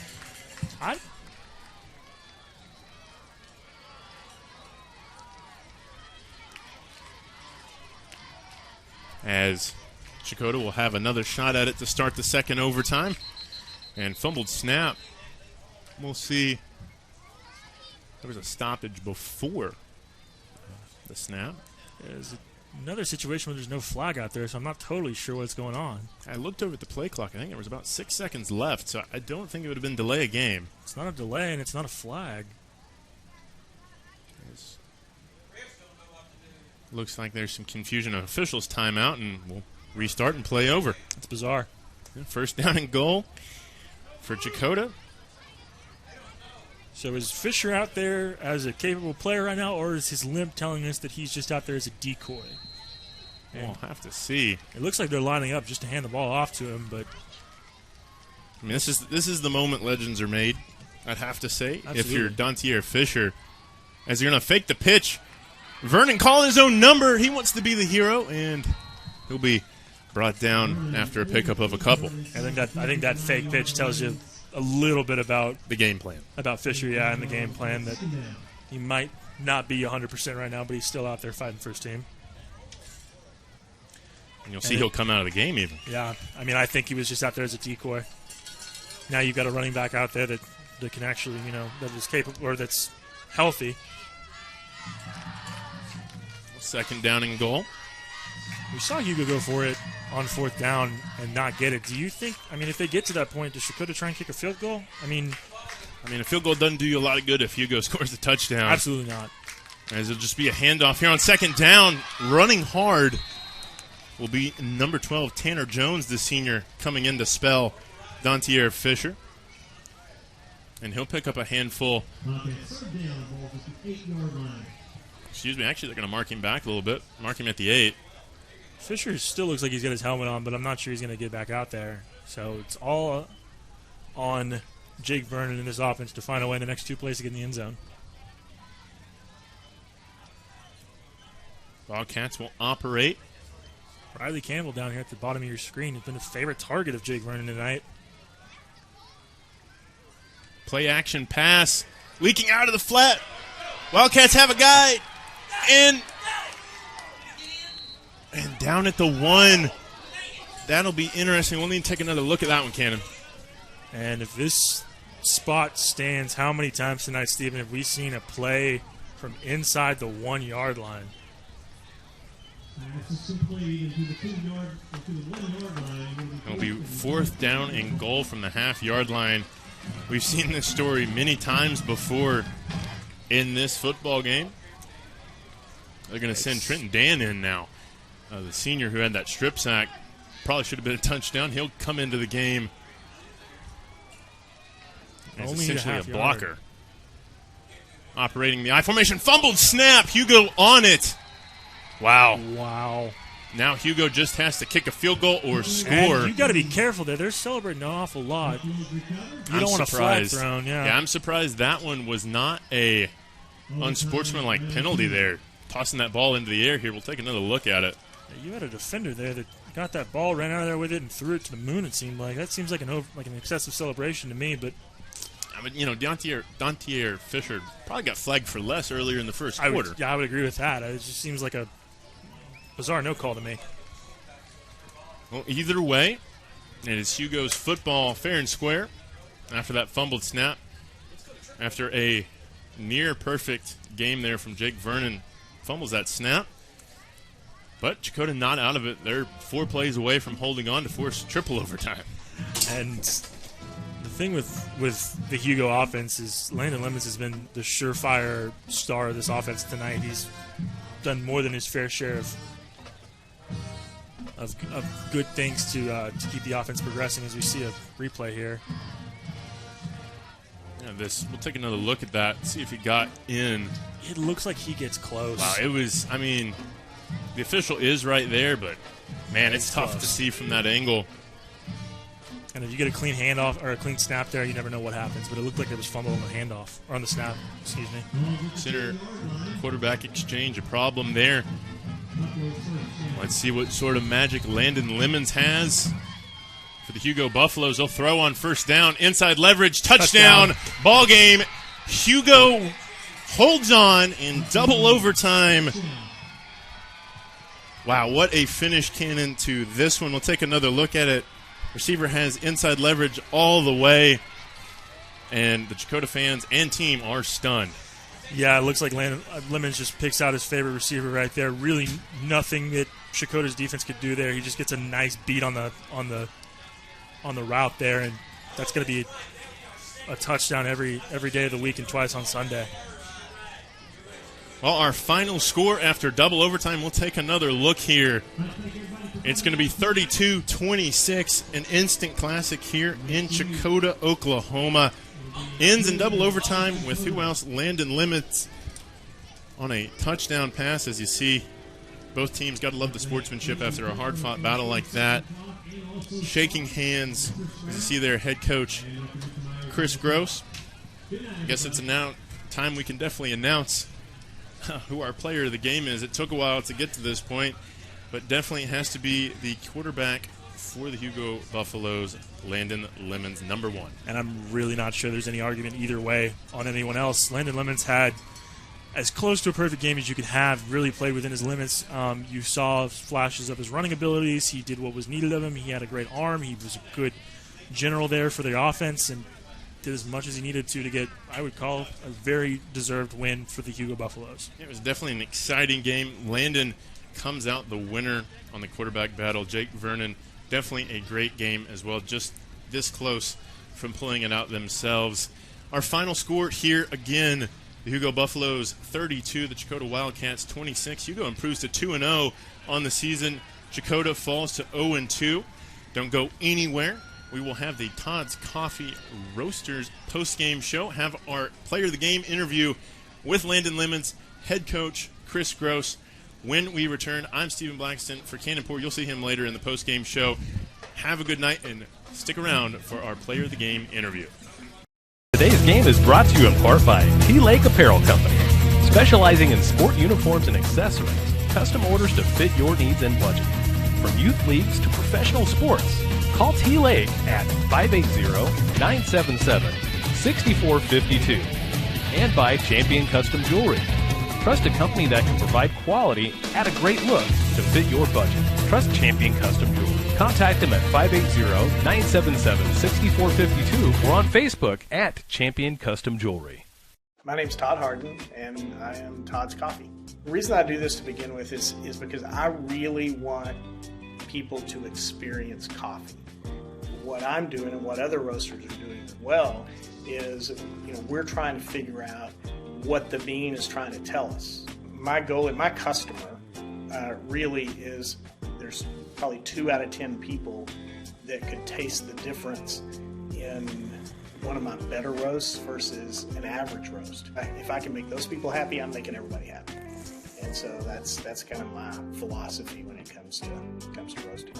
As Checotah will have another shot at it to start the second overtime. And fumbled snap. We'll see. There was a stoppage before the snap. There's another situation where there's no flag out there, so I'm not totally sure what's going on. I looked over at the play clock. I think there was about 6 seconds left, so I don't think it would have been delay a game. It's not a delay, and it's not a flag. Looks like there's some confusion of officials' timeout, and we'll restart and play over. It's bizarre. First down and goal for Checotah. So is Fisher out there as a capable player right now, or is his limp telling us that he's just out there as a decoy? We'll have to see. It looks like they're lining up just to hand the ball off to him, but I mean, this is the moment legends are made. I'd have to say, Absolutely. if you're Dontier Fisher, as you're going to fake the pitch. Vernon calling his own number. He wants to be the hero, and he'll be brought down after a pickup of a couple. I think that fake pitch tells you a little bit about the game plan. About Fisher, yeah, and the game plan, that he might not be 100% right now, but he's still out there fighting first team. And you'll see he'll come out of the game even. Yeah, I mean, I think he was just out there as a decoy. Now you've got a running back out there that can actually, that is capable, or that's healthy. Second down and goal. We saw Hugo go for it on fourth down and not get it. Do you think, if they get to that point, does Checotah try and kick a field goal? I mean, a field goal doesn't do you a lot of good if Hugo scores a touchdown. Absolutely not. As it'll just be a handoff here on second down. Running hard will be number 12, Tanner Jones, the senior, coming in to spell Dontier Fisher. And he'll pick up a handful. Excuse me, actually they're going to mark him back a little bit. Mark him at the 8. Fisher still looks like he's got his helmet on, but I'm not sure he's going to get back out there. So it's all on Jake Vernon in this offense to find a way in the next 2 plays to get in the end zone. Wildcats will operate. Riley Campbell down here at the bottom of your screen has been a favorite target of Jake Vernon tonight. Play action pass. Leaking out of the flat. Wildcats have a guy. And down at the 1. That'll be interesting. We'll need to take another look at that one, Cannon. And if this spot stands, how many times tonight, Stephen, have we seen a play from inside the 1 yard line? It'll be fourth down and goal from the half-yard line. We've seen this story many times before in this football game. They're going to send Trenton Dan in now. The senior who had that strip sack, probably should have been a touchdown. He'll come into the game as Only essentially a half blocker. yard. Operating the I formation. Fumbled snap. Hugo on it. Wow. Now Hugo just has to kick a field goal or score. And you got to be careful there. They're celebrating an awful lot. You don't want a flag thrown. Yeah, I'm surprised that one was not a unsportsmanlike penalty there. Tossing that ball into the air here. We'll take another look at it. You had a defender there that got that ball, ran out of there with it, and threw it to the moon. It seemed like that seems like an excessive celebration to me. But Dontier Fisher probably got flagged for less earlier in the first quarter. I would agree with that. It just seems like a bizarre no call to me. Well, either way, it is Hugo's football fair and square after that fumbled snap. After a near perfect game there from Jake Vernon, fumbles that snap. But Checotah not out of it. They're 4 plays away from holding on to force triple overtime. And the thing with the Hugo offense is Landon Lemons has been the surefire star of this offense tonight. He's done more than his fair share of good things to keep the offense progressing, as we see a replay here. Yeah, we'll take another look at that, see if he got in. It looks like he gets close. Wow, the official is right there, but man, it's tough close to see from that angle. And if you get a clean handoff or a clean snap there, you never know what happens. But it looked like it was fumble on the handoff, or on the snap, excuse me. Center quarterback exchange, a problem there. Let's see what sort of magic Landon Lemons has for the Hugo Buffaloes. They'll throw on first down, inside leverage, touchdown. Ball game. Hugo holds on in double overtime. Wow, what a finish, Cannon, to this one. We'll take another look at it. Receiver has inside leverage all the way, and the Checotah fans and team are stunned. Yeah, it looks like Lemons just picks out his favorite receiver right there. Really nothing that Checotah's defense could do there. He just gets a nice beat on the route there, and that's going to be a touchdown every day of the week and twice on Sunday. Well, our final score after double overtime, we'll take another look here. It's going to be 32-26, an instant classic here in Checotah, Oklahoma. Ends in double overtime with who else? Landon Lemons on a touchdown pass. As you see, both teams got to love the sportsmanship after a hard-fought battle like that. Shaking hands, as you see there, head coach Chris Gross I guess it's now time we can definitely announce who our player of the game is. It took a while to get to this point, but definitely has to be the quarterback for the Hugo Buffaloes, Landon Lemons, number 1. And I'm really not sure there's any argument either way on anyone else. Landon Lemons had as close to a perfect game as you could have, really played within his limits. You saw flashes of his running abilities. He did what was needed of him. He had a great arm. He was a good general there for the offense and did as much as he needed to get, I would call, a very deserved win for the Hugo Buffaloes. It was definitely an exciting game. Landon comes out the winner on the quarterback battle. Jake Vernon, definitely a great game as well, just this close from pulling it out themselves. Our final score here again, the Hugo Buffaloes 32, the Checotah Wildcats 26. Hugo improves to 2-0 on the season. Checotah falls to 0-2. Don't go anywhere. We will have the Todd's Coffee Roasters post-game show, have our player of the game interview with Landon Lemons, head coach Chris Gross. When we return, I'm Stephen Blackston for Cannonport. You'll see him later in the post-game show. Have a good night and stick around for our player of the game interview. Today's game is brought to you in part by T-Lake Apparel Company, specializing in sport uniforms and accessories, custom orders to fit your needs and budget. From youth leagues to professional sports, call T-Lake at 580-977-6452. And by Champion Custom Jewelry. Trust a company that can provide quality at a great look to fit your budget. Trust Champion Custom Jewelry. Contact them at 580-977-6452 or on Facebook at Champion Custom Jewelry. My name's Todd Harden, and I am Todd's Coffee. The reason I do this to begin with is because I really want people to experience coffee. What I'm doing and what other roasters are doing as well is, we're trying to figure out what the bean is trying to tell us. My goal and my customer really is there's probably 2 out of 10 people that could taste the difference in one of my better roasts versus an average roast. If I can make those people happy, I'm making everybody happy. And so that's kind of my philosophy when it comes to roasting.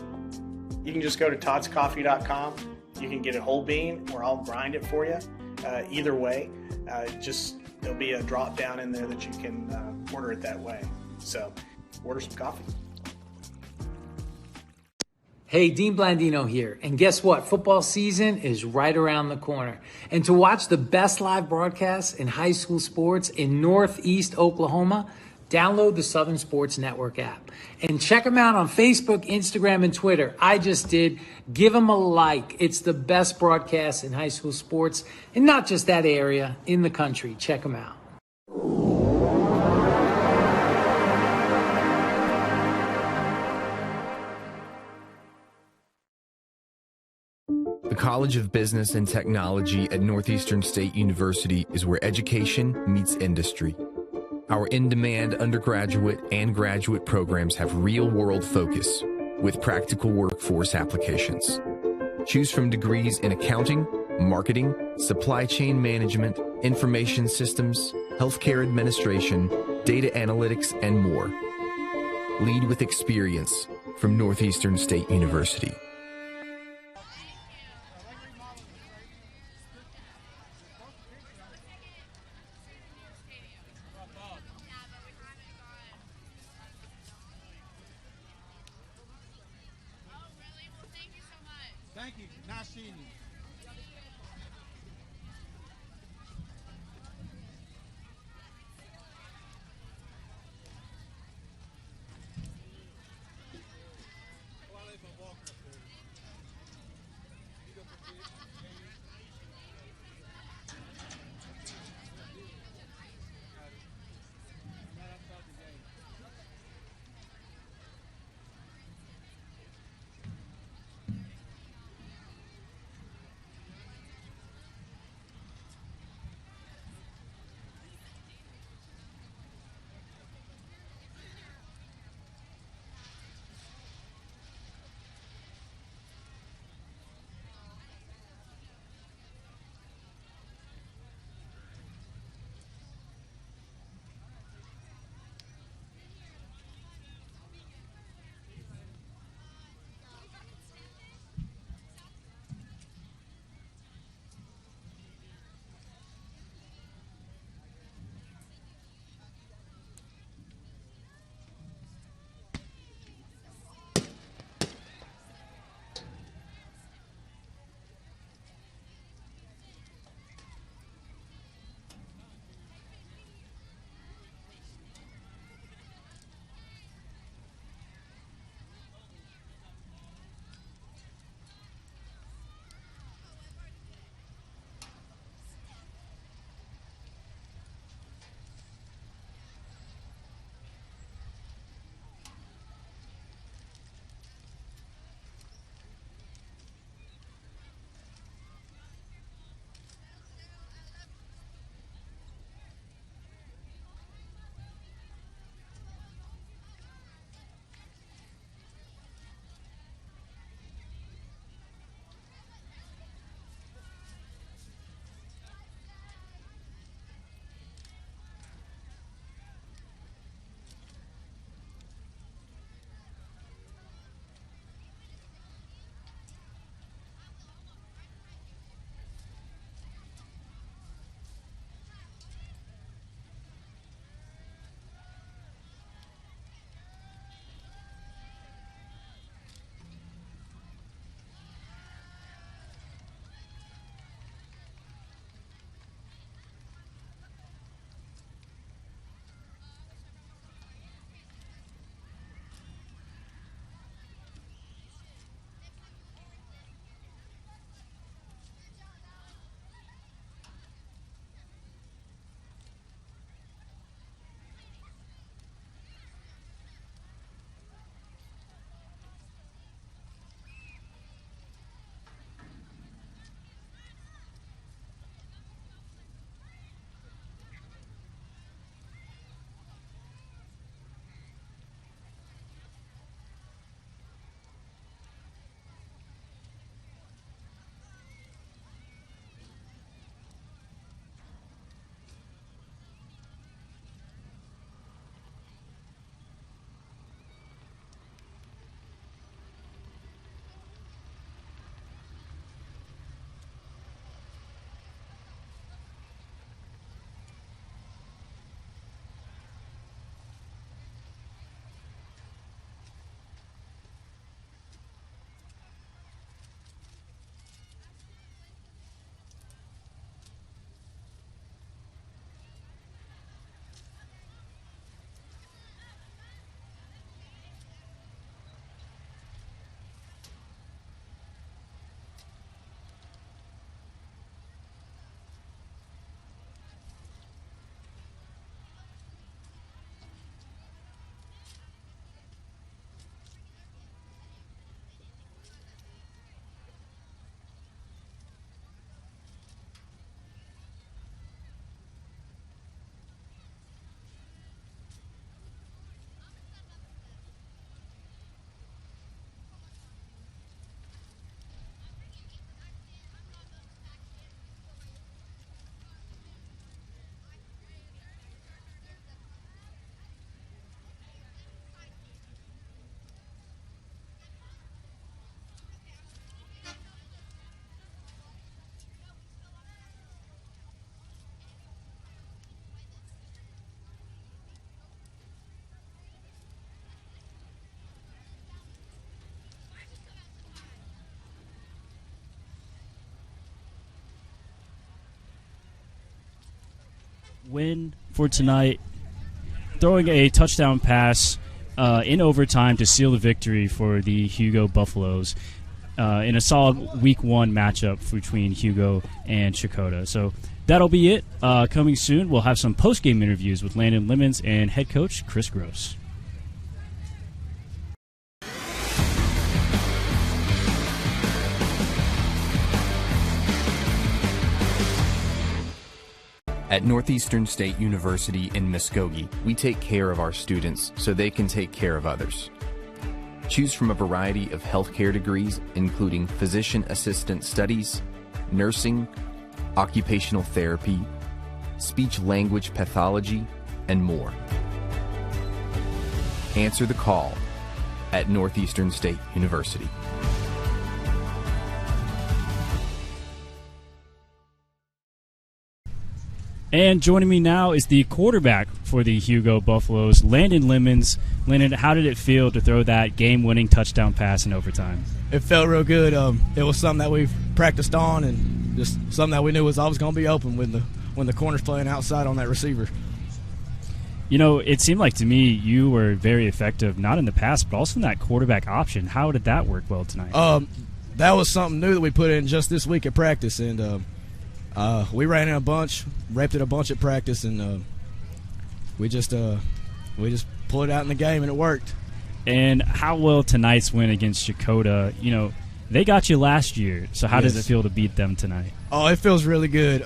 You can just go to toddscoffee.com. You can get a whole bean, or I'll grind it for you. Either way, there'll be a drop down in there that you can order it that way. So order some coffee. Hey, Dean Blandino here. And guess what? Football season is right around the corner. And to watch the best live broadcasts in high school sports in Northeast Oklahoma, download the Southern Sports Network app. And check them out on Facebook, Instagram, and Twitter. I just did. Give them a like. It's the best broadcast in high school sports, and not just that area, in the country. Check them out. The College of Business and Technology at Northeastern State University is where education meets industry. Our in-demand undergraduate and graduate programs have real-world focus with practical workforce applications. Choose from degrees in accounting, marketing, supply chain management, information systems, healthcare administration, data analytics, and more. Lead with experience from Northeastern State University. Thank you. Nice seeing you. win for tonight, throwing a touchdown pass in overtime to seal the victory for the Hugo Buffaloes in a solid Week 1 matchup between Hugo and Checotah. So that'll be it. Coming soon, we'll have some post-game interviews with Landon Lemons and head coach Chris Gross. At Northeastern State University in Muskogee, we take care of our students so they can take care of others. Choose from a variety of healthcare degrees, including physician assistant studies, nursing, occupational therapy, speech-language pathology, and more. Answer the call at Northeastern State University. And joining me now is the quarterback for the Hugo Buffaloes, Landon Lemons. Landon, how did it feel to throw that game-winning touchdown pass in overtime? It felt real good. It was something that we've practiced on and just something that we knew was always going to be open when the corner's playing outside on that receiver. You know, it seemed like to me you were very effective, not in the pass, but also in that quarterback option. How did that work well tonight? That was something new that we put in just this week at practice, and we ran in a bunch, repped it a bunch at practice, and we just pulled it out in the game, and it worked. And how will tonight's win against Checotah? You know, they got you last year, so how does it feel to beat them tonight? Oh, it feels really good.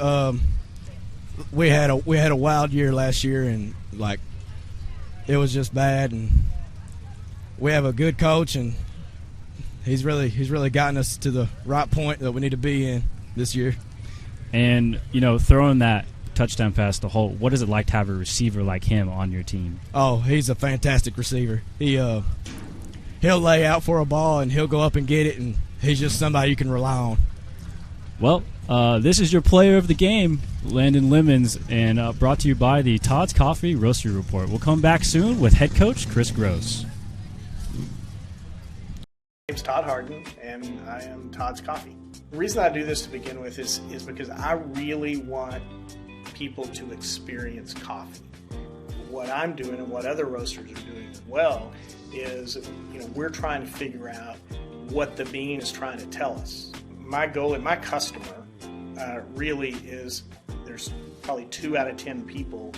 We had a wild year last year, and like it was just bad. And we have a good coach, and he's really gotten us to the right point that we need to be in this year. And, you know, throwing that touchdown pass to Holt, what is it like to have a receiver like him on your team? Oh, he's a fantastic receiver. He'll lay out for a ball, and he'll go up and get it, and he's just somebody you can rely on. Well, this is your player of the game, Landon Lemons, and brought to you by the Todd's Coffee Roastery Report. We'll come back soon with head coach Chris Gross. My name's Todd Harden, and I am Todd's Coffee. The reason I do this to begin with is because I really want people to experience coffee. What I'm doing and what other roasters are doing as well is, we're trying to figure out what the bean is trying to tell us. My goal and my customer really is there's probably 2 out of 10 people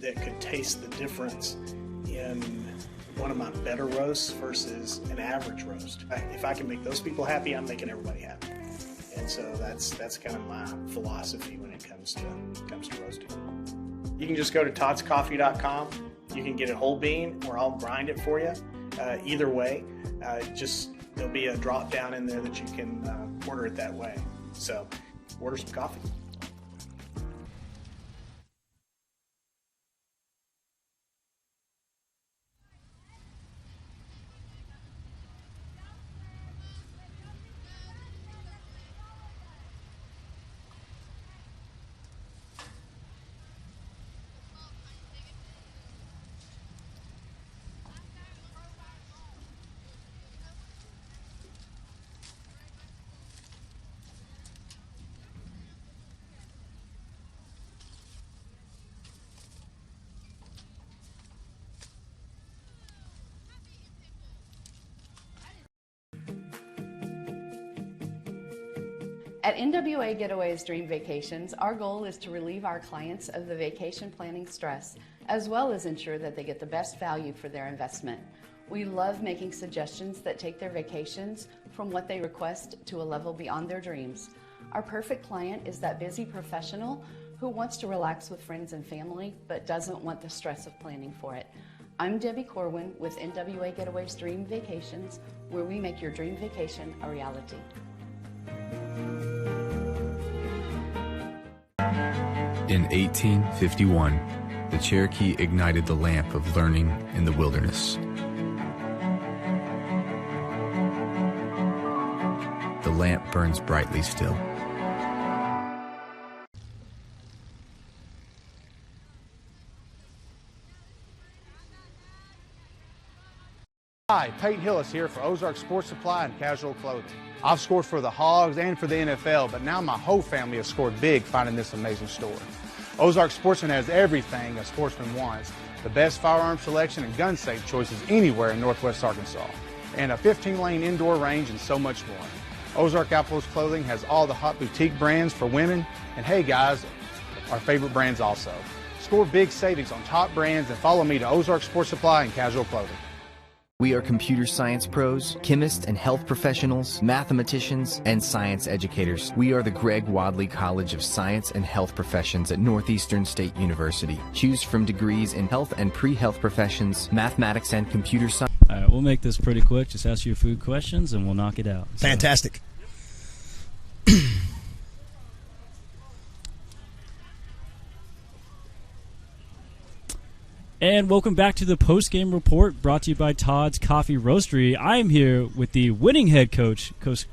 that could taste the difference in one of my better roasts versus an average roast. If I can make those people happy, I'm making everybody happy. And so that's kind of my philosophy when it comes to roasting. You can just go to toddscoffee.com. You can get it whole bean, or I'll grind it for you. Either way, there'll be a drop down in there that you can order it that way. So order some coffee. At NWA Getaways Dream Vacations, our goal is to relieve our clients of the vacation planning stress, as well as ensure that they get the best value for their investment. We love making suggestions that take their vacations from what they request to a level beyond their dreams. Our perfect client is that busy professional who wants to relax with friends and family, but doesn't want the stress of planning for it. I'm Debbie Corwin with NWA Getaways Dream Vacations, where we make your dream vacation a reality. In 1851, the Cherokee ignited the lamp of learning in the wilderness. The lamp burns brightly still. Hi, Peyton Hillis here for Ozark Sports Supply and Casual Clothing. I've scored for the Hogs and for the NFL, but now my whole family has scored big finding this amazing store. Ozark Sportsman has everything a sportsman wants. The best firearm selection and gun safe choices anywhere in Northwest Arkansas. And a 15-lane indoor range and so much more. Ozark Outpost Clothing has all the hot boutique brands for women. And hey guys, our favorite brands also. Score big savings on top brands and follow me to Ozark Sports Supply and Casual Clothing. We are computer science pros, chemists and health professionals, mathematicians, and science educators. We are the Greg Wadley College of Science and Health Professions at Northeastern State University. Choose from degrees in health and pre-health professions, mathematics and computer science. All right, we'll make this pretty quick. Just ask you a few questions and we'll knock it out. Fantastic. And welcome back to the post-game report brought to you by Todd's Coffee Roastery. I am here with the winning head coach, Coach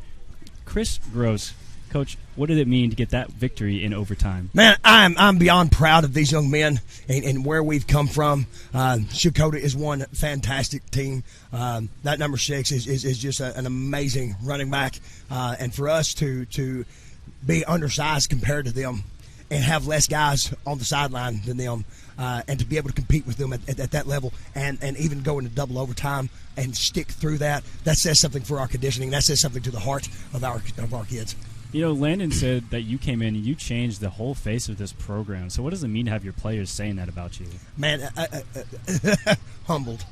Chris Gross. Coach, what did it mean to get that victory in overtime? Man, I'm beyond proud of these young men and where we've come from. Checotah is one fantastic team. That number 6 is just an amazing running back. And for us to be undersized compared to them and have less guys on the sideline than them, and to be able to compete with them at that level and even go into double overtime and stick through that says something for our conditioning. That says something to the heart of our kids. You know, Landon said that you came in and you changed the whole face of this program. So what does it mean to have your players saying that about you? Man, humbled.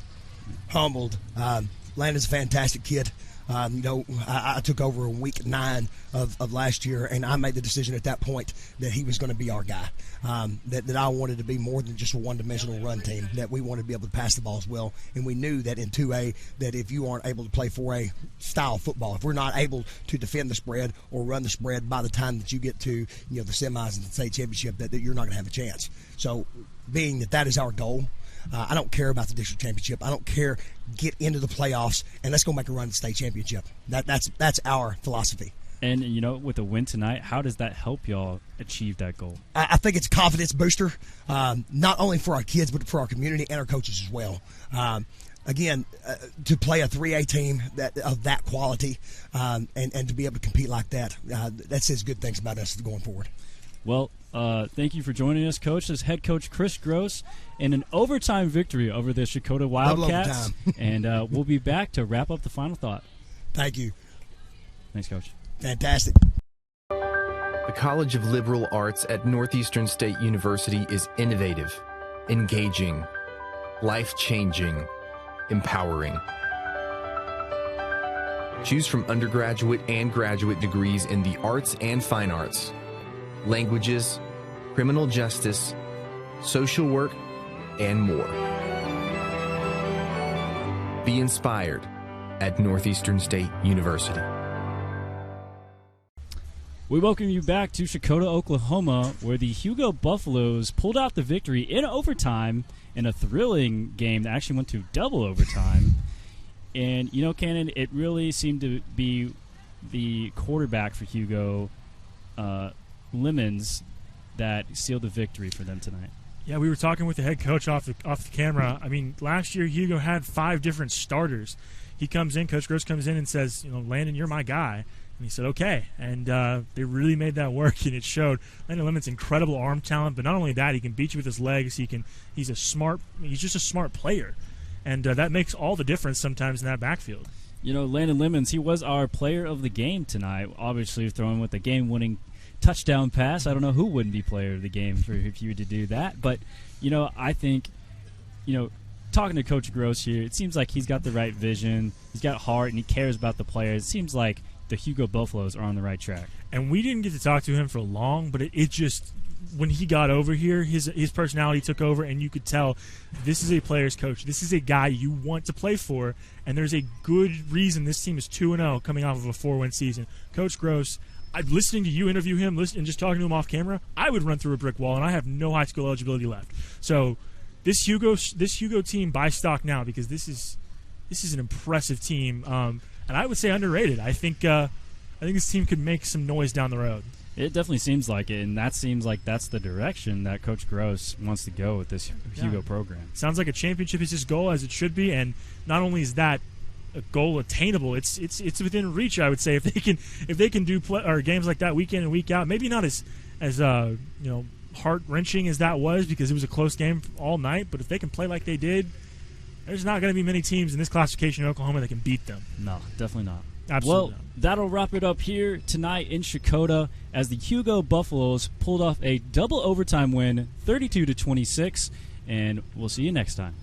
Landon's a fantastic kid. I took over in week 9 of last year, and I made the decision at that point that he was going to be our guy, that I wanted to be more than just a one-dimensional run team, that we wanted to be able to pass the ball as well. And we knew that in 2A, that if you aren't able to play 4A style football, if we're not able to defend the spread or run the spread by the time that you get to the semis and the state championship, that you're not going to have a chance. So being that is our goal, I don't care about the district championship. I don't care. Get into the playoffs, and let's go make a run at the state championship. That's our philosophy. And, with a win tonight, how does that help y'all achieve that goal? I think it's a confidence booster, not only for our kids, but for our community and our coaches as well. Again, to play a 3A team of that quality and to be able to compete like that says good things about us going forward. Well, thank you for joining us, Coach. This is head coach Chris Gross in an overtime victory over the Checotah Wildcats. And we'll be back to wrap up the final thought. Thank you. Thanks, Coach. Fantastic. The College of Liberal Arts at Northeastern State University is innovative, engaging, life-changing, empowering. Choose from undergraduate and graduate degrees in the arts and fine arts, languages, criminal justice, social work, and more. Be inspired at Northeastern State University. We welcome you back to Checotah, Oklahoma, where the Hugo Buffaloes pulled out the victory in overtime in a thrilling game that actually went to double overtime. And, Cannon, it really seemed to be the quarterback for Hugo, Lemons, that sealed the victory for them tonight. Yeah, we were talking with the head coach off the camera. I mean, last year Hugo had 5 different starters. He comes in, Coach Gross comes in and says, Landon, you're my guy. And he said, okay. And they really made that work, and it showed. Landon Lemon's incredible arm talent, but not only that, he can beat you with his legs. He's just a smart player. And that makes all the difference sometimes in that backfield. Landon Lemons, he was our player of the game tonight, obviously throwing with the game-winning touchdown pass. I don't know who wouldn't be player of the game if you were to do that. But, I think, talking to Coach Gross here, it seems like he's got the right vision. He's got heart, and he cares about the players. It seems like the Hugo Buffaloes are on the right track. And we didn't get to talk to him for long, but it just – when he got over here, his personality took over, and you could tell this is a player's coach. This is a guy you want to play for, and there's a good reason this team is 2-0 coming off of a 4-win season. Coach Gross, listening to you interview him and just talking to him off camera, I would run through a brick wall, and I have no high school eligibility left. So this Hugo team, buy stock now, because this is an impressive team, and I would say underrated. I think this team could make some noise down the road. It definitely seems like it, and that seems like that's the direction that Coach Gross wants to go with this Hugo program. Sounds like a championship is his goal, as it should be, and not only is that a goal attainable, it's within reach, I would say, if they can do games like that week in and week out. Maybe not as heart-wrenching as that was, because it was a close game all night, but if they can play like they did, there's not going to be many teams in this classification in Oklahoma that can beat them. No, definitely not. Absolutely Well, that'll wrap it up here tonight in Checotah as the Hugo Buffaloes pulled off a double overtime win, 32-26, and we'll see you next time.